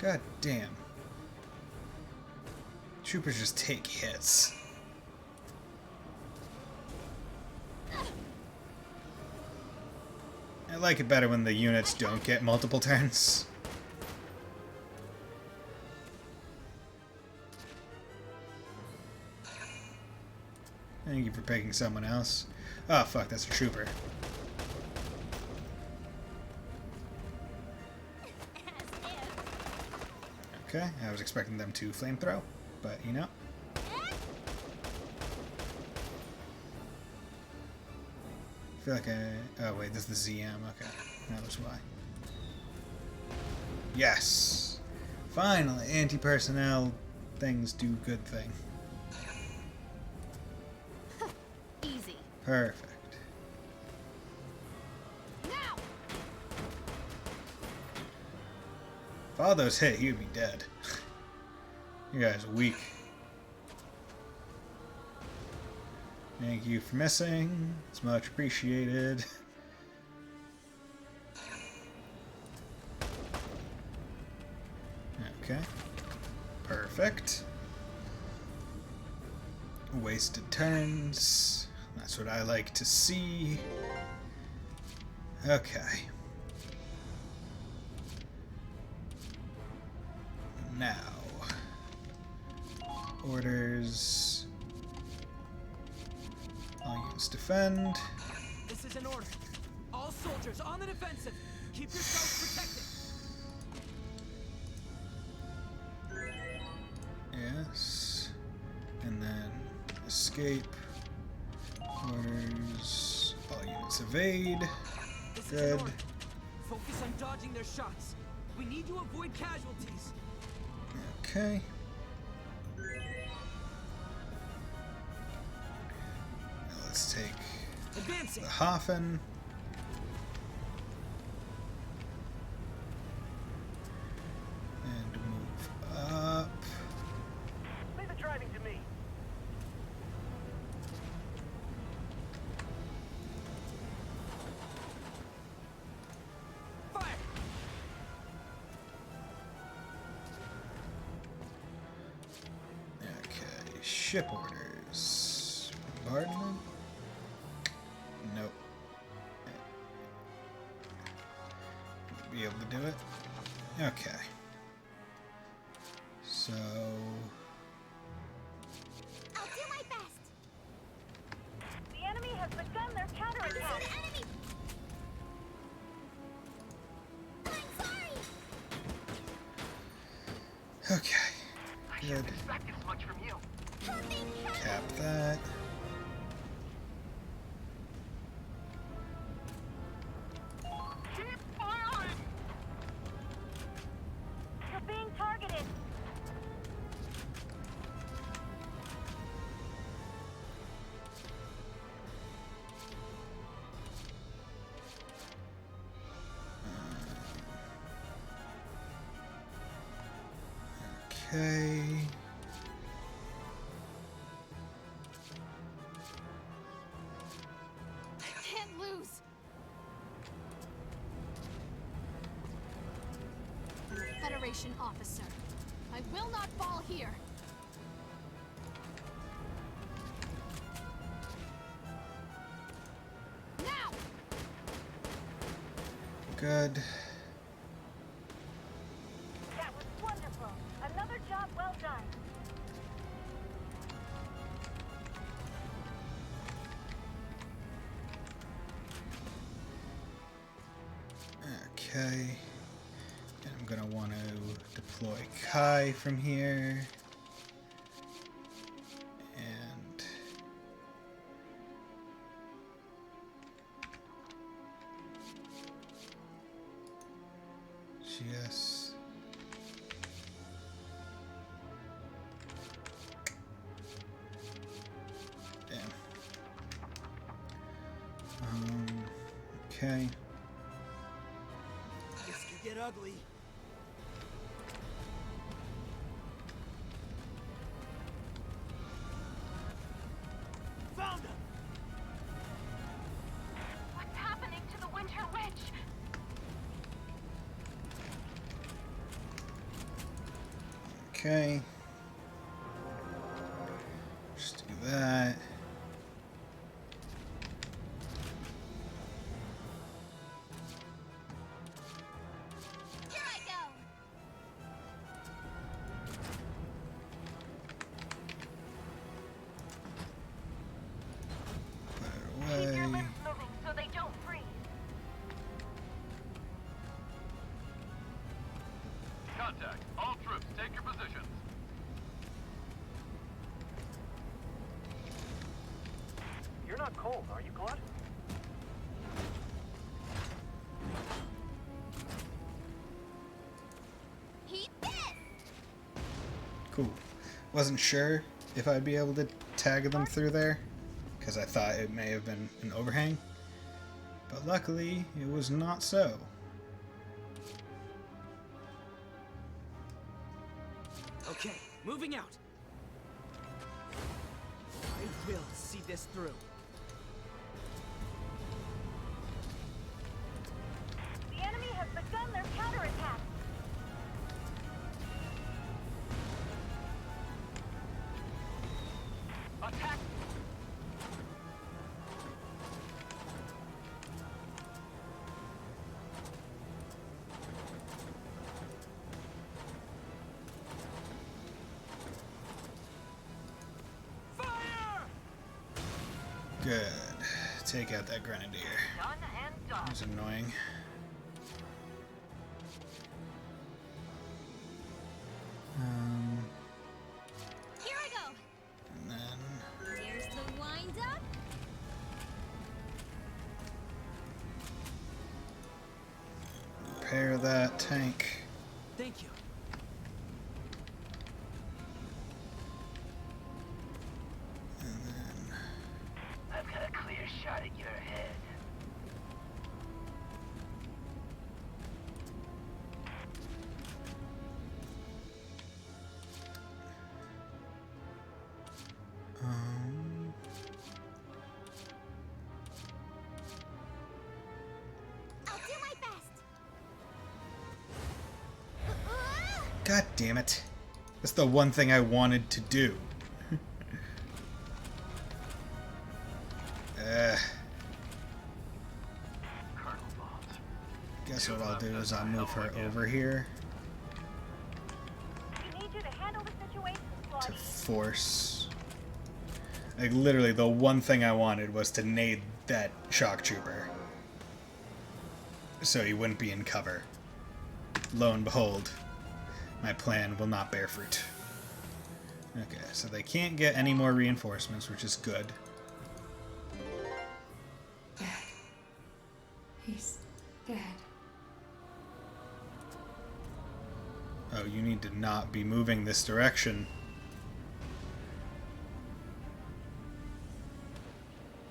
God damn. Troopers just take hits. I like it better when the units don't get multiple turns. Thank you for picking someone else. Oh fuck, that's a trooper. Okay, I was expecting them to flamethrow, but you know. I feel like oh wait, this is the ZM, okay. That was why. Yes! Finally, anti-personnel things do good thing. Easy. Perfect. Now. If all those hit, he would be dead. You guys are weak. Thank you for missing. It's much appreciated. Okay. Perfect. Wasted turns. That's what I like to see. Okay. Now. Orders. All units defend. This is an order. All soldiers on the defensive. Keep yourselves protected. Yes. And then escape. Orders. All units evade. This is Good. an order. Focus on dodging their shots. We need to avoid casualties. Okay. Now let's take Advancing. the Hafen. And move up. Leave the driving to me. Fire! Okay, ship orders. Bombardment? Nope. Be able to do it? Okay. So... I'll do my best. The enemy has begun their counterattack. The enemy! I'm sorry! Okay. I Good. should expect as much from you. Tap that. Keep firing! You're being targeted. Okay. I can't lose. I'm a Federation officer. I will not fall here. Now! Good. That was wonderful. Another job well done. Okay. And I'm gonna want to deploy Kai from here. And GS. Damn. Okay. This could get ugly. Found him! What's happening to the Winter Witch? Okay. Just do that. Here I go! Put Keep it your away. lips moving so they don't freeze. Contact. All troops, take your positions. You're not cold, are you, Claude? Eat this! Cool. Wasn't sure if I'd be able to tag them through there, because I thought it may have been an overhang. But luckily, it was not so. Okay, moving out. I will see this through. The enemy has begun their counterattack. Attack! Good. Take out that grenadier. Done and done. He's annoying. Here I go! And then Here's the wind up. repair that tank. Thank you. And then I've got a clear shot at your head. I'll do my best. God damn it. That's the one thing I wanted to do. Guess what I'll do is I'll move her over here We need you to handle the situation, to Squaddy. force. Like, literally, the one thing I wanted was to nade that shock trooper so he wouldn't be in cover. Lo and behold, my plan will not bear fruit. Okay, so they can't get any more reinforcements, which is good. He's dead. Oh, you need to not be moving this direction.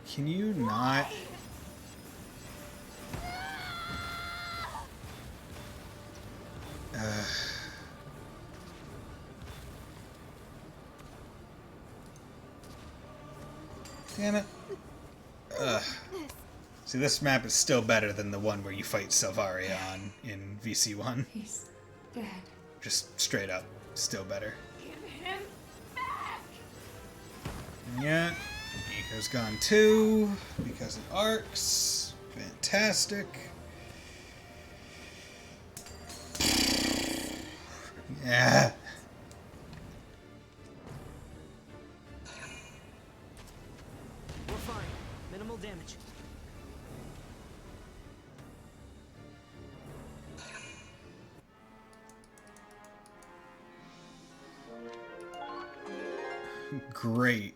Can you not? Damn it. See, this map is still better than the one where you fight Selvaria on in VC1. He's dead. Just straight up, still better. Give him back! Yeah, Nico's gone too, because of arcs. Fantastic. Yeah. We're fine. Minimal damage. Great.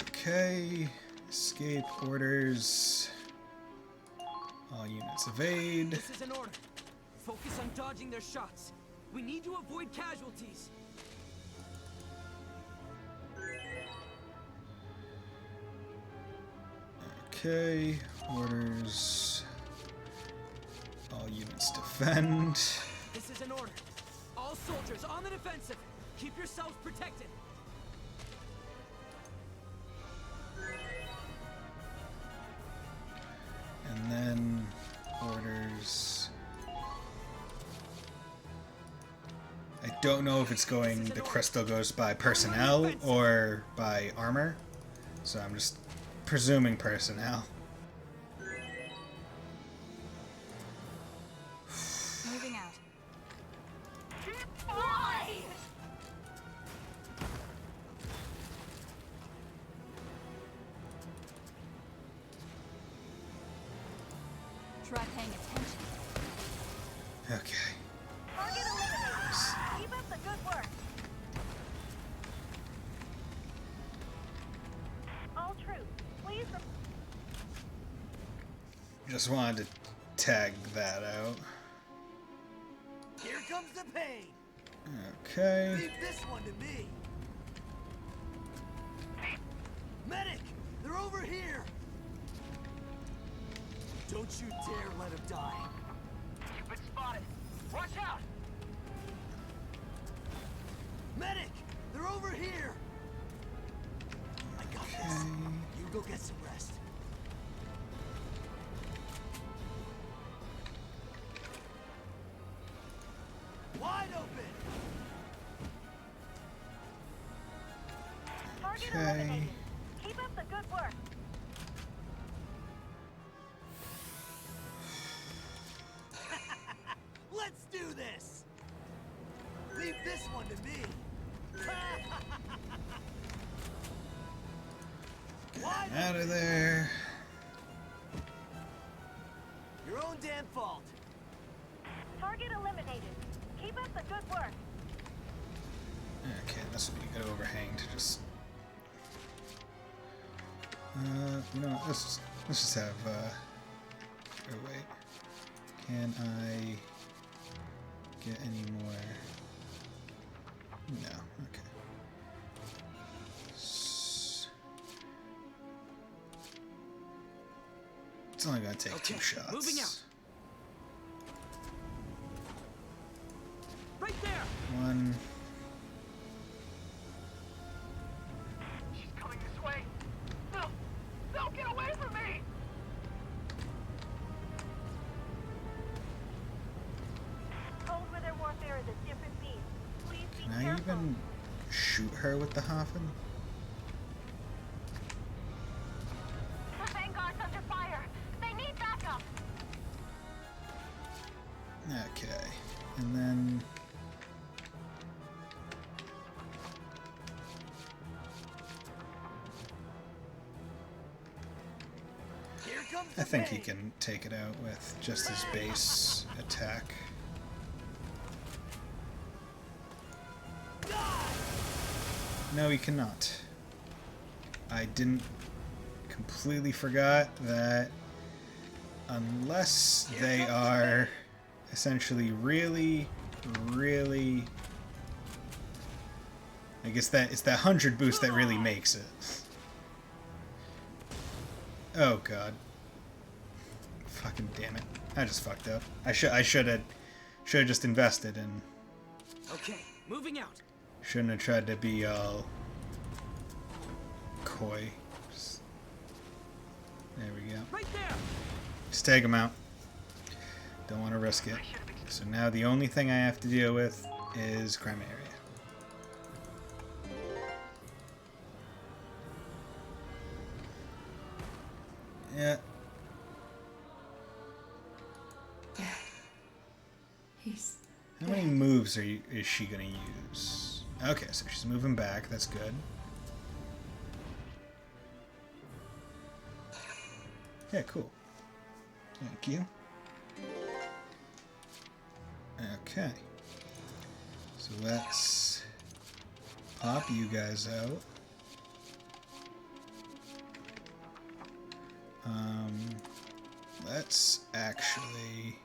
Okay. Escape orders. All units evade. This is an order. Focus on dodging their shots. We need to avoid casualties. Okay. Orders. All units defend. This is an order. All soldiers on the defensive. Keep yourselves protected. And then orders. I don't know if it's going, the crystal goes by personnel or by armor. So I'm just presuming personnel. Moving out. Why? Try paying attention. Okay. Target eliminated. Keep up the good work. All troops, please. Just wanted to tag that out. Here comes the pain. Okay. Leave this one to me. Medic! They're over here! Don't you dare let him die. You've been spotted. Watch out! Medic! They're over here! I got this. You go get some rest. Wide open! Target Okay. eliminated. Keep up the good work. Let's do this! Leave this one to me. Wide Out of open. there. Your own damn fault. Target eliminated. Keep up the good work. Okay, this would be a good overhang to just... You know what, let's just have, oh wait. Can I get any more? No, okay. It's only gonna take 2 shots. Moving out. Right there. 1. She's coming this way. No! No, get away from me! Cold weather warfare is a different beast. Please be Can I careful. even shoot her with the Hafen? The Vanguard's under fire. They need backup. Okay, and then I think he can take it out with just his base attack. No, he cannot. I didn't completely forgot that unless they are essentially really I guess that it's that 100 boost that really makes it. Oh god. Fucking damn it. I just fucked up. I should have just invested and Okay, moving out. shouldn't have tried to be all coy. There we go. Right there. Just take him out. Don't want to risk it. So now the only thing I have to deal with is crime area. Yeah. How many moves is she gonna use? Okay, so she's moving back. That's good. Yeah, cool. Thank you. Okay. So let's pop you guys out. Let's actually...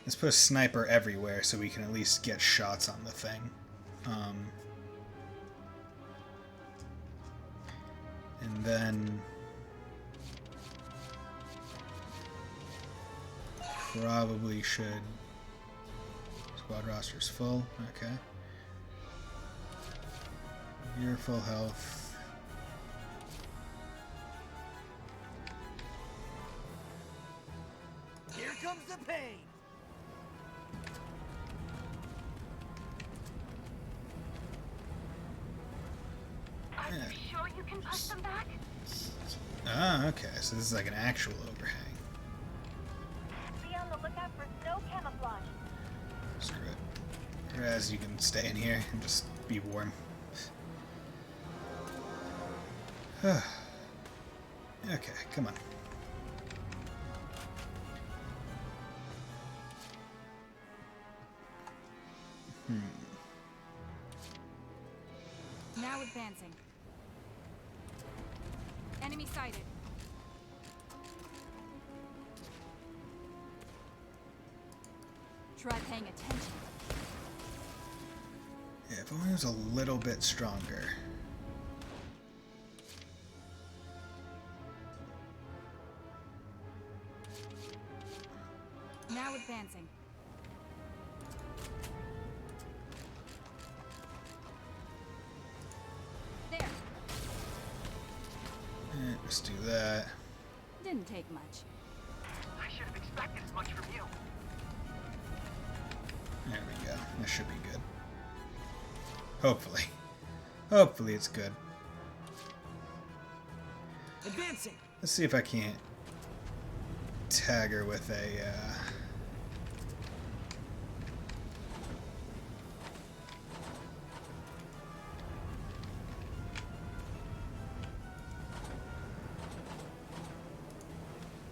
Let's put a sniper everywhere so we can at least get shots on the thing. And then... Probably should... Squad roster's full. Okay. You're full health. Here comes the pain. Are you sure you can push them back? Ah, okay. So this is like an actual overhang. Be on the lookout for snow camouflage. Screw it. Raz, you can stay in here and just be warm. Okay, come on. Now advancing. Enemy sighted. Try paying attention. Yeah, if only it was a little bit stronger. Now advancing. There. Let's do that. Didn't take much. I should have expected as much from you. There we go. That should be good. Hopefully. Hopefully it's good. Advancing. Let's see if I can't tag her with a,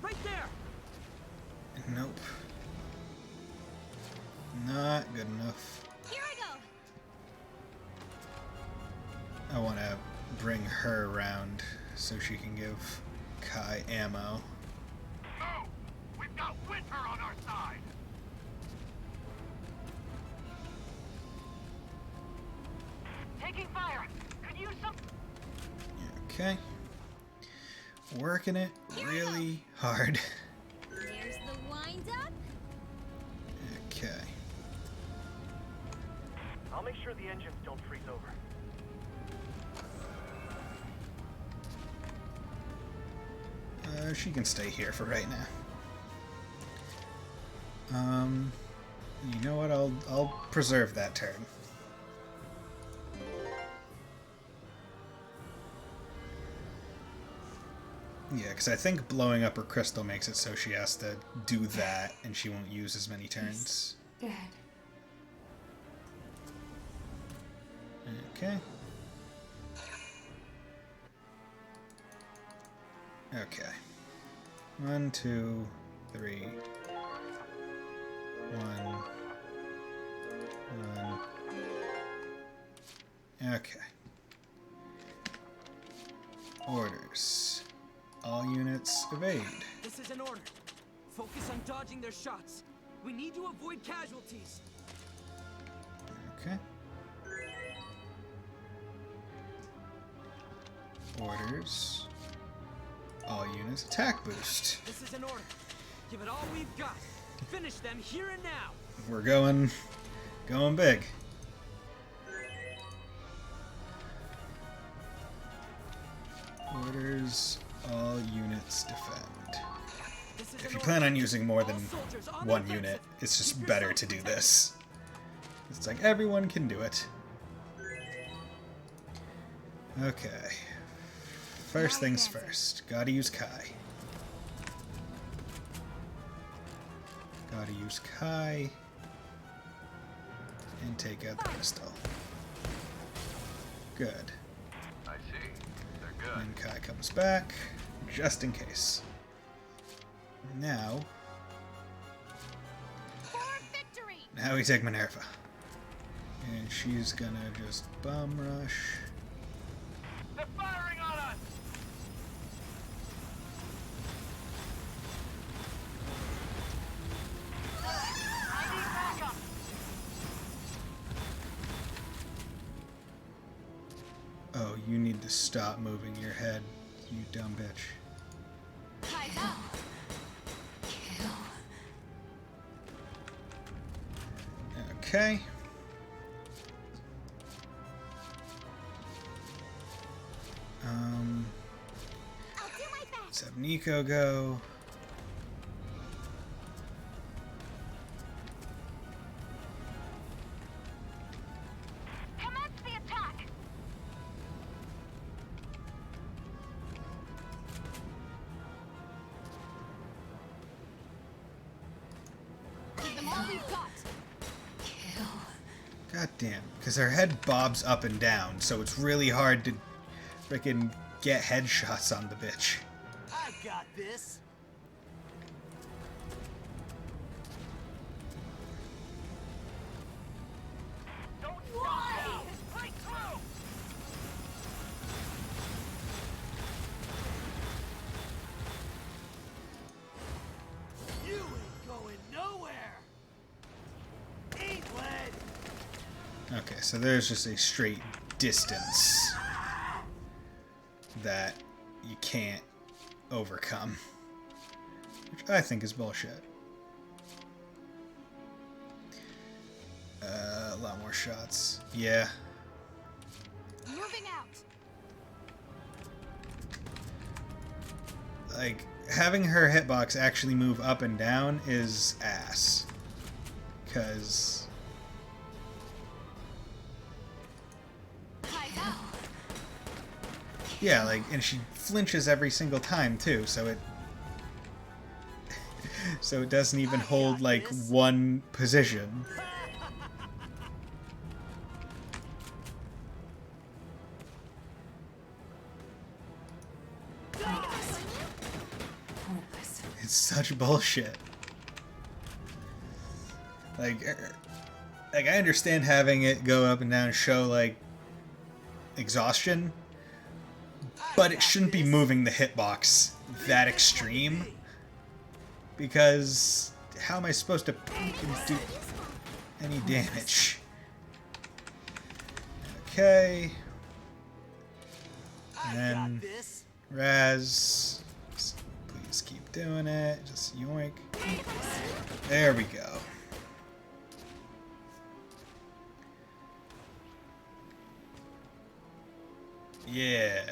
Right there. Nope. Not good enough. Here I her around so she can give Kai ammo. Move! We've got winter on our side! Taking fire. Could use some. Okay. Working it really hard. There's the wind up. Okay. I'll make sure the engines don't freeze over. She can stay here for right now. You know what? I'll preserve that turn. Yeah, because I think blowing up her crystal makes it so she has to do that, and she won't use as many turns. Dead. Okay. Okay. 1, 2, 3. 1. Okay. Orders. All units evade. This is an order. Focus on dodging their shots. We need to avoid casualties. Okay. Orders. All units attack boost. This is an order. Give it all we've got. Finish them here and now. We're going big. Orders. All units defend. If you plan on using more than one unit, it's just better to do this. It's like everyone can do it. Okay. First things first. Gotta use Kai. Gotta use Kai. And take out the crystal. Good. I see. They're good. And Kai comes back, just in case. Now we take Minerva. And she's gonna just bum rush. They're firing on us! I need backup. Oh, you need to stop moving your head, you dumb bitch. Okay. Let's have Nico go. Commence the attack. Give them all we've got. God damn, because her head bobs up and down, so it's really hard to frickin' get headshots on the bitch. I got this. Don't why? Break through. You ain't going nowhere. Ain't lead. Okay, so there's just a straight distance that you can't overcome, which I think is bullshit. A lot more shots. Yeah. Moving out. Like, having her hitbox actually move up and down is ass. Because... yeah, like, and she flinches every single time, too, so it... so it doesn't even hold, like, one position. It's such bullshit. Like, I understand having it go up and down and show, like, exhaustion, but it shouldn't be moving the hitbox that extreme, because how am I supposed to do any damage? Okay. And then Raz, please keep doing it. Just yoink. There we go. Yeah.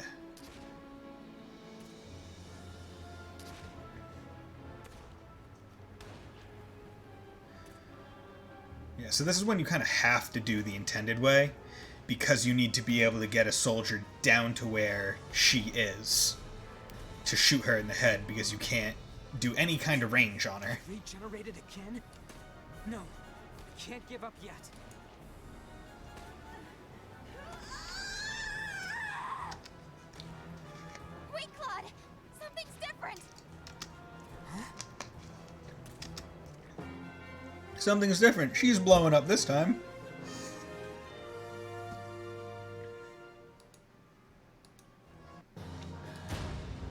Yeah, so this is when you kind of have to do the intended way, because you need to be able to get a soldier down to where she is to shoot her in the head, because you can't do any kind of range on her. Regenerated again? No, I can't give up yet. Wait, Claude! Something's different! Something's different. She's blowing up this time.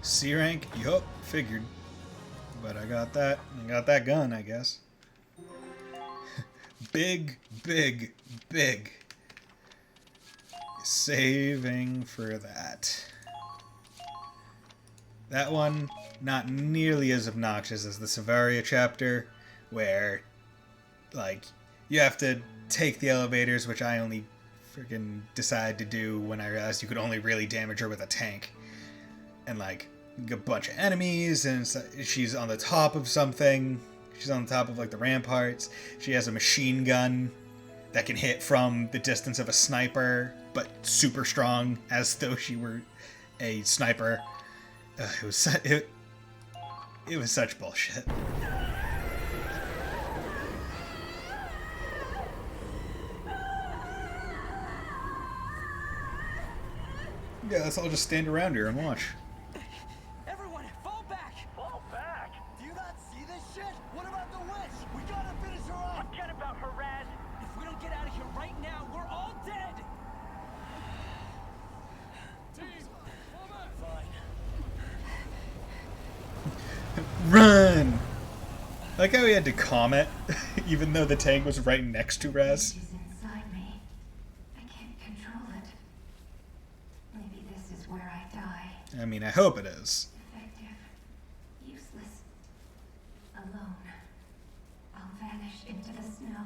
C rank? Yup, figured. But I got that. I got that gun, I guess. Big, big, big. Saving for that. That one, not nearly as obnoxious as the Valkyria chapter, where, like, you have to take the elevators, which I only freaking decided to do when I realized you could only really damage her with a tank. And, like, a bunch of enemies, and she's on the top of something. She's on the top of, like, the ramparts. She has a machine gun that can hit from the distance of a sniper, but super strong, as though she were a sniper. It was such bullshit. Yeah, let's all just stand around here and watch. Everyone, fall back! Fall back? Do you not see this shit? What about the witch? We gotta finish her off! Forget about her, Raz! If we don't get out of here right now, we're all dead! Team, fall back! Fine. Run! I like how he had to calm it, even though the tank was right next to Raz. It's inside me. I can't control it. Maybe this is where I die. I mean, I hope it is. Effective. Useless. Alone. I'll vanish into the snow.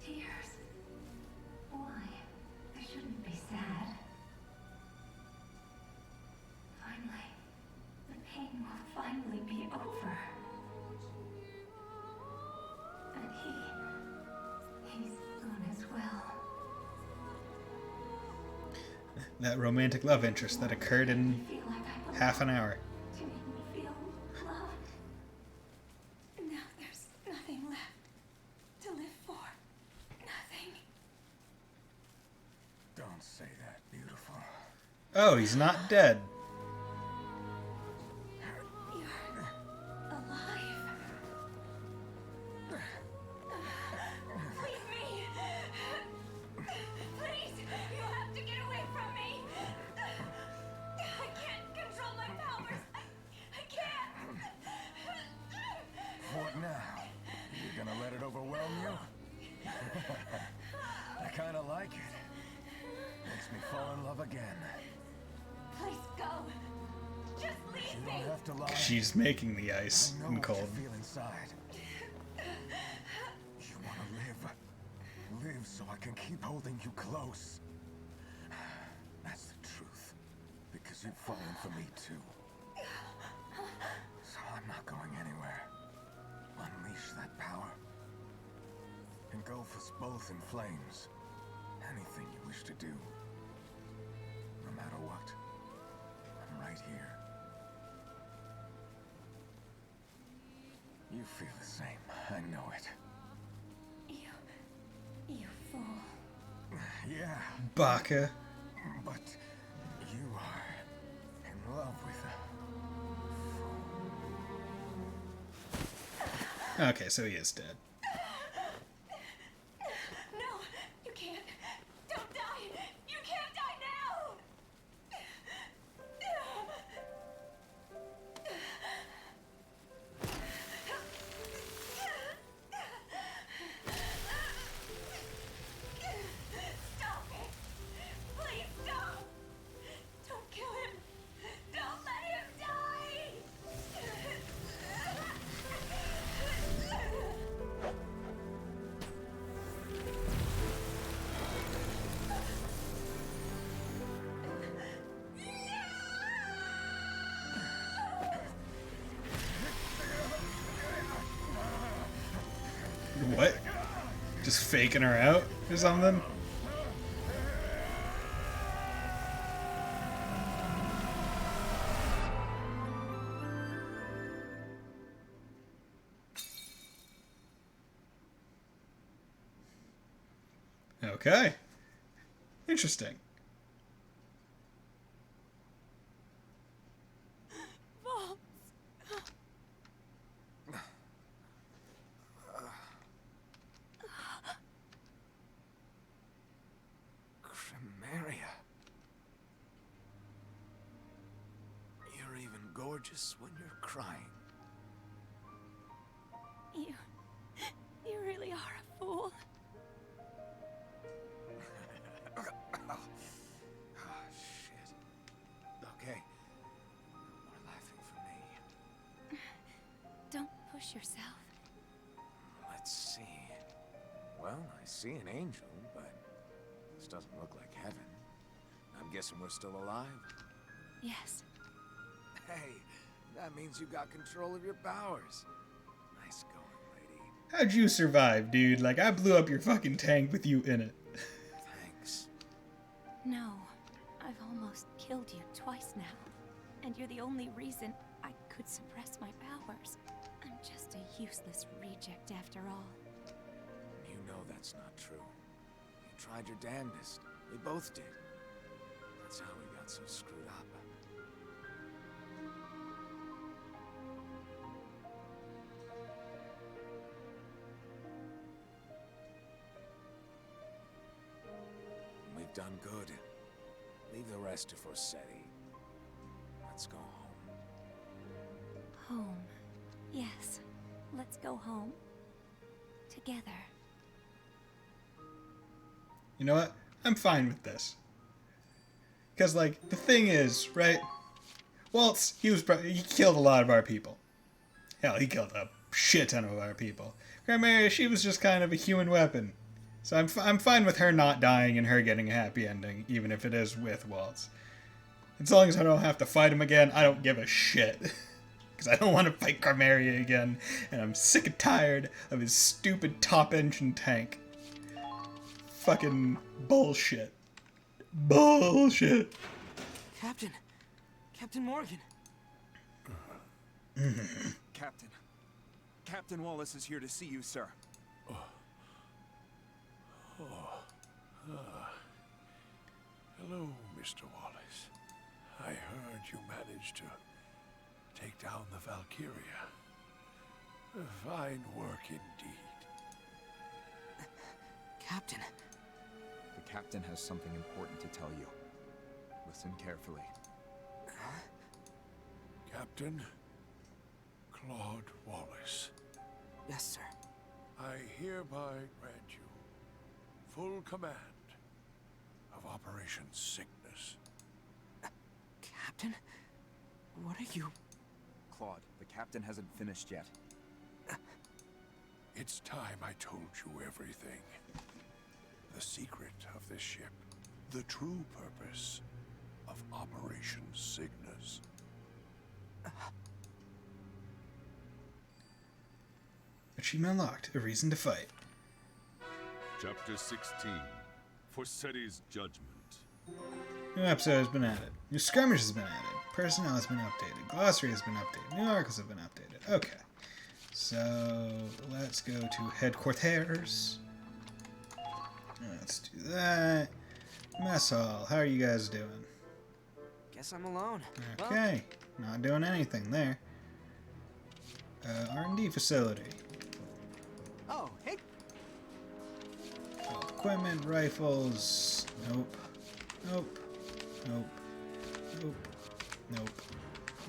Tears. Why? I shouldn't be sad. Finally. The pain will finally be over. And he's gone as well. That romantic love interest that occurred in half an hour. To make me feel loved. Now there's nothing left to live for. Nothing. Don't say that, beautiful. Oh, he's not dead. You're alive. Leave me! Please! You have to get away from me! I can't control my powers! I can't! What now? You're gonna let it overwhelm you? I kinda like it. Makes me fall in love again. Please go! Just leave You me! don't have to lie. She's making the ice I know and what cold. you feel inside. You wanna live. Live so I can keep holding you close. That's the truth. Because you've fallen for me too. So I'm not going anywhere. Unleash that power. Engulf us both in flames. Anything you wish to do. No matter what. I'm right here. You feel the same. I know it. You fool. Yeah. Baka. But you are in love with her. Okay, so he is dead. No! You can't! Don't die! You can't die now! Just faking her out or something? Okay. Interesting. Crimeria. You're even gorgeous when you're crying. You really are a fool. Oh, shit. Okay. No more laughing for me. Don't push yourself. Let's see. Well, I see an angel, but this doesn't look like heaven. I'm guessing we're still alive? Yes. Hey, that means you got control of your powers. Nice going, lady. How'd you survive, dude? Like, I blew up your fucking tank with you in it. Thanks. No, I've almost killed you twice now. And you're the only reason I could suppress my powers. I'm just a useless reject after all. You know that's not true. You tried your damnedest. We both did. That's how we got so screwed up. We've done good. Leave the rest to Forsetti. Let's go home. Home. Yes. Let's go home. Together. You know what? I'm fine with this. Because, like, the thing is, right? Waltz, he killed a lot of our people. Hell, he killed a shit ton of our people. Crimeria, she was just kind of a human weapon. So I'm fine with her not dying and her getting a happy ending, even if it is with Waltz. As long as I don't have to fight him again, I don't give a shit. Because I don't want to fight Crimeria again, and I'm sick and tired of his stupid top-engine tank. Fucking bullshit. Bullshit. Captain! Captain Morgan! Captain. Captain Wallace is here to see you, sir. Hello, Mr. Wallace. I heard you managed to take down the Valkyria. Fine work indeed. Captain. The captain has something important to tell you. Listen carefully. Captain Claude Wallace. Yes, sir. I hereby grant you full command of Operation Sickness. Captain? What are you... Claude, the captain hasn't finished yet. It's time I told you everything. The secret of this ship. The true purpose of Operation Cygnus. Achievement unlocked. A reason to fight. Chapter 16. Forsetti's Judgment. New episode has been added. New skirmish has been added. Personnel has been updated. Glossary has been updated. New articles have been updated. Okay. So, let's go to headquarters. Let's do that. Mess hall. How are you guys doing? Guess I'm alone. Okay. Not doing anything there. R&D facility. Oh, hey. Equipment, rifles. Nope. Nope. Nope. Nope. Nope.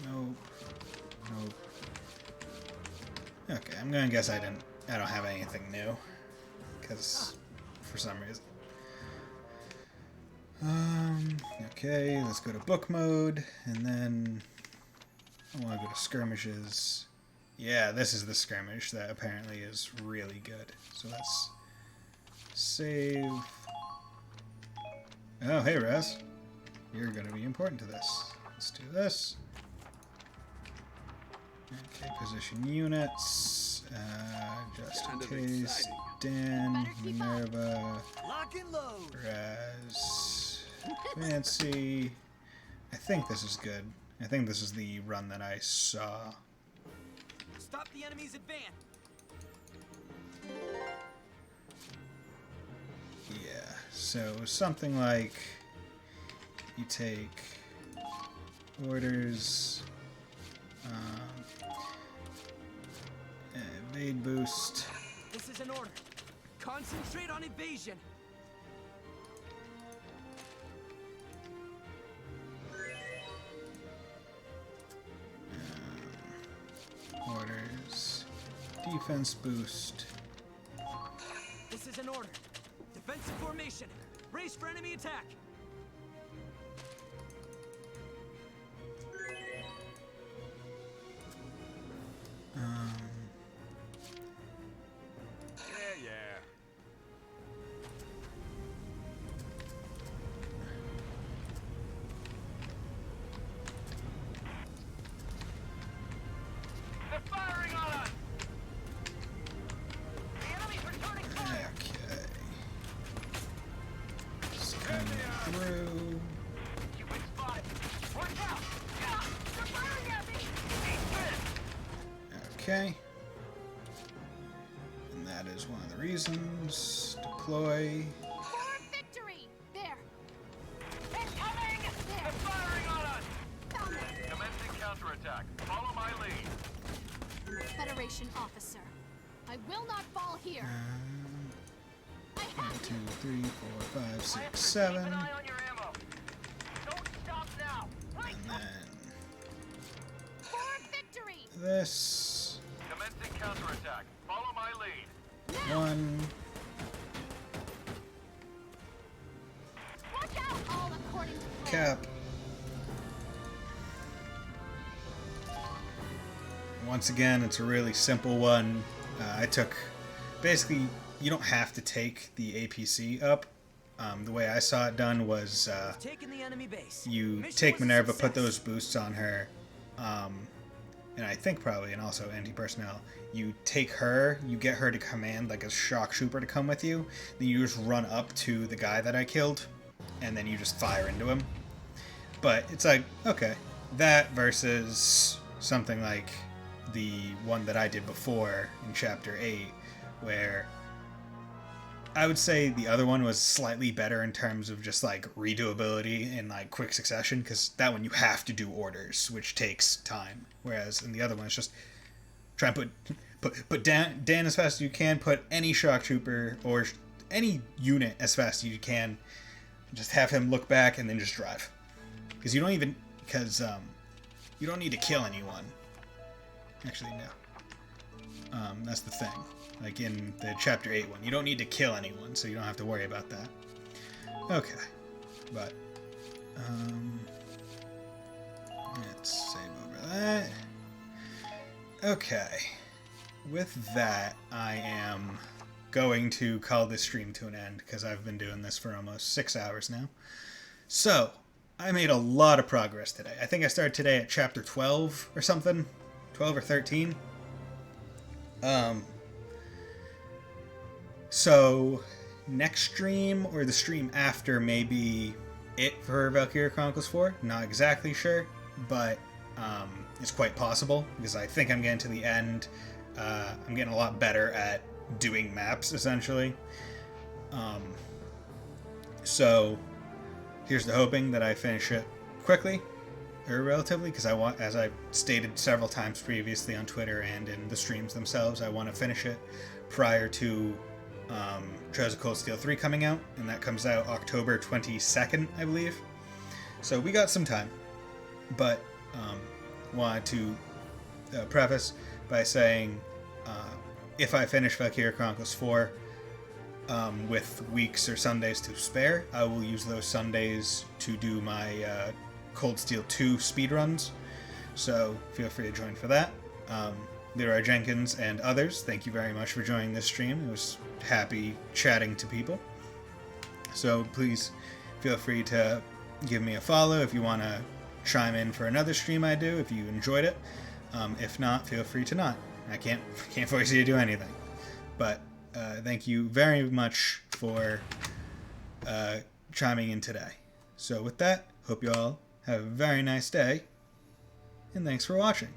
Nope. Nope. Okay, I'm gonna guess I don't have anything new. Because, for some reason. Okay, let's go to book mode, and then I want to go to skirmishes. Yeah, this is the skirmish that apparently is really good. So let's save. Oh, hey, Raz. You're going to be important to this. Let's do this. Okay, position units. Just in case. Dan, Minerva, Lock and load. Raz, Fancy. I think this is good. I think this is the run that I saw. Stop the enemy's advance. Yeah, so something like you take orders, evade boost. This is an order. Concentrate on evasion. Orders, defense boost. This is an order. Defensive formation. Brace for enemy attack. Yeah. They're firing on us! The enemy's returning fire! Okay. Scan through. You've been spotted! Watch out! Yeah! They're firing at me! Okay. And that is one of the reasons. Deploy. For victory! There! Incoming! They're firing on us! Commencing counterattack. Follow my lead. I'm a Federation officer. I will not fall here. 1, 2, 3, 4, 5, 6, 7. Keep an eye on your ammo. Don't stop now. Right. And then For victory! this. Commencing counterattack. Follow my lead. 1. Watch out! All according to plan. Cap. Once again, it's a really simple one. I took, basically, you don't have to take the APC up. The way I saw it done was Taking the enemy base. you Mission take was a Minerva, success. put those boosts on her, and I think probably, and also anti-personnel, you take her, you get her to command like a shock trooper to come with you, then you just run up to the guy that I killed, and then you just fire into him. But it's like, okay, that versus something like the one that I did before in Chapter 8, where I would say the other one was slightly better in terms of just like redoability in like quick succession, because that one you have to do orders, which takes time, whereas in the other one it's just try and put Dan as fast as you can, put any shock trooper or any unit as fast as you can, just have him look back and then just drive, because you don't need to kill anyone. Actually, no. That's the thing. Like in the Chapter 8 one, you don't need to kill anyone, so you don't have to worry about that. Okay. But, let's save over that. Okay. With that, I am going to call this stream to an end, because I've been doing this for almost 6 hours now. So, I made a lot of progress today. I think I started today at Chapter 12 or something. 12 or 13. So next stream or the stream after may be it for Valkyria Chronicles 4. Not exactly sure, but it's quite possible, because I think I'm getting to the end. I'm getting a lot better at doing maps, essentially. So here's to hoping that I finish it quickly, or relatively, because I want, as I stated several times previously on Twitter and in the streams themselves, I want to finish it prior to Trails of Cold Steel 3 coming out, and that comes out October 22nd, I believe. So we got some time, but wanted to preface by saying if I finish Valkyria Chronicles 4 with weeks or Sundays to spare, I will use those Sundays to do my Cold Steel 2 speedruns, so feel free to join for that. Leroy Jenkins and others, thank you very much for joining this stream. It was happy chatting to people. So please feel free to give me a follow if you want to chime in for another stream I do, if you enjoyed it. If not, feel free to not. I can't force you to do anything. But thank you very much for chiming in today. So with that, hope you all have a very nice day, and thanks for watching.